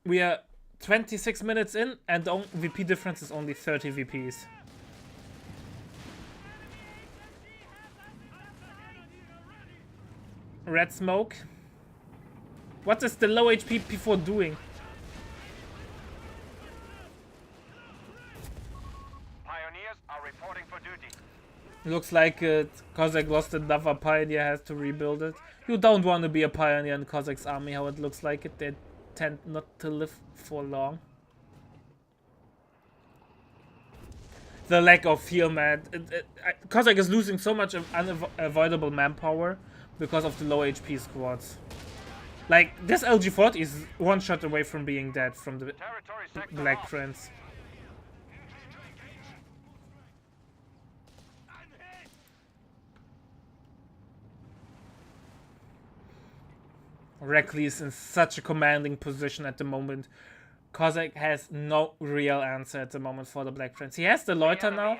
We are 26 minutes in and the VP difference is only 30 VPs. Red smoke. What is the low HP P4 doing? Pioneers are reporting for duty. Looks like Kozak lost another pioneer, has to rebuild it. You don't want to be a pioneer in Kozak's army, how it looks like it. They tend not to live for long. The lack of heal, man. Kozak is losing so much unavoidable manpower because of the low HP squads. Like, this LG-40 is one shot away from being dead from the Black Prince. Reckley is in such a commanding position at the moment. Kozak has no real answer at the moment for the Black Prince. He has the loiter now,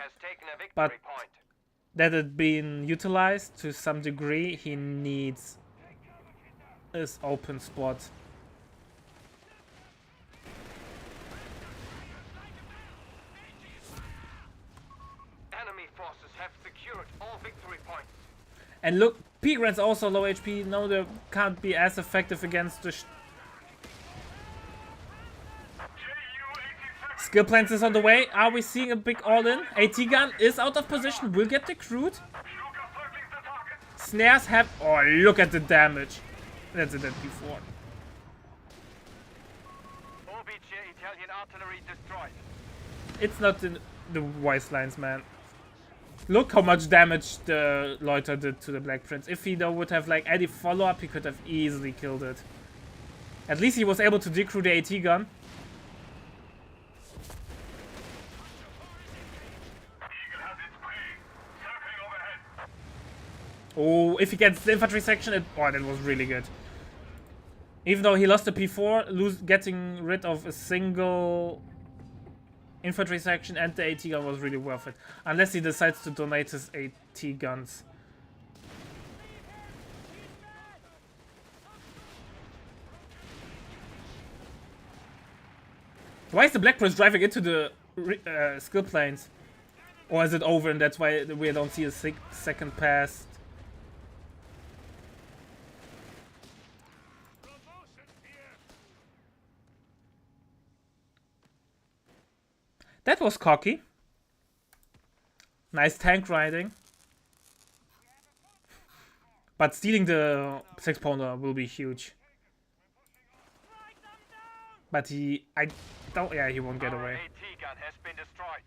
but that had been utilized to some degree. He needs his open spot. Enemy forces have secured all victory points. And look, P-Grant's also low HP. No, they can't be as effective against the skill plans is on the way. Are we seeing a big all-in? AT gun is out of position. Will get recruit. Snares have... Oh, look at the damage. That's a dead P4. Italian artillery destroyed. It's not in the voice lines, man. Look how much damage the loiter did to the Black Prince. If he though would have like any follow-up, he could have easily killed it. At least he was able to decrew the AT gun. Oh, if he gets the infantry section, oh, that was really good. Even though he lost the P4, getting rid of a single infantry section and the AT gun was really worth it. Unless he decides to donate his AT guns. Why is the Black Prince driving into the skill planes? Or is it over and that's why we don't see a second pass? That was cocky. Nice tank riding. But stealing the 6-pounder will be huge. But he won't get away. AT gun has been destroyed.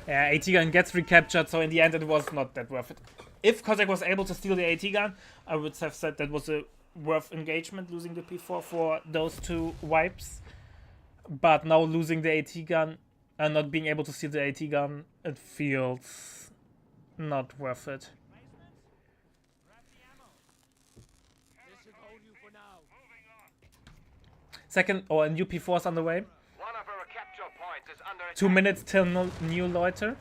Yeah, AT gun gets recaptured, so in the end it was not that worth it. If Kozak was able to steal the AT gun, I would have said that was a worth engagement, losing the P4 for those two wipes. But now losing the AT gun and not being able to steal the AT gun, it feels not worth it. Second, a new P4 is on the way. 2 minutes till new loiter.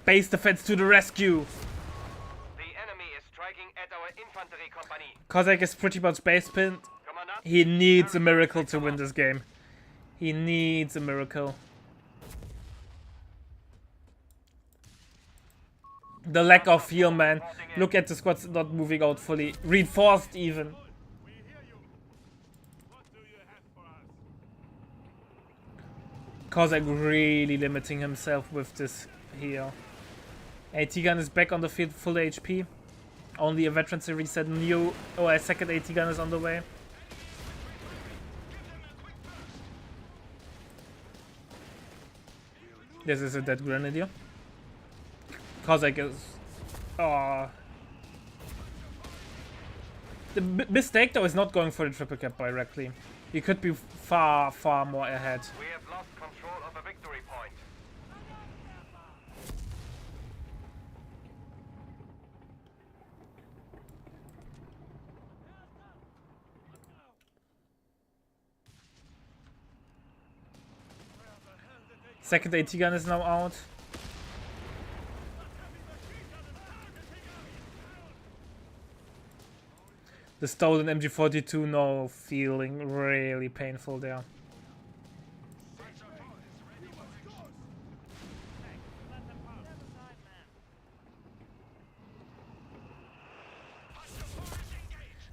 Base defense to the rescue. Kozak is pretty much base pinned. He needs a miracle to win this game. He needs a miracle. The lack of heal, man. Look at the squads not moving out fully. Reinforced even. Kozak really limiting himself with this heal. AT gun is back on the field, full HP. Only a veterancy reset. A second AT gun is on the way. This is a dead grenadier. Cossack is... Oh. The mistake though is not going for the triple cap directly. He could be far, far more ahead. We have lost control of a victory point. Second AT gun is now out. The stolen MG42 now feeling really painful there.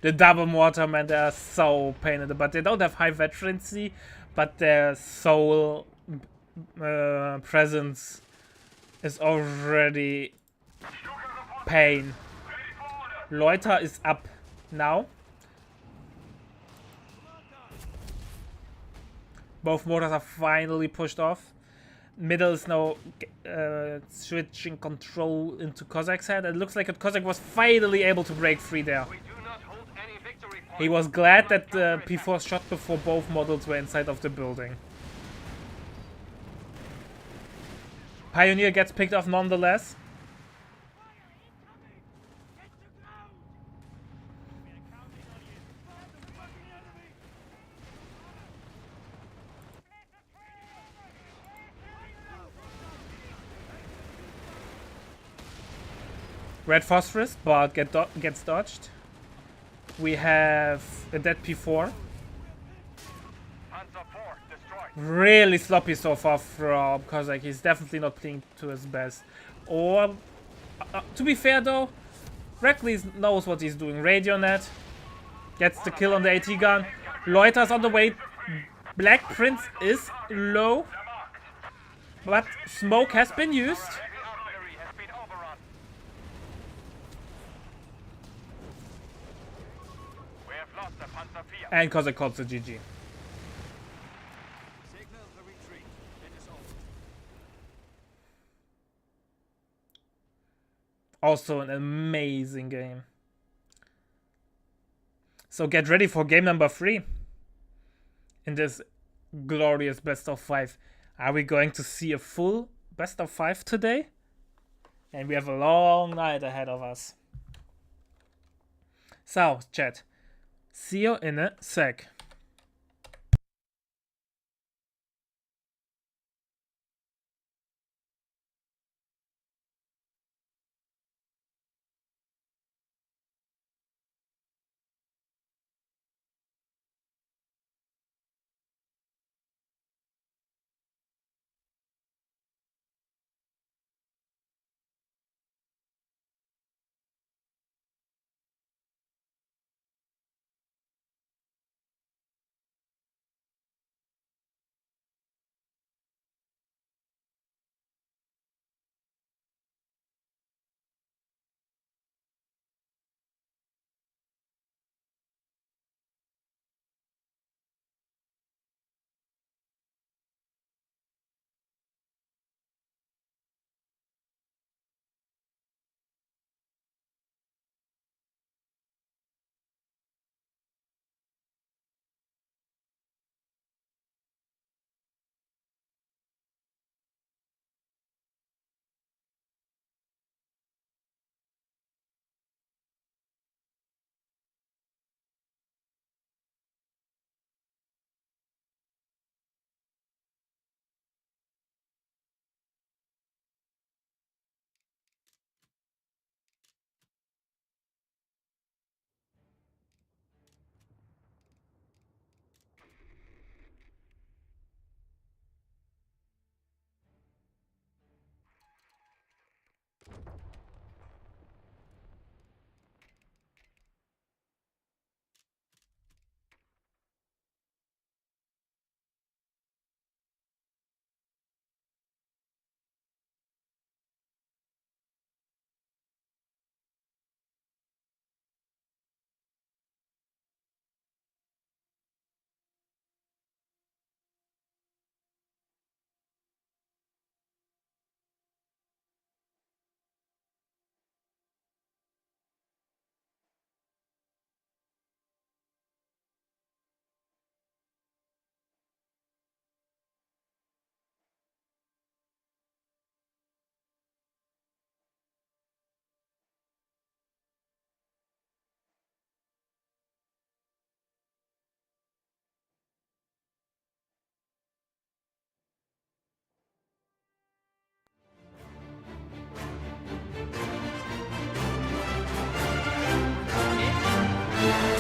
The double mortar, man, they are so pain in the butt. They don't have high veterancy, but their soul presence is already pain. Loiter is up now. Both mortars are finally pushed off. Middle is now switching control into Cossac's head. It looks like Cossack was finally able to break free there. He was glad that the P4 shot before both models were inside of the building. Pioneer gets picked off nonetheless. Red Phosphorus, but gets dodged. We have a dead P4. Really sloppy so far from Cossack. He's definitely not playing to his best. Or, to be fair though, Reckless knows what he's doing. Radionet gets the kill on the AT gun. Loiter's on the way. Black Prince is low, but smoke has been used. And Cossack calls the GG. Also an amazing game. So get ready for game number 3 in this glorious best of 5. Are we going to see a full best of 5 today? And we have a long night ahead of us. So, chat. See you in a sec.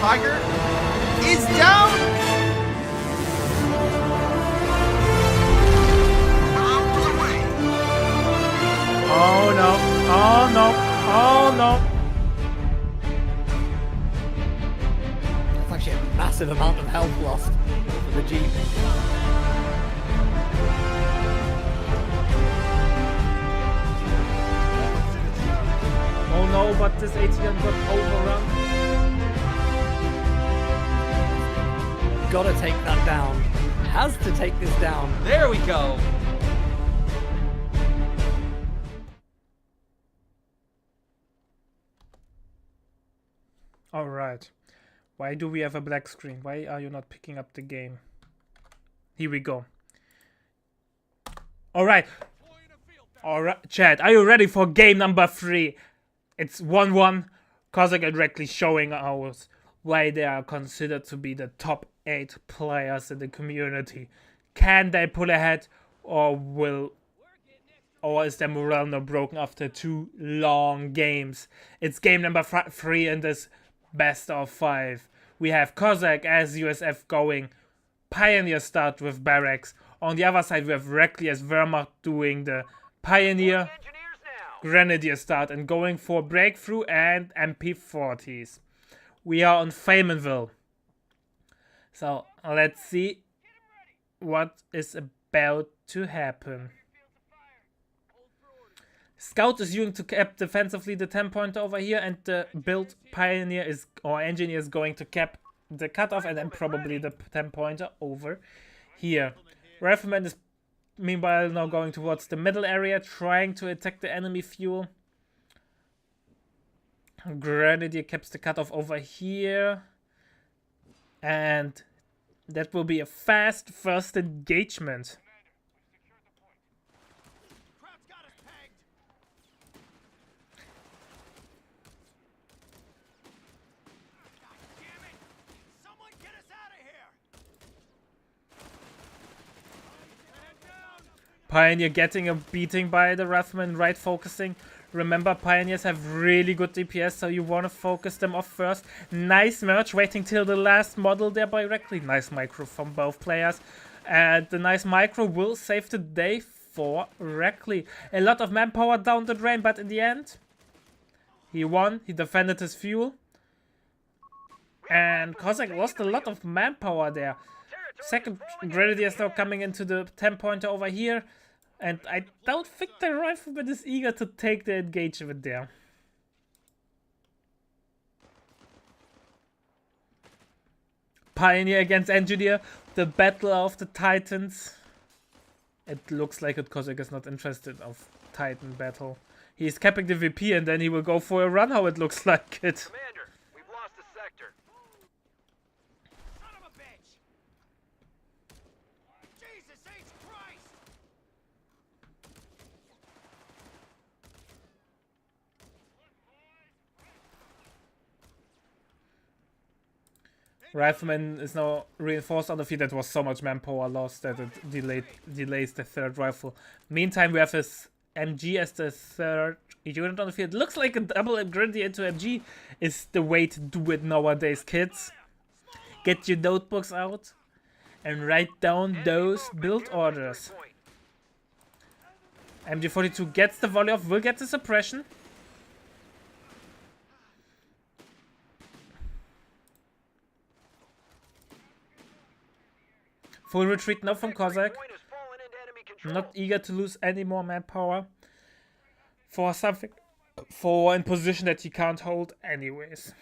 Tiger is down. Oh no. Oh no. Oh no. That's actually a massive amount of health lost for the Jeep. Oh no, but this ATM got overrun. Gotta take that down. Has to take this down. There we go. Alright. Why do we have a black screen? Why are you not picking up the game? Here we go. Alright. Alright, chat, are you ready for game number 3? It's 1-1. Kozak and Reckley showing us why they are considered to be the top 8 players in the community. Can they pull ahead, or is their morale now broken after 2 long games? It's game number 3 in this best of 5. We have Kozak as USF going. Pioneer start with Barracks. On the other side we have Reckley as Wehrmacht doing the Pioneer Grenadier start and going for Breakthrough and MP40s. We are on Faymanville. So let's see what is about to happen. Scout is using to cap defensively the 10-pointer over here, and the build Pioneer is, or Engineer is going to cap the cutoff and then probably the 10-pointer over here. Rifleman is meanwhile now going towards the middle area, trying to attack the enemy fuel. Grenadier caps the cutoff over here. And that will be a fast first engagement. Pioneer getting a beating by the Rifleman, right focusing. Remember, Pioneers have really good DPS, so you want to focus them off first. Nice merge, waiting till the last model there by Reckley. Nice micro from both players. And the nice micro will save the day for Reckley. A lot of manpower down the drain, but in the end, he won. He defended his fuel. And Kozak lost a lot of manpower there. Second Grenadier is now coming into the 10-pointer over here. And I don't think the Rifleman is eager to take the engagement there. Pioneer against Engineer. The battle of the Titans. It looks like it Kozak is not interested of Titan battle. He's capping the VP and then he will go for a run, how it looks like it. Commander, we've lost the sector. Son of a bitch! Jesus H. Christ! Rifleman is now reinforced on the field. That was so much manpower lost that it delays the third rifle. Meantime, we have his MG as the third unit on the field. Looks like a double Grenadier into MG is the way to do it nowadays, kids. Get your notebooks out and write down those build orders. MG42 gets the volley off, will get the suppression. Full retreat now from Kozak. Not eager to lose any more manpower for something, for in position that he can't hold anyways.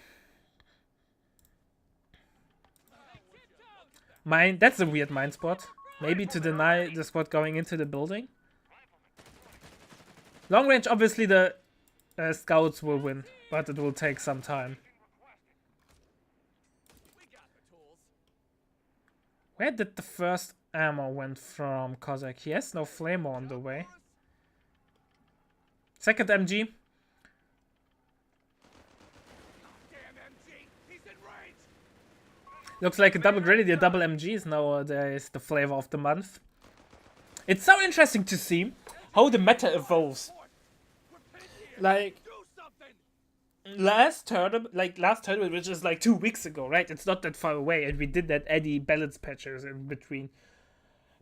Mine, that's a weird mine spot. Maybe to deny the squad going into the building. Long range, obviously the scouts will win, but it will take some time. Where did the first ammo went from Kozak? He has no flamer on the way. Second MG. Looks like a double Grenadier, double MGs nowadays the flavor of the month. It's so interesting to see how the meta evolves. Like, last tournament, which is like 2 weeks ago, right? It's not that far away, and we did that any balance patches in between.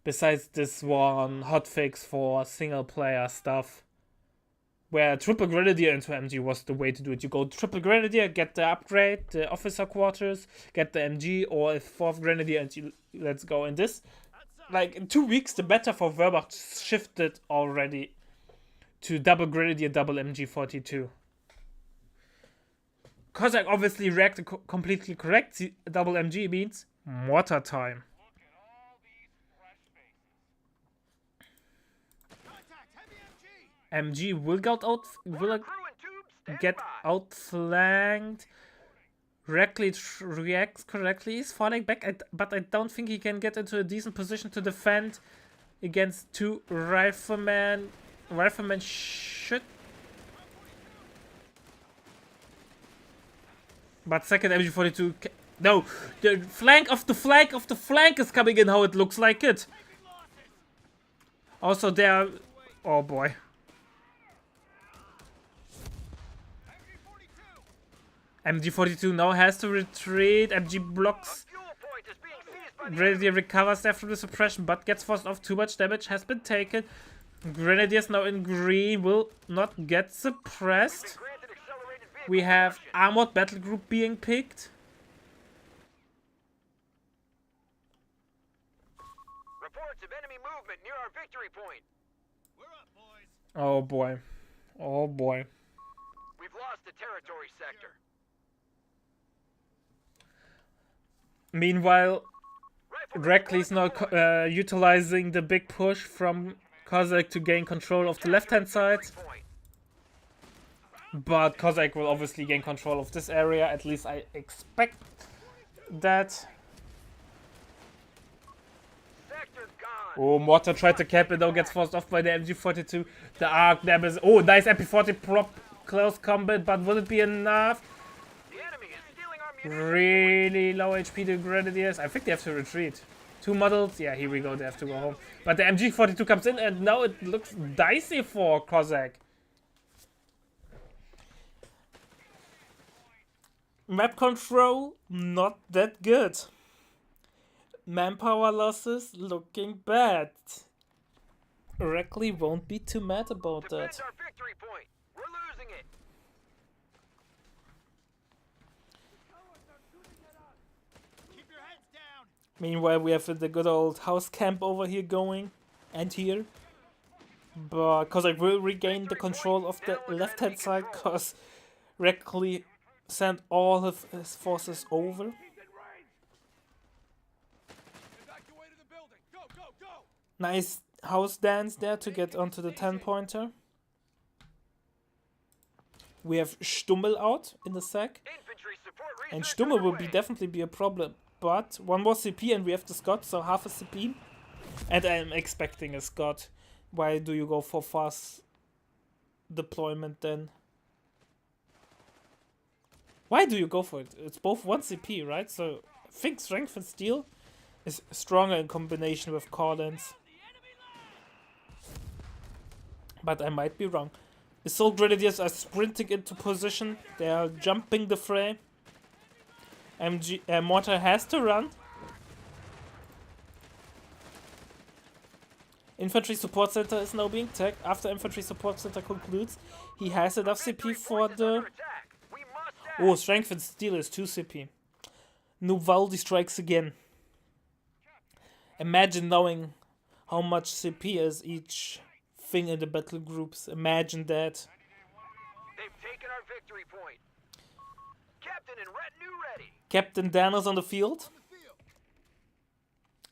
Besides this one hotfix for single player stuff, where triple grenadier into MG was the way to do it. You go triple grenadier, get the upgrade, the officer quarters, get the MG, or a fourth grenadier, and let's go. In this, like in 2 weeks, the meta for Wehrmacht shifted already to double grenadier, double MG42. Kozak obviously reacted completely correct. Double MG means mortar time. MG will get outflanked. Reckley reacts correctly. He's falling back, but I don't think he can get into a decent position to defend against 2 riflemen. Riflemen should. But second MG42. No, the flank of the flank is coming in. How it looks like it. Also, there. Oh boy. MG42 now has to retreat. MG blocks. Grenadier recovers after the suppression, but gets forced off. Too much damage has been taken. Grenadiers now in green will not get suppressed. We have armored battle group being picked. Reports of enemy movement near our victory point. We're up, boys. Oh boy. Oh boy. We've lost the territory sector. Meanwhile, Reckley's now utilizing the big push from Kozak to gain control of the left-hand side. But Kozak will obviously gain control of this area, at least I expect that. Oh, Mortar tried to cap it, though gets forced off by the MG42. The Arc Nemesis. Oh, nice MP40 prop, close combat, but will it be enough? Really low HP to Grenadiers. I think they have to retreat. 2 models. Yeah, here we go. They have to go home. But the MG42 comes in, and now it looks dicey for Kozak. Map control, not that good. Manpower losses, looking bad. Reckley won't be too mad about that. Our victory point. We're losing it. Keep your heads down. Meanwhile, we have the good old house camp over here going, and here. But Kozak will regain the control of the left-hand side, because Reckley sent all of his forces over. Evacuate the building. Go, go, go. Nice house dance there to get onto the 10-pointer. We have Stummel out in the sack. And Stummel will definitely be a problem. But 1 more CP and we have the Scott, so half a CP. And I'm expecting a Scott. Why do you go for fast deployment then? Why do you go for it? It's both 1 CP, right? So I think Strength and Steel is stronger in combination with Collins. But I might be wrong. Assault Grenadiers are sprinting into position. They are jumping the fray. Mortar has to run. Infantry Support Center is now being tagged. After Infantry Support Center concludes, he has enough CP for the... Oh, Strength and Steel is 2 CP. Nuvaldi strikes again. Imagine knowing how much CP is each thing in the battle groups. Imagine that. They've taken our victory point. Captain and retinue ready. Captain Dan is on the field.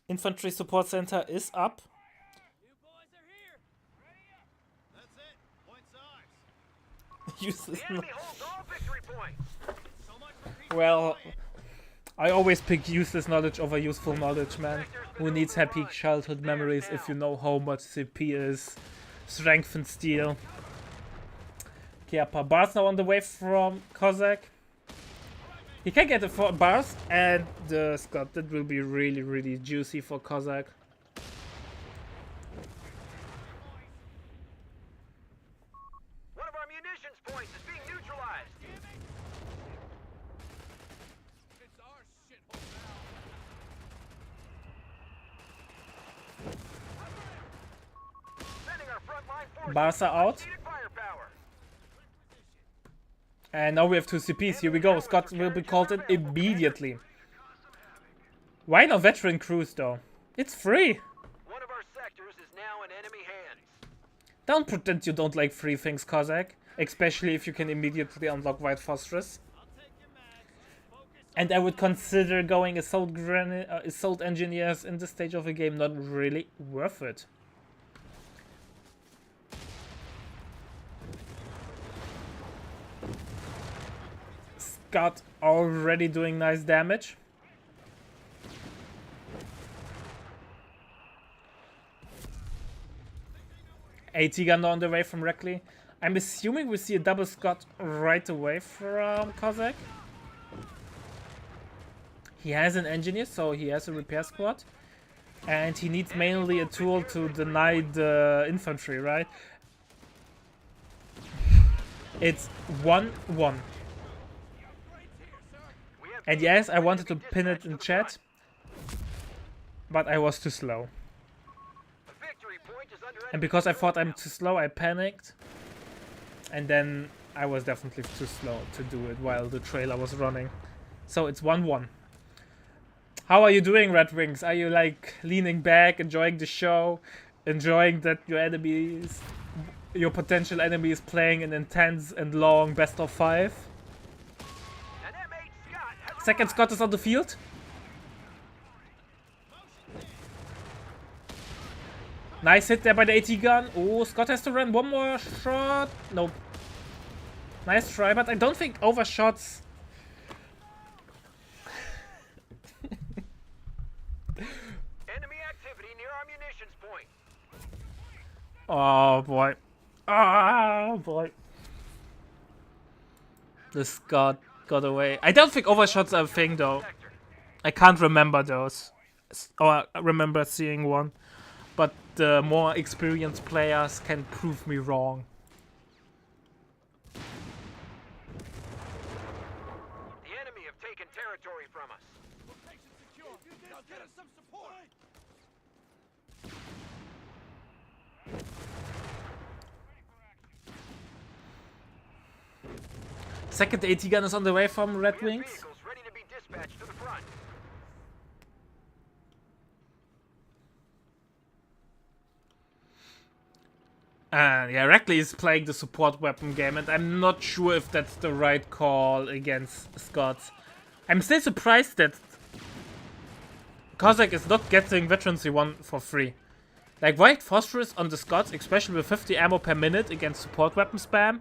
Infantry Support Center is up. You boys are here. Ready up. That's it. Point's ours. Useless. The enemy holds all victory points. So much for Well, I always pick useless knowledge over useful knowledge, man. Who needs happy childhood memories if you know how much CP is? Strength and Steel. Okay, bars now on the way from Kozak. He can get the 4 bars and the Scott. That will be really, really juicy for Kozak. One of our munitions points is being neutralized. Barca out. Firepower. And now we have 2 CPs. Here we go. Scott will be called in immediately. Why no veteran crews though? It's free. One of our sectors is now in enemy hands. Don't pretend you don't like free things, Cossack. Especially if you can immediately unlock White Phosphorus. And I would consider going assault engineers in this stage of the game not really worth it. Scott already doing nice damage. AT gun on the way from Reckley. I'm assuming we see a double Scott right away from Cossack. He has an engineer, so he has a repair squad. And he needs mainly a tool to deny the infantry, right? It's 1-1. And yes, I wanted to pin it in chat, but I was too slow. And because I thought I'm too slow, I panicked. And then I was definitely too slow to do it while the trailer was running. So it's 1-1. How are you doing, Red Wings? Are you like leaning back, enjoying the show, enjoying that your potential enemy is playing an intense and long best of 5? Second Scott is on the field. Nice hit there by the AT gun. Oh, Scott has to run one more shot. Nope. Nice try, but I don't think overshots. Enemy activity near our munitions point. Oh boy. Oh boy. The Scott got away. I don't think overshots are a thing though. I can't remember those. Or I remember seeing one. But the more experienced players can prove me wrong. The enemy have taken territory from us. Location secure. Now get us some support. Second AT gun is on the way from Red Wings. Vehicles ready to be dispatched to the front. Yeah, Reckley is playing the support weapon game, and I'm not sure if that's the right call against Scots. I'm still surprised that Cossack is not getting Veterancy 1 for free. Like, White Phosphorus on the Scots, especially with 50 ammo per minute against support weapon spam,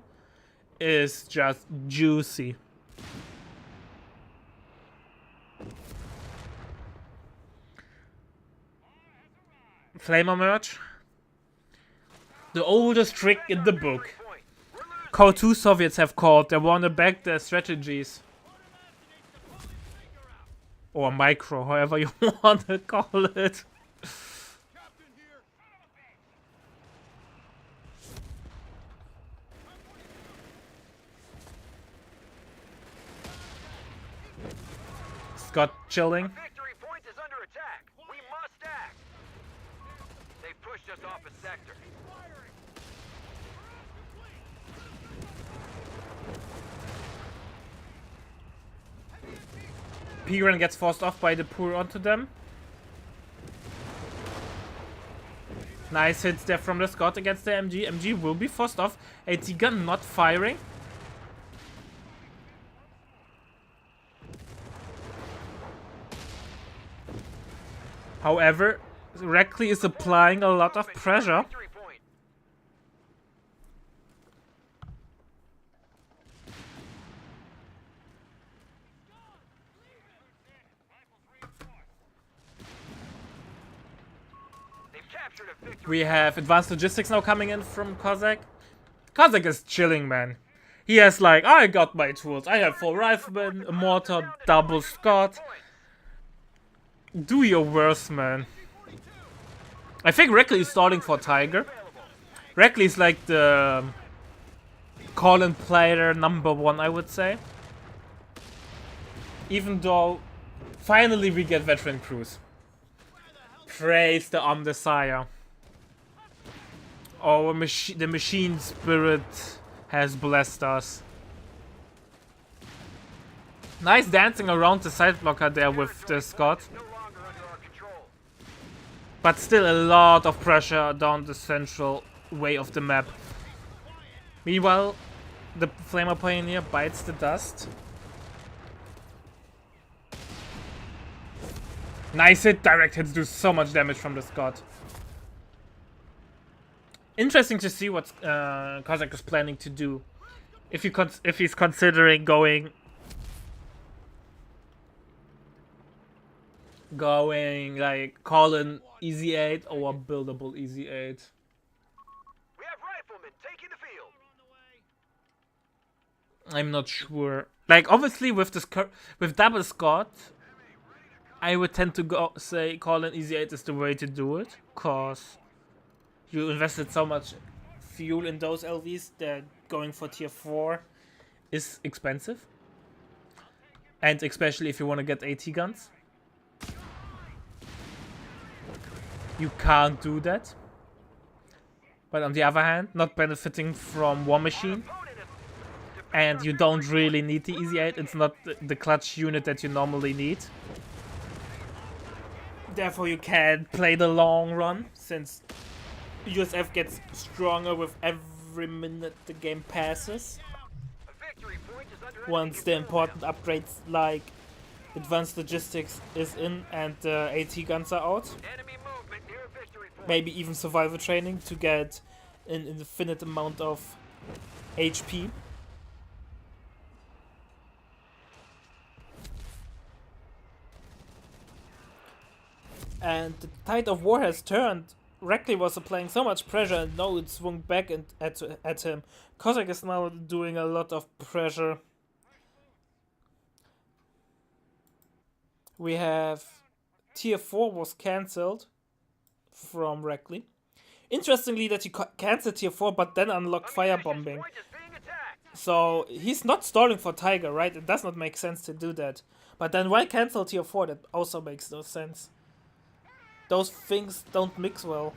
is just juicy. Flamer merch. The oldest trick in the book. Call 2 Soviets have called. They want to back their strategies. Or micro, however you want to call it. Scott chilling. Victory point is under attack. We must act. They pushed us off a sector. Piran gets forced off by the pour onto them. Nice hits there from the Scott against the MG. MG will be forced off. AT gun not firing. However, Reckley is applying a lot of pressure. Victory point. They've captured a victory. We have advanced logistics now coming in from Cossack. Cossack is chilling, man. He has like, I got my tools. I have full rifleman, a mortar, double Scott. Do your worst, man. I think Reckley is stalling for Tiger. Reckley is like the call-in player #1, I would say. Even though, finally we get veteran crews. Praise the Omdesire. Our the machine spirit has blessed us. Nice dancing around the side blocker there with the Scott. No longer under our control. But still a lot of pressure down the central way of the map. Meanwhile, the Flamer Pioneer bites the dust. Nice hit, direct hits do so much damage from the Scott. Interesting to see what Kozak is planning to do. If he's considering going like call an easy 8 or buildable easy 8. We have riflemen taking the field. I'm not sure. Like obviously with this with double Scott, I would tend to say call an easy 8 is the way to do it, cause you invested so much fuel in those LVs that going for tier 4 is expensive. And especially if you want to get AT guns. You can't do that. But on the other hand, not benefiting from War Machine. And you don't really need the Easy 8. It's not the clutch unit that you normally need. Therefore you can play the long run, since USF gets stronger with every minute the game passes. Once the important upgrades like advanced logistics is in and the AT guns are out. Maybe even survival training to get an infinite amount of HP. And the tide of war has turned. Reckley was applying so much pressure and now it swung back at him. Kozak is now doing a lot of pressure. We have tier 4 was cancelled from Reckley. Interestingly that he cancelled tier 4 but then unlocked firebombing. So he's not stalling for Tiger, right? It does not make sense to do that. But then why cancel tier 4? That also makes no sense. Those things don't mix well.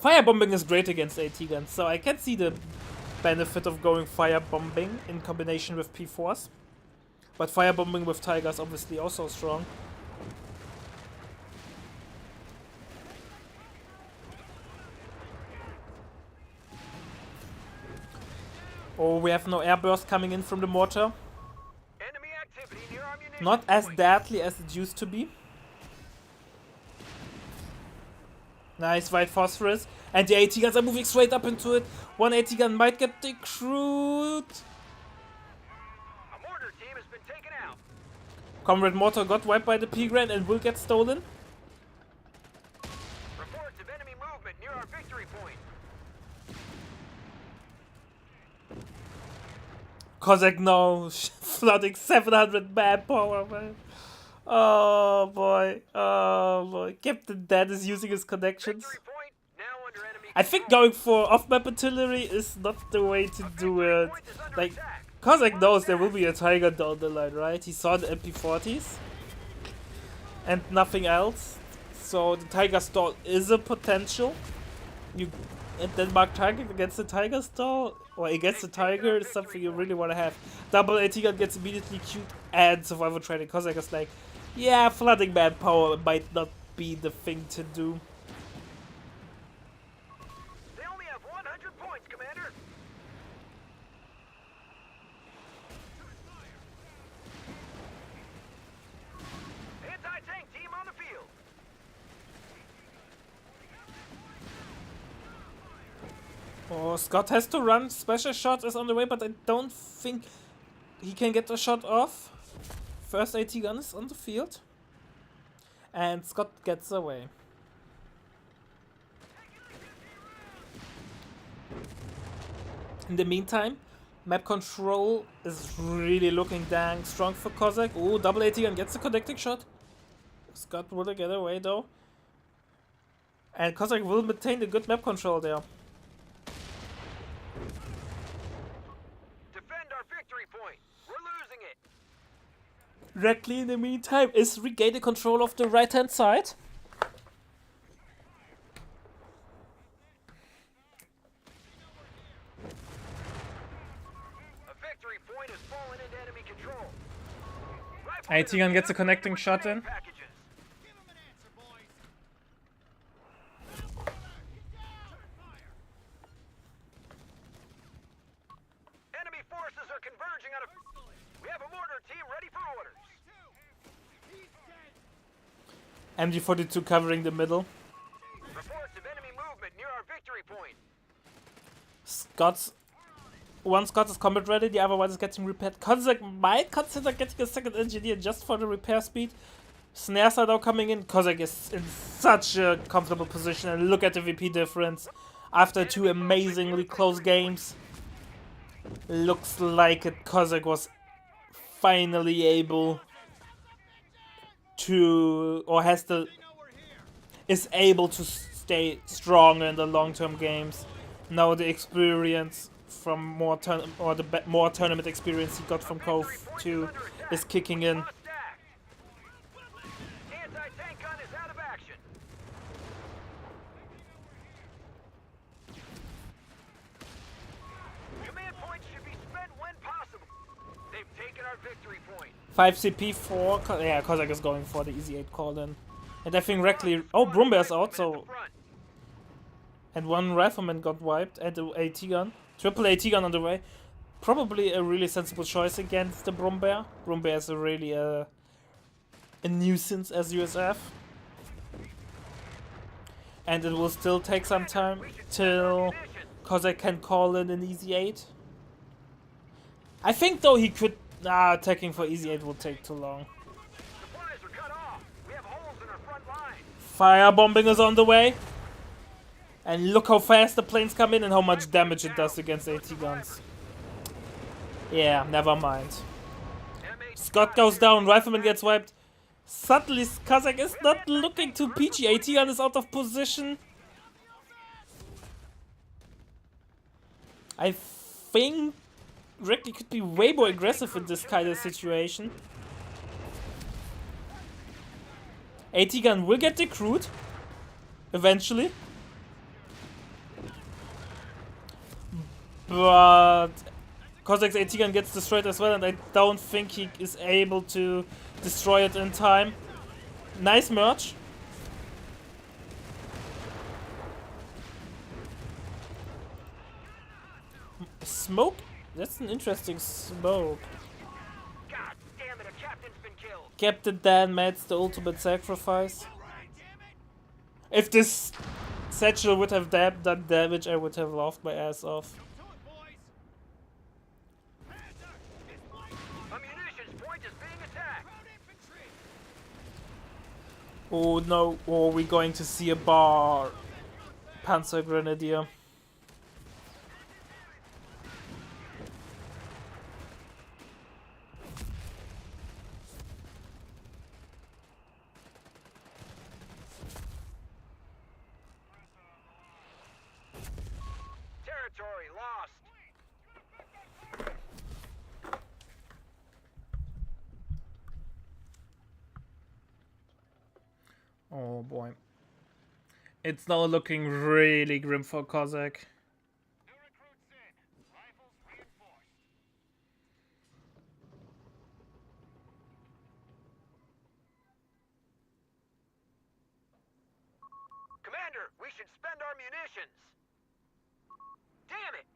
Firebombing is great against AT guns, so I can see the benefit of going firebombing in combination with P4s. But firebombing with Tigers obviously also strong. Oh, we have no airburst coming in from the mortar. Not as deadly as it used to be. Nice white phosphorus. And the AT guns are moving straight up into it. One AT gun might get decrewed. A mortar team has been taken out. Comrade Mortar got wiped by the P-Grand and will get stolen. Reports of enemy movement near our victory point. Kozak now flooding 700 manpower, man. Oh boy, oh boy. Captain Dan is using his connections. I think going for off-map artillery is not the way to do it. Like, Kozak knows there will be a Tiger down the line, right? He saw the MP40s and nothing else. So the Tiger stall is a potential. And then Mark target against the Tiger stall, or against the Tiger, is something you really want to have. Double AT gun gets immediately queued and survival training. Kozak is like, yeah, flooding manpower might not be the thing to do. They only have 100 points, Commander. Anti-tank team on the field. Oh, Scott has to run. Special shot is on the way, but I don't think he can get the shot off. First AT gun is on the field. And Scott gets away. In the meantime, map control is really looking dang strong for Kozak. Oh, double AT gun gets the connecting shot. Scott will get away though. And Kozak will maintain the good map control there. Reckley, in the meantime, is regaining control of the right-hand side. A victory point has fallen into enemy control. Atigan gets a connecting shot in. Packages. Give him an answer, boys. Enemy forces are converging on a... We have a mortar team ready for orders. MG42 covering the middle. Reports of enemy movement near our victory point. One Scott is combat ready, the other one is getting repaired. Kozak might consider getting a second engineer just for the repair speed. Snares are now coming in. Kozak is in such a comfortable position, and look at the VP difference. After 2 amazingly close games, looks like Kozak was finally able to, or is able to stay strong in the long-term games. Now the experience from more tournament experience he got from Cove 2 is kicking in. Anti-tank gun is out of action. Command points should be spent when possible. They've taken our victory point. 5 CP, 4. Yeah, Kozak is going for the easy 8 call then. And I think Reckley. Oh, Brumbear's out, so. And 1 rifleman got wiped, and the AT gun. Triple AT gun on the way. Probably a really sensible choice against the Brumbear. Brumbear is really a nuisance as USF. And it will still take some time till Kozak can call in an easy 8. I think though he could. Attacking for easy 8 will take too long. Supplies are cut off. We have holes in our front line. Firebombing is on the way. And look how fast the planes come in and how much damage it does against AT guns. Yeah, never mind. Scott goes down, Rifleman gets wiped. Suddenly Kozak is not looking too peachy. AT gun is out of position. I think Ricky could be way more aggressive in this kind of situation. AT gun will get decrewed eventually. But Kozak's AT gun gets destroyed as well, and I don't think he is able to destroy it in time. Nice merge. Smoke? That's an interesting smoke. God damn it, a captain's been killed. Captain Dan makes the ultimate sacrifice. If this satchel would have done damage, I would have laughed my ass off. A munitions point is being attacked. Oh no, are we going to see a bar Panzer Grenadier? Territory lost. Oh boy. It's now looking really grim for Kozak. New recruits in. Rifles reinforced. Commander, we should spend our munitions. Damn it!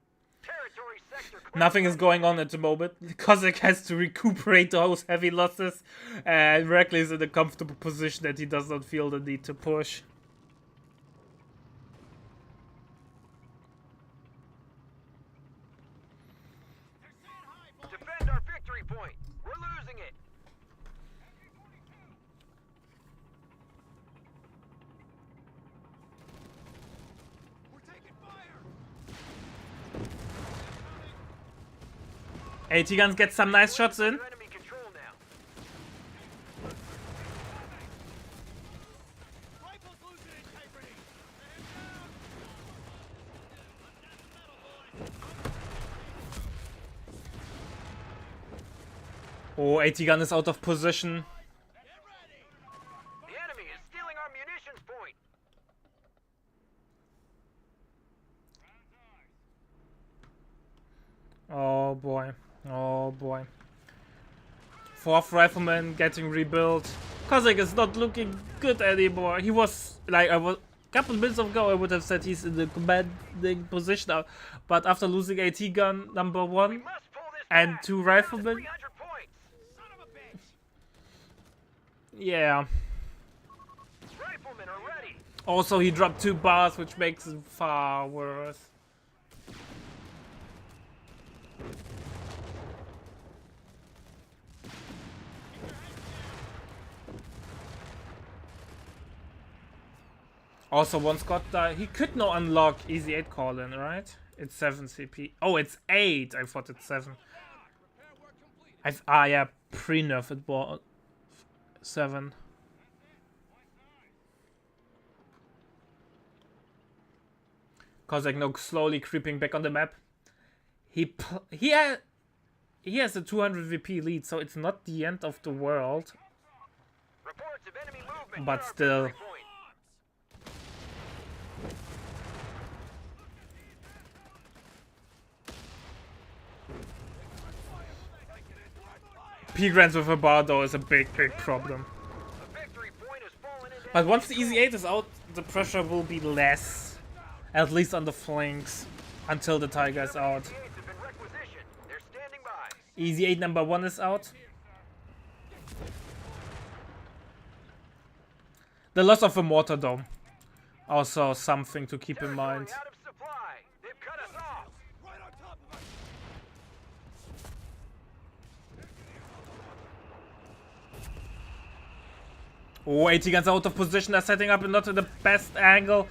Territory sector. Nothing is going on at the moment. Kozak has to recuperate those heavy losses, and Reckley is in a comfortable position that he does not feel the need to push. Defend our victory point. We're losing it. We're taking fire. AT guns get some nice shots in. Under enemy control now. Rifles losing integrity. Oh, AT gun is out of position. The enemy is stealing our munitions point. Oh boy. Oh boy. 4th rifleman getting rebuilt. Kozak is not looking good anymore. He was like, a couple minutes ago I would have said he's in the commanding position now, but after losing AT gun number 1 Must pull this and back. 2 Down to riflemen, 300 points. yeah. Riflemen are ready. Also he dropped 2 bars, which makes it far worse. Also, once Scott died, he could now unlock Easy 8 call-in, right? It's 7 CP. Oh, it's 8! I thought it's 7. Yeah, pre-nerf it bought 7. Kozak now slowly creeping back on the map. He has a 200 VP lead, so it's not the end of the world. Reports of enemy movement. But near our still. victory point. P-Grants with a bar though is a big problem. The victory point has fallen into But once the enemy Easy 8 is out, the pressure will be less. At least on the flanks. Until the Tiger is out. Easy 8s have been requisitioned. They're standing by. Easy 8 number 1 is out. The loss of a mortar dome. Also something to keep in mind. Territory out of supply. They've cut us off. Right on top of us! Oh, AT guns out of position. They're setting up not in the best angle.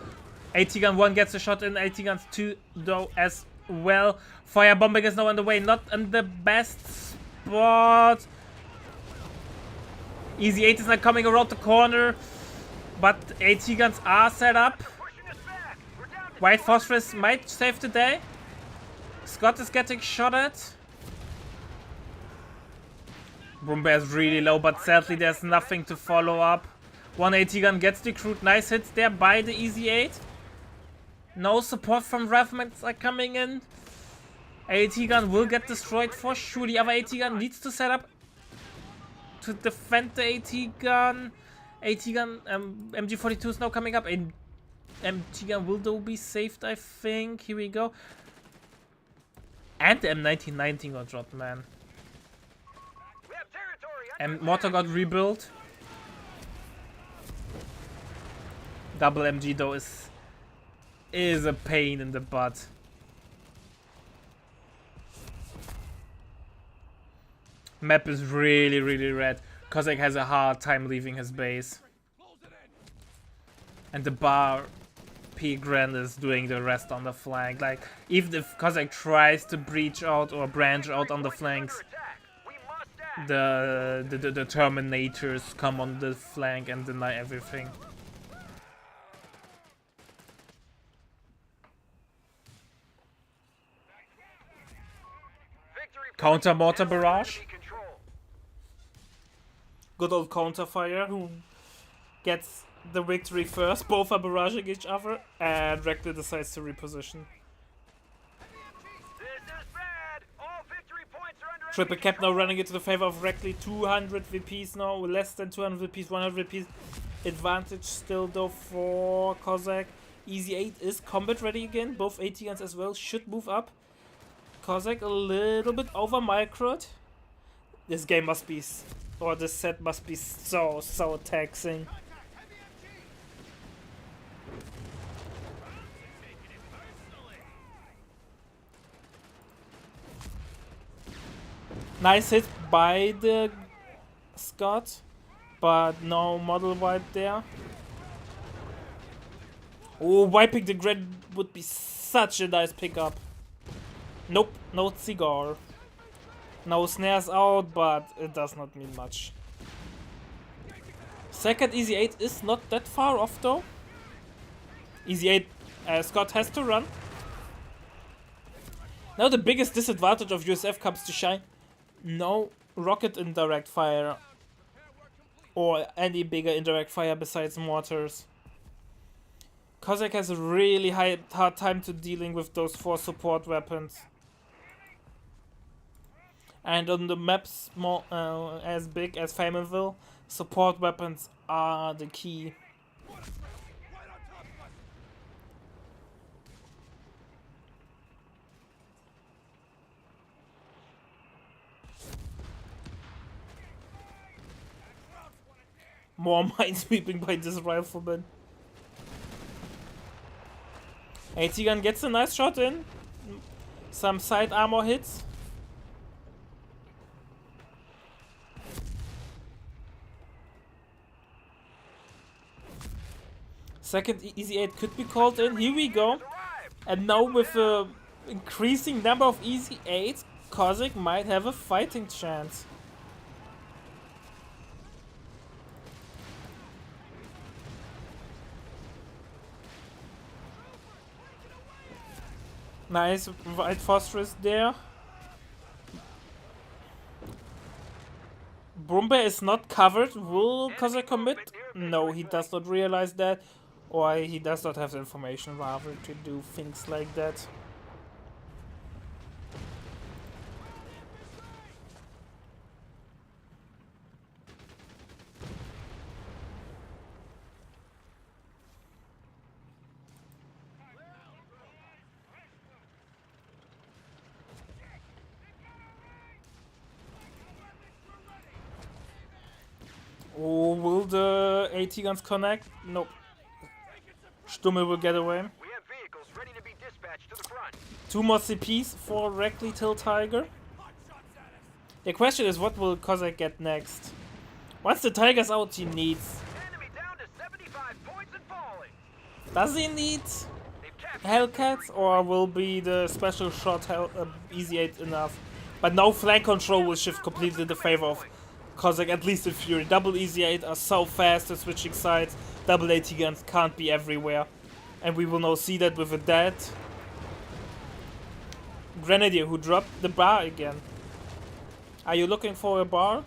AT gun 1 gets a shot in. AT guns 2 though as well. Firebombing is now on the way. Not in the best spot. Easy 8 is not coming around the corner. But AT guns are set up. Pushing us back. We're down to White Phosphorus might save the day. Scott is getting shot at. Boombear is really low, but sadly there's nothing to follow up. 1 AT gun gets decrued. Nice hits there by the Easy 8. No support from riflemen are coming in. AT gun will get destroyed for sure. The other AT gun needs to set up to defend the AT gun. AT gun, MG42 is now coming up. And MG gun will though be saved, I think. Here we go. And the M1919 got dropped, man. We have territory And mortar got rebuilt. Double MG though is a pain in the butt. Map is really red. Kozak has a hard time leaving his base. And the bar P Grand is doing the rest on the flank. Like, even if Kozak tries to breach out or branch out on the flanks, attack. We must act. the Terminators come on the flank and deny everything. Victory point Counter mortar under barrage. enemy control. Good old counter fire who gets the victory first. Both are barraging each other, and Reckley decides to reposition. This is bad. All victory points are under Triple enemy cap now control. running into the favor of Reckley. 200 VPs now, less than 200 VPs, 100 VPs. Advantage still though for Kozak. Easy 8 is combat ready again. Both AT guns as well should move up. Kozak a little bit over microed. This game must be, or this set must be so taxing. Nice hit by the Scott, but no model wipe there. Oh, wiping the grid would be such a nice pickup. Nope, no cigar. No snares out, but it does not mean much. Second Easy 8 is not that far off though. Easy 8, Scott has to run. Now the biggest disadvantage of USF comes to shine. No rocket indirect fire or any bigger indirect fire besides mortars. Cossack has a really hard time to dealing with those 4 support weapons. And on the maps more as big as Faminville, support weapons are the key. More minesweeping by this rifleman. AT gun gets a nice shot in. Some side armor hits. Second Easy 8 could be called in. Here we go. And now with a increasing number of Easy 8s, Cossack might have a fighting chance. Nice white phosphorus there. Brumbear is not covered. Will Cossack commit? No, he does not realize that. Or he does not have the information rather to do things like that. Oh, will the AT guns connect? Nope. Stummel will get away. We have vehicles ready to be dispatched to the front. 2 more CPs for Reckley Till Tiger. The question is, what will Cossack get next? Once the Tiger's out, he needs... Enemy down to 75 points and falling. Does he need They've captured Hellcats, or will be the special shot Easy 8 enough? But now flank control will shift completely in the favor of Cossack, at least in Fury. Double Easy 8 are so fast at switching sides. Double AT guns can't be everywhere. And we will now see that with a dead Grenadier who dropped the bar again. Are you looking for a bar?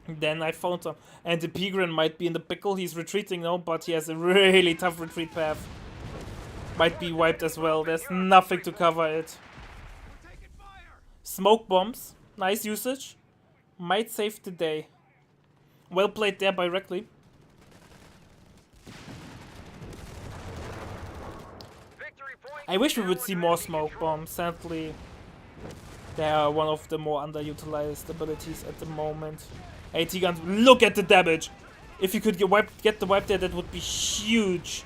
Then I found some. And the Pigran might be in the pickle. He's retreating now, but he has a really tough retreat path. Might be wiped as well. There's nothing to cover it. Smoke bombs. Nice usage. Might save the day. Well played there by Reckley. I wish we would see more smoke bombs. Sadly, they are one of the more underutilized abilities at the moment. AT guns, look at the damage! If you could get the wipe there, that would be huge.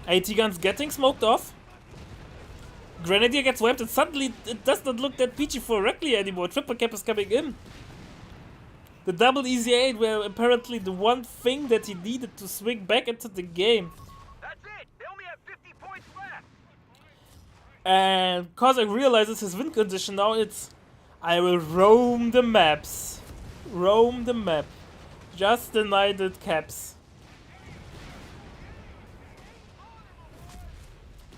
AT guns getting smoked off. Grenadier gets wiped, and suddenly it does not look that peachy for Reckley anymore. Triple cap is coming in. The double Easy 8 were apparently the one thing that he needed to swing back into the game. That's it. They only have 50 points left. And Cossack realizes his win condition now. It's, I will roam the maps. Roam the map. Just deny the caps.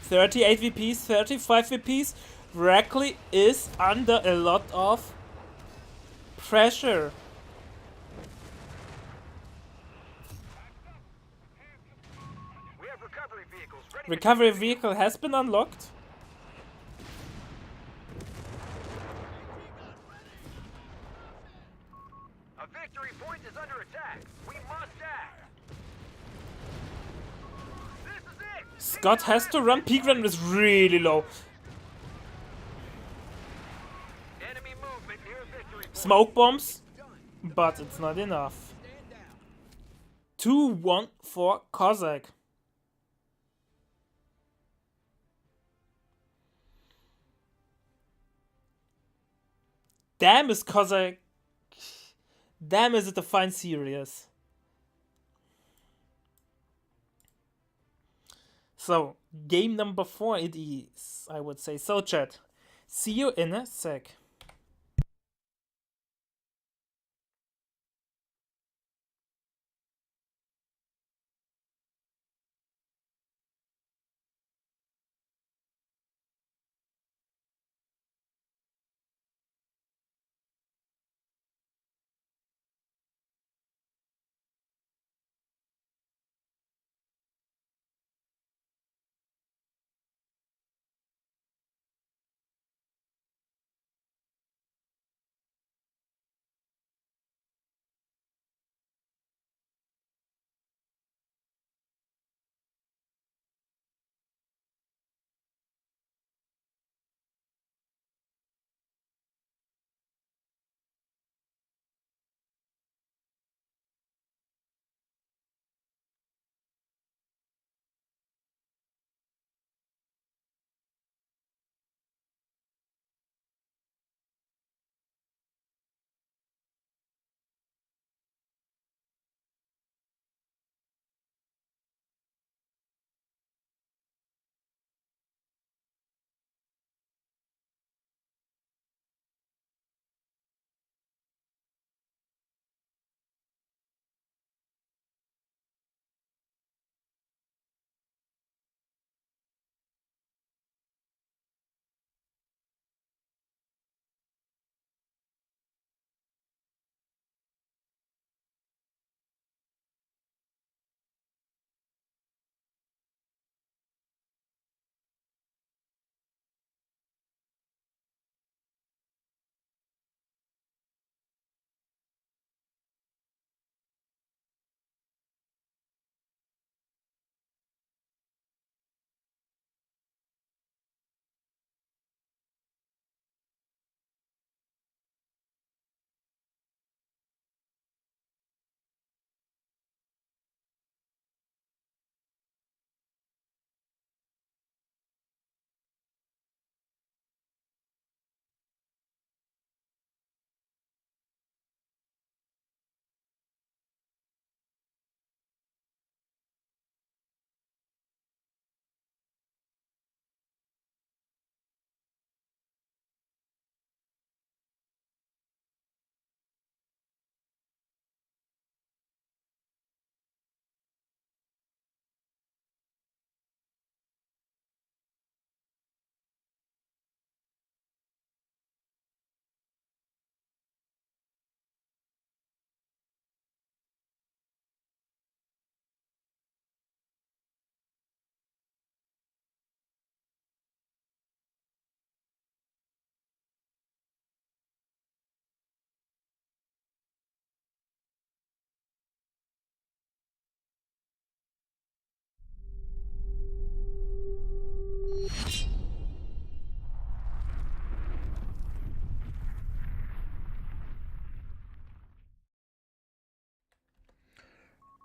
38 VPs, 35 VPs. Reckley is under a lot of pressure. We have recovery vehicles ready. Recovery vehicle has been unlocked. A victory point is under attack. We must act. This is it. Scott has to run. Pigran is really low. Enemy movement near victory point. Smoke bombs, but it's not enough. 2-1 for Cossack. Damn, is Cossack... Damn, is it a fine series. So, game number 4 it is, I would say. So, chat, see you in a sec.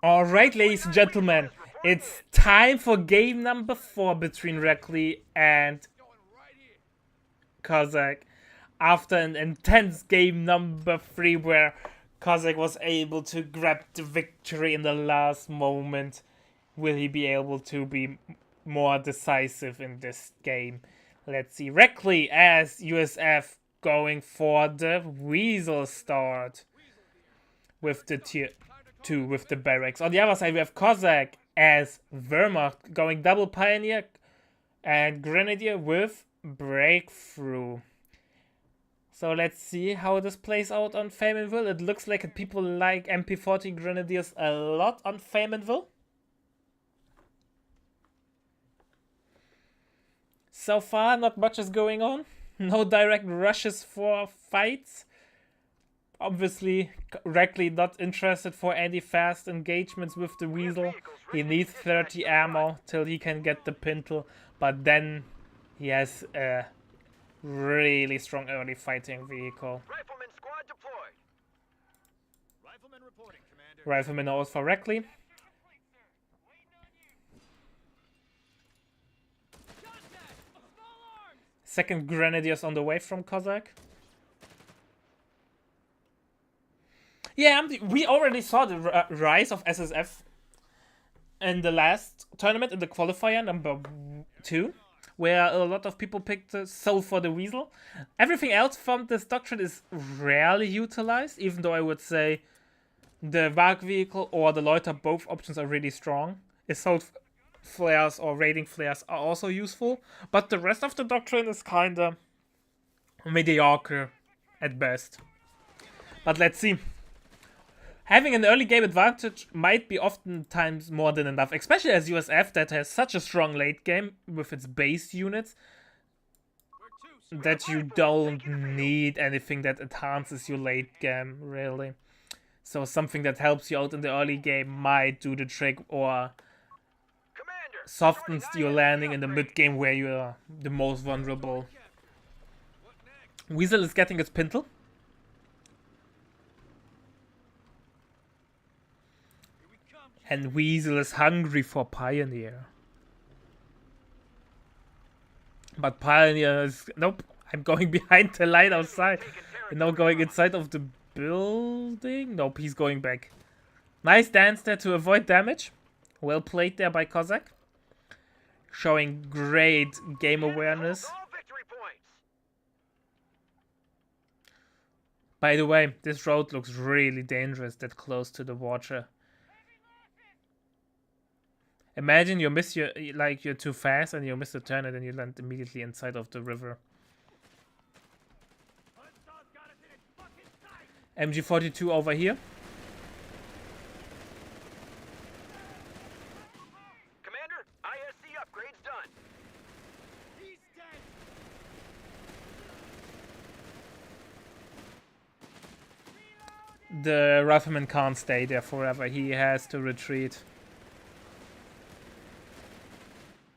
Alright, ladies and gentlemen, it's time for game number 4 between Reckley and Kozak. After an intense game number 3 where Kozak was able to grab the victory in the last moment, will he be able to be more decisive in this game? Let's see. Reckley as USF going for the Weasel start with the tier 2 with the barracks. On the other side we have Kozak as Wehrmacht going double Pioneer and Grenadier with Breakthrough. So let's see how this plays out on Famenville. It looks like people like MP40 Grenadiers a lot on Famenville. So far, not much is going on. No direct rushes for fights. Obviously, Reckley not interested for any fast engagements with the Weasel. He needs 30 ammo till he can get the Pintle. But then he has a really strong early fighting vehicle. Rifleman squad deployed. Rifleman reporting, Commander. Rifleman out for Reckley. Second Grenadiers on the way from Kozak. Yeah, we already saw the rise of SSF in the last tournament, in the qualifier number 2, where a lot of people picked the Soul for the Weasel. Everything else from this doctrine is rarely utilized, even though I would say the Varg vehicle or the Loiter, both options are really strong. Assault flares or raiding flares are also useful, but the rest of the doctrine is kinda mediocre at best. But let's see. Having an early game advantage might be oftentimes more than enough, especially as USF that has such a strong late game with its base units that you don't need anything that enhances your late game, really. So something that helps you out in the early game might do the trick, or softens your landing in the mid game where you are the most vulnerable. Weasel is getting its Pintle. And Weasel is hungry for Pioneer. But Pioneer is... Nope, I'm going behind the line outside. And now going inside of the building? Nope, he's going back. Nice dance there to avoid damage. Well played there by Kozak. Showing great game awareness. By the way, this road looks really dangerous that close to the water. Imagine you miss your, like you're too fast and you miss the turn and then you land immediately inside of the river. MG42 over here. Commander, ISC upgrades done. He's dead. The Rifleman can't stay there forever. He has to retreat.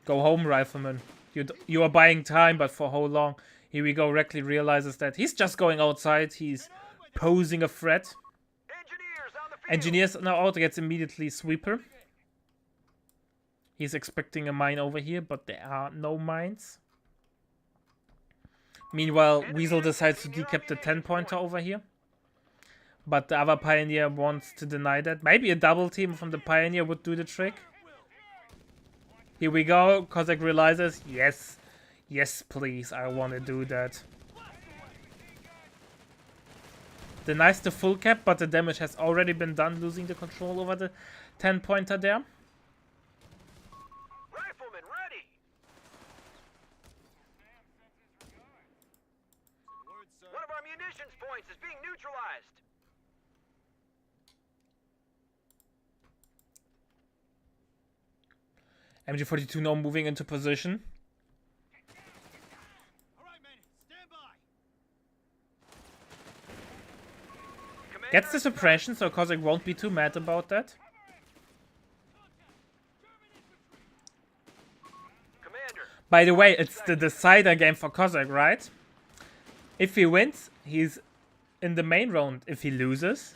Go home, Rifleman. You are buying time, but for how long? Here we go. Reckley realizes that he's just going outside. He's posing a threat. Engineers now out, gets immediately Sweeper. He's expecting a mine over here, but there are no mines. Meanwhile, Weasel decides to decap the 10-pointer over here. But the other Pioneer wants to deny that. Maybe a double team from the Pioneer would do the trick. Here we go. Kozak realizes, yes, please, I want to do that. Denies the full cap, but the damage has already been done, losing the control over the 10-pointer there. Rifleman ready. One of our munitions points is being neutralized. MG42 now moving into position. All right, men, stand by. Gets the suppression, so Kozak won't be too mad about that. Commander, By the way, it's the decider game for Kozak, right? If he wins, he's in the main round. If he loses,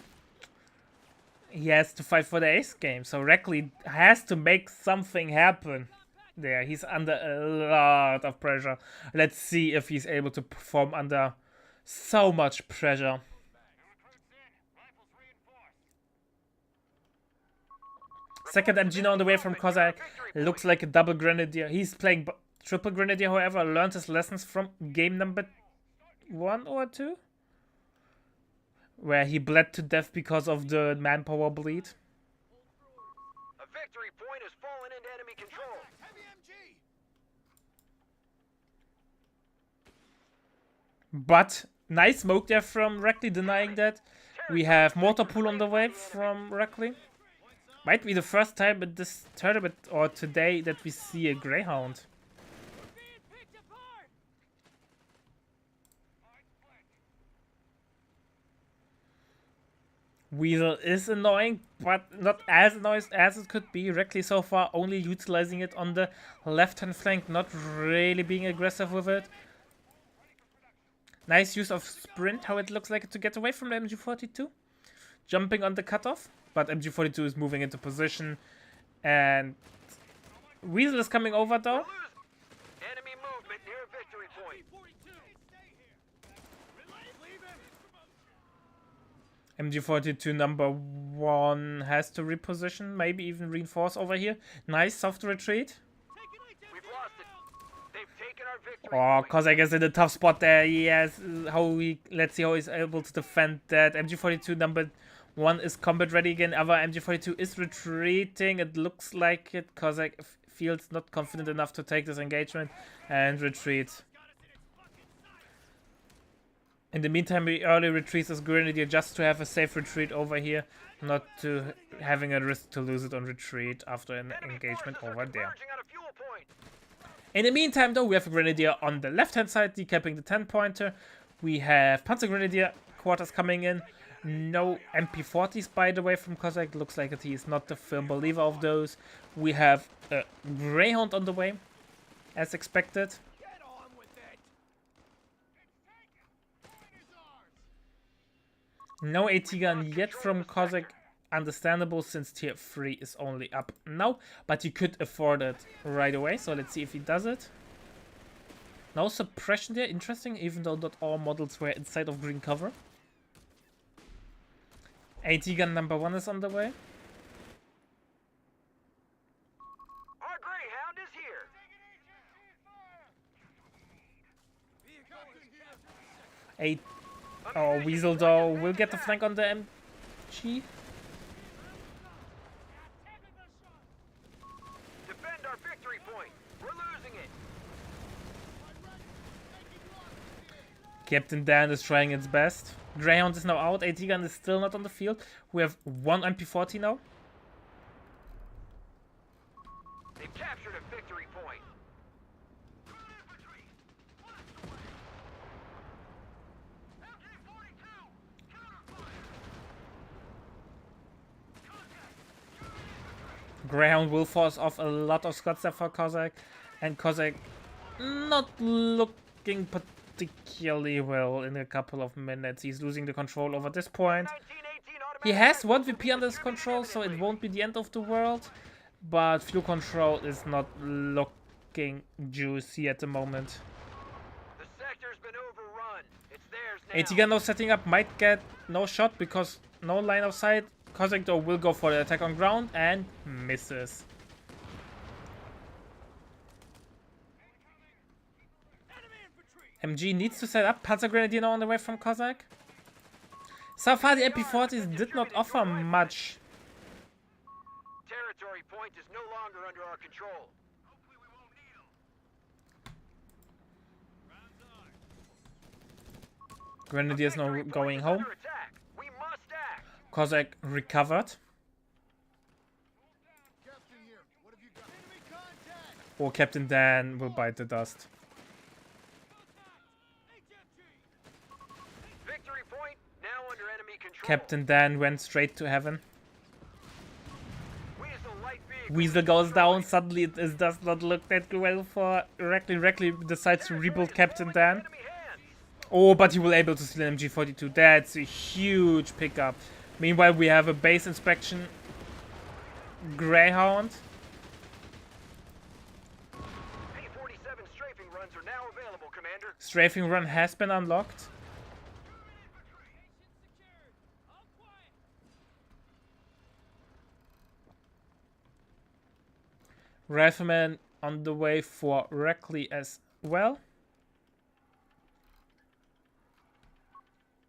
he has to fight for the ace game. So Reckley has to make something happen there. He's under a lot of pressure. Let's see if he's able to perform under so much pressure. Second MG now on the way from Kozak. Looks like a double Grenadier. He's playing triple Grenadier, however, learned his lessons from game number 1 or 2. Where he bled to death because of the manpower bleed. A victory point has fallen into enemy control. Heavy MG! But nice smoke there from Reckley, denying that. We have mortar pool on the way from Reckley. Might be the first time in this tournament or today that we see a Greyhound. Weasel is annoying, but not as annoying as it could be. Reckley so far only utilizing it on the left-hand flank, not really being aggressive with it. Nice use of sprint, how it looks like to get away from the MG42. Jumping on the cutoff, but MG42 is moving into position. And Weasel is coming over though. Enemy movement near a victory point. MG42 number 1 has to reposition, maybe even reinforce over here. Nice soft retreat. We've lost it. They've taken our victory Oh, point. Kozak is in a tough spot there. Yes, let's see how he's able to defend that. MG42 number 1 is combat ready again. Other MG42 is retreating. It looks like it. Kozak feels not confident enough to take this engagement and retreat. In the meantime, he early retreats as Grenadier just to have a safe retreat over here, not to having a risk to lose it on retreat after an engagement over there. Converging on a fuel point. In the meantime, though, we have a Grenadier on the left-hand side, decapping the 10-pointer. We have Panzer Grenadier quarters coming in. No MP40s, by the way, from Kozak. Looks like he is not the firm believer of those. We have a Greyhound on the way, as expected. Get on with it! No AT gun yet from Kozak. Understandable since tier 3 is only up now, but you could afford it right away. So let's see if he does it. No suppression there, interesting, even though not all models were inside of green cover. AT gun number 1 is on the way. Our Greyhound is here. Oh, Weasel though will get the flank on the MG. Defend our victory point. We're losing it. Captain Dan is trying its best. Greyhound is now out. AT gun is still not on the field. We have 1 MP40 now. They've captured a victory point. Greyhound will force off a lot of Scots there for Kozak. And Kozak not looking particularly well in a couple of minutes. He's losing the control over this point. 1918 He has 1 VP under his control, so it won't be the end of the world. But fuel control is not looking juicy at the moment. The sector's been overrun. It's theirs now. AT gun now setting up, might get no shot because no line of sight. Kozak though will go for the attack on ground and misses. MG needs to set up. Panzer Grenadier now on the way from Kozak. So far the MP40s did not offer much. Territory point is no longer under our control. Grenadier is now Victory point going is home. under attack. We must act. Kozak recovered. Captain here. What have you got? Enemy contact! Or Captain Dan will bite the dust. Victory point now under enemy control. Captain Dan went straight to heaven. Weasel light vehicle Weasel is goes down. destroyed. Suddenly it does not look that well for Reckley. Reckley decides to rebuild Captain Dan. Enemy hands. Oh, but he will able to steal an MG42. That's a huge pickup Meanwhile, we have a base inspection Greyhound. P-47 strafing runs are now available, Commander. Strafing run has been unlocked. Rifleman on the way for Reckley as well.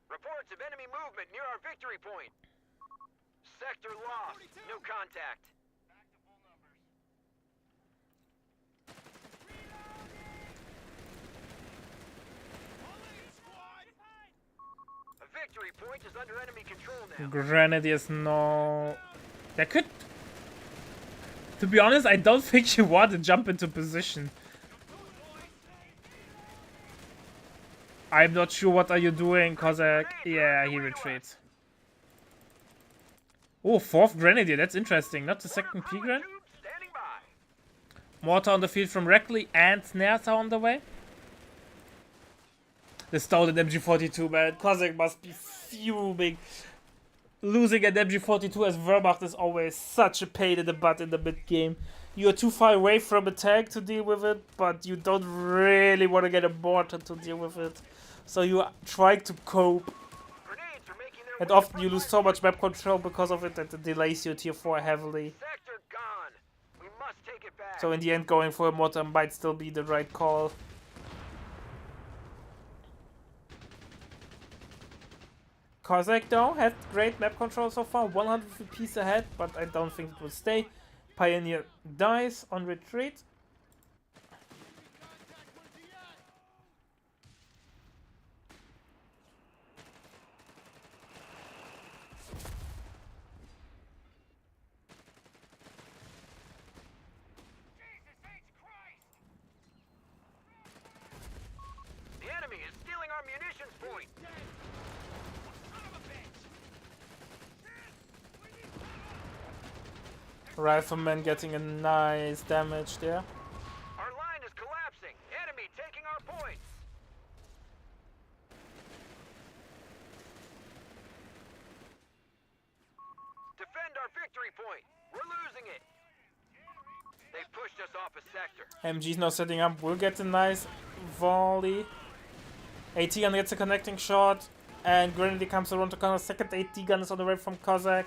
Reports of enemy movement near our victory point. Sector lost. No contact. Back to full numbers. A victory point is under enemy control now. Grenadiers, no. That could. To be honest, I don't think you want to jump into position. I'm not sure what are you doing, Cossack. Yeah, he retreats. Oh, 4th Grenadier, that's interesting. Not the 2nd P Gren. Standing by. Mortar on the field from Reckley and snares are on the way. The stolen MG42, man. Cossack must be fuming. Losing an MG42 as Wehrmacht is always such a pain in the butt in the mid-game. You're too far away from a tank to deal with it, but you don't really want to get a mortar to deal with it. So you are trying to cope. Grenades are making their And way often from you lose my so much map control because of it that it delays your tier 4 heavily. sector gone. We must take it back. So in the end, going for a mortar might still be the right call. Cossack though had great map control so far, 100 piece ahead, but I don't think it will stay. Pioneer dies on retreat. The enemy is stealing our munitions point. Rifleman getting a nice damage there. Our line is collapsing. Enemy taking our points. Defend our victory point. We're losing it. They pushed us off a sector. MG's now setting up, will get a nice volley. AT gun gets a connecting shot, and Grenadier comes around to counter. Second AT gun is on the way from Cossack.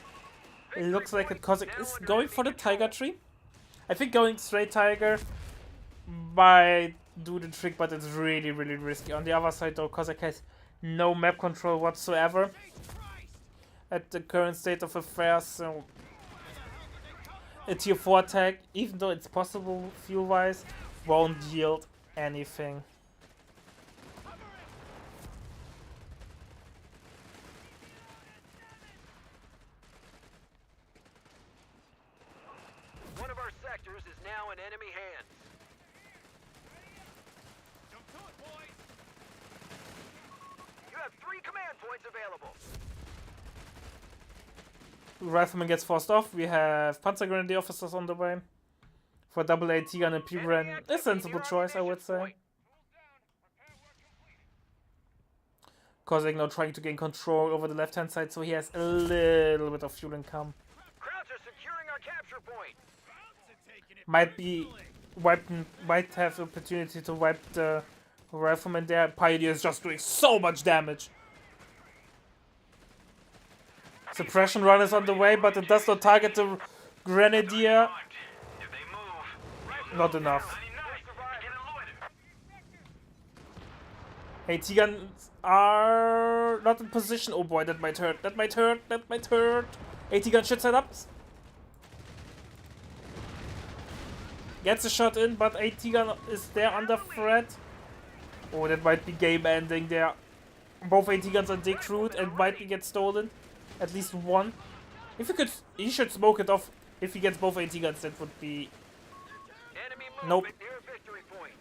It looks like Cossack is going for the Tiger tree. I think going straight Tiger might do the trick, but it's really, really risky. On the other side though, Cossack has no map control whatsoever at the current state of affairs, so a tier 4 attack, even though it's possible fuel-wise, won't yield anything. One of our sectors is now in enemy hands. You have 3 command points available. Rifleman gets forced off. We have Panzer Grenadier officers on the way for double AT gun and P-Ren. A sensible choice, I would say. Cossack now trying to gain control over the left-hand side, so he has a little bit of fuel income. Krauts are securing our capture point. Might have the opportunity to wipe the Rifleman there. Pioneer is just doing so much damage. Suppression run is on the way, but it does not target the Grenadier. Not enough. AT guns are not in position. Oh boy, that might hurt. That might hurt. That might hurt. AT gun should set up. Gets a shot in, but AT gun is there under threat. Oh, that might be game ending there. Both AT guns are decrewed and might be get stolen. At least one. If you could, he should smoke it off. If he gets both AT guns, that would be. Enemy Nope. movement near victory point.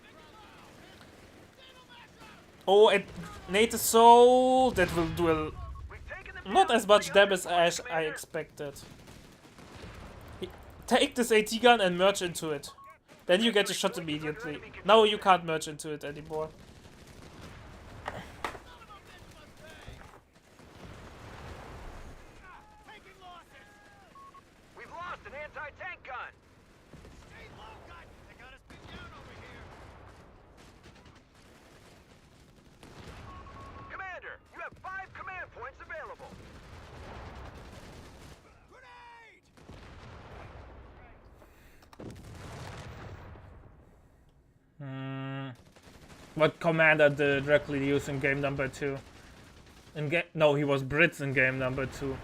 Oh, and Nate is so that will do We've taken them not down. as much damage as I expected. Take this AT gun and merge into it. Then you get a shot immediately. Now you can't merge into it anymore. What Commander did directly use in game number 2. No, he was Brits in game number 2.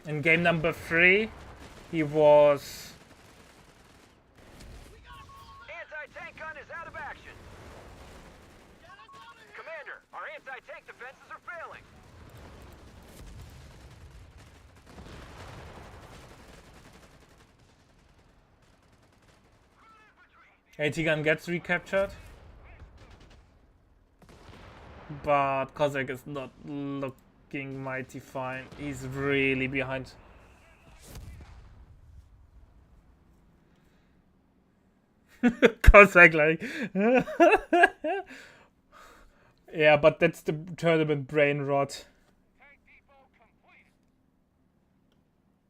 In game number 3, he was... Anti-tank gun is out of action. Commander, our anti-tank defenses are failing. AT gun gets recaptured. But Cossack is not looking mighty fine. He's really behind. Cossack like... Yeah, but that's the tournament brain rot.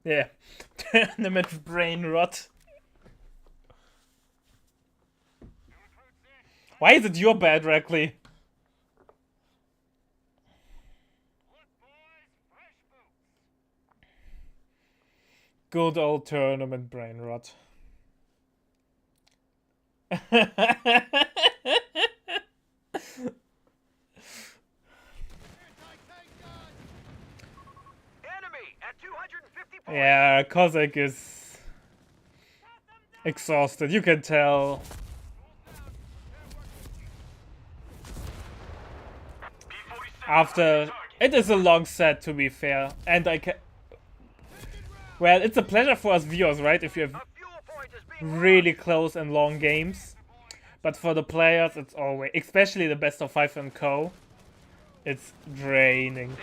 Yeah, tournament brain rot. Why is it your bad, Rackley? Good old tournament brain rot. Yeah, Cossack is exhausted, you can tell. After... It is a long set, to be fair. And I can... Well, it's a pleasure for us viewers, right? If you have really close and long games. But for the players, it's always... Especially the best of 5 and co. It's draining.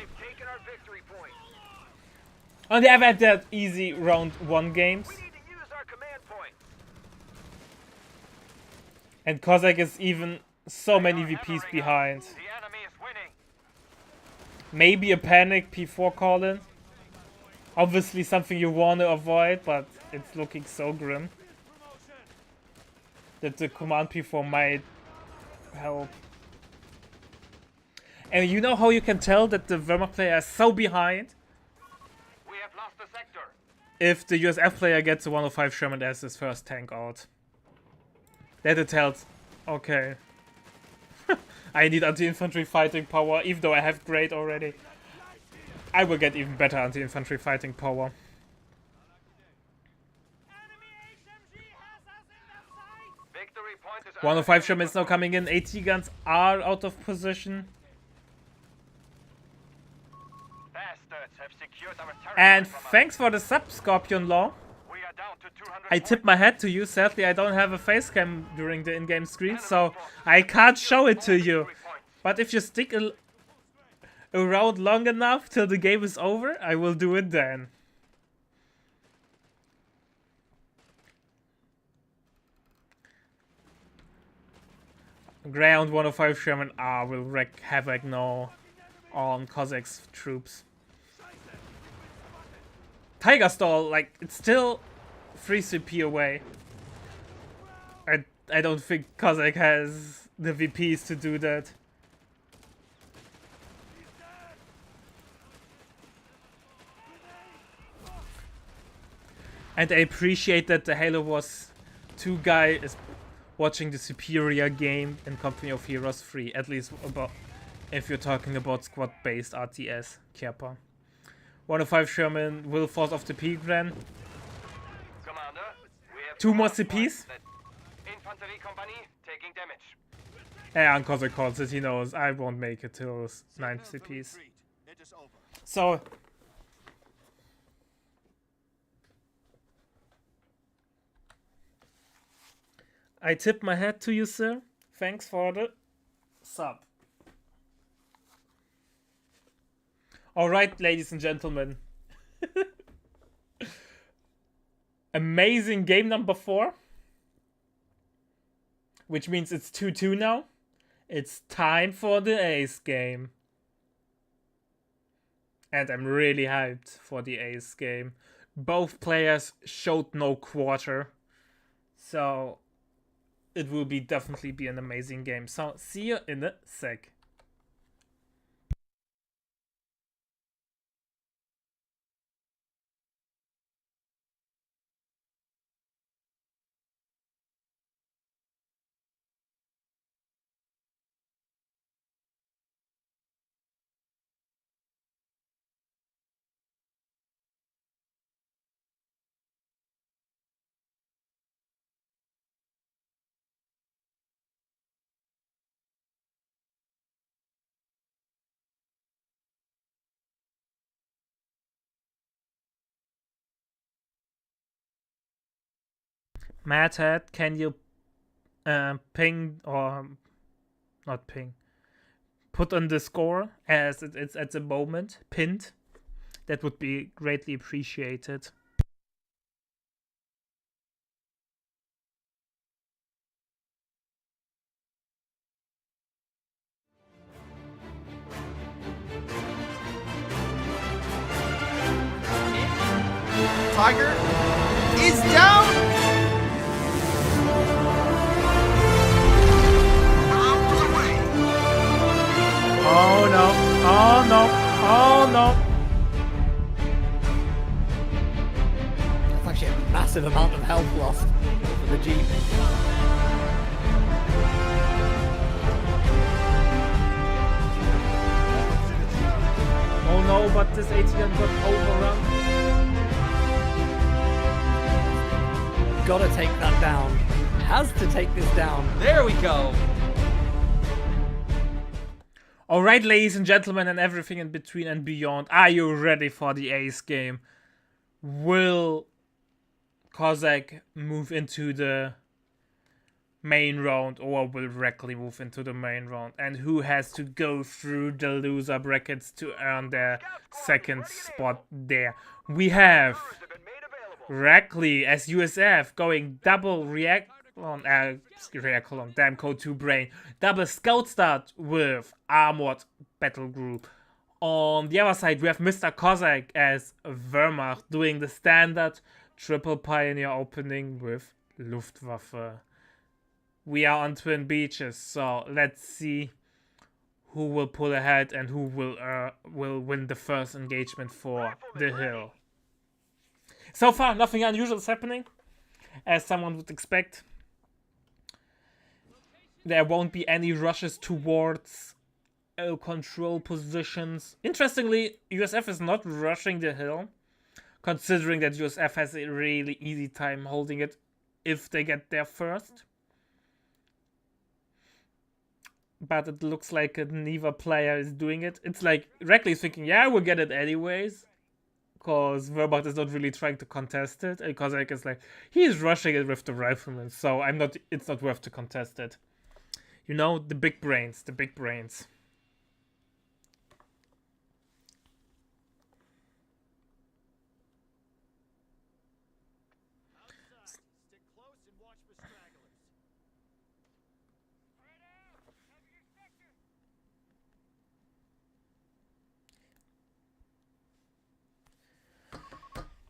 On the other hand, that easy round 1 games. And Cossack is even so many VPs behind. Maybe a panic P4 call-in. Obviously something you want to avoid, but it's looking so grim that the command P4 might help. And you know how you can tell that the Wehrmacht player is so behind? We have lost the sector. If the USF player gets a 105 Sherman as his first tank out. That it tells, okay. I need anti-infantry fighting power, even though I have great already. I will get even better anti-infantry fighting power. 105 Sherman is now coming in, AT guns are out of position. And thanks for the sub, Scorpion Law. I tip my hat to you. Sadly, I don't have a face cam during the in-game screen, so I can't show it to you. But if you stick around long enough till the game is over, I will do it then. Ground 105 Sherman will wreak havoc now on Cossacks troops. Tiger Stall, like, it's still 3 CP away. I don't think Cossack has the VPs to do that. And I appreciate that the Halo Wars 2 guy is watching the superior game in Company of Heroes 3, at least about if you're talking about squad-based RTS, Kierpa. 105 Sherman will force off the P-Gran. 2 more CPs. Infantry company taking damage. Yeah, and Cossack calls it, he knows I won't make it till 9 CPs. So... I tip my hat to you, sir. Thanks for the sub. Alright, ladies and gentlemen. Amazing game number 4. Which means it's 2-2 now. It's time for the ace game. And I'm really hyped for the ace game. Both players showed no quarter. So... it will definitely be an amazing game. So, see you in a sec. Madhead, can you ping or not ping? Put on the score as it's at the moment pinned. That would be greatly appreciated. Tiger is down. Oh no! Oh no! Oh no! That's actually a massive amount of health lost for the Jeep. Oh no! But this ATM got overrun. Gotta take that down. Has to take this down. There we go. Alright, ladies and gentlemen, and everything in between and beyond, are you ready for the ace game? Will Kozak move into the main round, or will Reckley move into the main round? And who has to go through the loser brackets to earn their second spot there? We have Reckley as USF going double Reaclon, damn code 2 brain, double scout start with armored battle group. On the other side, we have Mr. Kozak as Wehrmacht doing the standard triple pioneer opening with Luftwaffe. We are on Twin Beaches, so let's see who will pull ahead and who will win the first engagement for the hill. So far, nothing unusual is happening, as someone would expect. There won't be any rushes towards control positions. Interestingly, USF is not rushing the hill, considering that USF has a really easy time holding it if they get there first. But it looks like neither player is doing it. It's like Reckley is thinking, yeah, we'll get it anyways, because Wehrmacht is not really trying to contest it, and Kozak is like, he's rushing it with the riflemen, so it's not worth to contest it. You know, the big brains, the big brains. Stick close and watch for stragglers.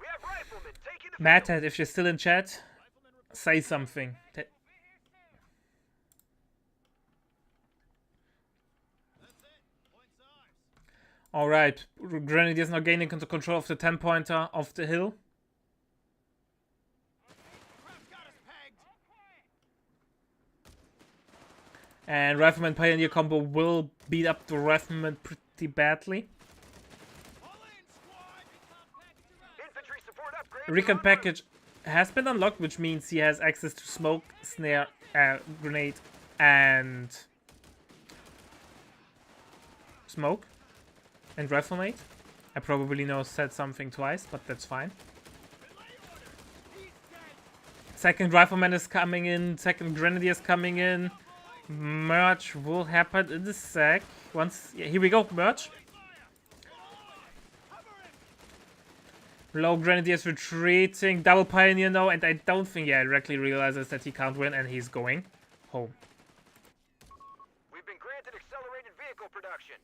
We have riflemen taking the Madhead, if you're still in chat, say something. Alright, Grenadiers now gaining control of the 10-pointer of the hill. And Rifleman Pioneer combo will beat up the Rifleman pretty badly. infantry support upgrade. Recon package has been unlocked, which means he has access to smoke, snare, grenade, and smoke. And riflemate. I probably said something twice, but that's fine. Second rifleman is coming in. Second grenadier is coming in. Merge will happen in a sec. Here we go, merge. Low grenadiers retreating. Double pioneer now, and I don't think he directly realizes that he can't win, and he's going home. We've been granted accelerated vehicle production.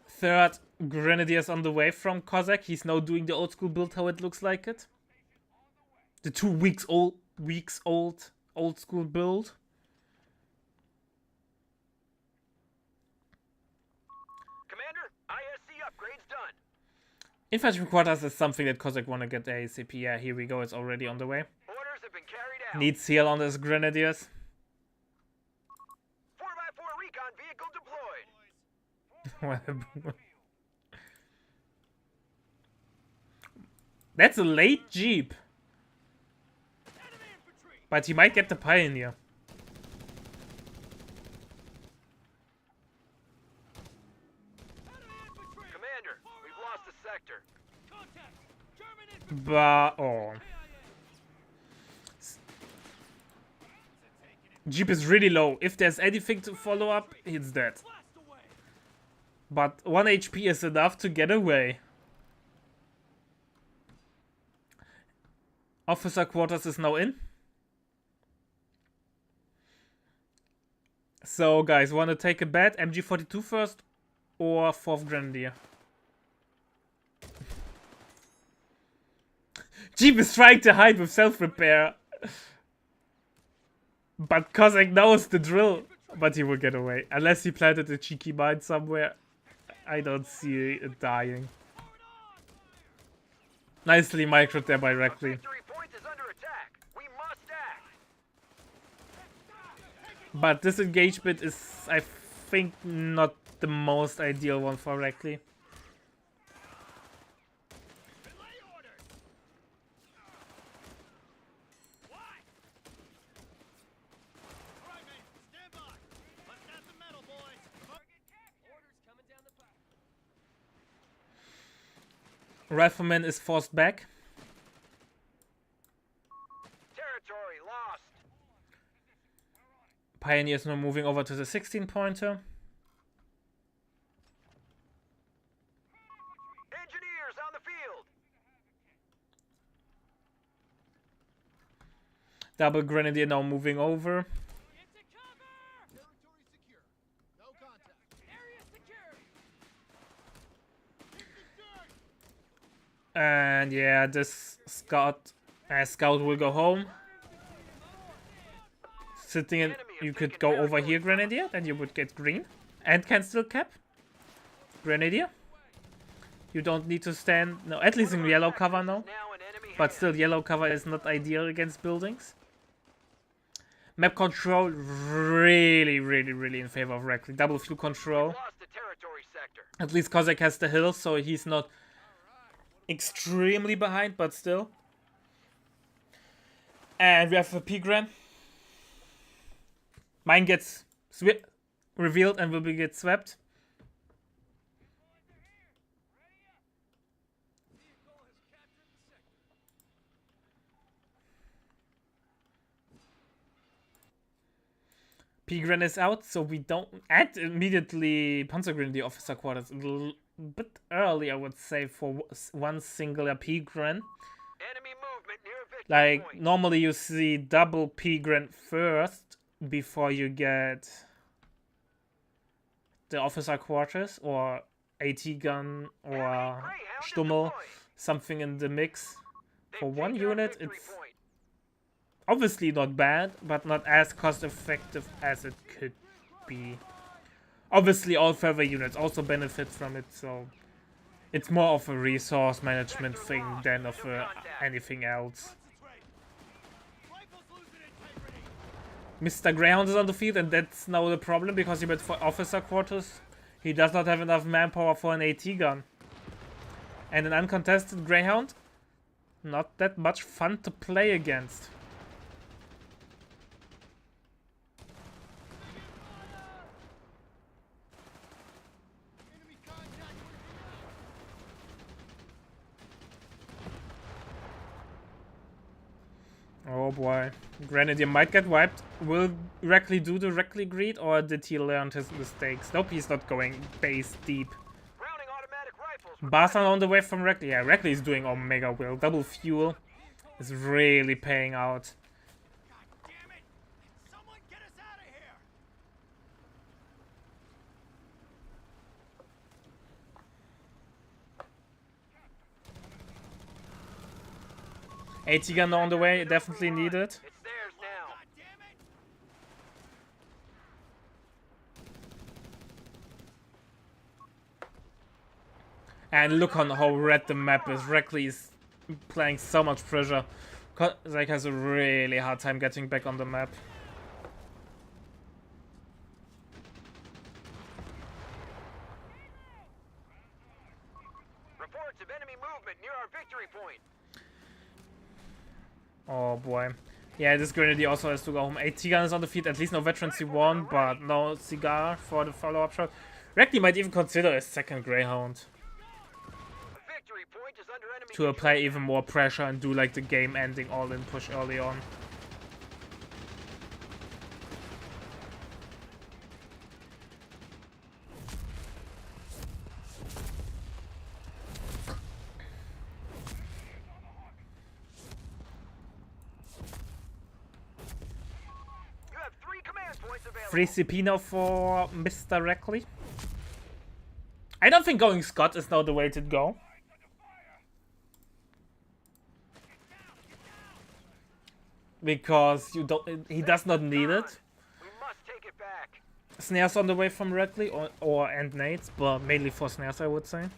Third grenadiers on the way from Kozak. He's now doing the old school build, how it looks like it. The 2 weeks old school build. Commander, ISC upgrades done. Infantry quarters is something that Kozak wanna get ASAP. Yeah, here we go. It's already on the way. Orders have been carried out. Needs heal on his grenadiers. 4x4 recon vehicle deployed. That's a late Jeep. But he might get the Pioneer. Commander, we've lost the sector. But oh, Jeep is really low. If there's anything to follow up, it's dead. But 1 HP is enough to get away. Officer quarters is now in. So guys, want to take a bet? MG42 first or 4th Grenadier? Jeep is trying to hide with self-repair. But Cossack knows the drill. But he will get away. Unless he planted a cheeky mine somewhere. I don't see it dying. Nicely microed there by Reckley. But this engagement is, I think, not the most ideal one for Reckley. Rifleman is forced back. Territory lost. Pioneer is now moving over to the 16-pointer. Engineers on the field. Double Grenadier now moving over. Territory secure. No contact. Area secured. And yeah, this scout will go home. Sitting in, you could go over here, Grenadier, then you would get green and can still cap. Grenadier, you don't need to stand, no, at least in yellow cover now, but still yellow cover is not ideal against buildings. Map control really in favor of Reckley. Double fuel control. Lost the territory sector. At least Cossack has the hill, so he's not extremely behind, but still. And we have a P-Gran. Mine gets revealed and will get swept. P-Gran is out, so we don't add immediately Panzergrenadier officer quarters. A little bit early, I would say, for one singular P-Gran. Enemy movement near victory Like, point. normally you see double P-Gran first before you get the officer quarters or AT gun or Stummel, something in the mix. For one unit, it's obviously not bad, but not as cost effective as it could be. Obviously all further units also benefit from it, so it's more of a resource management thing than of anything else. Mr. Greyhound is on the field, and that's now the problem, because he went for officer quarters. He does not have enough manpower for an AT gun. And an uncontested Greyhound, not that much fun to play against. Oh boy. Grenadier might get wiped. Will Reckley do the Reckley greed, or did he learn his mistakes? Nope, he's not going base deep. Grounding automatic rifles. Barson on the way from Reckley. Yeah, Reckley is doing Omega Will. Double fuel is really paying out. Damn it! Someone get us out of here! AT gun on the way, definitely needed. It's theirs now. God damn it! And look on how red the map is. Reckley is playing so much pressure. Kozak has a really hard time getting back on the map. Reports of enemy movement near our victory point. Oh boy. Yeah, this Grenadier also has to go home. AT gun is on the field, at least no veteran C1, but no cigar for the follow-up shot. Reckley might even consider a second Greyhound. Victory point is under enemy to apply even more pressure and do like the game ending all-in push early on. You have 3 command points available. Free CP now for Mr. Reckley. I don't think going Scott is now the way to go. Because he does not need it. We must take it back. Snares on the way from Reckley and nades, but mainly for snares I would say.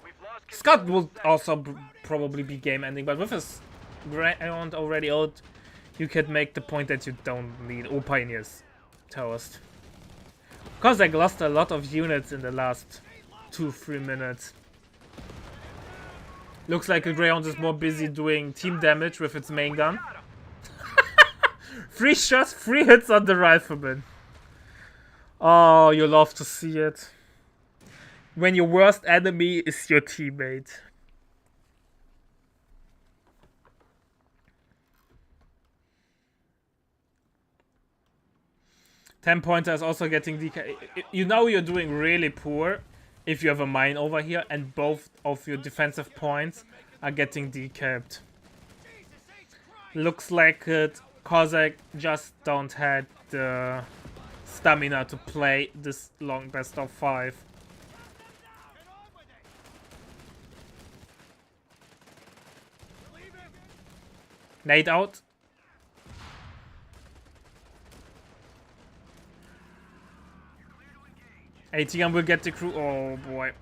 We've lost Scott will also probably be game ending, but with his round already out, you can make the point that you don't need all Pioneers toast. Because I lost a lot of units in the last 2-3 minutes. Looks like the Greyhound is more busy doing team damage with its main gun. 3 shots, 3 hits on the rifleman. Oh, you love to see it. When your worst enemy is your teammate. Ten-pointer is also getting DK. You know you're doing really poor if you have a mine over here and both of your defensive points are getting decapped. Looks like it. Cossack just don't have the stamina to play this long best of 5. Nade out. ATM will get the crew. Oh boy.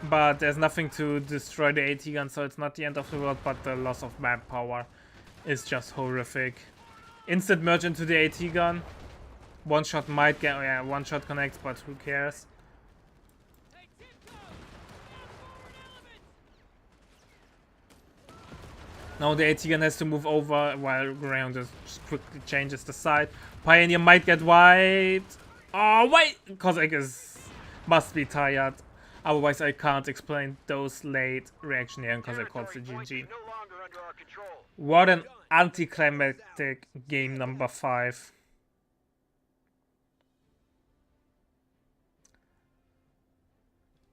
But there's nothing to destroy the AT gun, so it's not the end of the world, but the loss of manpower is just horrific. Instant merge into the AT gun. One shot might get, yeah, one shot connects, but who cares? Now the AT gun has to move over while Greyhound just quickly changes the side. Pioneer might get wiped. Oh wait! Cossack must be tired. Otherwise I can't explain those late reaction here and Cossack calls the GG. What an anticlimactic game number 5.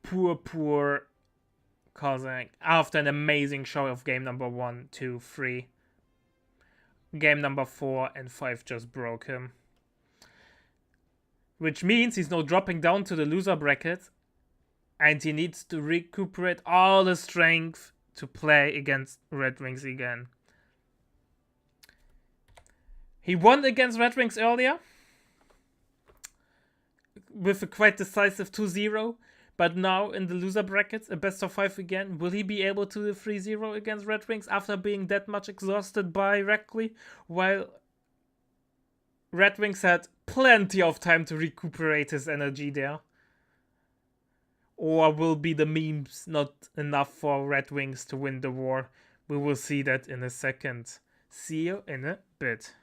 Poor Cossack. After an amazing show of game number 1, 2, 3. Game number 4 and 5 just broke him. Which means he's now dropping down to the loser bracket. And he needs to recuperate all the strength to play against Red Wings again. He won against Red Wings earlier. With a quite decisive 2-0. But now in the loser brackets, a best of 5 again. Will he be able to do 3-0 against Red Wings after being that much exhausted by Reckley? While Red Wings had plenty of time to recuperate his energy there. Or will be the memes not enough for Red Wings to win the war? We will see that in a second. See you in a bit.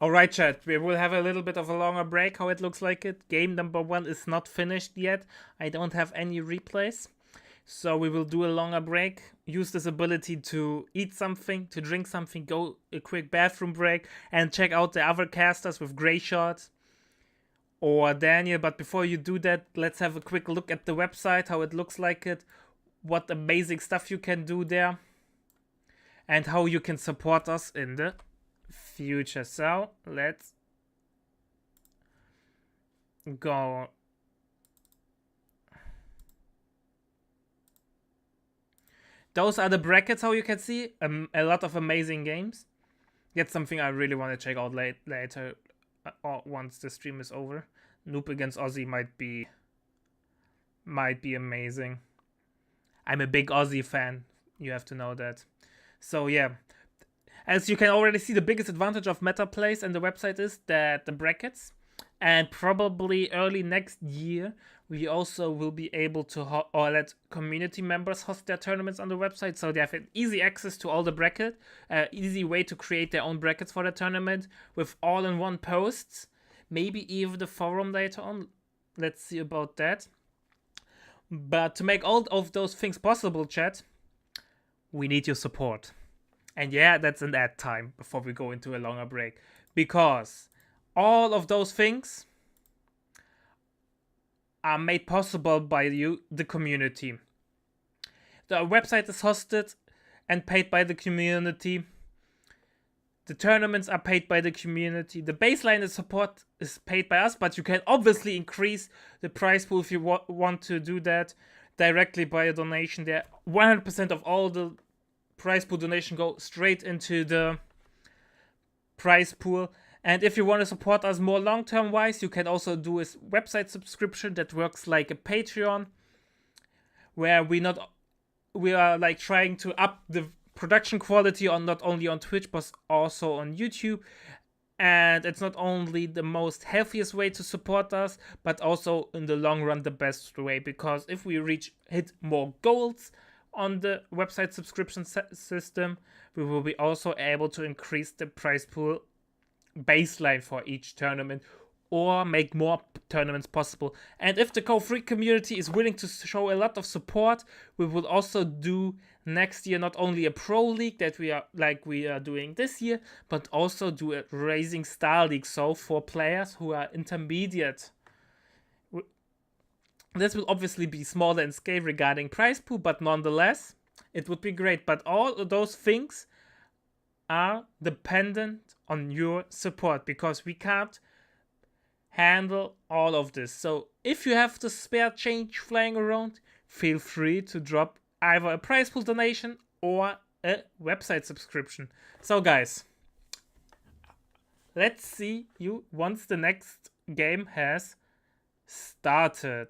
Alright, chat, we will have a little bit of a longer break, how it looks like it. Game number 1 is not finished yet. I don't have any replays. So we will do a longer break. Use this ability to eat something, to drink something, go a quick bathroom break, and check out the other casters with Grey Shot or Daniel. But before you do that, let's have a quick look at the website, how it looks like it, what amazing stuff you can do there, and how you can support us in the future. So let's go. Those are the brackets, how you can see. A lot of amazing games. That's something I really want to check out later, or once the stream is over. Noob against Aussie might be amazing. I'm a big Aussie fan. You have to know that. So yeah. As you can already see, the biggest advantage of Meta Plays and the website is that the brackets, and probably early next year, we also will be able to let community members host their tournaments on the website, so they have an easy access to all the bracket, easy way to create their own brackets for the tournament with all-in-one posts, maybe even the forum later on. Let's see about that. But to make all of those things possible, chat, we need your support. And yeah, that's an ad time before we go into a longer break. Because all of those things are made possible by you, the community. The website is hosted and paid by the community. The tournaments are paid by the community. The baseline support is paid by us, but you can obviously increase the prize pool if you want to do that directly by a donation. There, 100% of all the prize pool donation go straight into the prize pool. And if you want to support us more long-term wise, you can also do a website subscription that works like a Patreon, where we are like trying to up the production quality on not only on Twitch but also on YouTube. And it's not only the most healthiest way to support us, but also in the long run the best way, because if we hit more goals on the website subscription system, we will be also able to increase the prize pool baseline for each tournament or make more tournaments possible. And if the Co3 community is willing to show a lot of support, we will also do next year not only a pro league that we are doing this year, but also do a Rising Star League, so for players who are intermediate. This will obviously be smaller in scale regarding prize pool, but nonetheless it would be great. But all of those things are dependent on your support, because we can't handle all of this. So if you have the spare change flying around, feel free to drop either a prize pool donation or a website subscription. So guys, let's see you once the next game has started.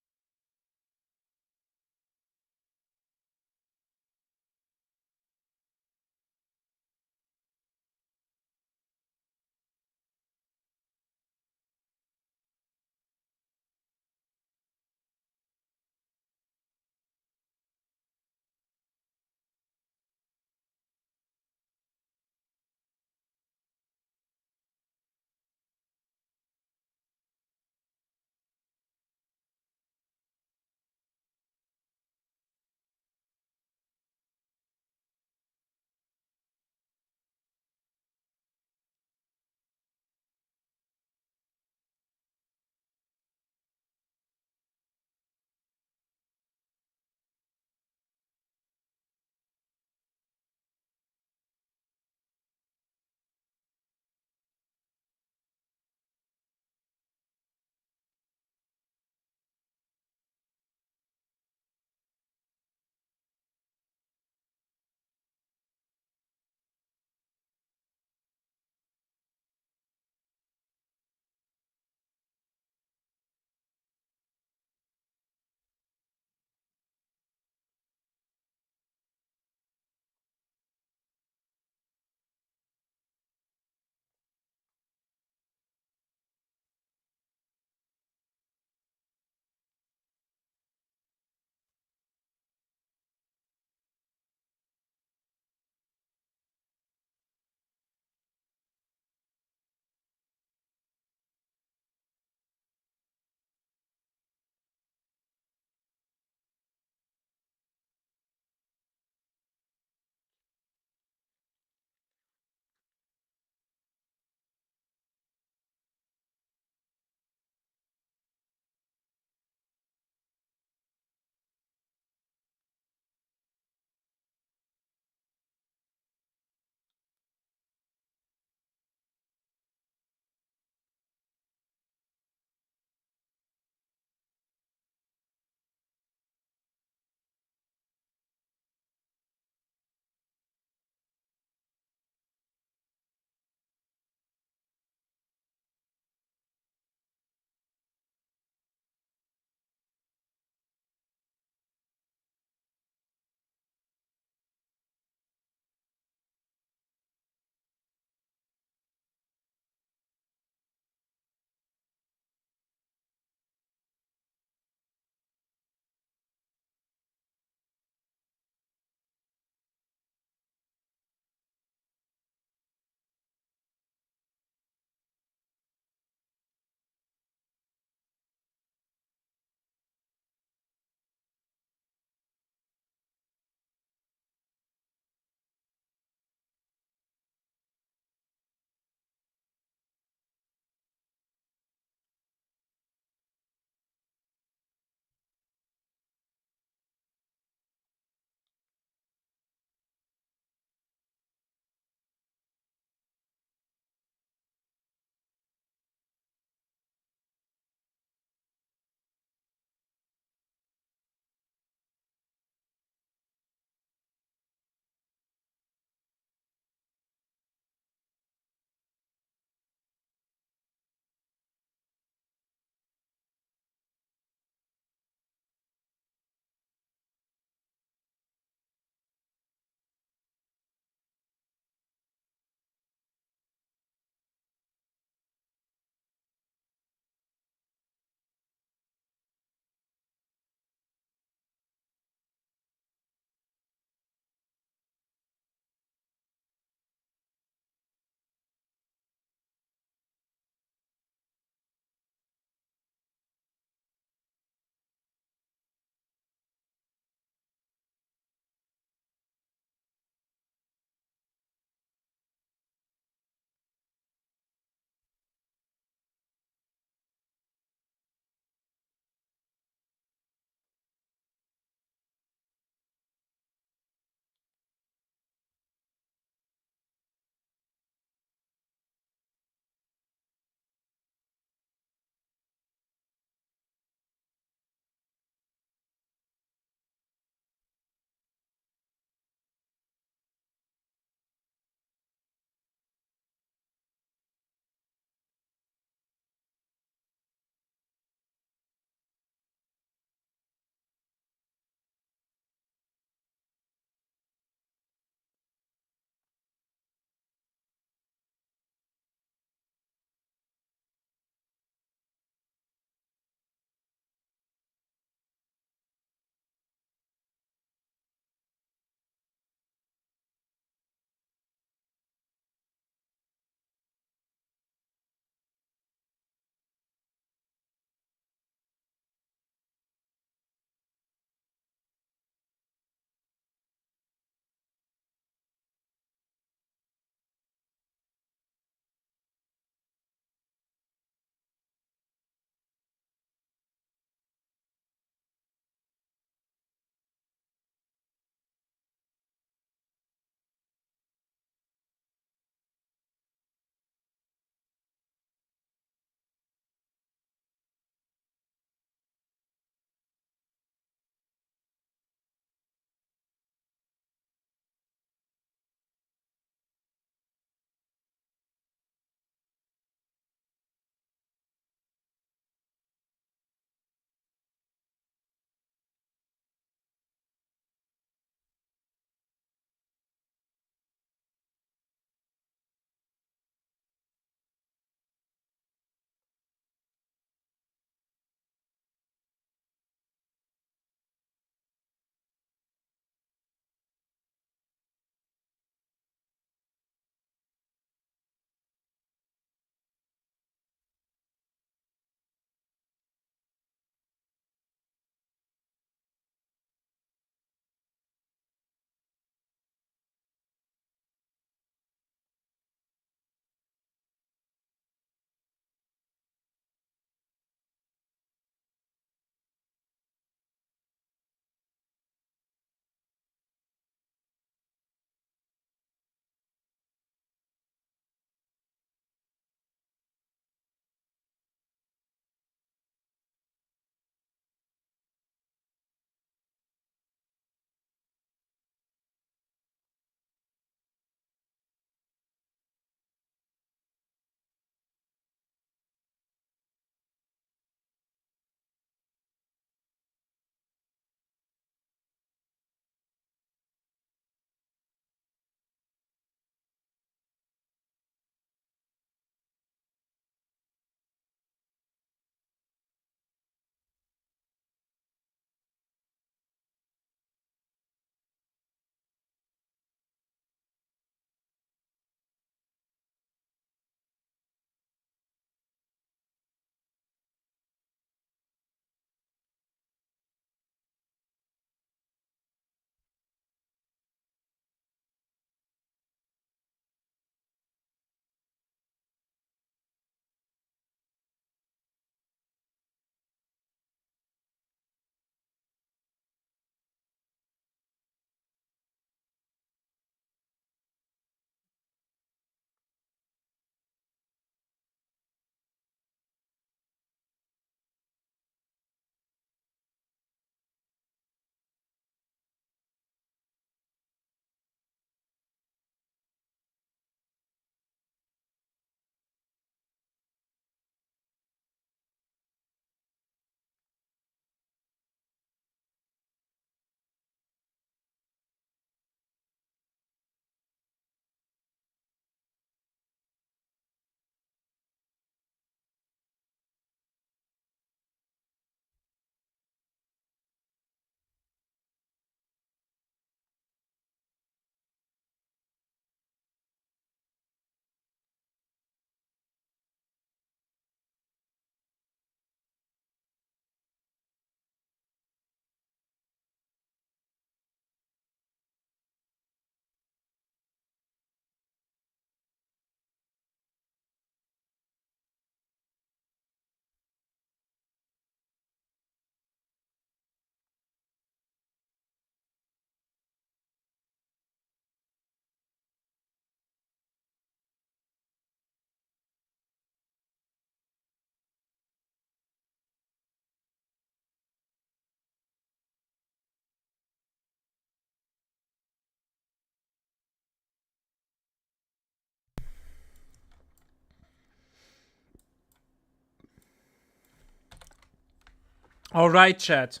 Alright, chat.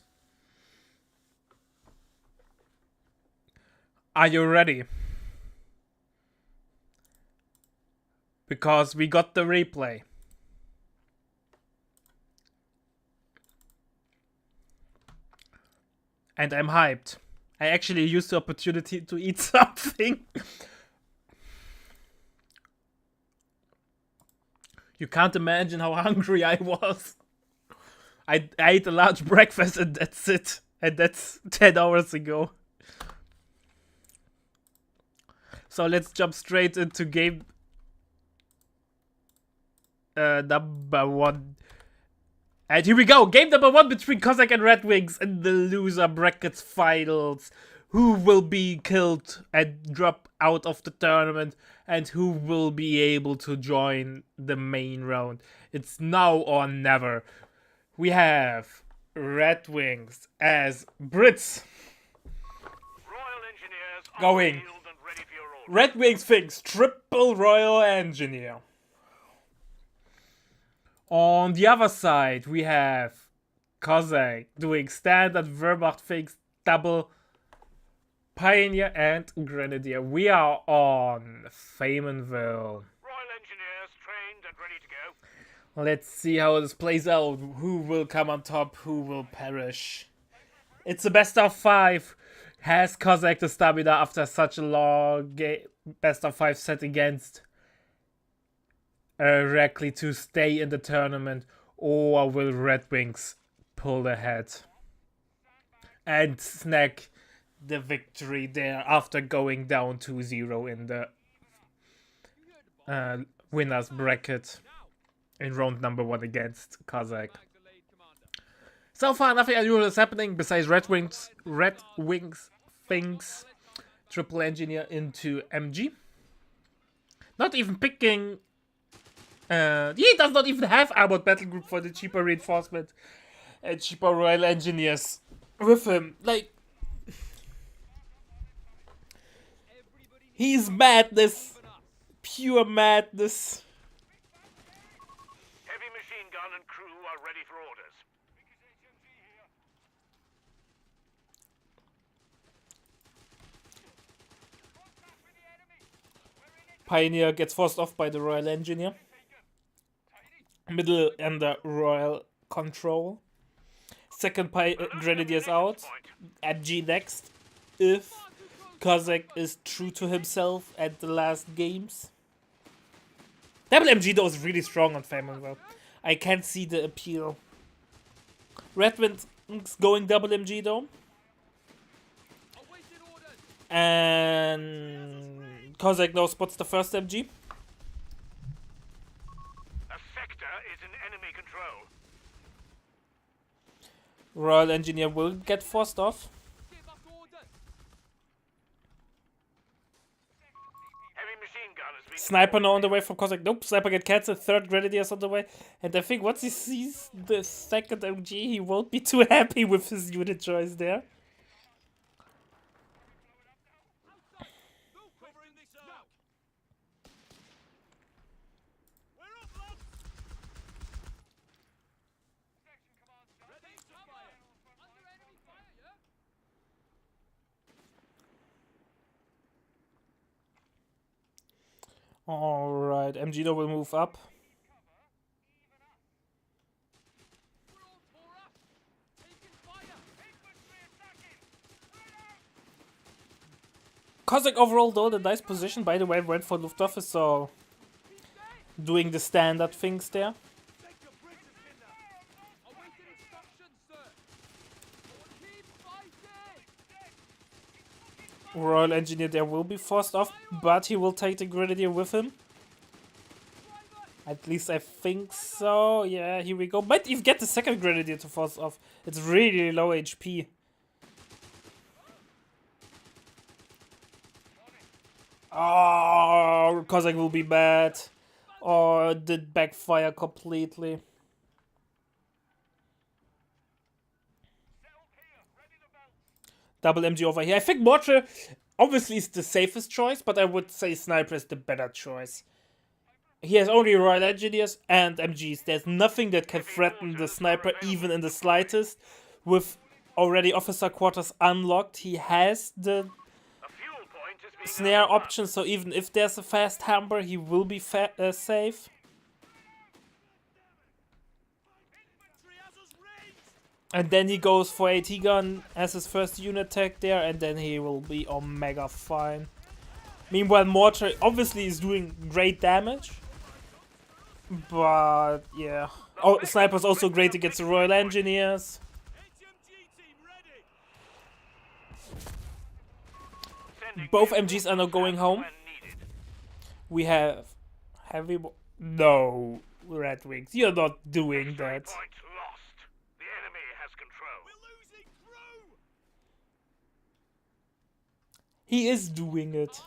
Are you ready? Because we got the replay. And I'm hyped. I actually used the opportunity to eat something. You can't imagine how hungry I was. I ate a large breakfast and that's it. And that's 10 hours ago. So let's jump straight into game number 1. And here we go. Game number 1 between Cossack and Red Wings in the loser brackets finals. Who will be killed and drop out of the tournament, and who will be able to join the main round. It's now or never. We have Red Wings as Brits Royal Engineers on going. the field and ready for your orders. Red Wings thinks triple Royal Engineer. On the other side, we have Cossack doing standard Wehrmacht things, double Pioneer and Grenadier. We are on Faymanville. Royal Engineers trained and ready to go. Let's see how this plays out. Who will come on top? Who will perish? It's a best of 5. Has Cossack the stamina after such a long best of 5 set against Reckley to stay in the tournament, or will Red Wings pull ahead and snag the victory there after going down 2-0 in the winners bracket in round number 1 against Cossack? So far, nothing unusual is happening besides Red Wings things triple engineer into MG. Not even picking. He does not even have armored battle group for the cheaper reinforcement and cheaper Royal Engineers with him. Like, he's madness, pure madness. Heavy machine gun and crew are ready for orders. Pioneer gets forced off by the Royal Engineer. Middle under Royal Control. Second Grenadiers out. At G next. If Cossack is true to himself at the last games. Double MG though is really strong on Faymanville. I can't see the appeal. Red Wings going double MG though. And Cossack now spots the first MG. A sector is in enemy control. Royal Engineer will get forced off. Heavy machine gun has been Sniper now on the way from Cossack. Nope, Sniper get cancelled. Third Grenadiers on the way. And I think once he sees the second MG, he won't be too happy with his unit choice there. Alright, MG will move up. Cossack overall though, the nice position, by the way, went for Luftwaffe, so doing the standard things there. Royal Engineer there will be forced off, but he will take the Grenadier with him. At least I think so. Yeah, here we go. Might even get the second Grenadier to force off. It's really low HP. Oh, Cossack will be bad. Or did backfire completely. Double MG over here. I think Mortar obviously is the safest choice, but I would say Sniper is the better choice. He has only Royal Engineers and MGs. There's nothing that can threaten the sniper even in the slightest. With already officer quarters unlocked, he has the A fuel point is being snare overrun. option, so even if there's a fast hamper, he will be safe. And then he goes for AT gun as his first unit tech there, and then he will be omega fine. Meanwhile, Mortar obviously is doing great damage. But yeah. Oh, Sniper's also great against the Royal Engineers. Sending Both reinforcements MGs are now going as home. when needed. We have heavy. No, Red Wings, you're not doing that. Point lost. The enemy has control. He is doing it.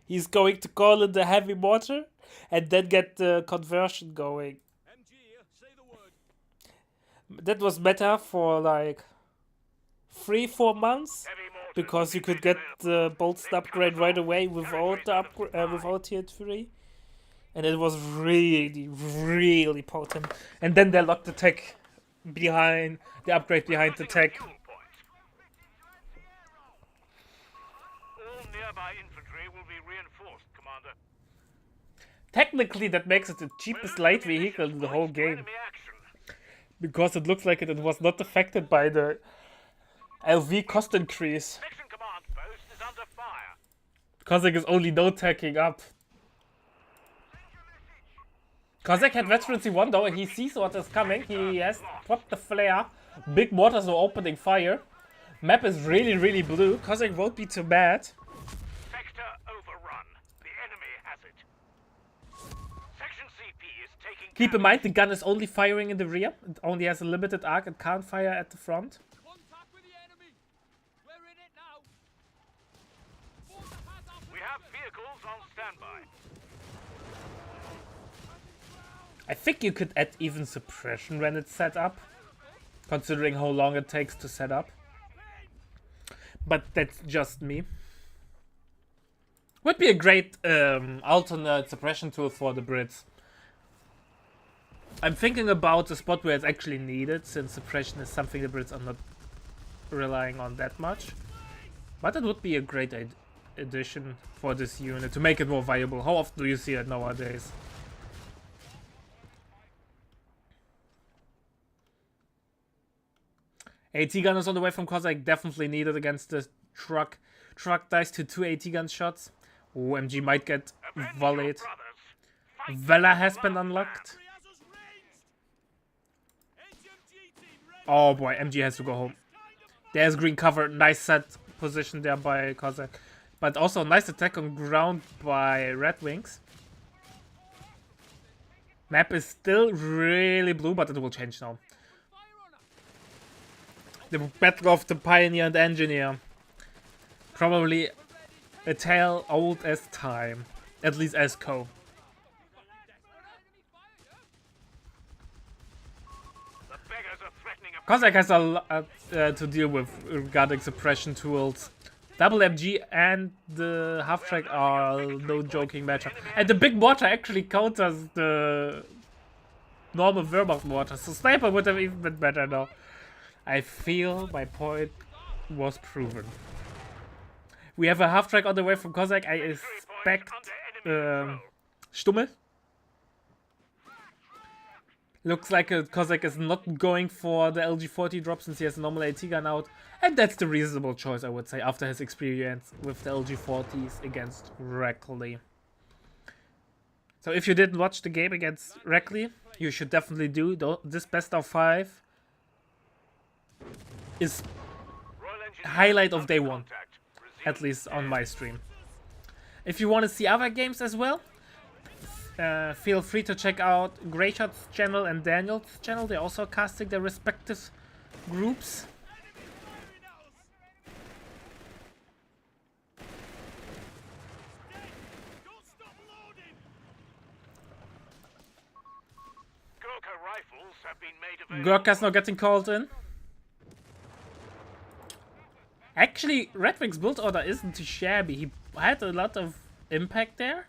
He's going to call in the heavy mortar and then get the conversion going. That was better for like 3-4 months Heavy mortars because you will be could get available. the bolts upgrade right away without the without tier 3, and it was really potent. And then they locked the tech behind the upgrade behind the tech. Fuel point. All nearby infantry will be reinforced, Commander. Technically, that makes it the cheapest light vehicle in the whole game, Enemy action. because it looks like it was not affected by the LV cost increase. Section command post is under fire. Kozak is only no tacking up. Kozak had veterancy 1 though, he sees what is coming, he has popped the flare, big mortars are opening fire. Map is really blue, Kozak won't be too bad. Sector overrun. The enemy has it. Section CP is taking Keep in mind the gun is only firing in the rear, it only has a limited arc, it can't fire at the front. We have vehicles on standby. I think you could add even suppression when it's set up, considering how long it takes to set up. But that's just me. Would be a great alternate suppression tool for the Brits. I'm thinking about a spot where it's actually needed, since suppression is something the Brits are not relying on that much. But it would be a great addition for this unit to make it more viable. How often do you see it nowadays? AT gun is on the way from Kozak, definitely needed against the truck. Truck dies to 2 AT gun shots. OMG might get volleyed. Vela has been unlocked. Oh boy, MG has to go home. There's green cover, nice set position there by Kozak. But also nice attack on ground by Red Wings. Map is still really blue, but it will change now. The battle of the Pioneer and Engineer. Probably a tale old as time. At least as Co. The beggars are threatening a Kozak has a lot to deal with regarding suppression tools. Double MG and the half-track are no joking matter. And the big mortar actually counters the normal Wehrmacht mortar. So Sniper would have even been better now. I feel my point was proven. We have a half-track on the way from Kozak. I expect Stummel. Looks like Kozak is not going for the LG40 drop since he has a normal AT gun out. And that's the reasonable choice, I would say, after his experience with the LG40s against Reckley. So if you didn't watch the game against Reckley, you should definitely do. This best of 5 is highlight of day 1, at least on my stream. If you want to see other games as well, feel free to check out Greyshot's channel and Daniel's channel. They're also casting their respective groups. Gurkha rifles have been made available. Gurkha's not getting called in. Actually, Red Wing's build order isn't too shabby. He had a lot of impact there.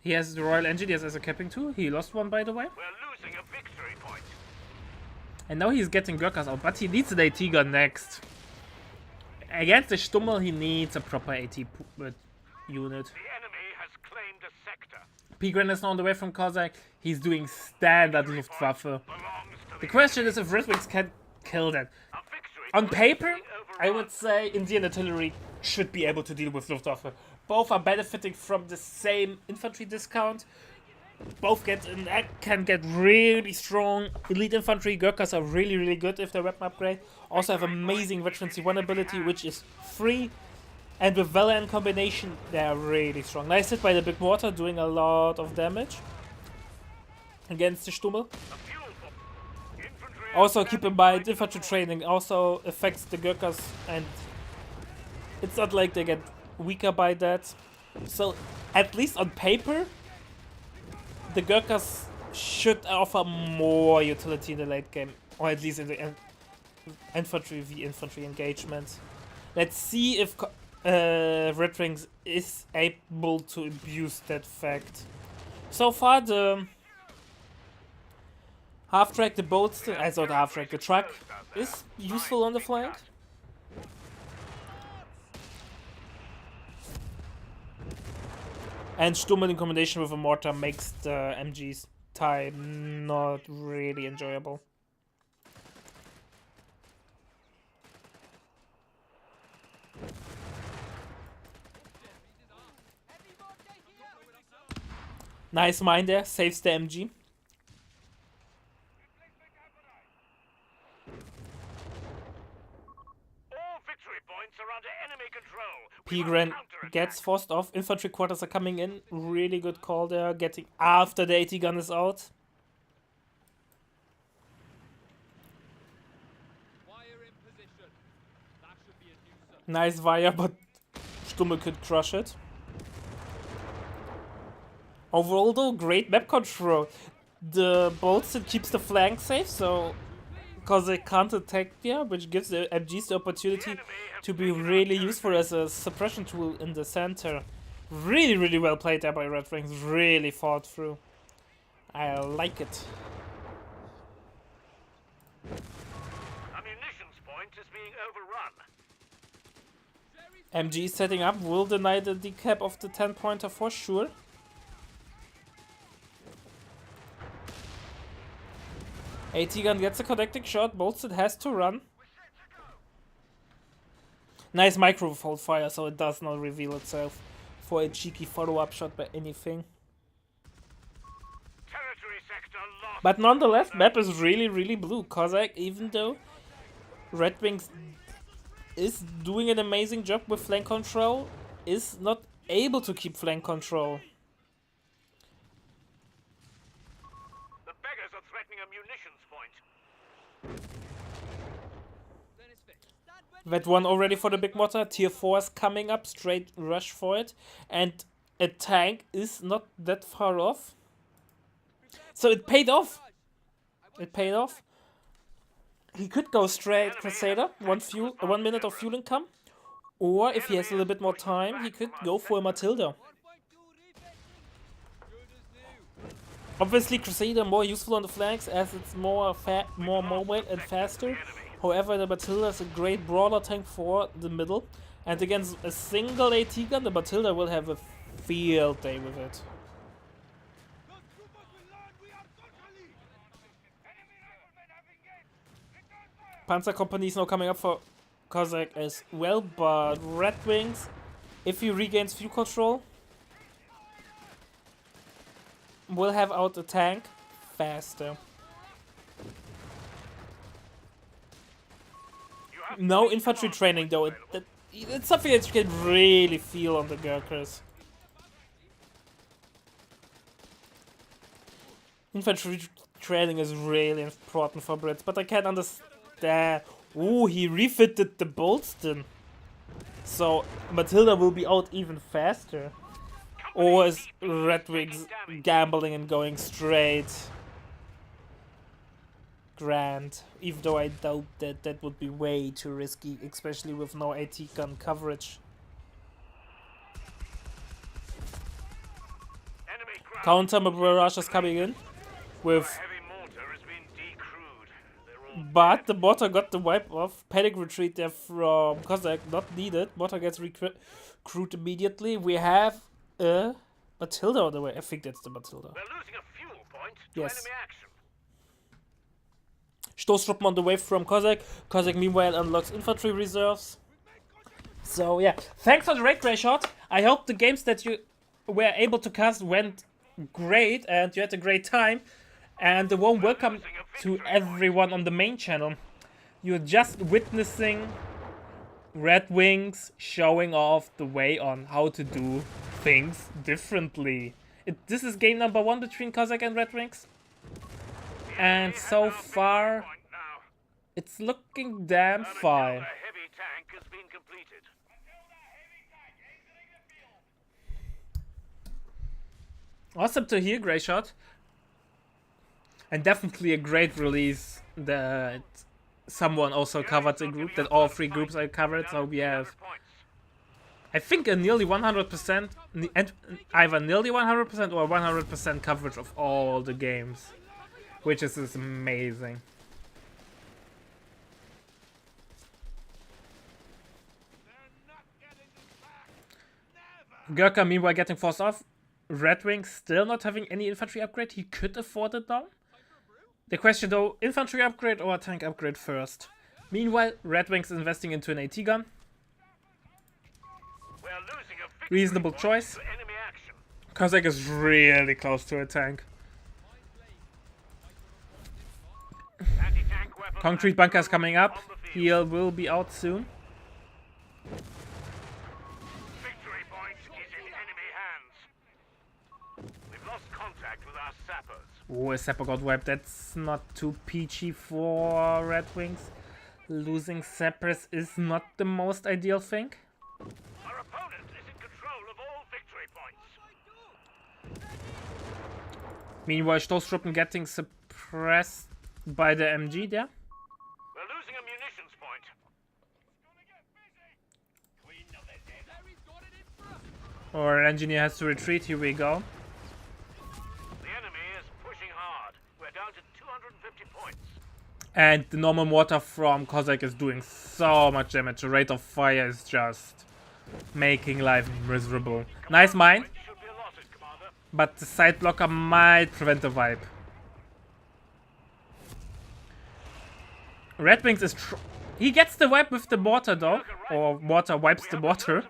He has the Royal Engineers as a capping tool. He lost one, by the way. We're losing a victory point. And now he's getting Gurkhas out, but he needs an AT gun next. Against the Stummel, he needs a proper AT unit. The enemy has claimed a sector. Pigren is now on the way from Cossack. He's doing standard Luftwaffe. Belongs to The question is if Red Wings can kill that. a victory On paper, being I overrun. would say Indian artillery should be able to deal with Luftwaffe. Both are benefiting from the same infantry discount. Both can get really strong elite infantry. Gurkhas are really, really good if they weapon upgrade. Also have amazing Veteran C1 ability, which is free. And with Valor in combination, they are really strong. Nice hit by the big mortar, doing a lot of damage against the Stummel. Also keep in mind, infantry training also affects the Gurkhas, and it's not like they get weaker by that. So at least on paper, the Gurkhas should offer more utility in the late game, or at least in the infantry v infantry engagement. Let's see if Red Wings is able to abuse that fact. So far, the half-track, the boats, I thought half-track, the truck is useful on the flank. And Stummel in combination with a mortar makes the MG's time not really enjoyable. Nice mine there, saves the MG. All victory points are under enemy control. Pigren gets forced off. Infantry quarters are coming in. Really good call there. Getting after the AT gun is out. Nice wire, but Stummel could crush it. Overall though, great map control. The Bolster keeps the flank safe, so because they can't attack here, which gives the MGs the opportunity to be really useful as a suppression tool in the center. Really, really well played there by Red Wings. Really fought through. I like it. A munitions point is being overrun. MG setting up will deny the decap of the 10-pointer for sure. AT gun gets a connecting shot. Bolted has to run. Nice microfold fire, so it does not reveal itself for a cheeky follow-up shot by anything. Territory sector lost. But nonetheless, map is really, really blue. Cossack, even though Red Wings is doing an amazing job with flank control, is not able to keep flank control. The beggars are threatening a munitions point. Vet 1 already for the big mortar. Tier 4 is coming up. Straight rush for it. And a tank is not that far off. So it paid off. It paid off. He could go straight Crusader. 1 minute of fuel income. Or if he has a little bit more time, he could go for a Matilda. Obviously Crusader more useful on the flanks as it's more mobile and faster. However, the Matilda is a great brawler tank for the middle. And against a single AT gun, the Matilda will have a field day with it. Those troopers will learn we are totally. Enemy riflemen have engaged. Return fire. Panzer Company is now coming up for Cossack as well, but Red Wings, if he regains fuel control, will have out the tank faster. No infantry training though, it's something that you can really feel on the Gurkhas. Infantry training is really important for Brits, but I can't understand. Ooh, he refitted the Bolston. So Matilda will be out even faster. Or is Red Wings gambling and going straight Grand? Even though I doubt that that would be way too risky, especially with no AT gun coverage. Enemy Counter barrage is coming in with, Heavy mortar has been decrewed. They're all but the mortar got the wipe off. Panic retreat there from Cossack, not needed. Mortar gets recruited immediately. We have a Matilda on the way. I think that's the Matilda. We're losing a fuel point to Yes. enemy action. Stoßtruppen on the way from Cossack. Cossack meanwhile unlocks infantry reserves. So yeah, thanks for the raid, Grey Shot. I hope the games that you were able to cast went great and you had a great time. And a warm welcome to everyone on the main channel. You're just witnessing Red Wings showing off the way on how to do things differently. This is game number 1 between Cossack and Red Wings. And so far, Point now. it's looking damn fine. The heavy tank has been completed. Awesome to hear, Grey Shot. And definitely a great release that someone also covered the group, that all 3 groups are covered. So we have, I think, a nearly 100%, and either nearly 100% or 100% coverage of all the games, which is amazing. Gurkha meanwhile getting forced off. Red Wing still not having any infantry upgrade. He could afford it now. The question though, infantry upgrade or tank upgrade first? Meanwhile, Red Wings investing into an AT gun. We're losing a victory Reasonable point choice. to enemy action. Cossack is really close to a tank. Anti-tank weapons Concrete bunkers coming up. on the field. He will be out soon. Victory point is in enemy hands. We've lost contact with our sappers. Oh, a sapper got wiped. That's not too peachy for Red Wings. Losing sappers is not the most ideal thing. Our opponent is in control of all victory points. Meanwhile, Stoßtruppen getting suppressed by the MG there. We're losing a munitions point. Our engineer has to retreat. Here we go. The enemy is pushing hard. We're down to 250 points. And the normal mortar from Cossack is doing so much damage. The rate of fire is just making life miserable. Nice mine, Points should be allotted, Commander. but the side blocker might prevent the wipe. Red Wings is he gets the wipe with the mortar though, or mortar wipes the mortar.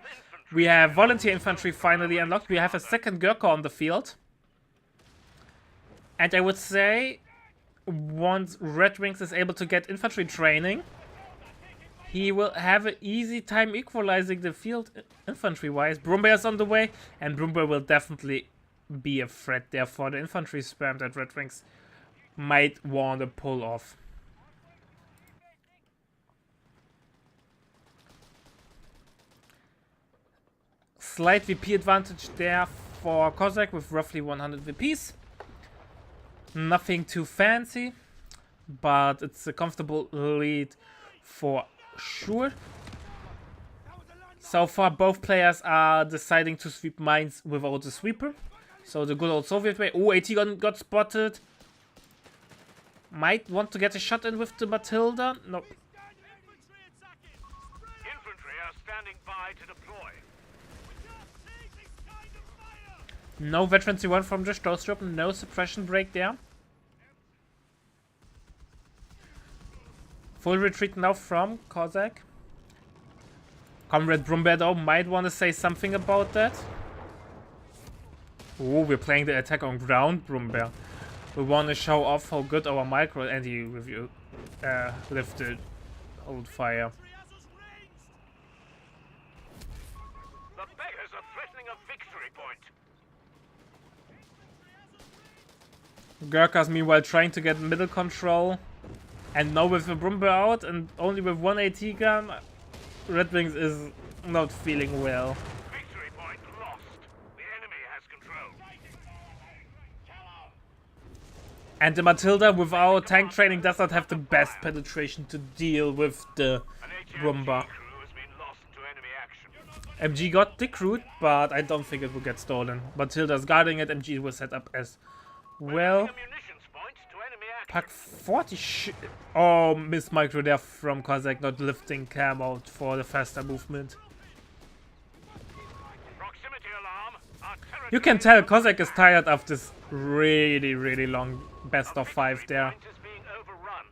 We have volunteer infantry finally unlocked. We have a second Gurkha on the field. And I would say, once Red Wings is able to get infantry training, he will have an easy time equalizing the field infantry-wise. Brumbear is on the way, and Brumbear will definitely be a threat there for the infantry spam that Red Wings might want to pull off. Slight VP advantage there for Cossack with roughly 100 VPs. Nothing too fancy, but it's a comfortable lead for sure. So far, both players are deciding to sweep mines without a sweeper. So the good old Soviet way. Oh, AT got spotted. Might want to get a shot in with the Matilda. No. Infantry are standing by to deploy. No veterancy one from the Stoßtruppen. No suppression break there. Full retreat now from Cossack. Comrade Brumbear though might want to say something about that. Oh, we're playing the attack on ground, Brumbear. We want to show off how good our micro anti-review lifted old fire. The beggars are threatening a victory point. Gurkhas meanwhile trying to get middle control. And now with the Brumbear out and only with one AT gun, Red Wings is not feeling well. Victory point lost. The enemy has control. And the Matilda without tank training does not have the best penetration to deal with the An HMG Brumbear. crew has been lost to enemy action. MG got decrewed, but I don't think it will get stolen. Matilda's guarding it. MG will set up as well. A munitions point to enemy action. Pack 40 Oh, miss micro there from Kozak not lifting cam out for the faster movement. Proximity alarm. Our territory You can tell Kozak is tired of this really long best of 5 there. point is being overrun.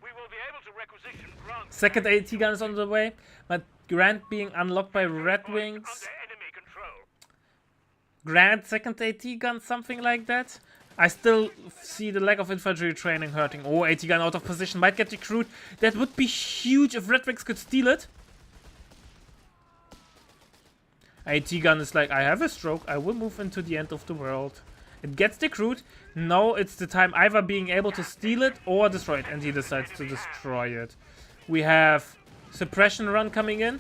We will be able to requisition Grant Second AT gun is on the way, but Grant being unlocked by Red points Wings. under enemy control. Grant second AT gun, something like that. I still see the lack of infantry training hurting. Oh, AT gun out of position, might get recruit. That would be huge if Red Wings could steal it. AT gun is like, I have a stroke, I will move into the end of the world. It gets recruit. Now it's the time either being able to steal it or destroy it, and he decides to destroy it. We have suppression run coming in.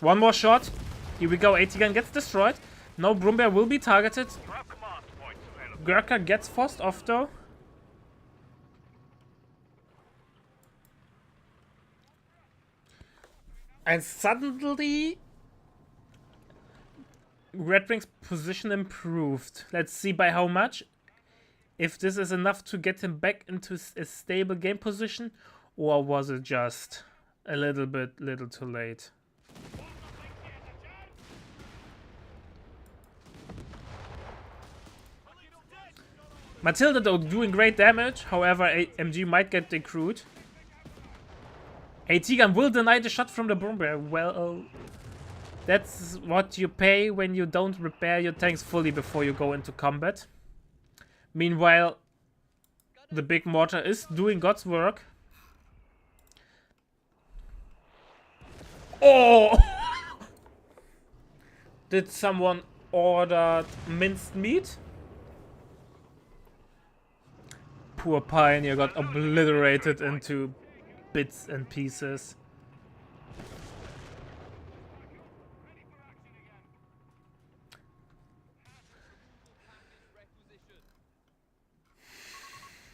One more shot. Here we go. AT gun gets destroyed. No, Brumbear will be targeted. You have command points available. Gurkha gets forced off though. And suddenly Red Wing's position improved. Let's see by how much. If this is enough to get him back into a stable game position, or was it just a little too late? Matilda though doing great damage, however MG might get decrewed. AT gun will deny the shot from the Brumbear. Well, that's what you pay when you don't repair your tanks fully before you go into combat. Meanwhile, the big mortar is doing God's work. Oh! Did someone order minced meat? Poor Pioneer got obliterated into bits and pieces.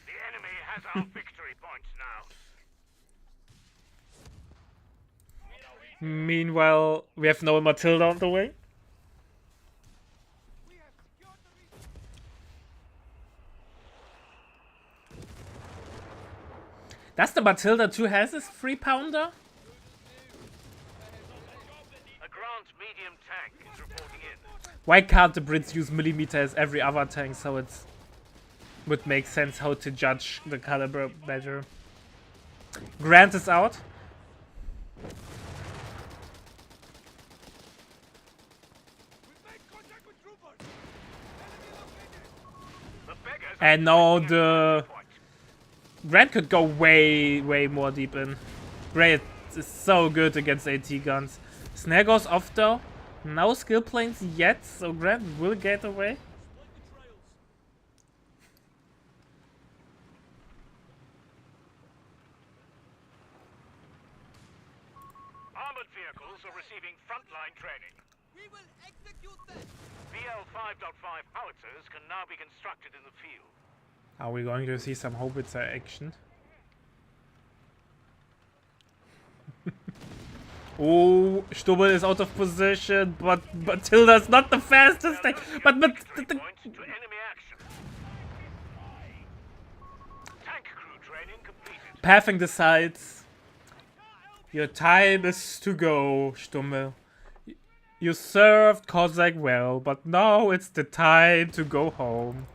The enemy has our victory points now. Meanwhile, we have no Matilda on the way. Does the Matilda 2 has this 3-pounder? A Grant medium tank is reporting in. Why can't the Brits use millimeter as every other tank so it would make sense how to judge the caliber better? Grant is out. The beggars And now are the point. Grant could go way more deep in. Great is so good against AT guns. Snare goes off though. No skill planes yet, so Grant will get away. Armored vehicles are receiving frontline training. We will execute them. BL 5.5 howitzers can now be constructed in the field. Are we going to see some howitzer action? Oh, Stubbel is out of position, but Matilda's not the fastest thing. But Points to enemy action. Tank crew training completed. Pathing decides. Your time is to go, Stummel. You served Kozak well, but now it's the time to go home.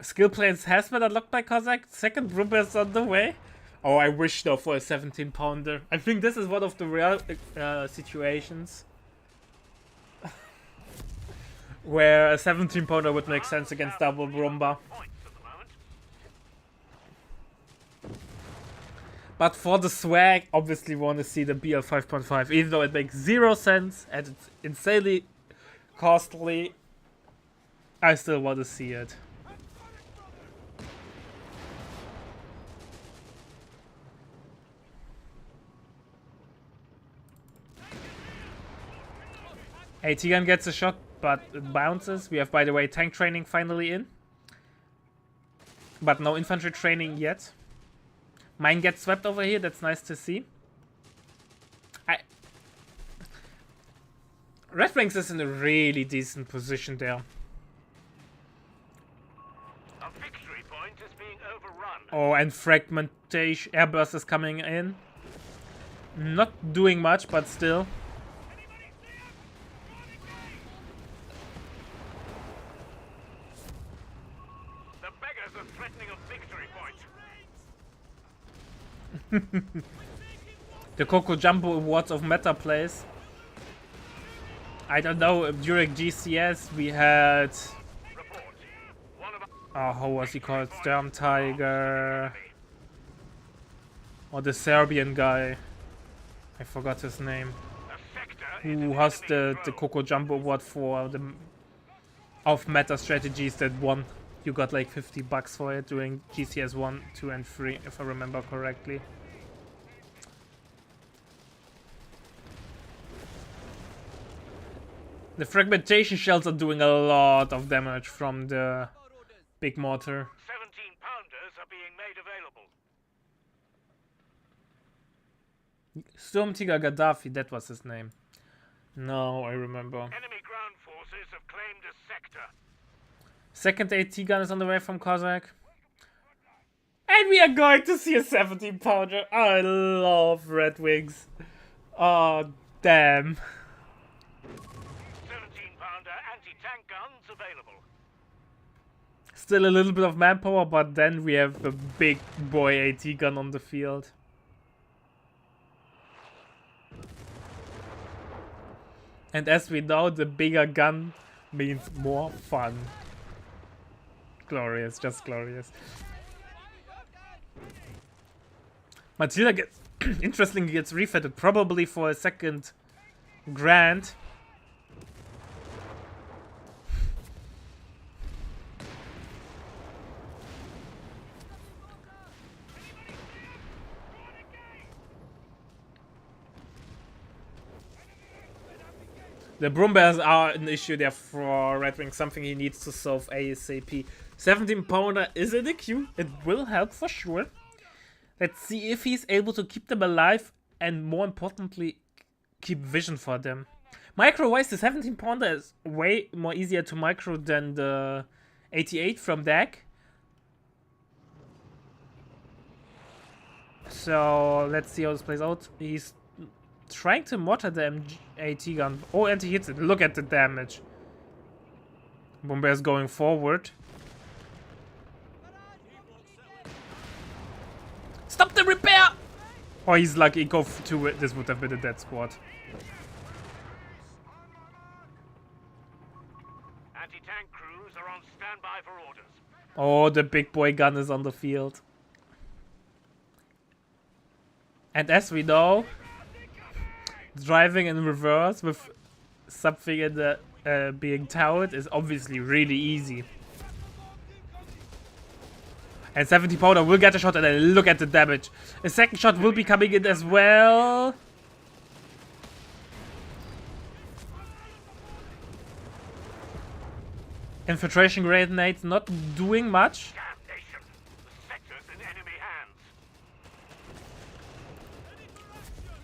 Skill planes has been unlocked by Kozak. Second Rumba is on the way. Oh, I wish though for a 17-pounder. I think this is one of the rare situations where a 17-pounder would make sense against double Rumba. Points at the moment. But for the swag, obviously want to see the BL 5.5, even though it makes 0 sense and it's insanely costly. I still want to see it. AT gun gets a shot, but it bounces. We have, by the way, tank training finally in. But no infantry training yet. Mine gets swept over here, that's nice to see. Red Wings is in a really decent position there. A victory point is being overrun. Oh, and fragmentation. Airburst is coming in. Not doing much, but still. The beggars are threatening a victory point. The Coco Jumbo Awards of Meta Plays. I don't know, during GCS we had... Report. One of Oh, how was he called? Storm Tiger. Or the Serbian guy. I forgot his name. a sector is Who in has enemy the control. Coco Jumbo Award for the of meta strategies that won. You got like $50 for it during GCS 1, 2 and 3, if I remember correctly. The fragmentation shells are doing a lot of damage from the big mortar. 17-pounders are being made available. Sturmtiger Gaddafi, that was his name. No, I remember. Enemy ground forces have claimed a sector. Second AT gun is on the way from Cossack. And we are going to see a 17-pounder. I love Red Wings. Oh, damn. 17-pounder anti-tank guns available. Still a little bit of manpower, but then we have a big boy AT gun on the field. And as we know, the bigger gun means more fun. Glorious, just glorious. Matilda gets, interestingly, gets refitted, probably for a second Grand. The Broom Bears are an issue there for Red Wing, something he needs to solve ASAP. 17-pounder is in the queue, it will help for sure. Let's see if he's able to keep them alive and, more importantly, keep vision for them. Micro-wise, the 17-pounder is way more easier to micro than the 88 from DAG. So let's see how this plays out. He's trying to mortar the AT gun. Oh, and he hits it. Look at the damage. Bombear's going forward. Stop the repair! Oh, he's lucky. Go to it. This would have been a dead squad. Anti-tank crews are on standby for orders. Oh, the big boy gun is on the field. And as we know, driving in reverse with something in the being towed is obviously really easy. And 70-pounder will get a shot, and then look at the damage. A second shot will be coming in as well. Infiltration grenades not doing much. Damnation! The sector's in enemy hands.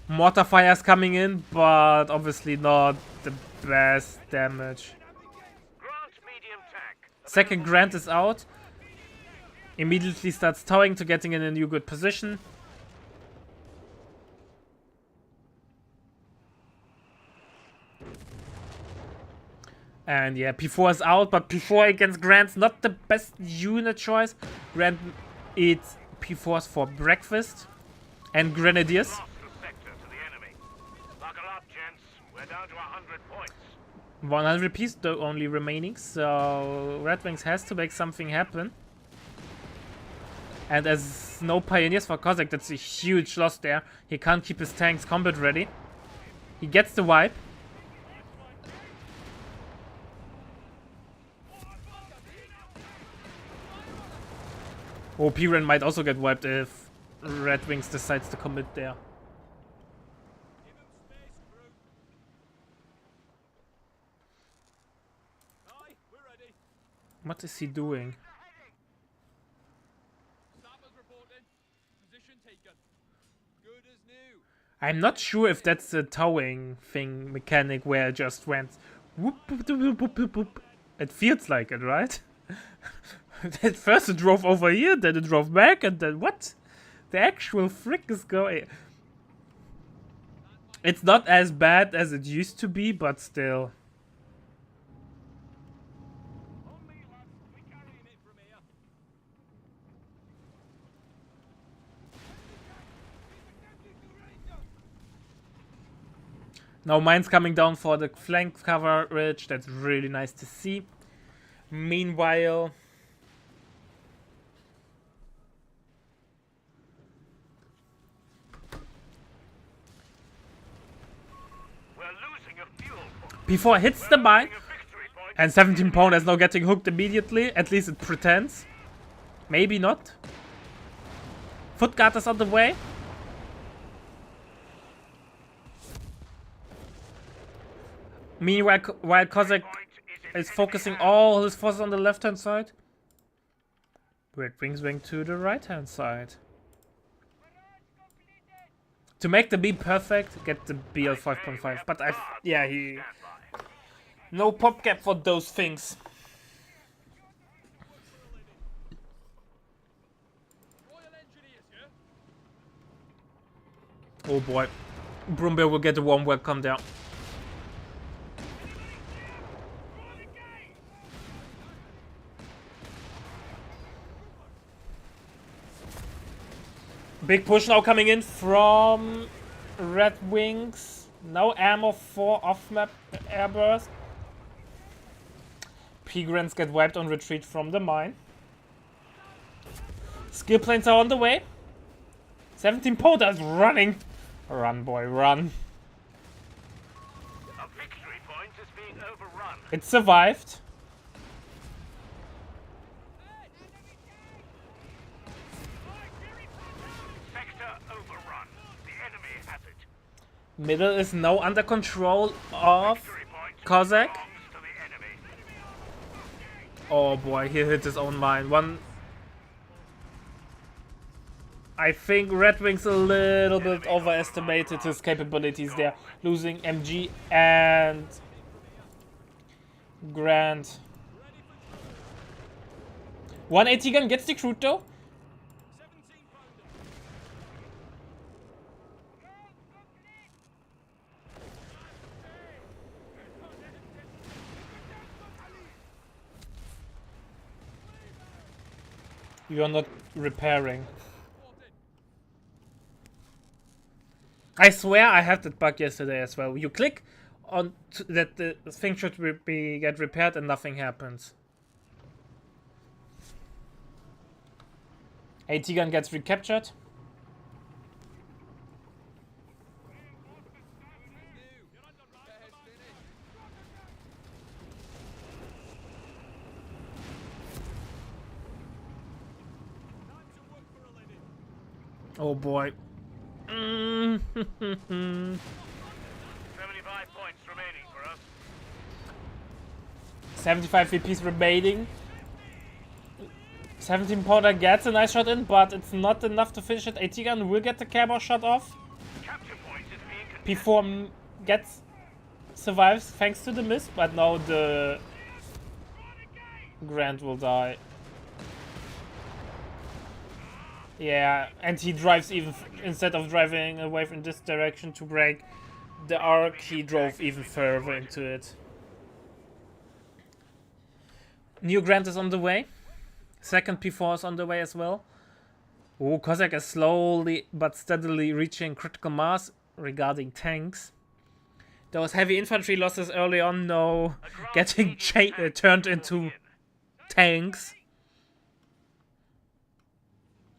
Mortar fire's coming in, but obviously not the best damage. Grant medium tank. Second Grant is out. Immediately starts towing to getting in a new good position. And yeah, P4 is out, but P4 against Grant's not the best unit choice. Grant eats P4s for breakfast. And Grenadiers. Lost the sector to the enemy. Buckle up, gents. We're down to 100 points. 100 piece though only remaining, so Red Wings has to make something happen. And as no pioneers for Cossack, that's a huge loss there. He can't keep his tanks combat ready. He gets the wipe. Oh, Piran might also get wiped if Red Wings decides to commit there. What is he doing? Snappers reporting. Position taken. Good as new. I'm not sure if that's the towing thing mechanic where it just went whoop, whoop, whoop, whoop, whoop, whoop. It feels like it, right? At first it drove over here, then it drove back, and then what? The actual frick is going. It's not as bad as it used to be, but still. On me, lads. We carrying it from here. Now mine's coming down for the flank coverage. That's really nice to see. Meanwhile, We're losing a fuel point. before it hits the mine, A victory point. and 17 pound is now getting hooked immediately. At least it pretends. Maybe not. Foot guard is on the way. Meanwhile, while Kozak Point is in is focusing all his forces on the left hand side, Red Wings wing to the right hand side. To make the beam perfect, get the BL 5.5. But yeah, no pop cap for those things. Royal Engineers here. Oh boy, Brumbear will get a warm welcome there. Big push now coming in from Red Wings. No ammo for off-map airburst. P-Grants get wiped on retreat from the mine. Skill planes are on the way. 17 Podas running. Run, boy, run. A victory point is being overrun. It survived. Sector overrun. The enemy has it. Middle is now under control of Victory point Kozak. belongs to the enemy. Oh boy, he hit his own mine. I think Red Wings a little bit overestimated his capabilities there. Losing MG and Grant. 180 gun gets the crude though. 17 pounder. You are not repairing. I swear I had that bug yesterday as well. You click on that the thing should get repaired and nothing happens. AT gun gets recaptured. Oh boy. 75 points remaining for us. 75 VPs remaining. 17 Powder gets a nice shot in, but it's not enough to finish it. AT gun will get the camera shot off. Capture point is being P4 survives thanks to the miss, but now the Grant will die. Yeah, and he drives even instead of driving away from this direction to break the arc, he drove even further into it. New Grant is on the way. Second P4 is on the way as well. Oh, Kozak is slowly but steadily reaching critical mass regarding tanks. There was heavy infantry losses early on, now getting turned into tanks.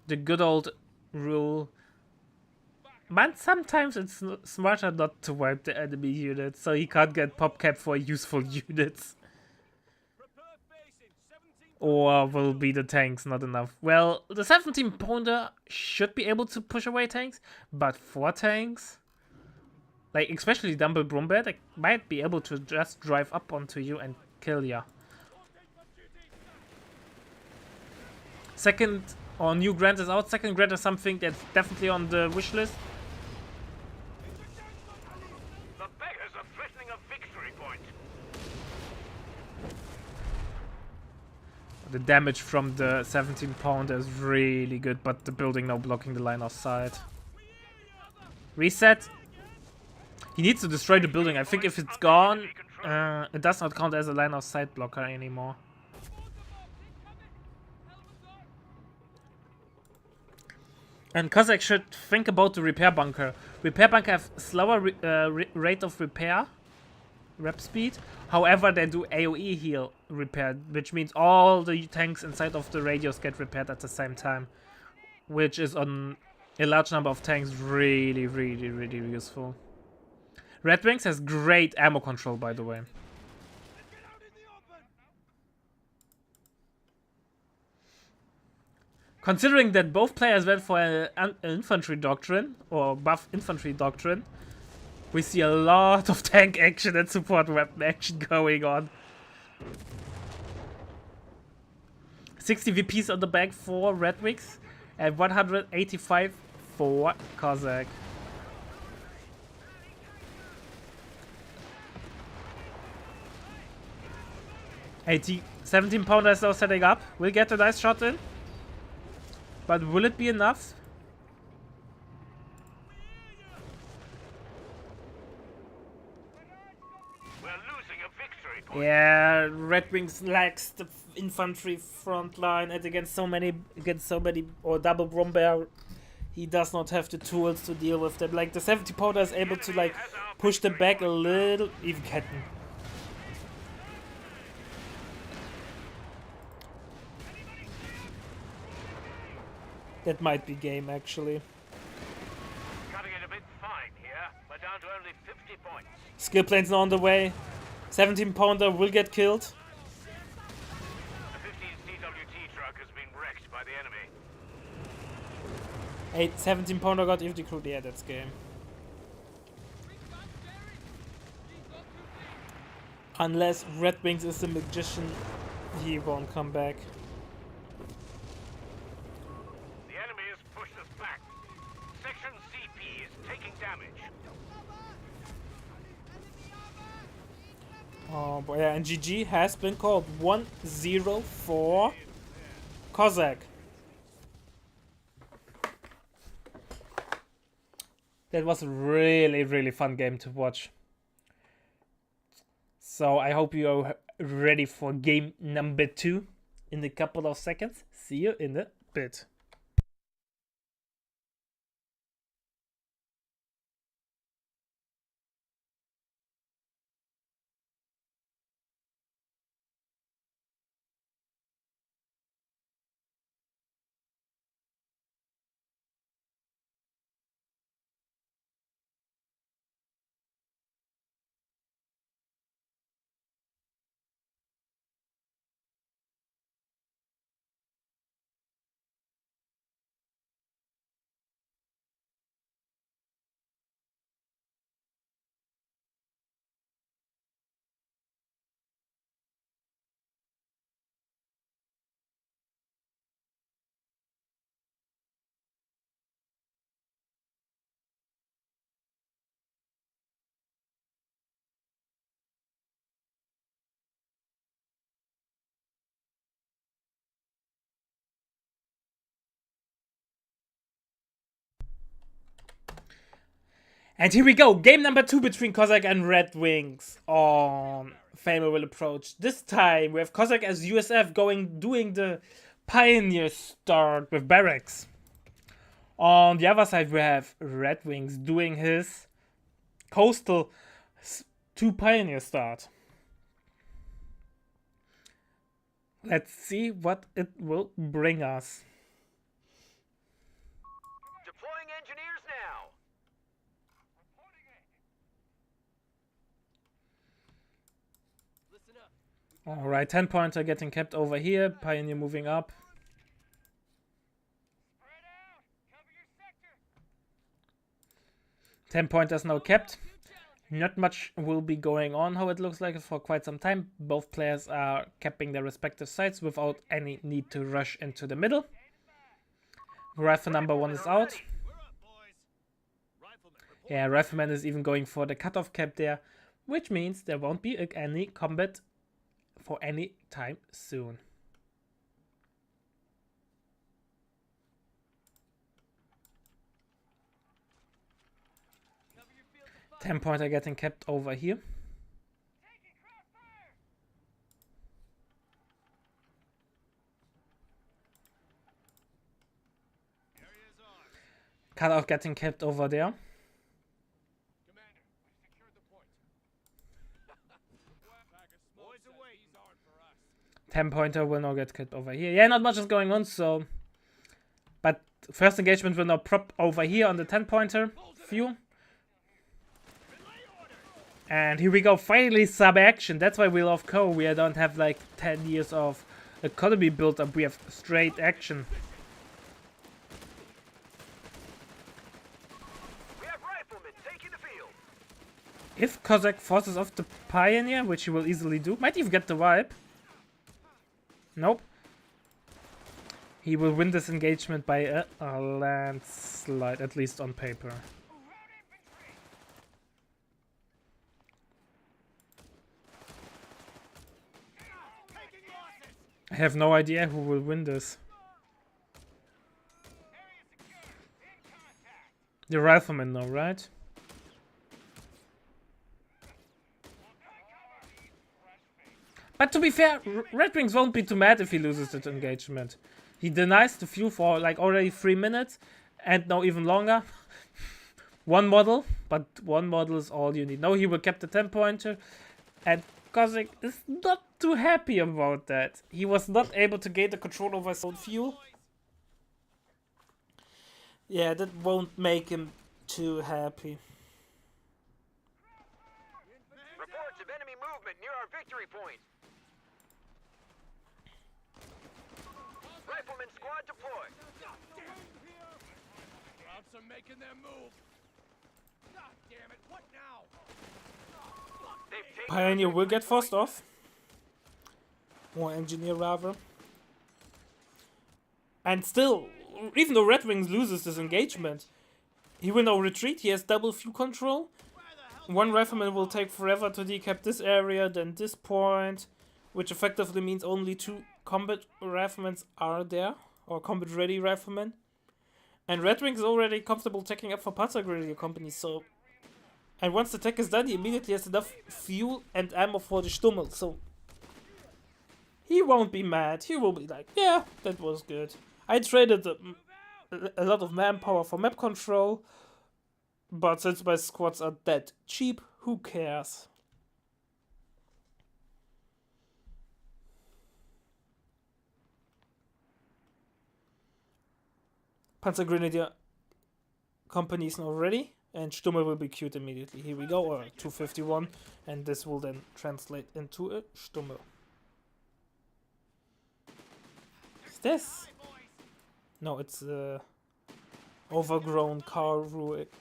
The good old rule. But sometimes it's smarter not to wipe the enemy units, so he can't get pop cap for useful units. Or will be the tanks not enough? Well, the 17 pounder should be able to push away tanks, but 4 tanks, like especially Dumble Brumbear, they might be able to just drive up onto you and kill ya. Second, or new grant is out. Second grant is something that's definitely on the wish list. The beggars are threatening a victory point. The damage from the 17 pounder is really good, but the building now blocking the line of sight. Reset. He needs to destroy the building. I think if it's gone, it does not count as a line of sight blocker anymore. And Cossack should think about the repair bunker. Repair bunker have slower rate of repair, rep speed. However, they do AoE heal repair, which means all the tanks inside of the radius get repaired at the same time, which is on a large number of tanks really, really, really useful. Red Wings has great ammo control, by the way. Considering that both players went for an infantry doctrine, or buff infantry doctrine, we see a lot of tank action and support weapon action going on. 60 VPs on the back for Red Wings, and 185 for Cossack. 17 pounder is now setting up. We'll get a nice shot in. But will it be enough? We're losing a victory point. Yeah, Red Wings lacks the infantry front line, and against so many, or double Brombear, he does not have the tools to deal with them. Like the 70 pounder is able to like push them back a little, even Ketten. That might be game, actually. Cutting it a bit fine here. We're down to only 50 points. Skill plane's now on the way. 17 pounder will get killed. The 15 CWT truck has been wrecked by the enemy. 17 pounder got infantry crew. Yeah, that's game. Unless Red Wings is a magician, he won't come back. Oh boy, yeah, and GG has been called 1-0 for Cossack. That was a really, really fun game to watch. So I hope you are ready for game number 2 in a couple of seconds. See you in a bit. And here we go, game number 2 between Cossack and Red Wings on favorable approach. This time we have Cossack as USF doing the pioneer start with barracks. On the other side we have Red Wings doing his coastal 2 pioneer start. Let's see what it will bring us. Deploying engineers now. Alright, 10 pointer getting kept over here. Pioneer moving up. 10 pointers now kept. Not much will be going on, how it looks like, for quite some time. Both players are capping their respective sides without any need to rush into the middle. Rifle number 1 is out. Yeah, Rifleman is even going for the cutoff cap there, which means there won't be any combat for any time soon. Ten pointer getting kept over here. Cutoff getting kept over there. 10-pointer will now get kept over here. Yeah, not much is going on, so... But first engagement will now prop over here on the 10-pointer view. And here we go, finally sub-action. That's why we love Co. We don't have like 10 years of economy built up. We have straight action. We have riflemen taking the field. If Cossack forces off the Pioneer, which he will easily do, might even get the wipe. Nope. He will win this engagement by a landslide, at least on paper. I have no idea who will win this. The Rifleman now, right? But to be fair, Red Wings won't be too mad if he loses that engagement. He denies the fuel for like already 3 minutes and now even longer. One model, but one model is all you need. No, he will keep the 10-pointer, and Cossack is not too happy about that. He was not able to gain the control over his own fuel. Yeah, that won't make him too happy. Reports of enemy movement near our victory point. Rifleman squad deployed. Troops are making their move. God damn it, what now? They've taken Pioneer will get forced off. Or Engineer rather. And still, even though Red Wings loses this engagement, he will now retreat. He has double fuel control. One Rifleman will take forever to decap this area, then this point, which effectively means only 2 combat riflemen are there, or combat ready riflemen. And Red Wings is already comfortable taking up for Panzer Grenadier Company, so... And once the tech is done, he immediately has enough fuel and ammo for the Stummel, so... He won't be mad, he will be like, yeah, that was good. I traded a lot of manpower for map control, but since my squads are that cheap, who cares? Panzer Grenadier Company is now ready, and Stummel will be queued immediately. Here we go, or 251, and this will then translate into a Stummel. Is this? No, it's overgrown car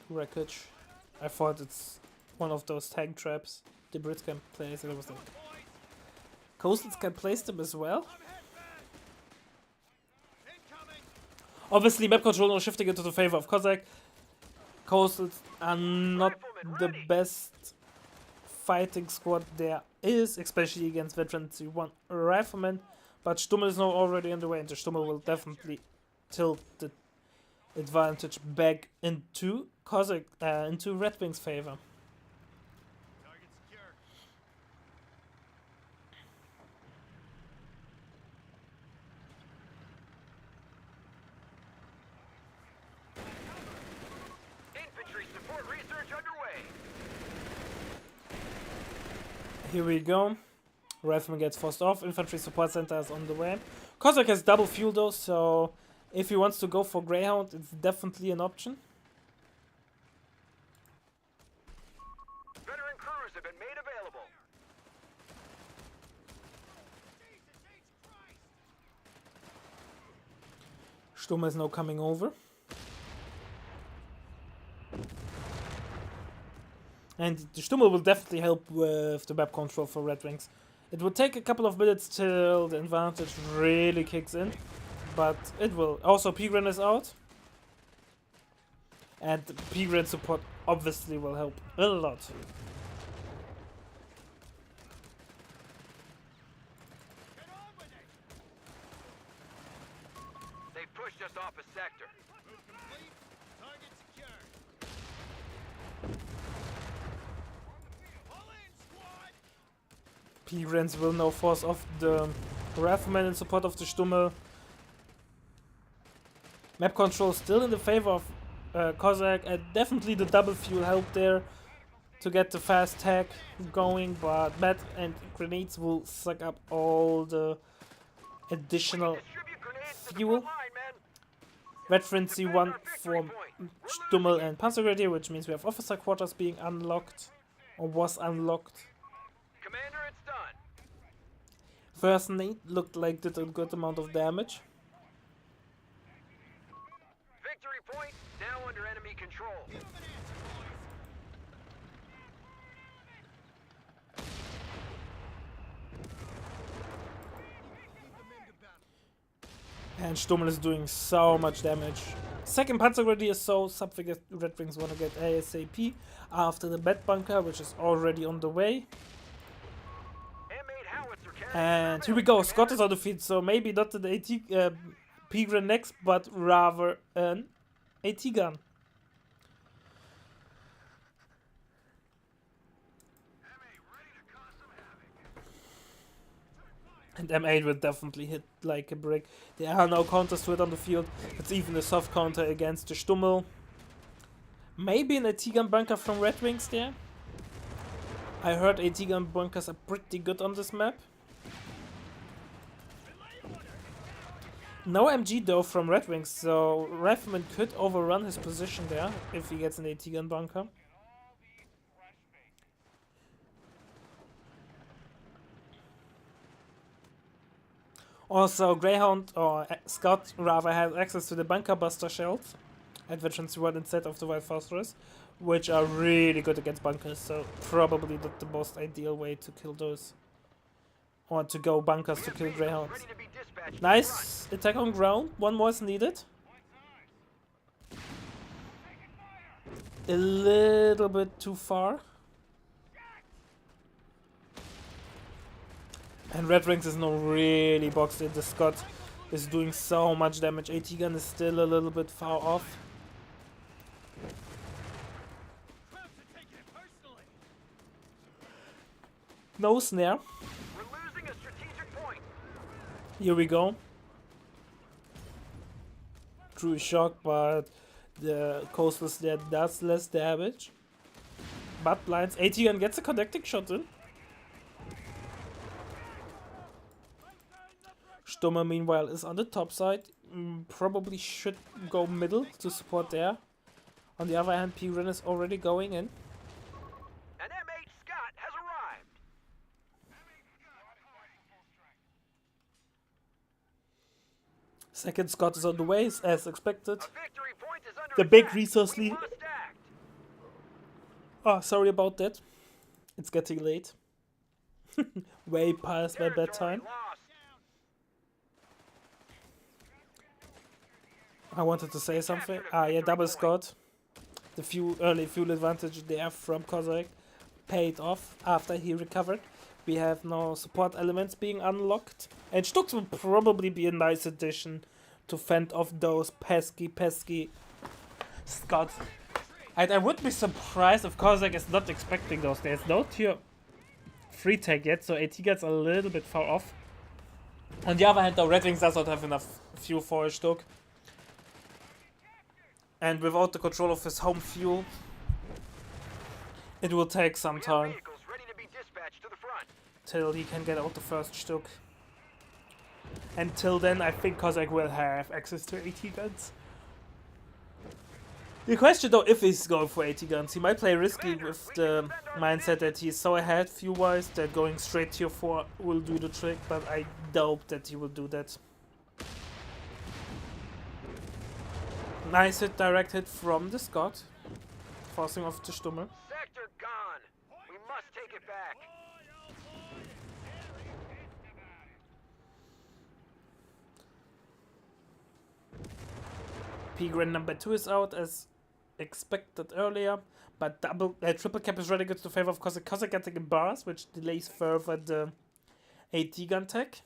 wreckage. I thought it's one of those tank traps the Brits can place. It was like Coastals can place them as well. Obviously, map control now shifting into the favor of Cossack. Coastals are not the best fighting squad there is, especially against Veteran 1 Riflemen. But Stummel is now already in the way, and the Stummel will definitely tilt the advantage back into Cossack, into Red Wings' favor. Target secure. infantry support research underway. Here we go. Rifleman gets forced off. Infantry support center is on the way. Cossack has double fuel though, so if he wants to go for Greyhound, it's definitely an option. Veteran crews have been made available. Stummel is now coming over. And the Stummel will definitely help with the map control for Red Wings. It will take a couple of minutes till the advantage really kicks in, but it will. Also, Pigren is out. And Pigren support obviously will help a lot. They pushed us off a sector. Complete. Target secured. All in, squad. Pigrens will now force off the Rifleman in support of the Stummel. Map control still in the favor of Cossack, and definitely the double fuel help there to get the fast tag going, but Met and grenades will suck up all the additional Distribute grenades to the fuel. front line, men. Red Frenzy 1 from Stummel and Panzergrenadier, which means we have officer quarters being unlocked, or was unlocked. Commander, it's done. First nade looked like did a good amount of damage. Victory point now under enemy control. And Stummel is doing so much damage. Second Panzergrenadier, so something that Red Wings want to get ASAP after the bed bunker, which is already on the way. M8 howitzer cannon. And here we go, Scott is on the field, so maybe not an AT Pigren next, but rather an AT gun. And M8 will definitely hit like a brick. There are no counters to it on the field. It's even a soft counter against the Stummel. Maybe an AT gun bunker from Red Wings there. I heard AT gun bunkers are pretty good on this map. No MG though from Red Wings, so Rifleman could overrun his position there if he gets an AT gun bunker. Also, Greyhound, or Scott rather, has access to the bunker buster shells at Veterans Reward instead of the Wild Phosphorus, which are really good against bunkers, so probably not the most ideal way to kill those. Or to go bunkers to kill Greyhounds. Ready to be dispatched to the front. Nice attack on ground, one more is needed. A little bit too far. And Red Wings is now really boxed in. The Scott is doing so much damage. AT gun is still a little bit far off. No snare. We're losing a strategic point. Here we go. True shock, but the coastal snare does less damage. But blinds. AT gun gets a connecting shot in. Stummel, meanwhile, is on the top side. Probably should go middle to support there. On the other hand, Pigren is already going in. An M8 Scott has arrived. Second Scott is on the way, as expected. A victory point is under The big attack. resource We lead. must act. Oh, sorry about that. It's getting late. Way past my Territory bedtime. lost. I wanted to say something. Ah, yeah, double Scott. The early fuel advantage there from Cossack paid off after he recovered. We have now support elements being unlocked. And Stux will probably be a nice addition to fend off those pesky Scots. And I would be surprised if Cossack is not expecting those. There's no tier 3 tag yet, so AT gets a little bit far off. On the other hand, though, Red Wings does not have enough fuel for a Stuck. And without the control of his home fuel, it will take some We have time vehicles ready to be dispatched to the front. till he can get out the first Stuck. Until then, I think Cossack will have access to AT guns. The question though, if he's going for AT guns, he might play risky with the mindset that he's so ahead fuel-wise that going straight tier 4 will do the trick, but I doubt that he will do that. Nice hit, direct hit from the Scott, forcing off the Stummel. Sector gone. take it back. P-Grand number 2 is out as expected earlier, but triple cap is really good to favor of Cossack. Cossack getting in bars, which delays further the AT gun tech.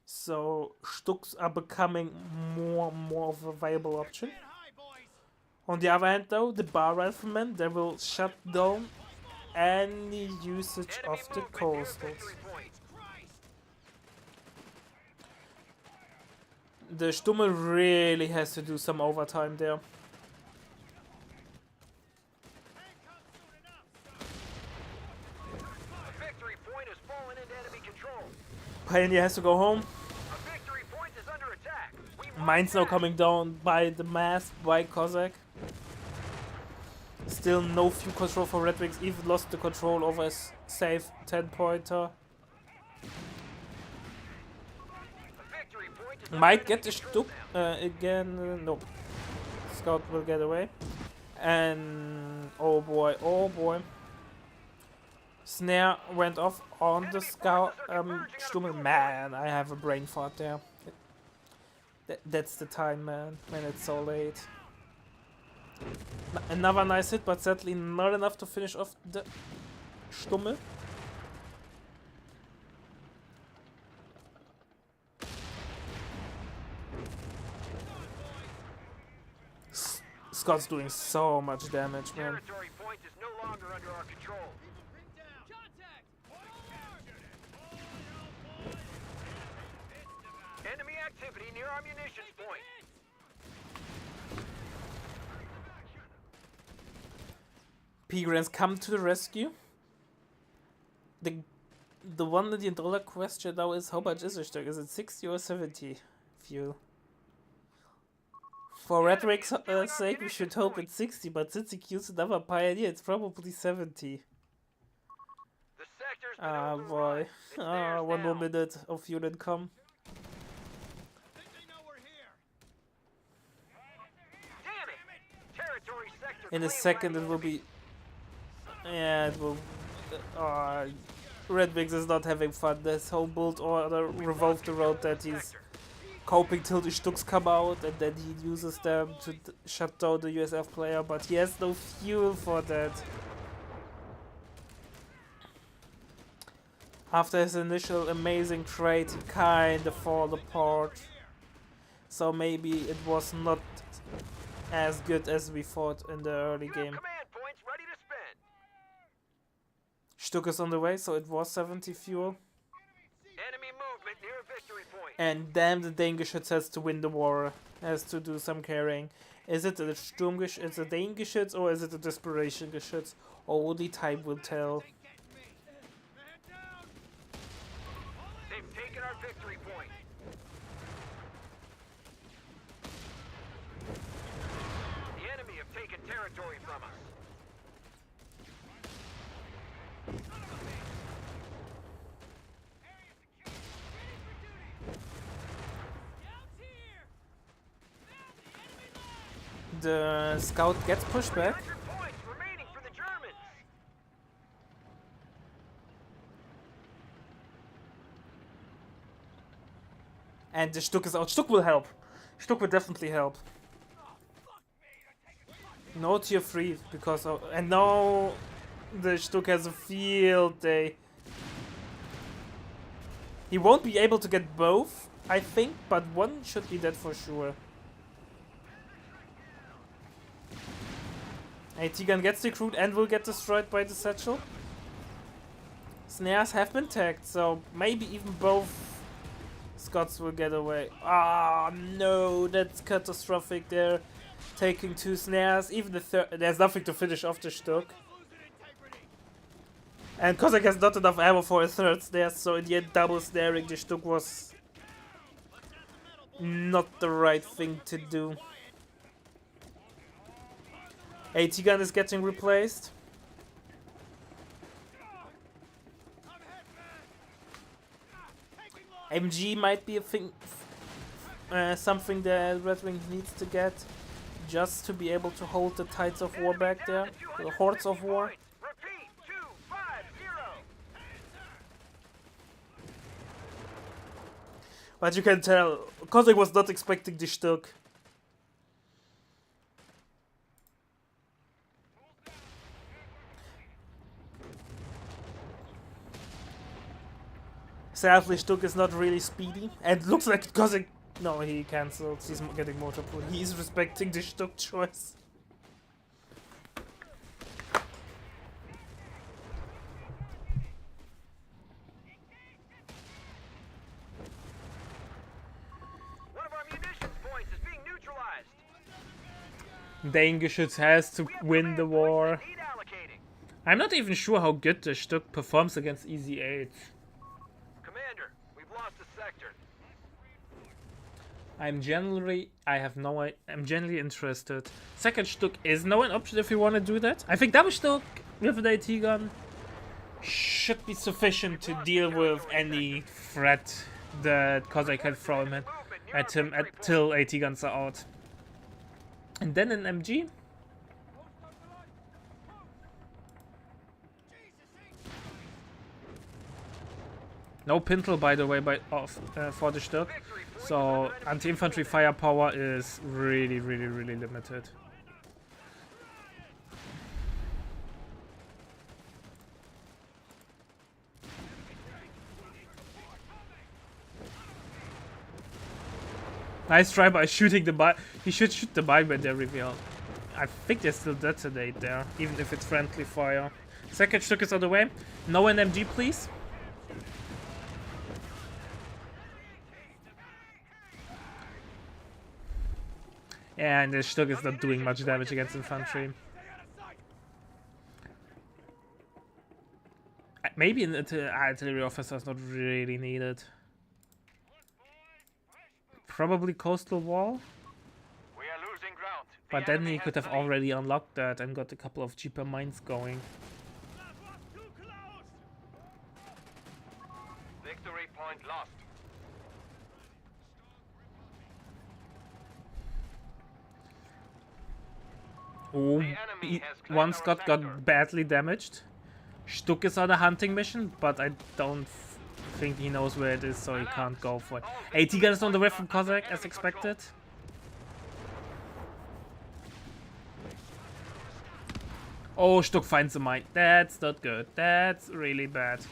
So Stuks are becoming more and more of a viable option. On the other hand though, the bar riflemen, they will shut down any usage of the coastals. The Stummel really has to do some overtime there. A victory point has fallen into enemy control. Pioneer has to go home. A victory point is under attack. We must Mine's now act. coming down by the mass by Cossack. Still no fuel control for Red Wings, even lost the control over his safe 10-pointer. Might get the Stuck again. No. Scout will get away. And oh boy. Snare went off on the Scout. Stummel. Man, I have a brain fart there. That's the time, man, when it's so late. Another nice hit, but sadly not enough to finish off the Stummel. Scott's doing so much damage, man. Territory point is no longer under our control. Enemy activity near our munitions point. P-Grants come to the rescue. The $1 million question now is, how much is a Stück? Is it 60 or 70 fuel? For Red Wings' sake, we should hope it's 60, but since he kills another Pioneer, it's probably 70. The sector's been Ah, overrun. boy. It's theirs One more now. minute of fuel income. Damn it! Territory sector In a claimed second, by it the will enemy. be. Yeah, it will. Red Wings is not having fun. This whole build order revolved around that he's coping till the Stucks come out and then he uses them to shut down the USF player, but he has no fuel for that. After his initial amazing trade, he kinda fall apart. So maybe it was not as good as we thought in the early You have game. command points ready to spend. Stuck is on the way, so it was 70 fuel. Enemy movement near a victory point. And damn, the Dangeschütz has to win the war. Has to do some carrying. Is it a Sturmgeschütz, it's a Dangeschütz, or is it a Desperation Geschütz? Only time will tell. They've taken our victory point. The enemy have taken territory from us. The Scout gets pushed back. 300 points remaining for the Germans. And the Stuck is out. Stuck will help. Stuck will definitely help. No tier 3 because of, and now the Stuck has a field day. He won't be able to get both, I think, but one should be dead for sure. AT gun gets recruit and will get destroyed by the satchel. Snares have been tagged, so maybe even both Scots will get away. Ah, no, that's catastrophic. They're taking 2 snares. Even the third, there's nothing to finish off the Stuck. And Cossack has not enough ammo for a third snare, so in the end, double snaring the Stuck was not the right thing to do. AT gun is getting replaced. MG might be a thing, something that Red Wing needs to get just to be able to hold the tides of war back there, the hordes of war. Repeat, 2-5. But you can tell, Kozak was not expecting the Stück. Sadly, Stück is not really speedy, and looks like Kozak. No, he cancelled. He's getting motor pool. He's respecting the Stück choice. One of our munitions points is being neutralized. Dangerous has to win the war. Need allocating. I'm not even sure how good the Stück performs against Easy 8. Commander, we've lost a sector. I'm generally interested. Second Stück is no an option if you want to do that. I think double Stück with an AT gun should be sufficient to deal with any threat that Kozak can throw him at him until AT guns are out. And then an MG. No pintle, by the way, for the Stück. So anti-infantry firepower is really limited. Nice try by shooting the mine. He should shoot the mine when they're revealed. I think they still detonate there, even if it's friendly fire. Second Stück is on the way. No NMG, please. And the Stück is not doing much damage against infantry. Maybe an artillery officer is not really needed. Probably coastal wall. We are losing ground. But then he could have already unlocked that and got a couple of cheaper mines going. Victory point lost. Oh, one Scot got badly damaged. Stück is on a hunting mission, but I don't think he knows where it is, so he can't go for it. AT gun is on the way from Kozak, as expected. Oh, Stück finds a mine. That's not good. That's really bad.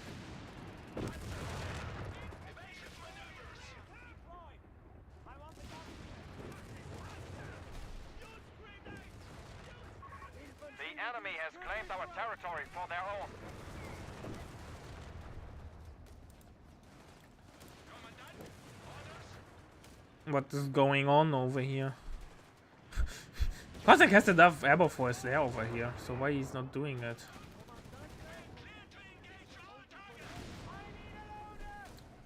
The enemy has claimed our territory for their own. What is going on over here? Kozak has enough ammo for his lair over here, so why he's not doing it?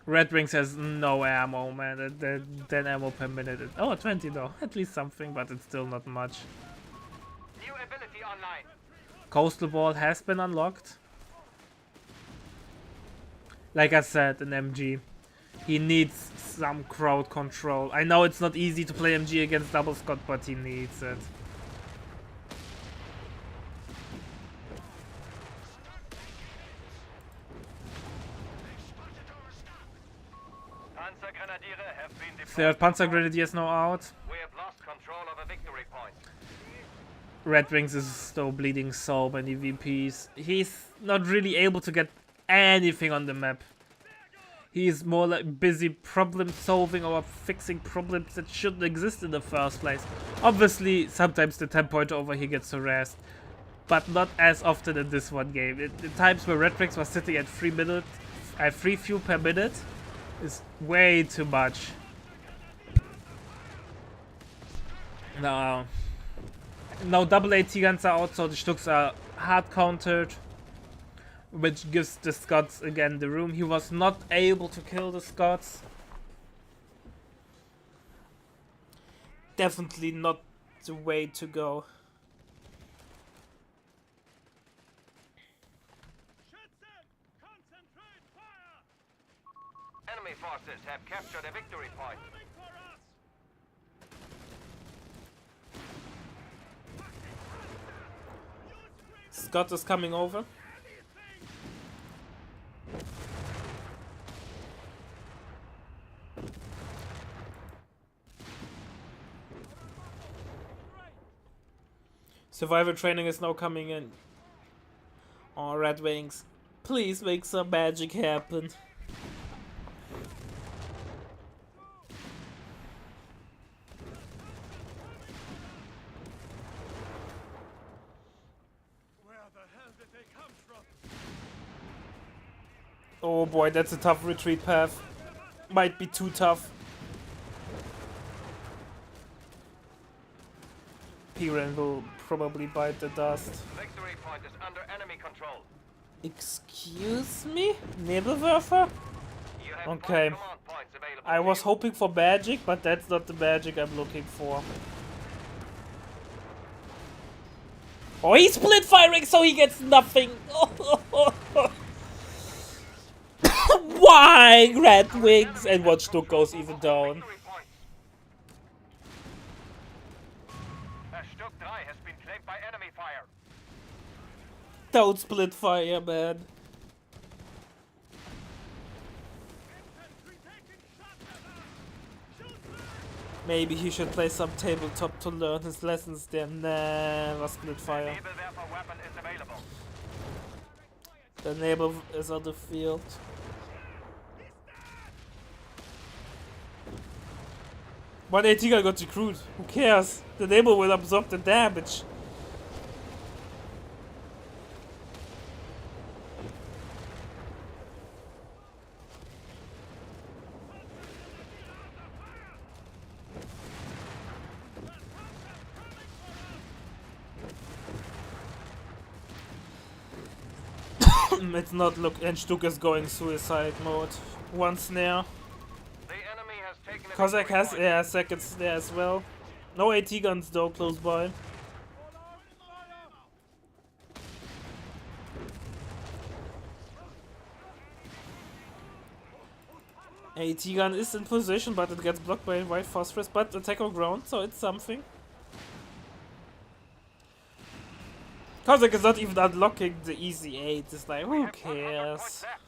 Red Wings has no ammo, man. 10 ammo per minute. Oh, 20 though. At least something, but it's still not much. New ability online. Coastal Wall has been unlocked. Like I said, an MG. He needs some crowd control. I know it's not easy to play MG against double Scot, but he needs it. Panzergrenadiere have been deployed. Third Panzer Grenadier is now out. We have lost control of a victory point. Red Wings is still bleeding so many VPs. He's not really able to get anything on the map. He's more like busy problem solving or fixing problems that shouldn't exist in the first place. Obviously, sometimes the 10-pointer over here gets harassed, but not as often in this one game. The times where Red Wings was sitting at 3 fuel per minute is way too much. Now double AT guns are out, so the Stücks are hard countered, which gives the Scots again the room. He was not able to kill the Scots. Definitely not the way to go. Enemy forces have captured a victory point. Scott is coming over. Survival training is now coming in. Oh, Red Wings. Please make some magic happen. Where the hell did they come from? Oh boy, that's a tough retreat path. Might be too tough. Piran will probably bite the dust. Victory point is under enemy control. Excuse me? Nebelwerfer? You have Okay. 5 command points available. I to was you. hoping for magic, but that's not the magic I'm looking for. Oh, he's split firing, so he gets nothing. Why? Red Wings and Watch Stuck goes even down. Victory points. Stuck 3 has been claimed by enemy fire. Don't split fire, man. Maybe he should play some tabletop to learn his lessons there. Never split fire. Nebelwerfer weapon is available. The neighbor is on the field. One AT guy got recruited. Who cares? The neighbor will absorb the damage. It's not look, and Stuck is going suicide mode. One snare. The enemy has taken a Kozak victory has point. second snare as well. No AT guns though close by. AT gun is in position, but it gets blocked by white phosphorus, but attack on ground, so it's something. Kozak is not even unlocking the easy 8, it's like, We who have 100 points cares? left.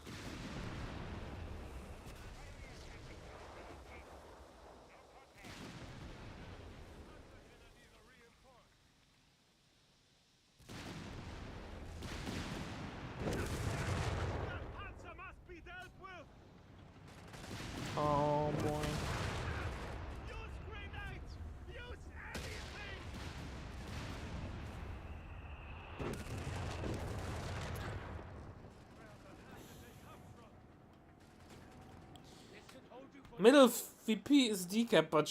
Panzer must be dealt with. Oh boy. Use grenades. Use anything. Middle VP is decap, but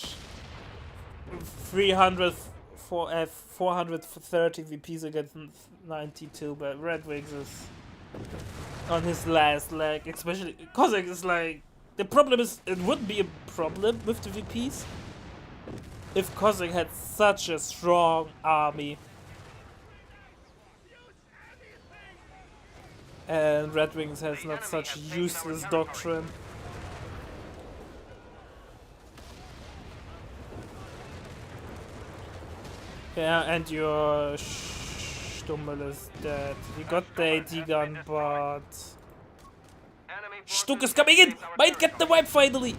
300 430 VPs against 92, but Red Wings is on his last leg, especially Kozak is like, the problem is, it would be a problem with the VPs if Kozak had such a strong army and Red Wings has not such useless doctrine. Yeah, and your Stummel is dead. You got the AT gun, but Enemy Stuck forces is coming in! against our Might get the wipe finally!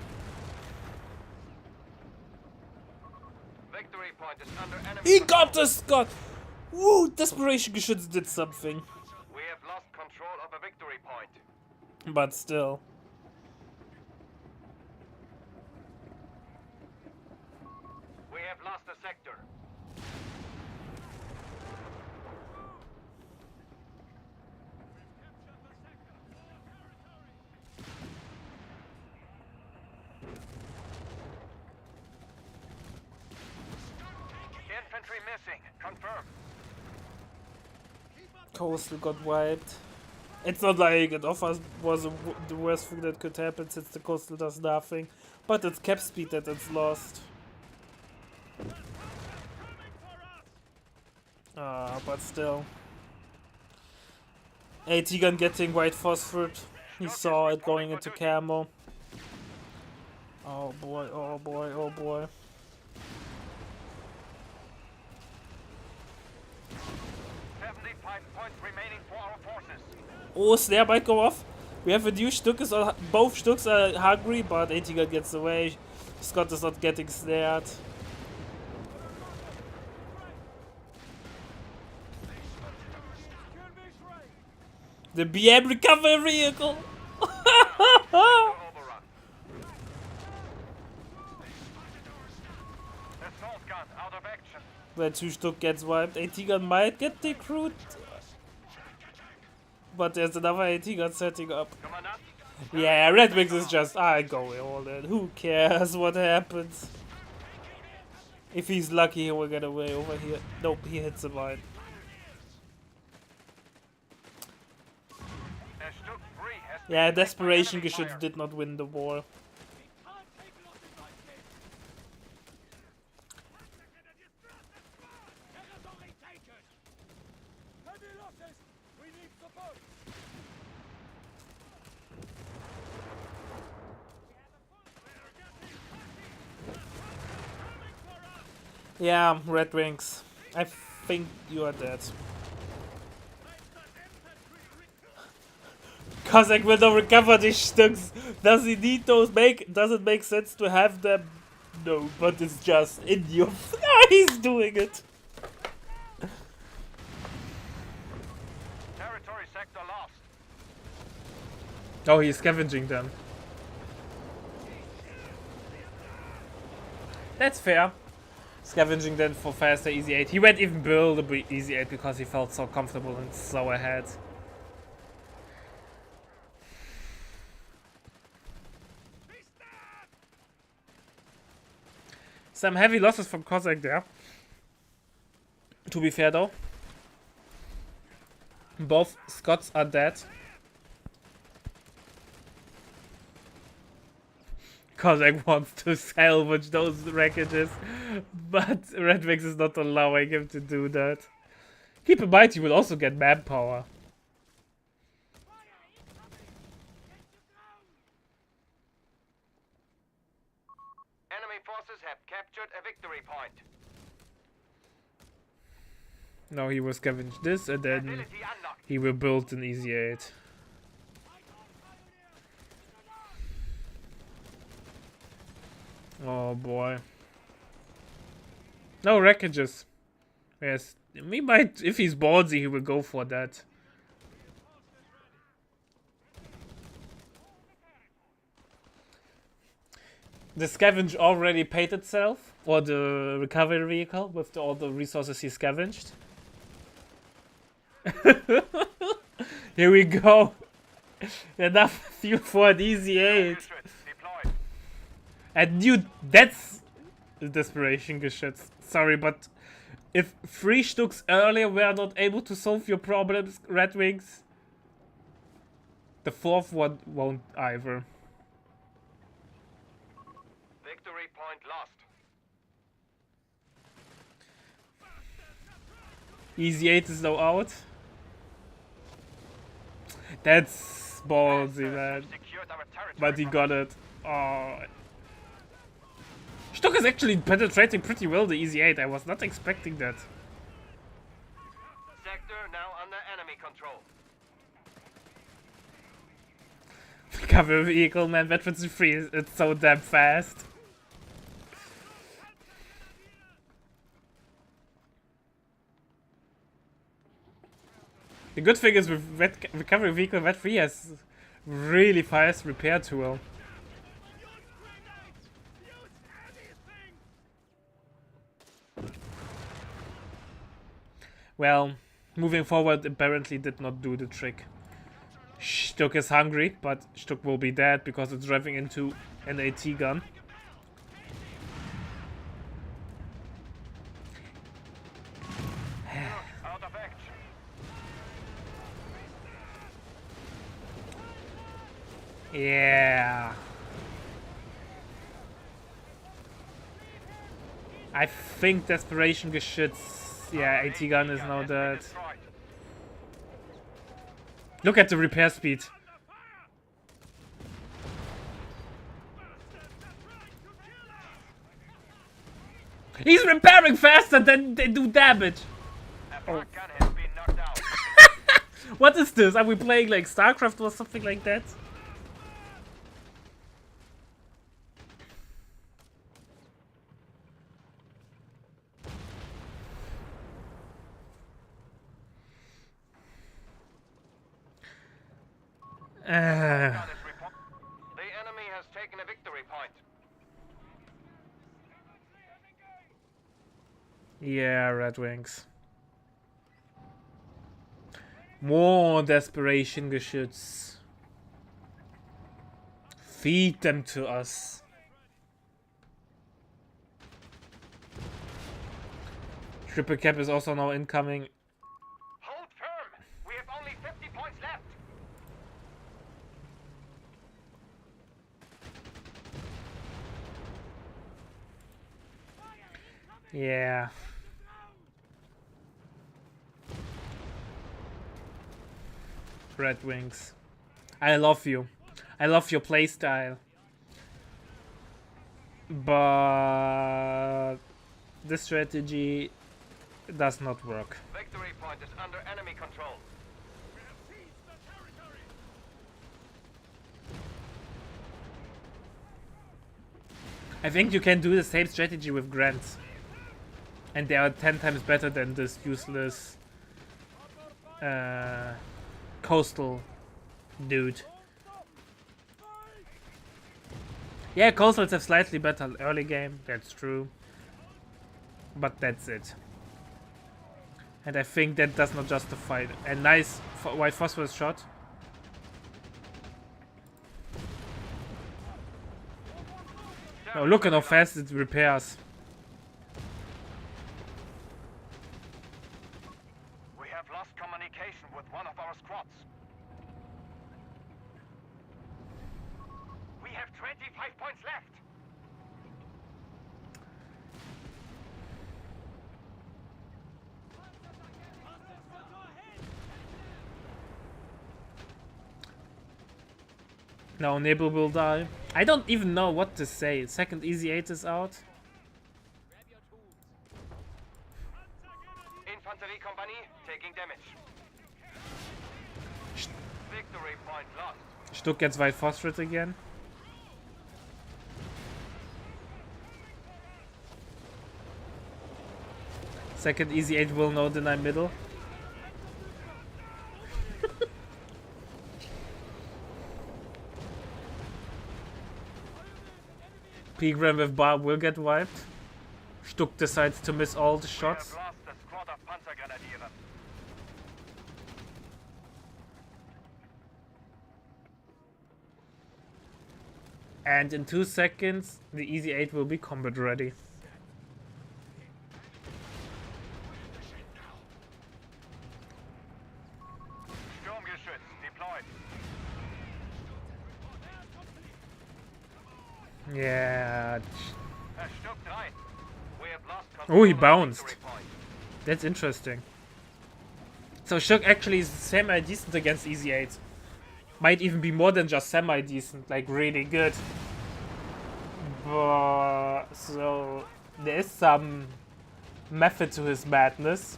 Victory point is under enemy He control. got the Scott! Woo! Desperation Geschütz did something. We have lost control of a victory point. But still. We have lost a sector. Infantry missing. Confirmed. Coastal got wiped. It's not like it offers was the worst thing that could happen since the Coastal does nothing. But it's cap speed that it's lost. But still. AT gun getting white phosphor. He saw it going into camo. Oh boy, oh boy, oh boy. 75 points remaining for our forces. Oh, snare might go off. We have a new Stuck, both Stucks are hungry, but AT gun gets away. Scott is not getting snared. The BM recovery vehicle! Overrun. Assault gun out of action. When 2 Stück gets wiped, AT gun might get decrewed. But there's another AT gun setting up. Commandant. Yeah, Red Wings is just, I go all in. Who cares what happens? If he's lucky, he will get away over here. Nope, he hits the mine. Stuck 3 has been Yeah, attacked by desperation enemy Geschütz fire. did not win the war. Heavy losses! We need support! Yeah, Red Wings. I think you are dead. Cossack will not recover these stunts. Does he need those? Does it make sense to have them? No, but it's just in your. He's doing it. Territory sector lost. Oh, he's scavenging them. That's fair. Scavenging then for faster easy 8. He went even build a easy 8 because he felt so comfortable and so ahead. Some heavy losses from Cossack there. To be fair though. Both Scots are dead. Cossack wants to salvage those wreckages, but Red Wings is not allowing him to do that. Keep in mind he will also get manpower. Enemy forces have captured a victory point. Now he will scavenge this and then Ability unlocked. he will build an easy 8. Oh boy. No wreckages. Yes, he might, if he's ballsy, he will go for that. The scavenge already paid itself, or the recovery vehicle with all the resources he scavenged. Here we go. Enough fuel for an easy 8. Deployed. And dude, that's desperation Geschütz. Sorry, but if 3 Stücks earlier were not able to solve your problems, Red Wings, the 4th one won't either. Victory point lost. Easy 8 is now out. That's ballsy, man. Secured our territory. But he got it. Oh. Stuck is actually penetrating pretty well the easy 8. I was not expecting that. Sector now under enemy control. Cover vehicle, man. Veterans free. It's so damn fast. The good thing is with recovery vehicle, Vet 3 has really fast repair tool. Well, moving forward apparently did not do the trick. Stuck is hungry, but Stuck will be dead because it's driving into an AT gun. Out of action. Yeah. I think Desperation Geschütz. Yeah, AT gun is now dead. Destroyed. Look at the repair speed. He's repairing faster than they do damage. A flak gun has been knocked out. What is this? Are we playing like StarCraft or something like that? Gun is report. The enemy has taken a victory point. Yeah, Red Wings. More desperation Geschütz. Feed them to us. Triple cap is also now incoming. Hold firm. We have only 50 points left. Yeah. Red Wings. I love you. I love your playstyle. But this strategy does not work. Victory point is under enemy control. I think you can do the same strategy with grants. And they are 10 times better than this useless coastal dude. Yeah, coastals have slightly better early game, that's true. But that's it. And I think that does not justify it. A nice white phosphorus shot. Oh, look at how fast it repairs. We have lost communication with one of our squads. We have 25 points left. Now Nebel will die. I don't even know what to say. Second Easy 8 is out. Infanterie Company taking damage. Victory point lost. Stuck gets white phosphorus again. Second Easy 8 will now deny middle. Pegram with bar will get wiped. Stuck decides to miss all the shots. We have lost a squad of Panzergrenadiere. And in 2 seconds, the Easy 8 will be combat ready. Sturmgeschütz deployed. Yeah. Stuck 3. We have lost Oh, he control of bounced. victory point. That's interesting. So Shuk actually is semi-decent against Easy 8. Might even be more than just semi-decent, like really good. But, so there is some method to his madness.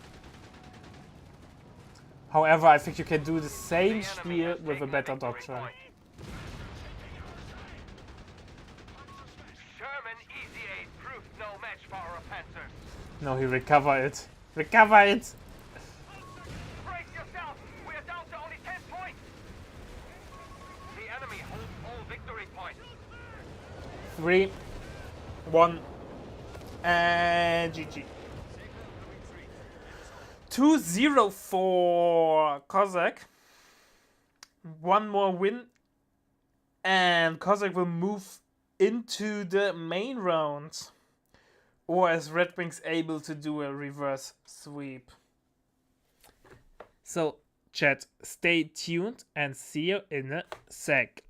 However, I think you can do the same The enemy spiel has with a taken better victory doctrine. point. Sherman Easy 8 proved no match for our Panzers. No, he recover it. Recover it! Brace yourself! We are down to only 10 points! The enemy holds all victory points. 3, 1, and GG. 2-0 for Cossack. One more win. And Cossack will move into the main round. Or is Red Wings able to do a reverse sweep? So, chat, stay tuned and see you in a sec.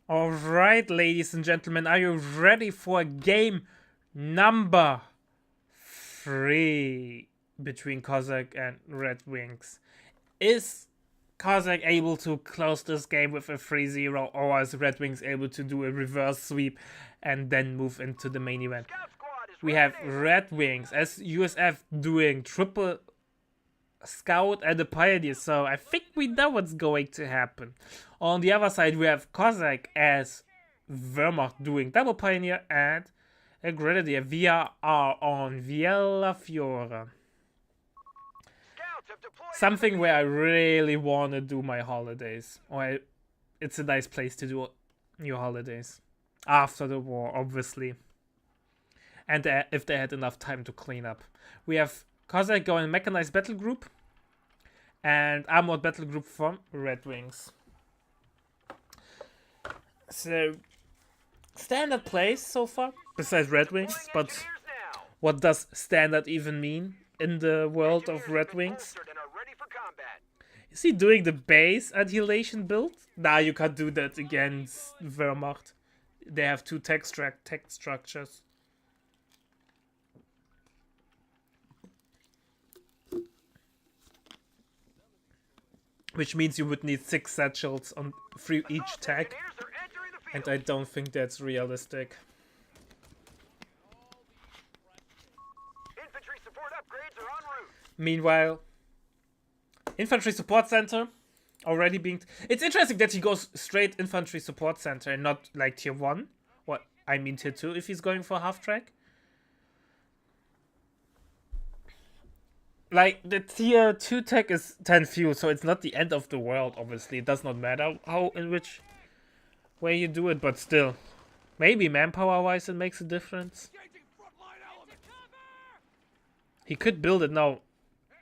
Alright, ladies and gentlemen, are you ready for game number 3 between Cossack and Red Wings? Is Cossack able to close this game with a 3-0, or is Red Wings able to do a reverse sweep and then move into the main event? Scout squad is We have Red Wings as USF doing triple Scout and a Pioneer, so I think we know what's going to happen. On the other side, we have Cossack as Wehrmacht doing double Pioneer and a Grenadier. We are on Viella Fiora. Scouts have deployed. Something where I really want to do my holidays. It's a nice place to do your holidays. After the war, obviously. And if they had enough time to clean up. We have Cossack going mechanized battle group and armored battle group from Red Wings. So, standard plays so far, besides Red Wings, but Engineers now. what does standard even mean in the world of Engineers Red have been Wings? bolstered and are ready for combat. Is he doing the base annihilation build? Nah, you can't do that against Wehrmacht. They have 2 tech structures. Which means you would need 6 satchels on each tag. Engineers are entering the And field. I don't think that's realistic. Infantry support upgrades are en route. Meanwhile, Infantry Support Center already being... It's interesting that he goes straight Infantry Support Center and not like tier 1. What I mean tier 2 if he's going for half track. Like, the tier 2 tech is 10 fuel, so it's not the end of the world, obviously. It does not matter how, in which way you do it, but still. Maybe manpower-wise it makes a difference. Engaging frontline elements. He could build it now,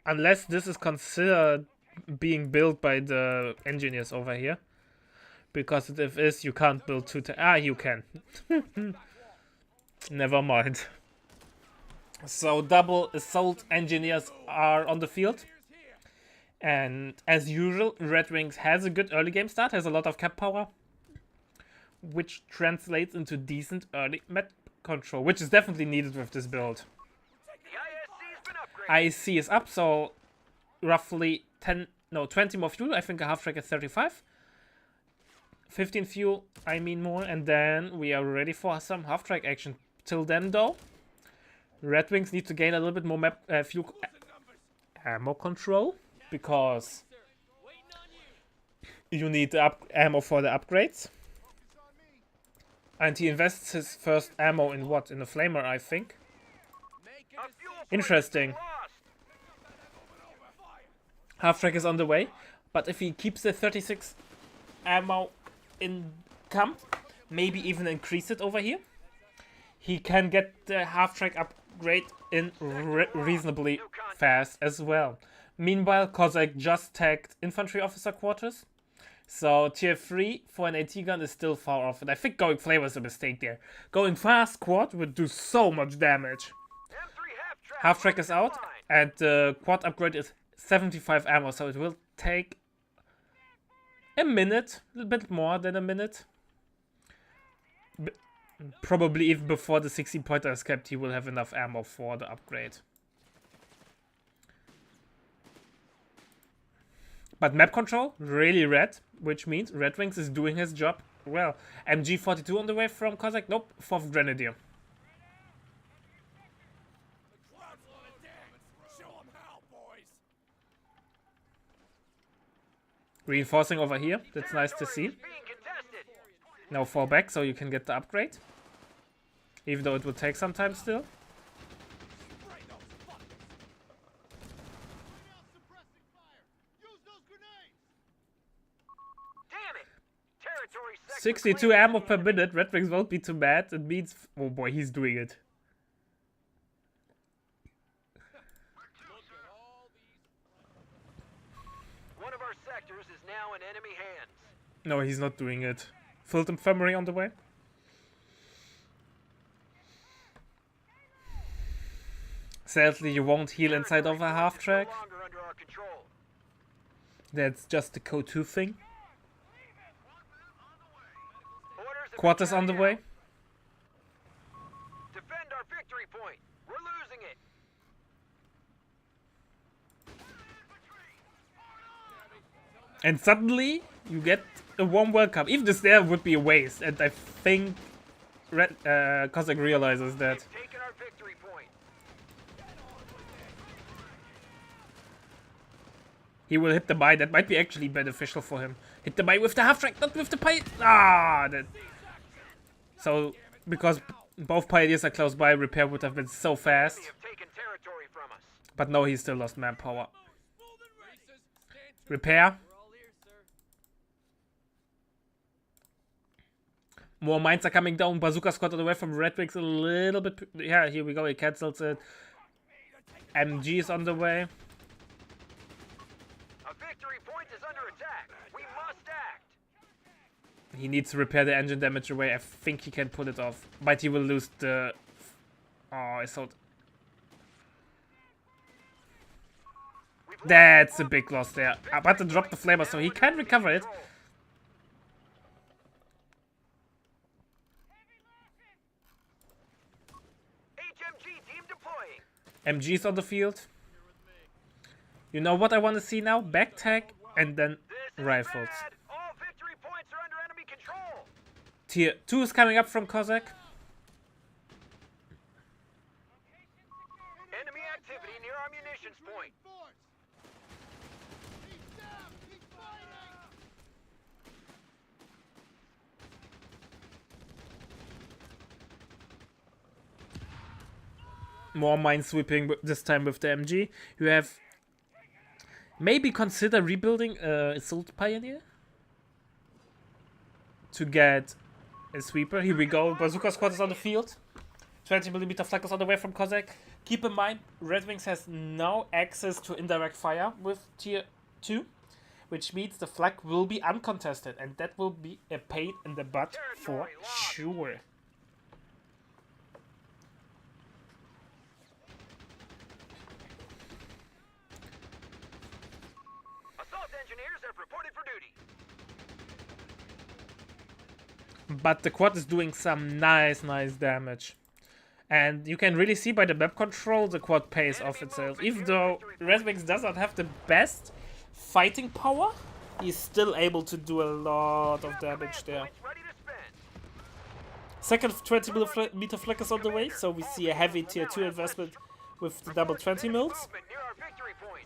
unless this is considered being built by the engineers over here. Because if it is, you can't build 2 you can. Never mind. So double assault engineers are on the field. And as usual, Red Wings has a good early game start, has a lot of cap power. Which translates into decent early map control, which is definitely needed with this build. The ISC's been upgraded. IC is up, so roughly 20 more fuel. I think a half track at 35. 15 fuel, I mean more, and then we are ready for some half track action. Till then, though, Red Wings need to gain a little bit more map fuel ammo control, because you need the ammo for the upgrades. And he invests his first ammo in what? In a flamer, I think. A fuel point Interesting. lost. Half track is on the way, but if he keeps the 36 ammo in camp, maybe even increase it over here, he can get the half track upgrade in reasonably fast as well. Meanwhile, Cossack just tagged infantry officer quarters, so tier 3 for an AT gun is still far off, and I think going flavor is a mistake there. Going fast quad would do so much damage. M3 Half track is out, fine. and the quad upgrade is 75 ammo, so it will take a minute, a little bit more than a minute. Probably even before the 16 pointer is kept, he will have enough ammo for the upgrade. But map control, really red, which means Red Wings is doing his job well. MG42 on the way from Cossack, nope, 4th Grenadier. Crowd's wanna dance. Show 'em how, boys. Reinforcing over here, that's nice to see. Being contested. Now fall back so you can get the upgrade. Even though it will take some time still. Spray those fuckers. Suppressing fire. Use those grenades. Damn it. Territory sector 62 clear. ammo per minute, Red Wings won't be too bad. It means... Oh boy, he's doing it. One of our sectors is now in enemy hands. No, he's not doing it. Field infirmary on the way. Sadly, you won't heal inside of a half track. No longer under our control. That's just the code 2 thing. Quad is on the way. Defend our victory point. We're losing it. And suddenly, you get a warm welcome. Even this there would be a waste. And I think Cossack realizes that. Taking our victory point. He will hit the mine. That might be actually beneficial for him. Hit the mine with the half-track, not with the pioneer. Ah! So, because both pioneers are close by, repair would have been so fast. They have taken territory from us. But no, he still lost manpower. Repair. More mines are coming down. Bazooka squad on the way from Red Wings a little bit. Yeah, here we go. He cancels it. MG is on the way. A victory point is under attack. We must act. He needs to repair the engine damage away. I think he can pull it off. But he will lose the... Oh, I thought... That's a big loss there. But to drop the flamer, so he can recover it. HMG team deploying. MG's on the field. You know what I want to see now? Back tag and then rifles. Bad. All victory points are under enemy control. Tier 2 is coming up from Cossack. Enemy activity near our munitions point. He's down! He's fighting! More mine sweeping, this time with the MG. You have... Maybe consider rebuilding Assault Pioneer? To get a sweeper. Here we go. Bazooka squad is on the field. 20mm flak is on the way from Cossack. Keep in mind, Red Wings has no access to indirect fire with tier 2. Which means the flak will be uncontested. And that will be a pain in the butt for sure. Assault engineers have reported for duty. But the quad is doing some nice damage. And you can really see by the map control the quad pays off itself. Even though Red Wings does not have the best fighting power, he's still able to do a lot of damage there. Points ready to spend. Second 20mm flak is on the way, so we see a heavy tier 2 investment with the double 20 mils. Movement near our victory point.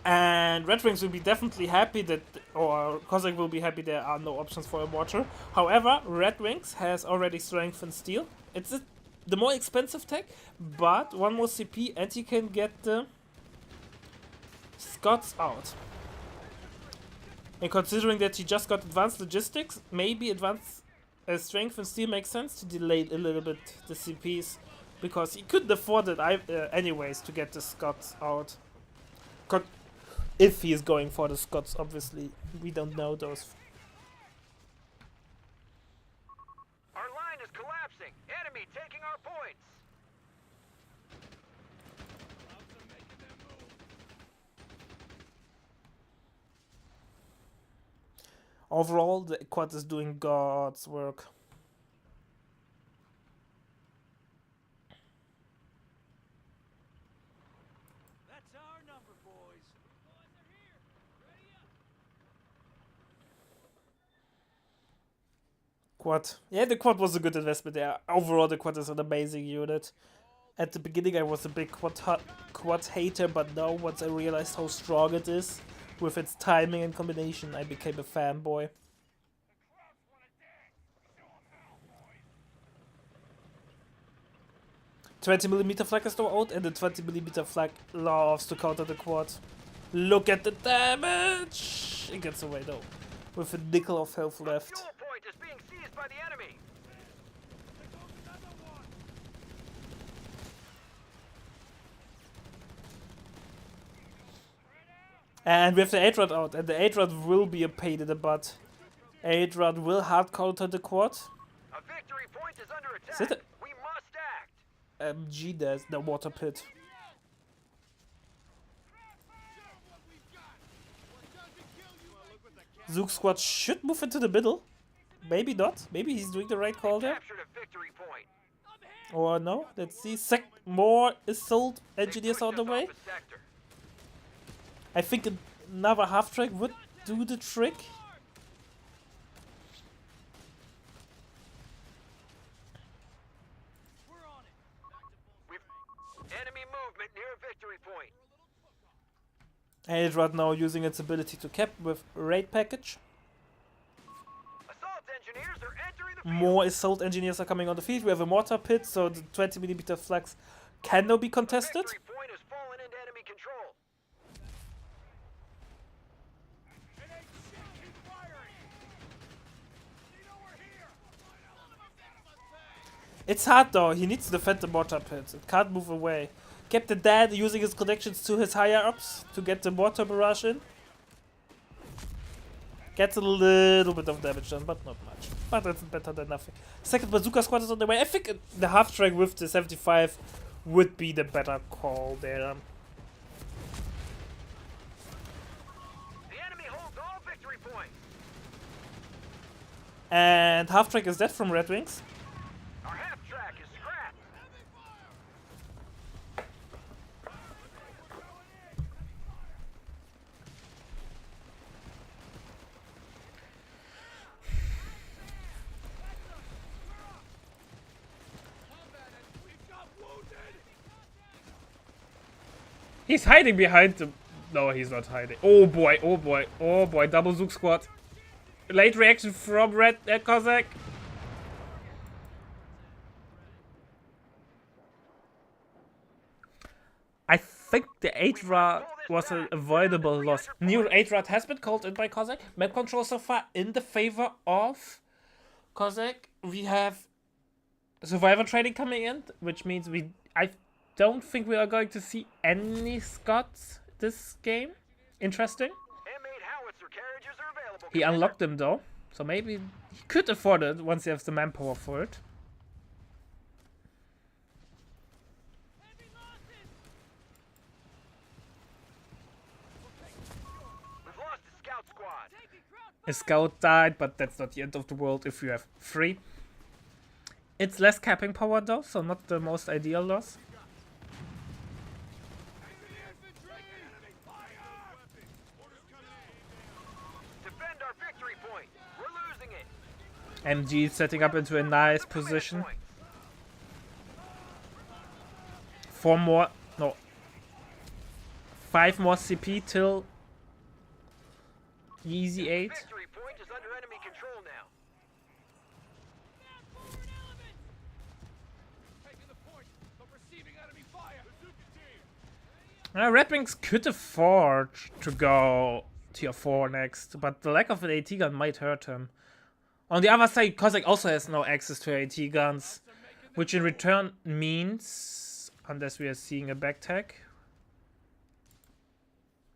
And Red Wings will be definitely happy that, or Cossack will be happy there are no options for a Watcher. However, Red Wings has already strength and steel. It's the more expensive tech, but one more CP and he can get the Scots out. And considering that he just got advanced logistics, maybe advanced strength and steel makes sense to delay a little bit the CPs, because he couldn't afford it anyways to get the Scots out. If he is going for the Scots, obviously. We don't know those. Our line is collapsing. Enemy taking our points. Overall, the quad is doing God's work. That's our number, boys. Quad. Yeah, the quad was a good investment there. Overall, the quad is an amazing unit. At the beginning, I was a big quad hater, but now once I realized how strong it is, with its timing and combination, I became a fanboy. "20mm flak is now out, and the 20mm flak loves to counter the quad. Look at the damage! It gets away though, with a nickel of health left. Fuel point is being seized by the enemy. And we have the 8-rod out, and the 8-rod will be a pain in the butt. 8-rod will hard counter the quad. A victory point is under attack. Is it? We must act. MG does the water pit. Zook squad should move into the middle. Maybe not. Maybe he's doing the right call there. Captured a victory point. Or no. Let's see. More assault They engineers on pushed the us way. off a sector. I think another half track would do the trick. Enemy movement near a victory point. And right now using its ability to cap with raid package. Assault engineers are entering the field. More assault engineers are coming on the field. We have a mortar pit, so the 20mm flags can now be contested. Victory point has fallen into enemy control. It ain't shit, keep firing! They know we're here! It's hard though, he needs to defend the mortar pit. It can't move away. Captain Dan using his connections to his higher ups to get the mortar barrage in. Gets a little bit of damage done, but not much. But it's better than nothing. Second bazooka squad is on the way. I think the half track with the 75 would be the better call there. The enemy holds all victory points. And half track is dead from Red Wings. Our half track is scrapped. He's hiding behind the... No, he's not hiding. Oh boy, oh boy, oh boy. Double Zook squad. Late reaction from Red Cossack. I think the 8-Rad was an avoidable loss. New 8-Rad has been called in by Cossack. Map control so far in the favor of Cossack. We have survivor training coming in, which means I don't think we are going to see any Scots this game. Interesting. M8 howitzer carriages are available. He unlocked them though, so maybe he could afford it once he has the manpower for it. We've lost a scout squad. A scout died, but that's not the end of the world if you have 3. It's less capping power though, so not the most ideal loss. Defend our victory point. We're losing it. MG is setting up into a nice position. 4 more, no, 5 more CP till easy 8. Victory point is under enemy control now. Taking the point, but receiving enemy fire! Red Wings could afford to go tier 4 next, but the lack of an AT gun might hurt him. On the other side, Cossack also has no access to AT guns, which in return means, unless we are seeing a back tag.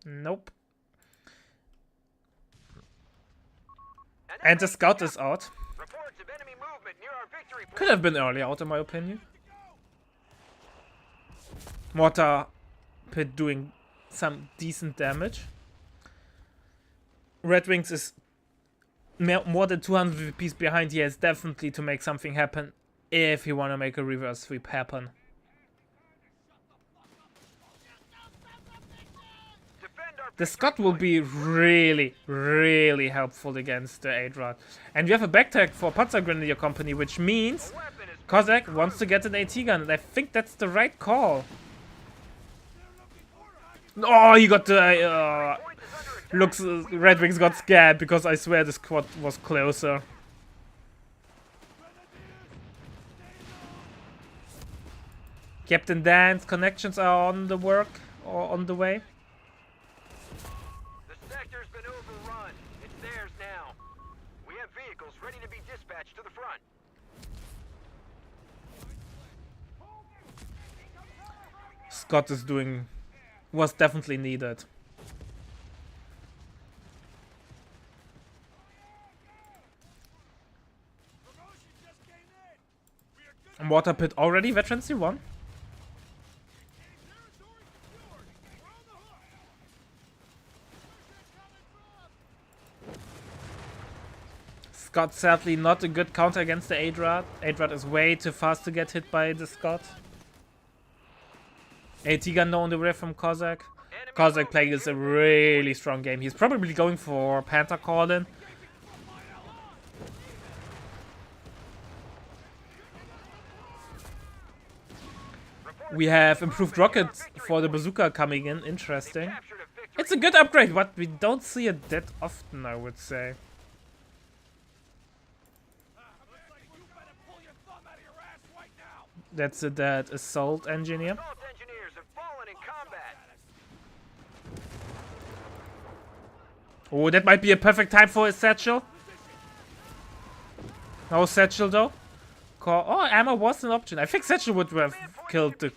Nope. And the scout is out. Reports of enemy movement near our victory point. Could have been early out in my opinion. Mortar pit doing some decent damage. Red Wings is more than 200 VPs behind. He has definitely to make something happen if he want to make a reverse sweep happen. Defend our The Scott will be really, really helpful against the 8-Rad. And we have a backtag for Panzer Grenadier Company, which means weapon is Cossack wants to get an AT gun, and I think that's the right call. Oh, he got the... point is under attack. looks, Red Wings got scared because I swear the squad was closer. Captain Dan's connections are on the work, or on the way. The sector's been overrun. It's theirs now. We have vehicles ready to be dispatched to the front. Scott is doing... was definitely needed. Water pit already, Veterans 1. Scott sadly not a good counter against the Adrad. Adrad is way too fast to get hit by the Scott. AT gun no on the way from Kozak. Kozak playing is a really strong game. He's probably going for Panther Call-in. We have improved rockets for the bazooka coming in. Interesting. It's a good upgrade, but we don't see it that often, I would say. That's a dead assault engineer. Assault engineers have fallen in combat. Oh, that might be a perfect time for a satchel. No satchel though. Oh, ammo was an option. I think satchel would have killed the.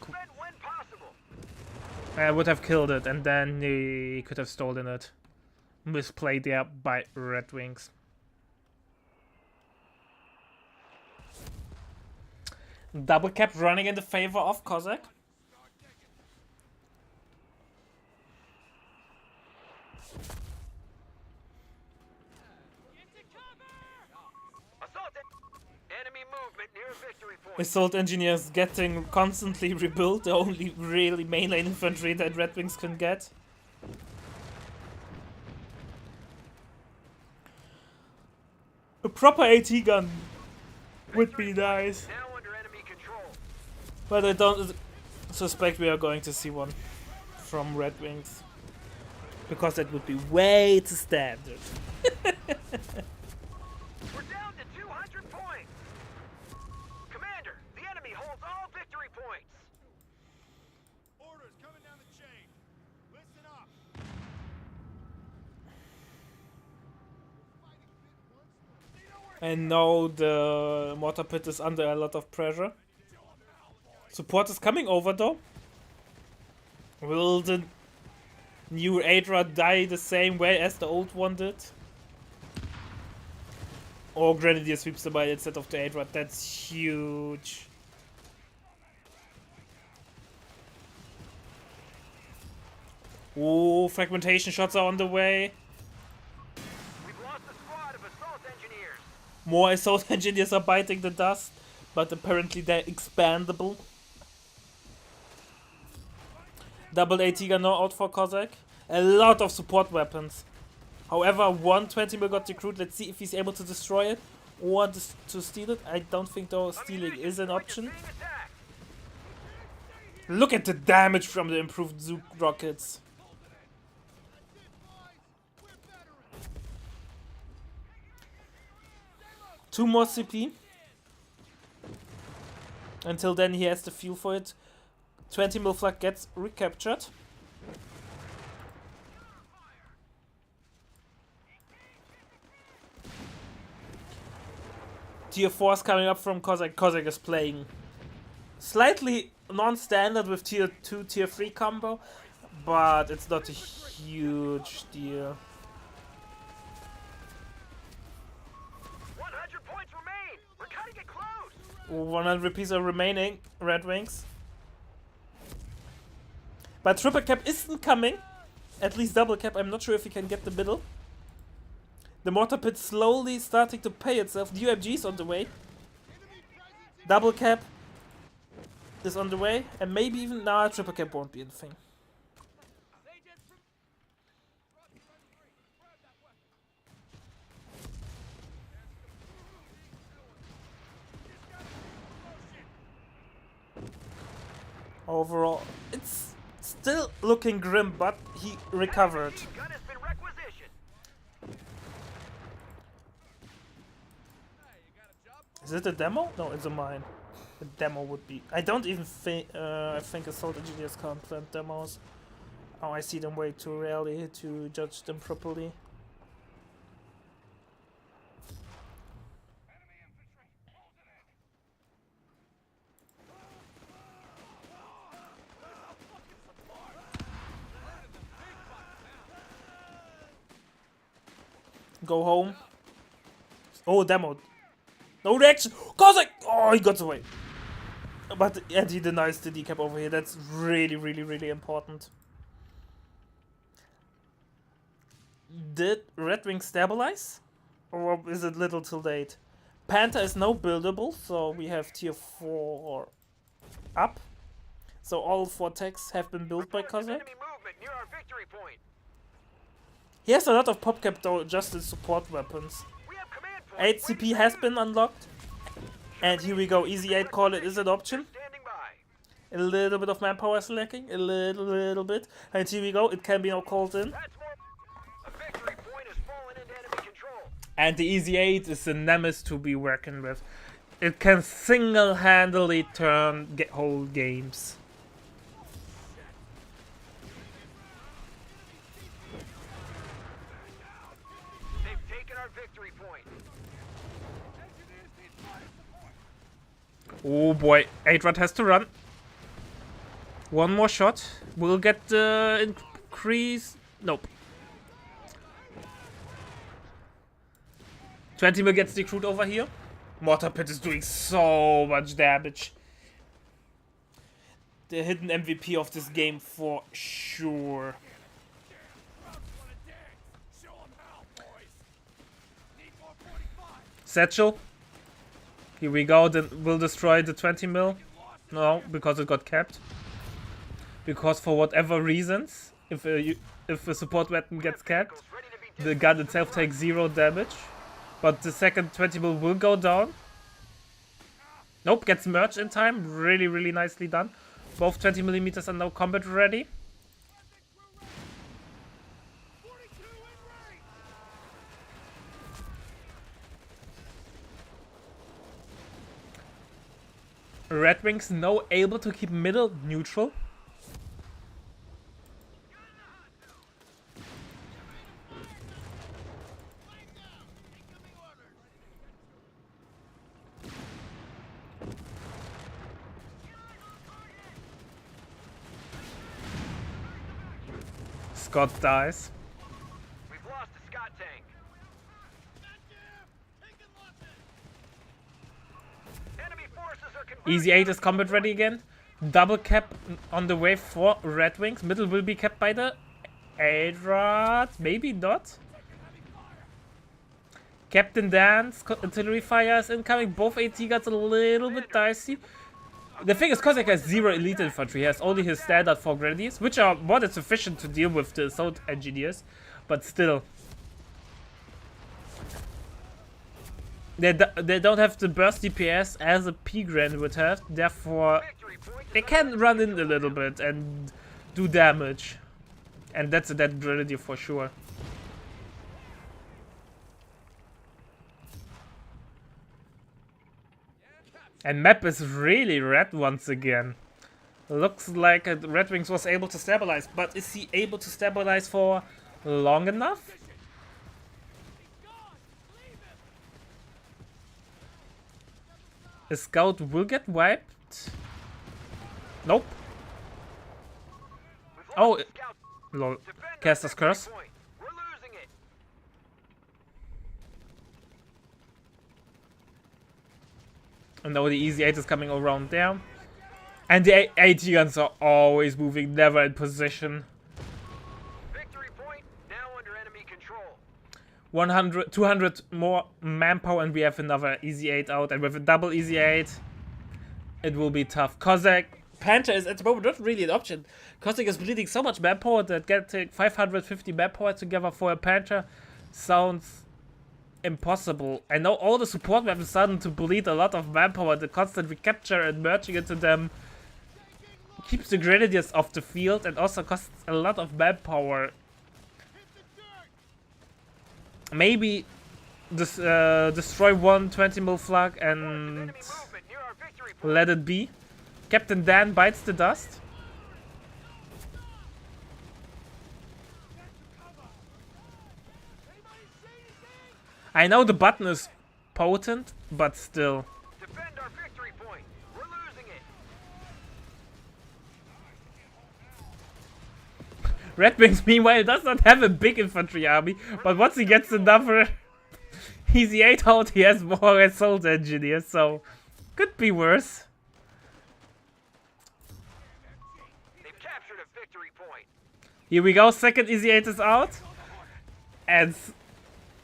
Would have killed it, and then he could have stolen it. Misplayed there by Red Wings. Double cap running in the favor of Kozak. Assault engineers getting constantly rebuilt, the only really mainline infantry that Red Wings can get. A proper AT gun would be nice. But I don't suspect we are going to see one from Red Wings. Because that would be way too standard. We're down to 200 points. Commander, the enemy holds all victory points. Orders coming down the chain. Listen up. And now the mortar pit is under a lot of pressure. Support is coming over though. Will the new Adra die the same way as the old one did? Or Grenadier sweeps the bite instead of the Adra? That's huge. Oh, fragmentation shots are on the way. We've lost a squad of assault engineers. More assault engineers are biting the dust, but apparently they're expandable. Double AT gun now out for Kozak. A lot of support weapons. However, 120 mil got recruit. Let's see if he's able to destroy it or to steal it. I don't think though stealing is an option. Look at the damage from the improved Zook rockets. Two more CP. Until then he has the fuel for it. 20 mil flak gets recaptured. Tier 4 is coming up from Kozak. Kozak is playing slightly non-standard with tier 2, tier 3 combo, but it's not a huge deal. 100 points remain. We're cutting it close. 100 pieces are remaining, Red Wings. But triple cap isn't coming. At least double cap. I'm not sure if he can get the middle. The mortar pit slowly starting to pay itself. The UMG is on the way. Double cap is on the way. And maybe even now triple cap won't be a thing. Overall, it's still looking grim, but he recovered. Gun has been requisitioned. Is it a demo? No, it's a mine. A demo would be. I don't even think. I think assault engineers can't plant demos. Oh, I see them way too rarely to judge them properly. Go home. Oh, demo. No reaction. Kozak! Oh, he got away. But and he denies the decap over here. That's really, really, really important. Did Red Wing stabilize? Or is it little too late? Panther is now buildable, so we have tier 4 up. So all 4 techs have been built by Cossack. Enemy movement near our victory point. He has a lot of popcap though, just in support weapons. We have command point. 8 CP has been unlocked. And here we go, easy 8 call it is an option. Standing by. A little bit of manpower is lacking, a little bit. And here we go, it can be now called in. That's more. A victory point has fallen into enemy control. And the easy 8 is the nemesis to be working with. It can single-handedly turn whole games. They've taken our victory point. Oh boy, 8-Rod has to run. One more shot. We'll get the increase. Nope. 20 mil gets recruit over here. Mortar Pit is doing so much damage. The hidden MVP of this game for sure. Satchel. Here we go, then we'll destroy the 20 mil. No, because it got capped. Because for whatever reasons, if a support weapon gets capped, the gun itself takes 0 damage. But the second 20 mil will go down. Nope, gets merged in time. Really, really nicely done. Both 20mm are now combat ready. Red Wings now able to keep middle neutral. Scott dies. We've lost a Scott tank. Enemy forces are converging. Easy 8 is combat ready again. Double cap on the way for Red Wings. Middle will be kept by the 8-Rod. Maybe not. Captain Dan's artillery fire is incoming. Both AT guns a little bit dicey. The thing is, Cossack has 0 elite infantry. He has only his standard 4 grenadiers, which are more than sufficient to deal with the assault engineers. But still. They don't have the burst DPS as a P-Grand would have. Therefore, they can run in a little bit and do damage. And that's a dead grenadier for sure. And map is really red once again. Looks like Red Wings was able to stabilize, but is he able to stabilize for long enough? A scout will get wiped. Nope. Oh, lol. Caster's Curse. We're losing it. And now the easy 8 is coming around there. And the AT guns are always moving, never in position. Victory point now under enemy control. 100, 200 more manpower and we have another easy 8 out. And with a double easy 8, it will be tough. Cossack, Panther is at the moment not really an option. Cossack is bleeding so much manpower that getting 550 manpower together for a Panther sounds impossible. I know all the support weapons starting to bleed a lot of manpower. The constant recapture and merging into them keeps the grenadiers off the field and also costs a lot of manpower. Maybe this, destroy one 20 mil flag and Enemy movement near our victory point. let it be. Captain Dan bites the dust. I know the button is potent, but still. Defend our victory point. We're losing it. Red Wings, meanwhile, does not have a big infantry army, but once he gets another easy 8 out, he has more assault engineers, so could be worse. They've captured a victory point. Here we go, second easy 8 is out. And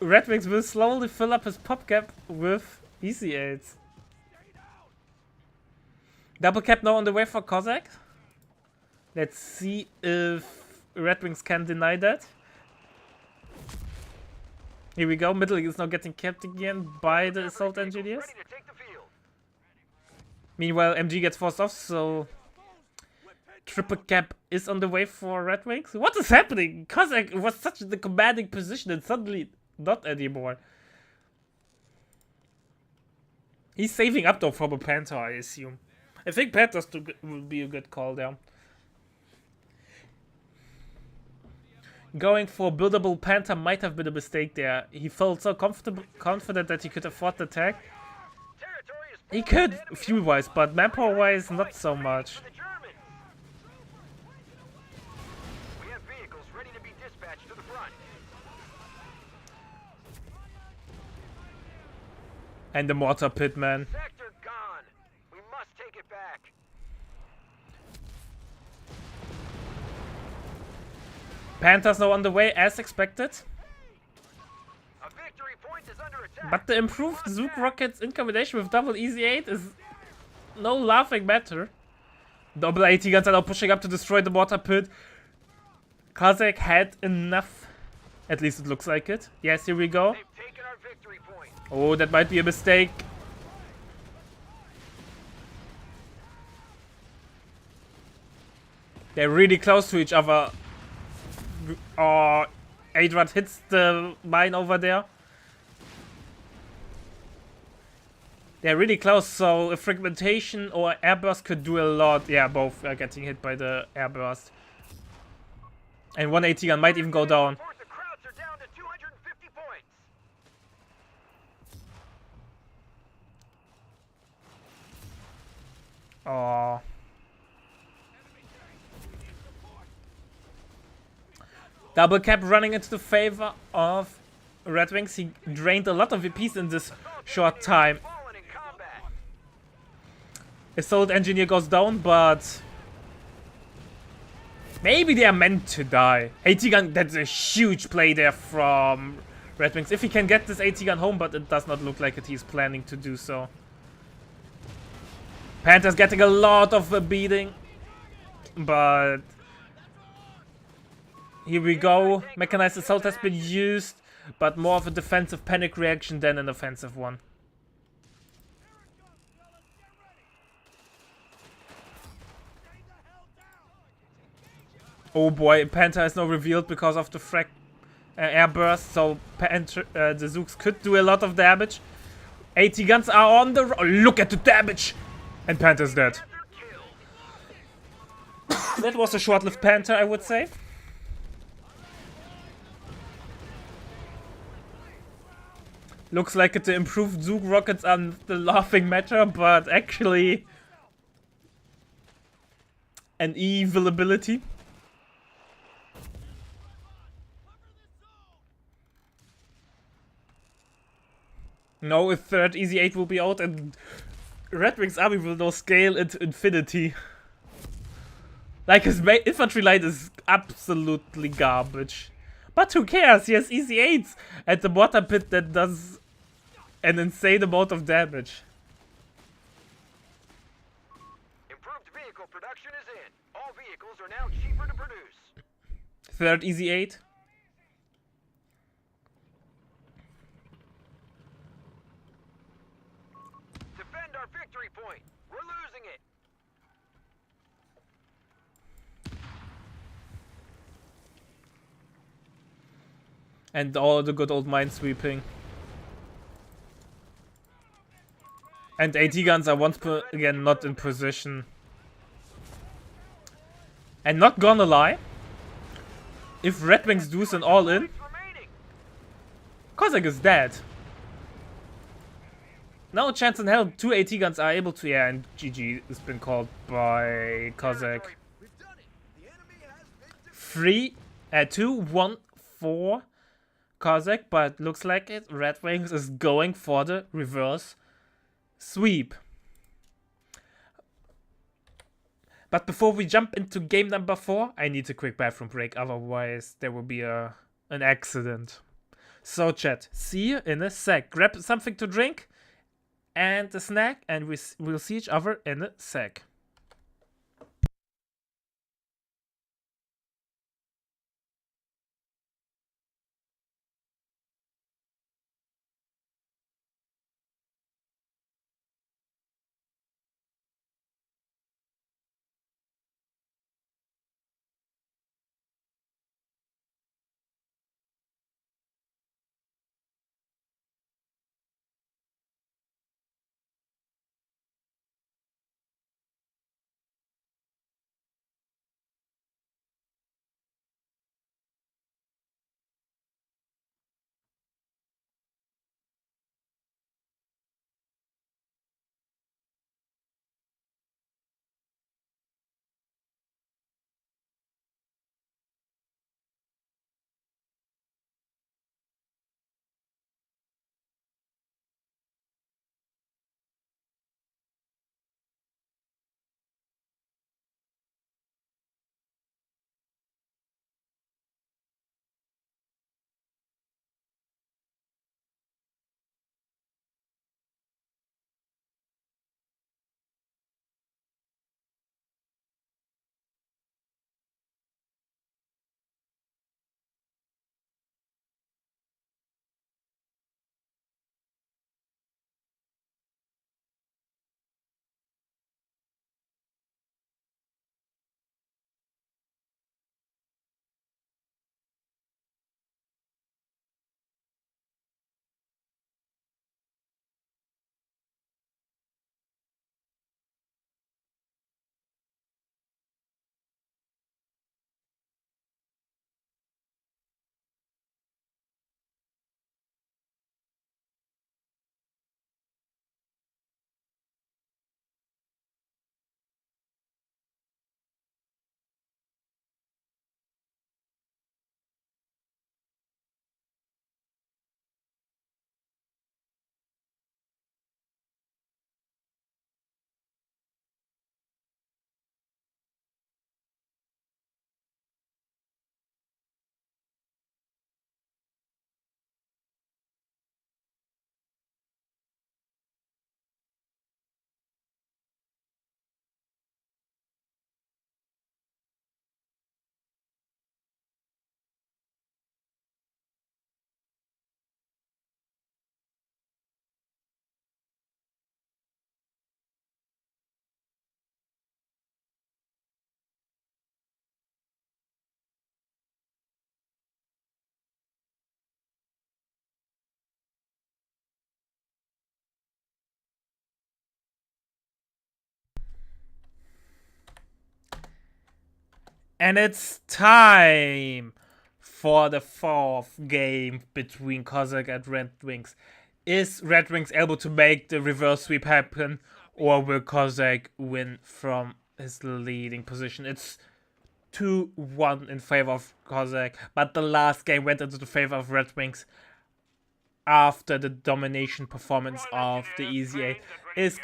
Red Wings will slowly fill up his pop gap with easy 8s. Double cap now on the way for Kozak. Let's see if Red Wings can deny that. Here we go. Middle is now getting capped again by the assault engineers. Ready to take the field. Meanwhile, MG gets forced off, so triple cap is on the way for Red Wings. What is happening? Kozak was such the commanding position and suddenly not anymore. He's saving up though from a Panther, I assume. I think Panthers will be a good call there. Going for buildable Panther might have been a mistake there. He felt so confident that he could afford the tag. He could fuel-wise, but manpower-wise, not so much. We have vehicles ready to be dispatched to the front. And the mortar pit, man. Sector gone. We must take it back. Panthers now on the way as expected. A victory point is under attack. But the improved Zook rockets in combination with double Easy 8 is no laughing matter. Double AT guns are now pushing up to destroy the mortar pit. Kozak had enough. At least it looks like it. Yes, here we go. They've taken our victory point. Oh, that might be a mistake. They're really close to each other. Oh, Adrad hits the mine over there. They're really close, so a fragmentation or airburst could do a lot. Yeah, both are getting hit by the airburst. And one AT gun might even go down. The Krauts are down to 250 points. Oh. Double cap running into the favor of Red Wings. He drained a lot of VPs in this short time. Fallen in combat. Assault engineer goes down, but maybe they are meant to die. AT gun, that's a huge play there from Red Wings. If he can get this AT gun home, but it does not look like it. He's planning to do so. Panthers getting a lot of a beating, but here we go. Mechanized assault has been used, but more of a defensive panic reaction than an offensive one. Oh boy, Panther is now revealed because of the frag airburst, so the Zooks could do a lot of damage. AT guns are on the look at the damage! And Panther's dead. That was a short-lived Panther, I would say. Looks like the improved Zook rockets are the laughing matter, but actually an evil ability. No, a third Easy 8 will be out and Red Wings army will now scale into infinity. Like his infantry line is absolutely garbage. But who cares? He has Easy 8s at the mortar pit that does an insane amount of damage. Improved vehicle production is in. All vehicles are now cheaper to produce. Third Easy 8. Defend our victory point. We're losing it. And all the good old minesweeping. And AT guns are once again not in position. And not gonna lie, if Red Wings do an all-in, Kozak is dead. No chance in hell 2 AT guns are able to, yeah, and GG has been called by Kozak. 2-1-4 Kozak, but looks like it. Red Wings is going for the reverse sweep. But before we jump into game number 4, I need a quick bathroom break, otherwise there will be an accident. So chat, see you in a sec. Grab something to drink and a snack, and we'll see each other in a sec. And it's time for the fourth game between Cossack and Red Wings. Is Red Wings able to make the reverse sweep happen, or will Cossack win from his leading position? It's 2-1 in favor of Cossack, but the last game went into the favor of Red Wings after the domination performance of the EZA. Is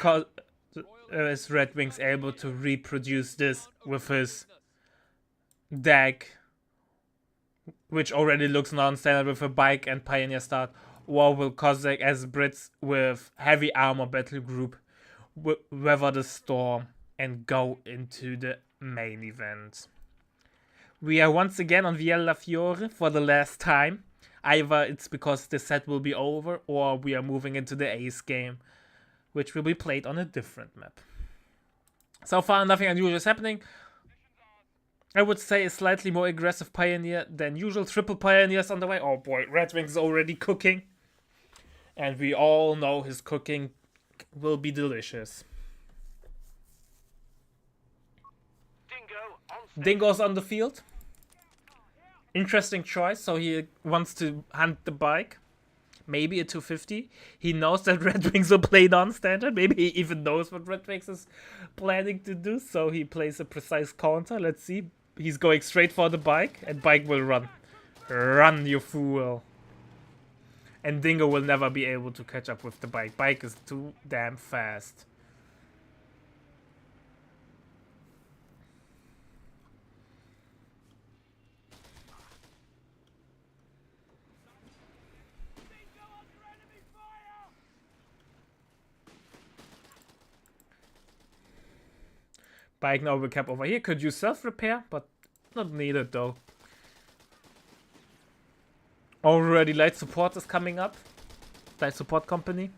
Red Wings able to reproduce this with his deck, which already looks non-standard with a bike and pioneer start, or will Cossack as Brits with heavy armor battle group weather the storm and go into the main event? We are once again on Viella Fiore for the last time. Either it's because the set will be over, or we are moving into the Ace game, which will be played on a different map. So far, nothing unusual is happening. I would say a slightly more aggressive Pioneer than usual. Triple Pioneers on the way. Oh boy, Red Wings is already cooking. And we all know his cooking will be delicious. Dingo's on the field. Interesting choice. So he wants to hunt the bike. Maybe a 250. He knows that Red Wings will play non-standard. Maybe he even knows what Red Wings is planning to do. So he plays a precise counter. Let's see. He's going straight for the bike, and bike will run. Run, you fool. And Dingo will never be able to catch up with the bike. Bike is too damn fast. Bike now will cap over here. Could use self-repair, but not needed though. Already light support is coming up. Light support company.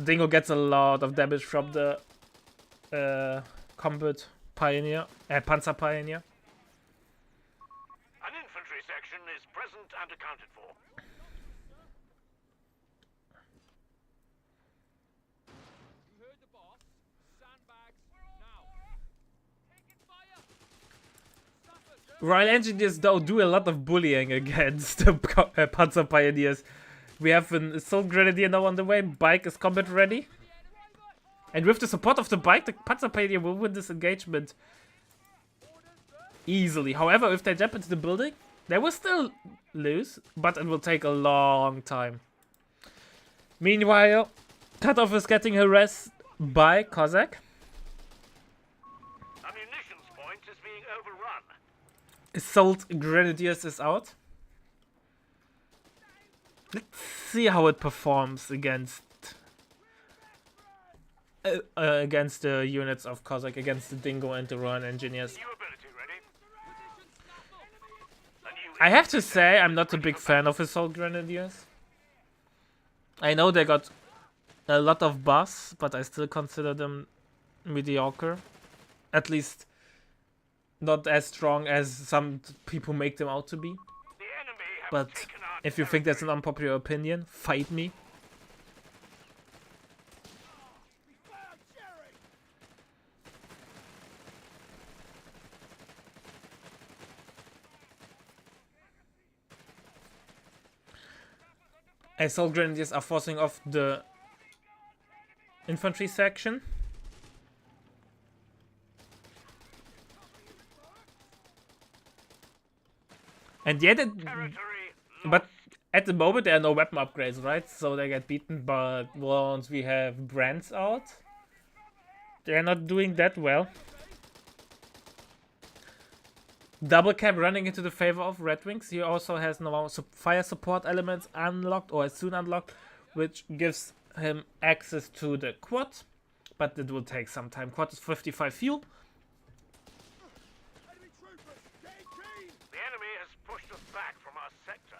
Dingo gets a lot of damage from the combat pioneer, Panzer pioneer. An infantry section is present and accounted for. You heard the boss. Sandbags now. Taking fire. Sappers, Royal Engineers though do a lot of bullying against the Panzer pioneers. We have an assault grenadier now on the way. Bike is combat ready. And with the support of the bike, the Panzer pioneer will win this engagement easily. However, if they jump into the building, they will still lose, but it will take a long time. Meanwhile, Cutoff is getting harassed by Cossack. A munitions point is being overrun. Assault Grenadiers is out. Let's see how it performs against the units of Cossack, against the Dingo and the Royal Engineers. New ability ready. A new I have to say, I'm not a big fan of Assault Grenadiers. I know they got a lot of buffs, but I still consider them mediocre. At least not as strong as some people make them out to be. the enemy have But taken our if you think that's an unpopular opinion, fight me. Assault Grenadiers are forcing off the infantry section. And yet, territory. but at the moment there are no weapon upgrades, right? So they get beaten, but once we have brands out, they're not doing that well. Double cap running into the favor of Red Wings. He also has now fire support elements unlocked, or soon unlocked, which gives him access to the quad, but it will take some time. Quad is 55 fuel. enemy troopers. Getting keen. The enemy has pushed us back from our sector.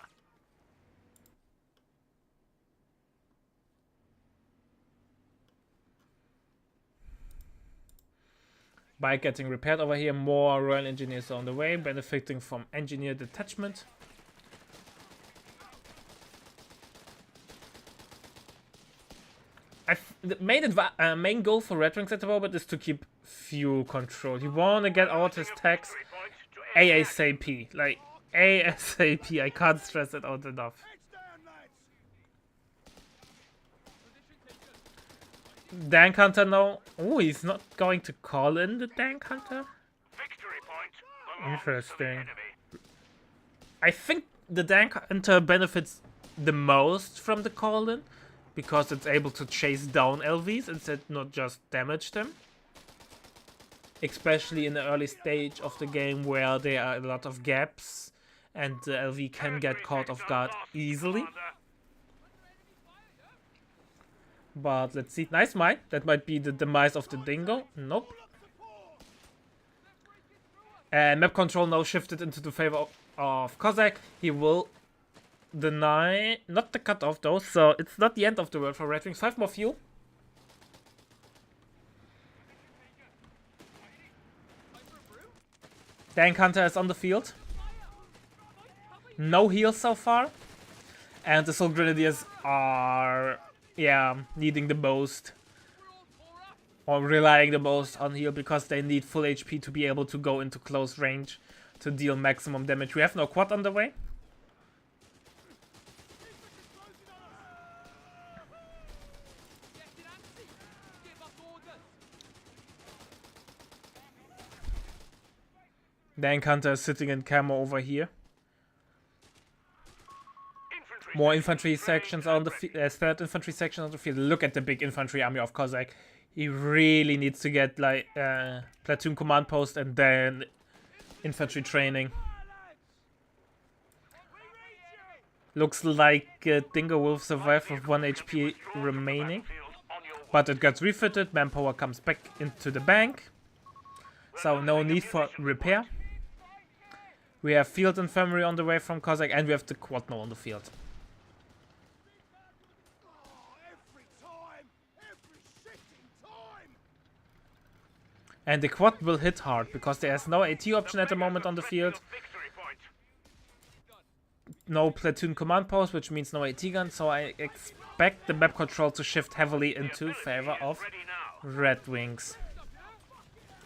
Bike getting repaired over here. More Royal Engineers are on the way, benefiting from engineer detachment. The main goal for Red Wings at the moment is to keep fuel control. You want to get out his tax Point to aim ASAP. Like, ASAP. I can't stress it out enough. Heads down, lads. Dank Hunter now. Oh, he's not going to call in the Dank Hunter? victory point. belongs to the Interesting. enemy. I think the Dank Hunter benefits the most from the call-in, because it's able to chase down LVs instead not just damage them. Especially in the early stage of the game where there are a lot of gaps and the LV can get caught off guard easily. Commander. But let's see. Nice mine. That might be the demise of the Dingo. Nope. And map control now shifted into the favor of Cossack. He will deny, not the cutoff though, so it's not the end of the world for Red Wings. 5 more fuel. Dank Hunter is on the field. No heals so far. And the Soul Grenadiers are, yeah, needing the most. Or relying the most on heal because they need full HP to be able to go into close range to deal maximum damage. We have no quad on the way. Dank Hunter is sitting in camo over here. Infantry More section infantry ready sections and on the ready. third infantry section on the field. Look at the big infantry army of Cossack. He really needs to get like platoon command post and then infantry training. Looks like Dingo will survive with 1 HP remaining. Battlefield on your But it gets refitted, manpower comes back into the bank. So no need for repair. We have field infirmary on the way from Cossack, and we have the quad now on the field. Every time! Every shitting time! And the quad will hit hard, because there's no AT option at the moment on the field. No platoon command post, which means no AT gun, so I expect the map control to shift heavily into favor of Red Wings.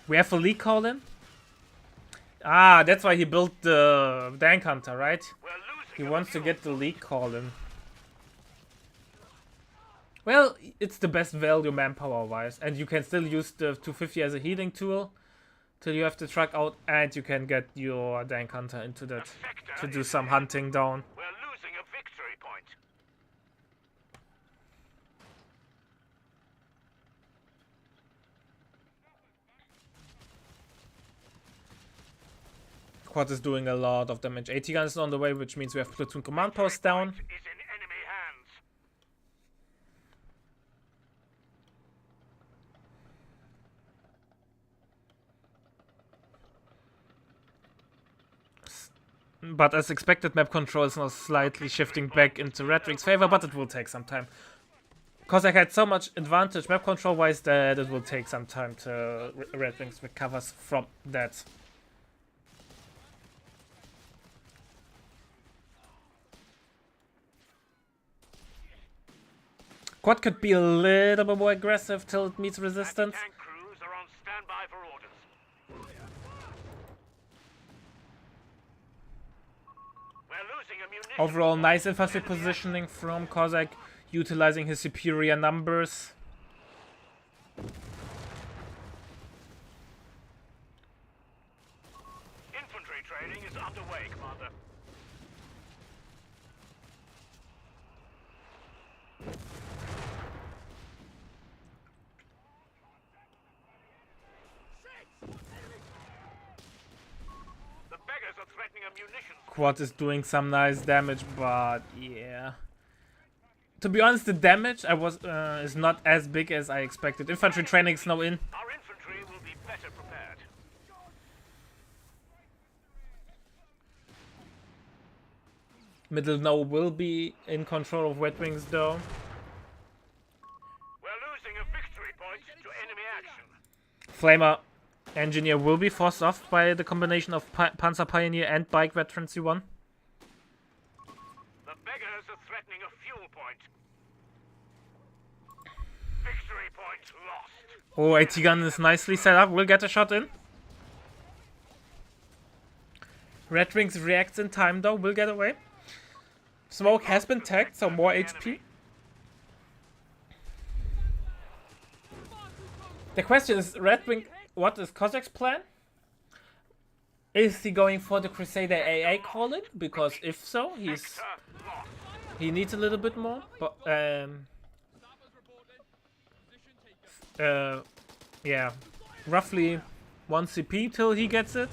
We have a leak call in. Ah, that's why he built the Dank Hunter, right? He wants to get the leak call in. Well, it's the best value manpower wise, and you can still use the 250 as a healing tool till you have the truck out, and you can get your Dank Hunter into that to do some hunting down. We're losing a victory point. Quad is doing a lot of damage. AT gun is on the way, which means we have platoon command posts down. Is in enemy hands. But as expected, map control is now slightly shifting back into Red Wings' favor, but it will take some time. Because I had so much advantage map control wise that it will take some time to Red Wings recovers from that. Quad could be a little bit more aggressive till it meets resistance. Tank crews are on standby for orders. We're losing ammunition. Overall, nice infantry positioning from Cossack, utilizing his superior numbers. Infantry training is underway, Commander. The beggars are threatening a munitions. Quad is doing some nice damage, but yeah. To be honest, the damage is not as big as I expected. Infantry training is now in. Our infantry will be better prepared. Middle now will be in control of Red Wings though. We're losing a victory point to enemy action. Flamer Engineer will be forced off by the combination of Panzer Pioneer and Bike Veteran C1. The beggars are threatening a fuel point. Victory point lost. Oh, AT gun is nicely set up. We'll get a shot in. Red Wings reacts in time though. Will get away. Smoke has been tagged, so more HP. The question is, Red Wing, what is Cossack's plan? Is he going for the Crusader AA call-in? Because if so, he needs a little bit more. But yeah, roughly 1 CP till he gets it.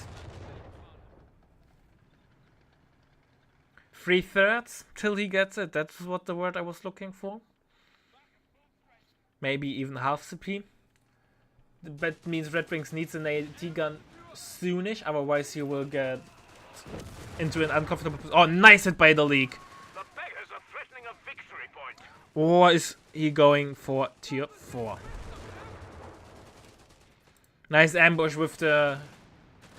3/3 till he gets it. That's what the word I was looking for. Maybe even half CP. That means Red Wings needs an AT gun soonish, otherwise he will get into an uncomfortable position. Oh, nice hit by the league. The beggars are threatening a victory point. Or is he going for tier 4? Nice ambush with the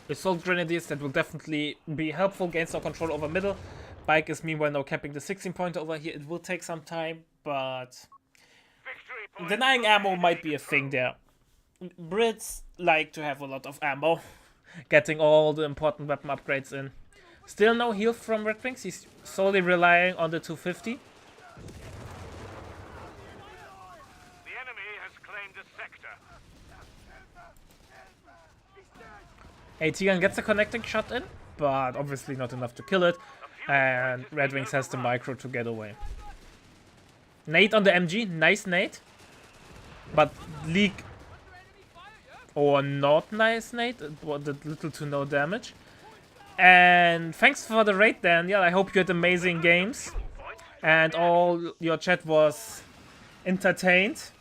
assault grenadiers. That will definitely be helpful. Gains our control over middle. Bike is meanwhile now capping the 16 pointer over here. It will take some time, but Victory point. denying ammo might be a thing there. Brits like to have a lot of ammo. Getting all the important weapon upgrades in. Still no heal from Red Wings. He's solely relying on the 250. The enemy has claimed a sector. AT gun gets a connecting shot in, but obviously not enough to kill it. And Red Wings has the micro to get away. Nade on the MG, nice nade. But leak or not nice nade, it did little to no damage. And thanks for the raid, Daniel. I hope you had amazing games and all your chat was entertained.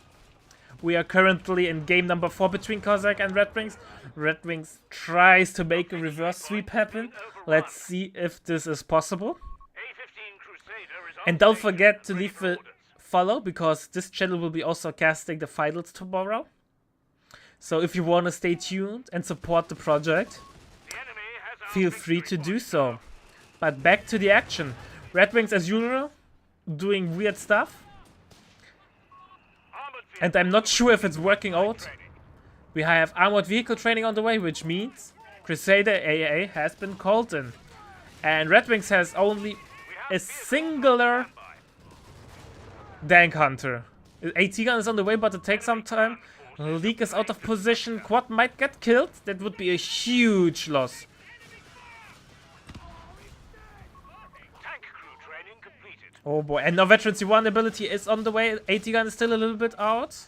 We are currently in game number 4 between Cossack and Red Wings. Red Wings tries to make a reverse sweep happen. Let's see if this is possible. And don't forget to leave a follow, because this channel will be also casting the finals tomorrow. So if you want to stay tuned and support the project, feel free to do so. But back to the action. Red Wings as usual, doing weird stuff. And I'm not sure if it's working out. We have armored vehicle training on the way, which means Crusader AA has been called in. And Red Wings has only a singular Dank Hunter. AT gun is on the way, but it takes some time. Leak is out of position. Quad might get killed. That would be a huge loss. Oh boy, and now Veteran C1 ability is on the way. AT gun is still a little bit out.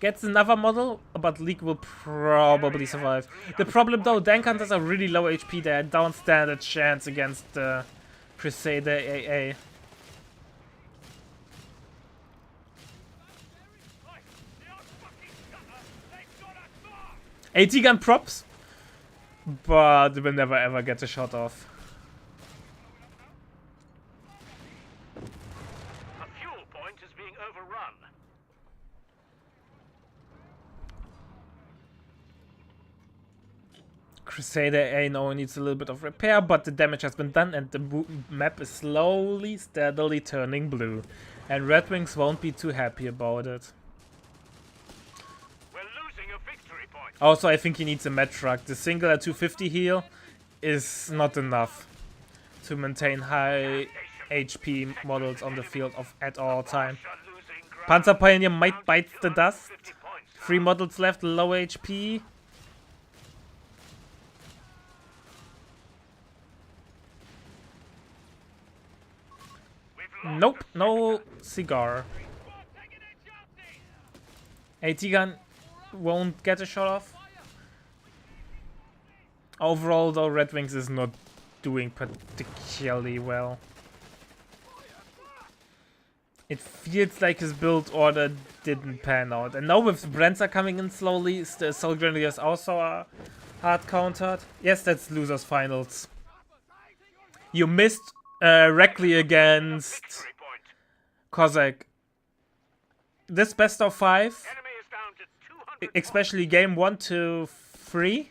Gets another model, but Leak will probably survive. The problem though, Dank Hunters are really low HP there and don't stand a chance against the Crusader AA. AT gun props, but will never ever get a shot off. A fuel point is being overrun. Crusader A now needs a little bit of repair, but the damage has been done and the map is slowly, steadily turning blue. And Red Wings won't be too happy about it. We're losing a victory point. Also, I think he needs a med truck. The singular 250 heal is not enough to maintain high HP models on the field at all time. Panzer Pioneer might bite the dust. 3 models left, low HP. Nope, no cigar. AT gun won't get a shot off. Overall though, Red Wings is not doing particularly well. It feels like his build order didn't pan out. And now with Brenzer coming in slowly, the Soul Grenadiers also are hard countered. Yes, that's losers finals. You missed Reckley against Cossack. This best of 5, especially game 1 to 3,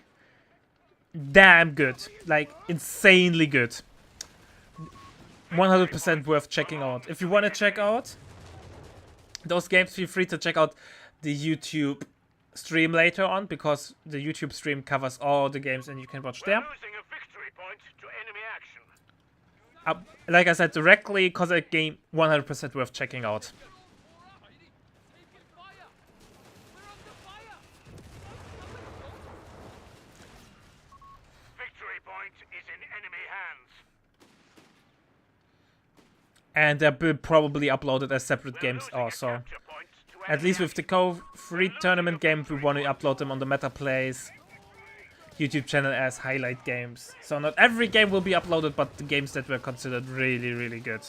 damn good, like insanely good. 100% worth checking out. If you want to check out those games, feel free to check out the YouTube stream later on, because the YouTube stream covers all the games and you can watch there. Like I said, directly Cossack game 100% worth checking out. Victory point is in enemy hands. And they'll be probably uploaded as separate games also. At least with the Co-3 tournament game, we want to upload them on the Meta Plays YouTube channel as highlight games. So not every game will be uploaded, but the games that were considered really, really good.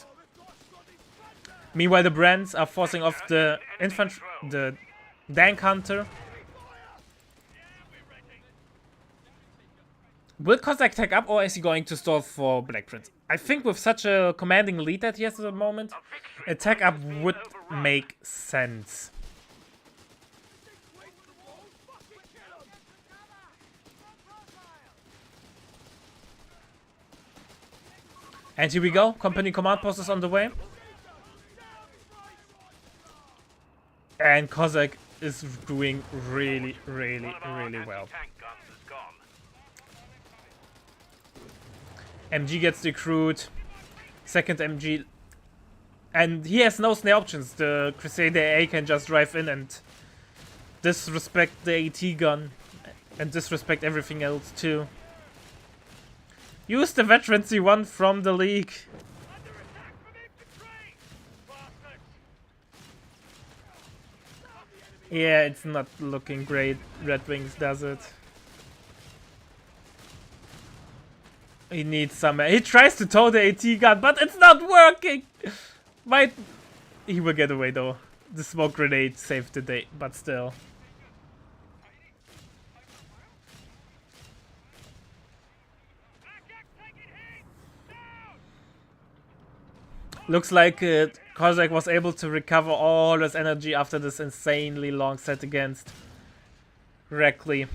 Meanwhile, the brands are forcing off the Dank Hunter. Will Cossack tag up, or is he going to stall for Black Prince? I think with such a commanding lead that he has at the moment, a tag up would make sense. And here we go, company command post is on the way. And Cossack is doing really, really, really well. MG gets recruit, second MG, and he has no snare options. The Crusader A can just drive in and disrespect the AT gun and disrespect everything else too. Use the Veteran C1 from the league. Yeah, it's not looking great. Red Wings does it. He needs some. He tries to tow the AT gun, but it's not working. he will get away though. The smoke grenade saved the day, but still. Looks like Kozak was able to recover all his energy after this insanely long set against Reckley.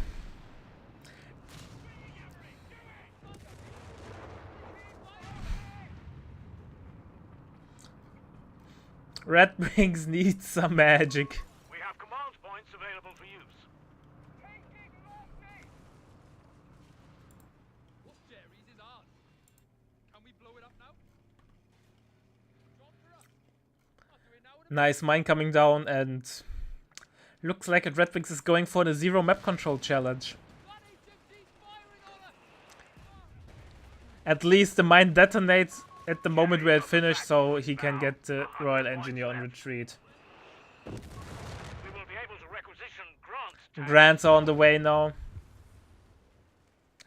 Red Wings need some magic. We have command points available for use. What, Jerry's is ours. Can we blow it up now? Job for us. I'll do it now in a Nice mine coming down, and looks like Red Wings is going for the zero map control challenge. bloody gypsy's firing on us. At least the mine detonates at the moment where it finished, so he can get the Royal Engineer on retreat. We will be able to requisition Grant's Grants are on the way now.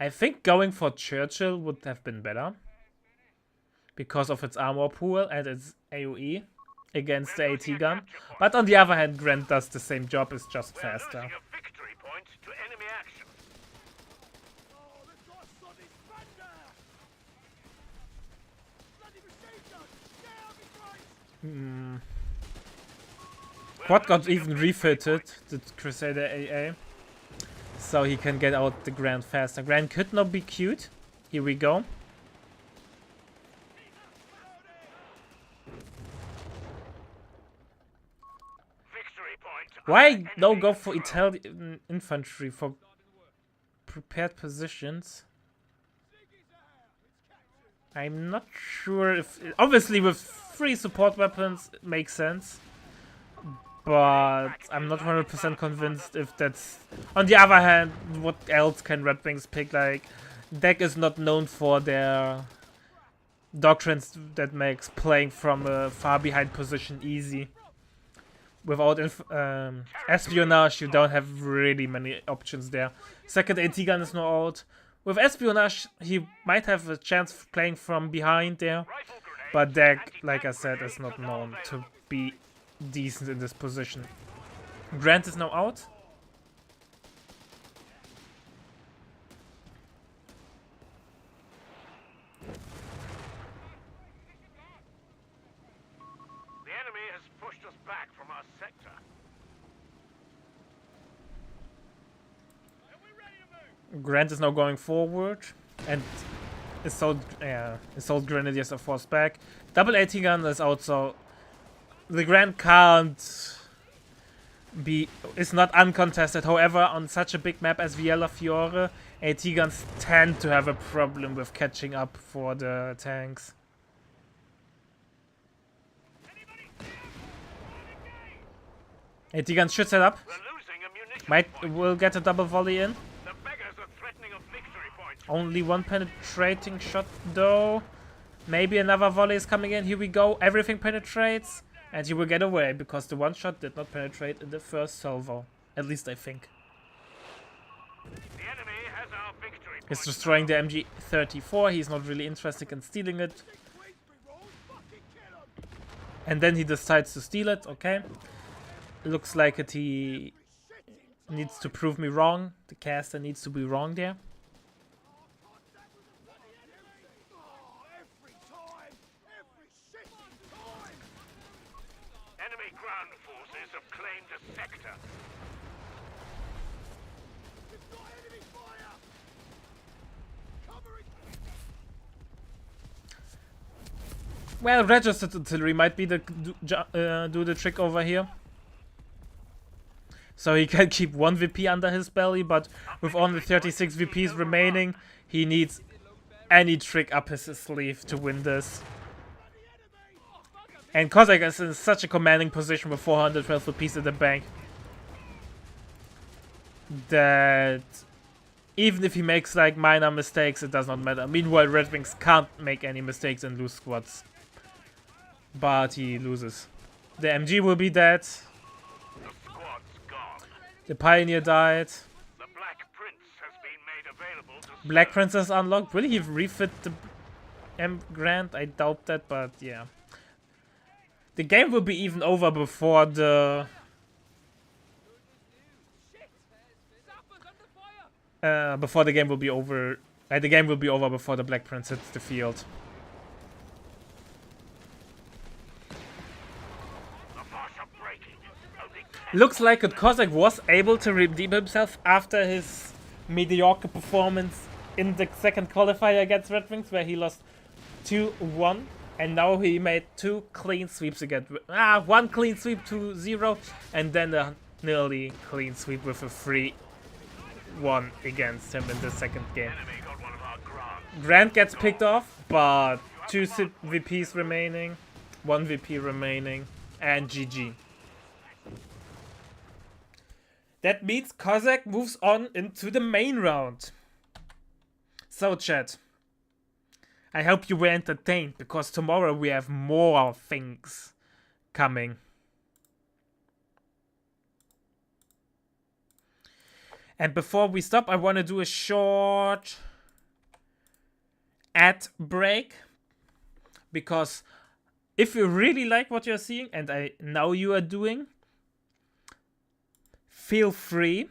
I think going for Churchill would have been better because of its armor pool and its AoE against the AT gun. But on the other hand, Grant does the same job, it's just faster. losing a victory point to enemy action. Oh, they've got a soddy Spender. Bloody machine gun. Get out of me, Christ. Quad got even refitted, the Crusader AA, so he can get out the Grant faster. Grant could not be cute. Here we go. Victory point. Why no go for Italian infantry for prepared positions? I'm not sure if... Obviously with 3 support weapons it makes sense. But I'm not 100% convinced if that's... On the other hand, what else can Red Wings pick? Like, deck is not known for their doctrines that makes playing from a far behind position easy. Without espionage, you don't have really many options there. Second AT gun is not out. With espionage, he might have a chance of playing from behind there. But deck, like I said, is not known to be decent in this position. Grant is now out. The enemy has pushed us back from our sector. Grant is now going forward, and Assault Grenadiers are forced back. Double AT gun is also... The Grant can't be... is not uncontested. However, on such a big map as Viella Fiore, AT guns tend to have a problem with catching up for the tanks. AT guns should set up. We're losing a munition Might will get a double volley in. The beggars are threatening a victory point. Only one penetrating shot though. Maybe another volley is coming in. Here we go. Everything penetrates. And he will get away because the one shot did not penetrate in the first salvo. At least I think. The enemy has our victory point. He's destroying the MG34. He's not really interested in stealing it. And then he decides to steal it. Okay. Looks like it he needs to prove me wrong. The caster needs to be wrong there. Enemy ground forces have claimed a sector. Well, registered artillery might be the do the trick over here. So he can keep 1 VP under his belly, but with only 36 VPs remaining, he needs any trick up his sleeve to win this. And Kozak is in such a commanding position with 412 VPs in the bank that even if he makes like minor mistakes, it does not matter. Meanwhile, Red Wings can't make any mistakes and lose squads. But he loses. The MG will be dead. The squad's gone. The Pioneer died. The Black Prince has been made available to Black Princess unlocked. Will he refit the M Grant? I doubt that, but yeah. The game will be even over before the before the game will be over. The game will be over before the Black Prince hits the field. Looks like Kozak was able to redeem himself after his mediocre performance in the second qualifier against Red Wings, where he lost 2-1, and now he made 2 clean sweeps again. 1 clean sweep to 0, and then a nearly clean sweep with a 3-1 against him in the second game. Grant gets picked off, but 2 VPs remaining, 1 VP remaining, and GG. That means Kozak moves on into the main round. So chat, I hope you were entertained, because tomorrow we have more things coming. And before we stop, I want to do a short ad break, because if you really like what you're seeing, and I know you are doing, feel free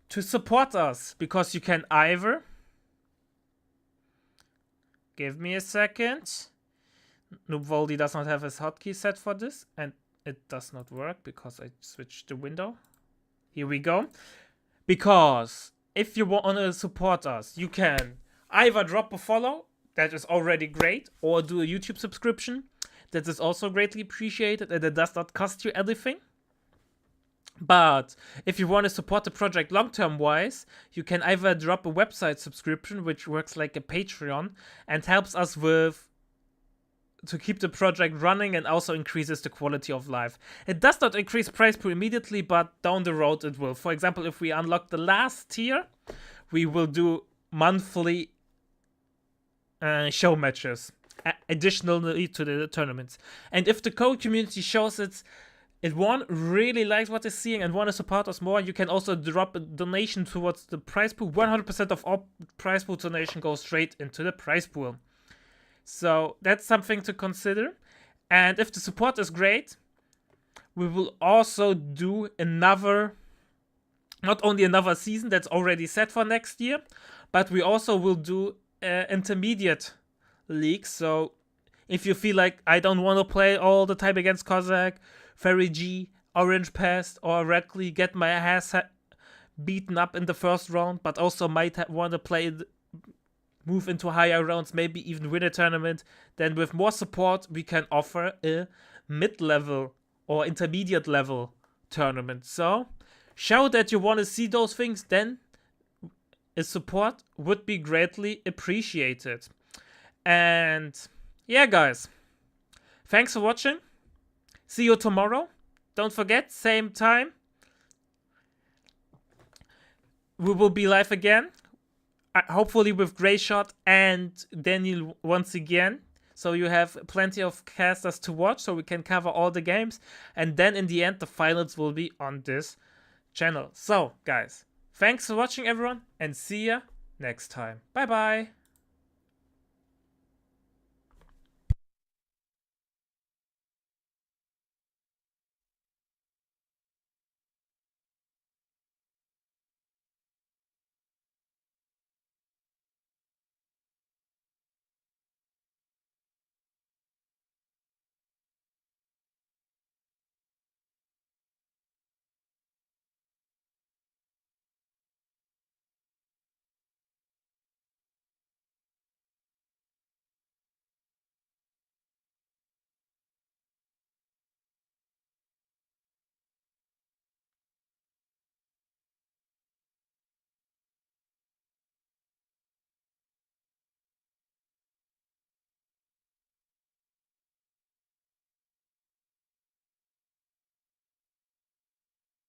to support us, because you can either, give me a second, Noobvoldy does not have his hotkey set for this, and it does not work because I switched the window. Here we go. Because if you want to support us, you can either drop a follow, that is already great, or do a YouTube subscription, that is also greatly appreciated, and it does not cost you anything. But if you want to support the project long-term wise, you can either drop a website subscription, which works like a Patreon and helps us to keep the project running, and also increases the quality of life. It does not increase price pool immediately, but down the road it will. For example, if we unlock the last tier, we will do monthly show matches additionally to the tournaments. And if the code community shows it really likes what it's seeing and want to support us more, you can also drop a donation towards the prize pool. 100% of all prize pool donation goes straight into the prize pool. So that's something to consider. And if the support is great, we will also do not only another season that's already set for next year, but we also will do intermediate leagues. So if you feel like I don't want to play all the time against Kozak, Ferry G, Orange Pest, or Redley, get my ass beaten up in the first round, but also might want to move into higher rounds, maybe even win a tournament, then with more support we can offer a mid-level or intermediate level tournament. So show that you want to see those things, then a support would be greatly appreciated. And yeah, guys, thanks for watching. See you tomorrow. Don't forget, same time, we will be live again. Hopefully with Greyshot and Daniel once again. So you have plenty of casters to watch, so we can cover all the games. And then in the end, the finals will be on this channel. So, guys, thanks for watching, everyone, and see ya next time. Bye-bye.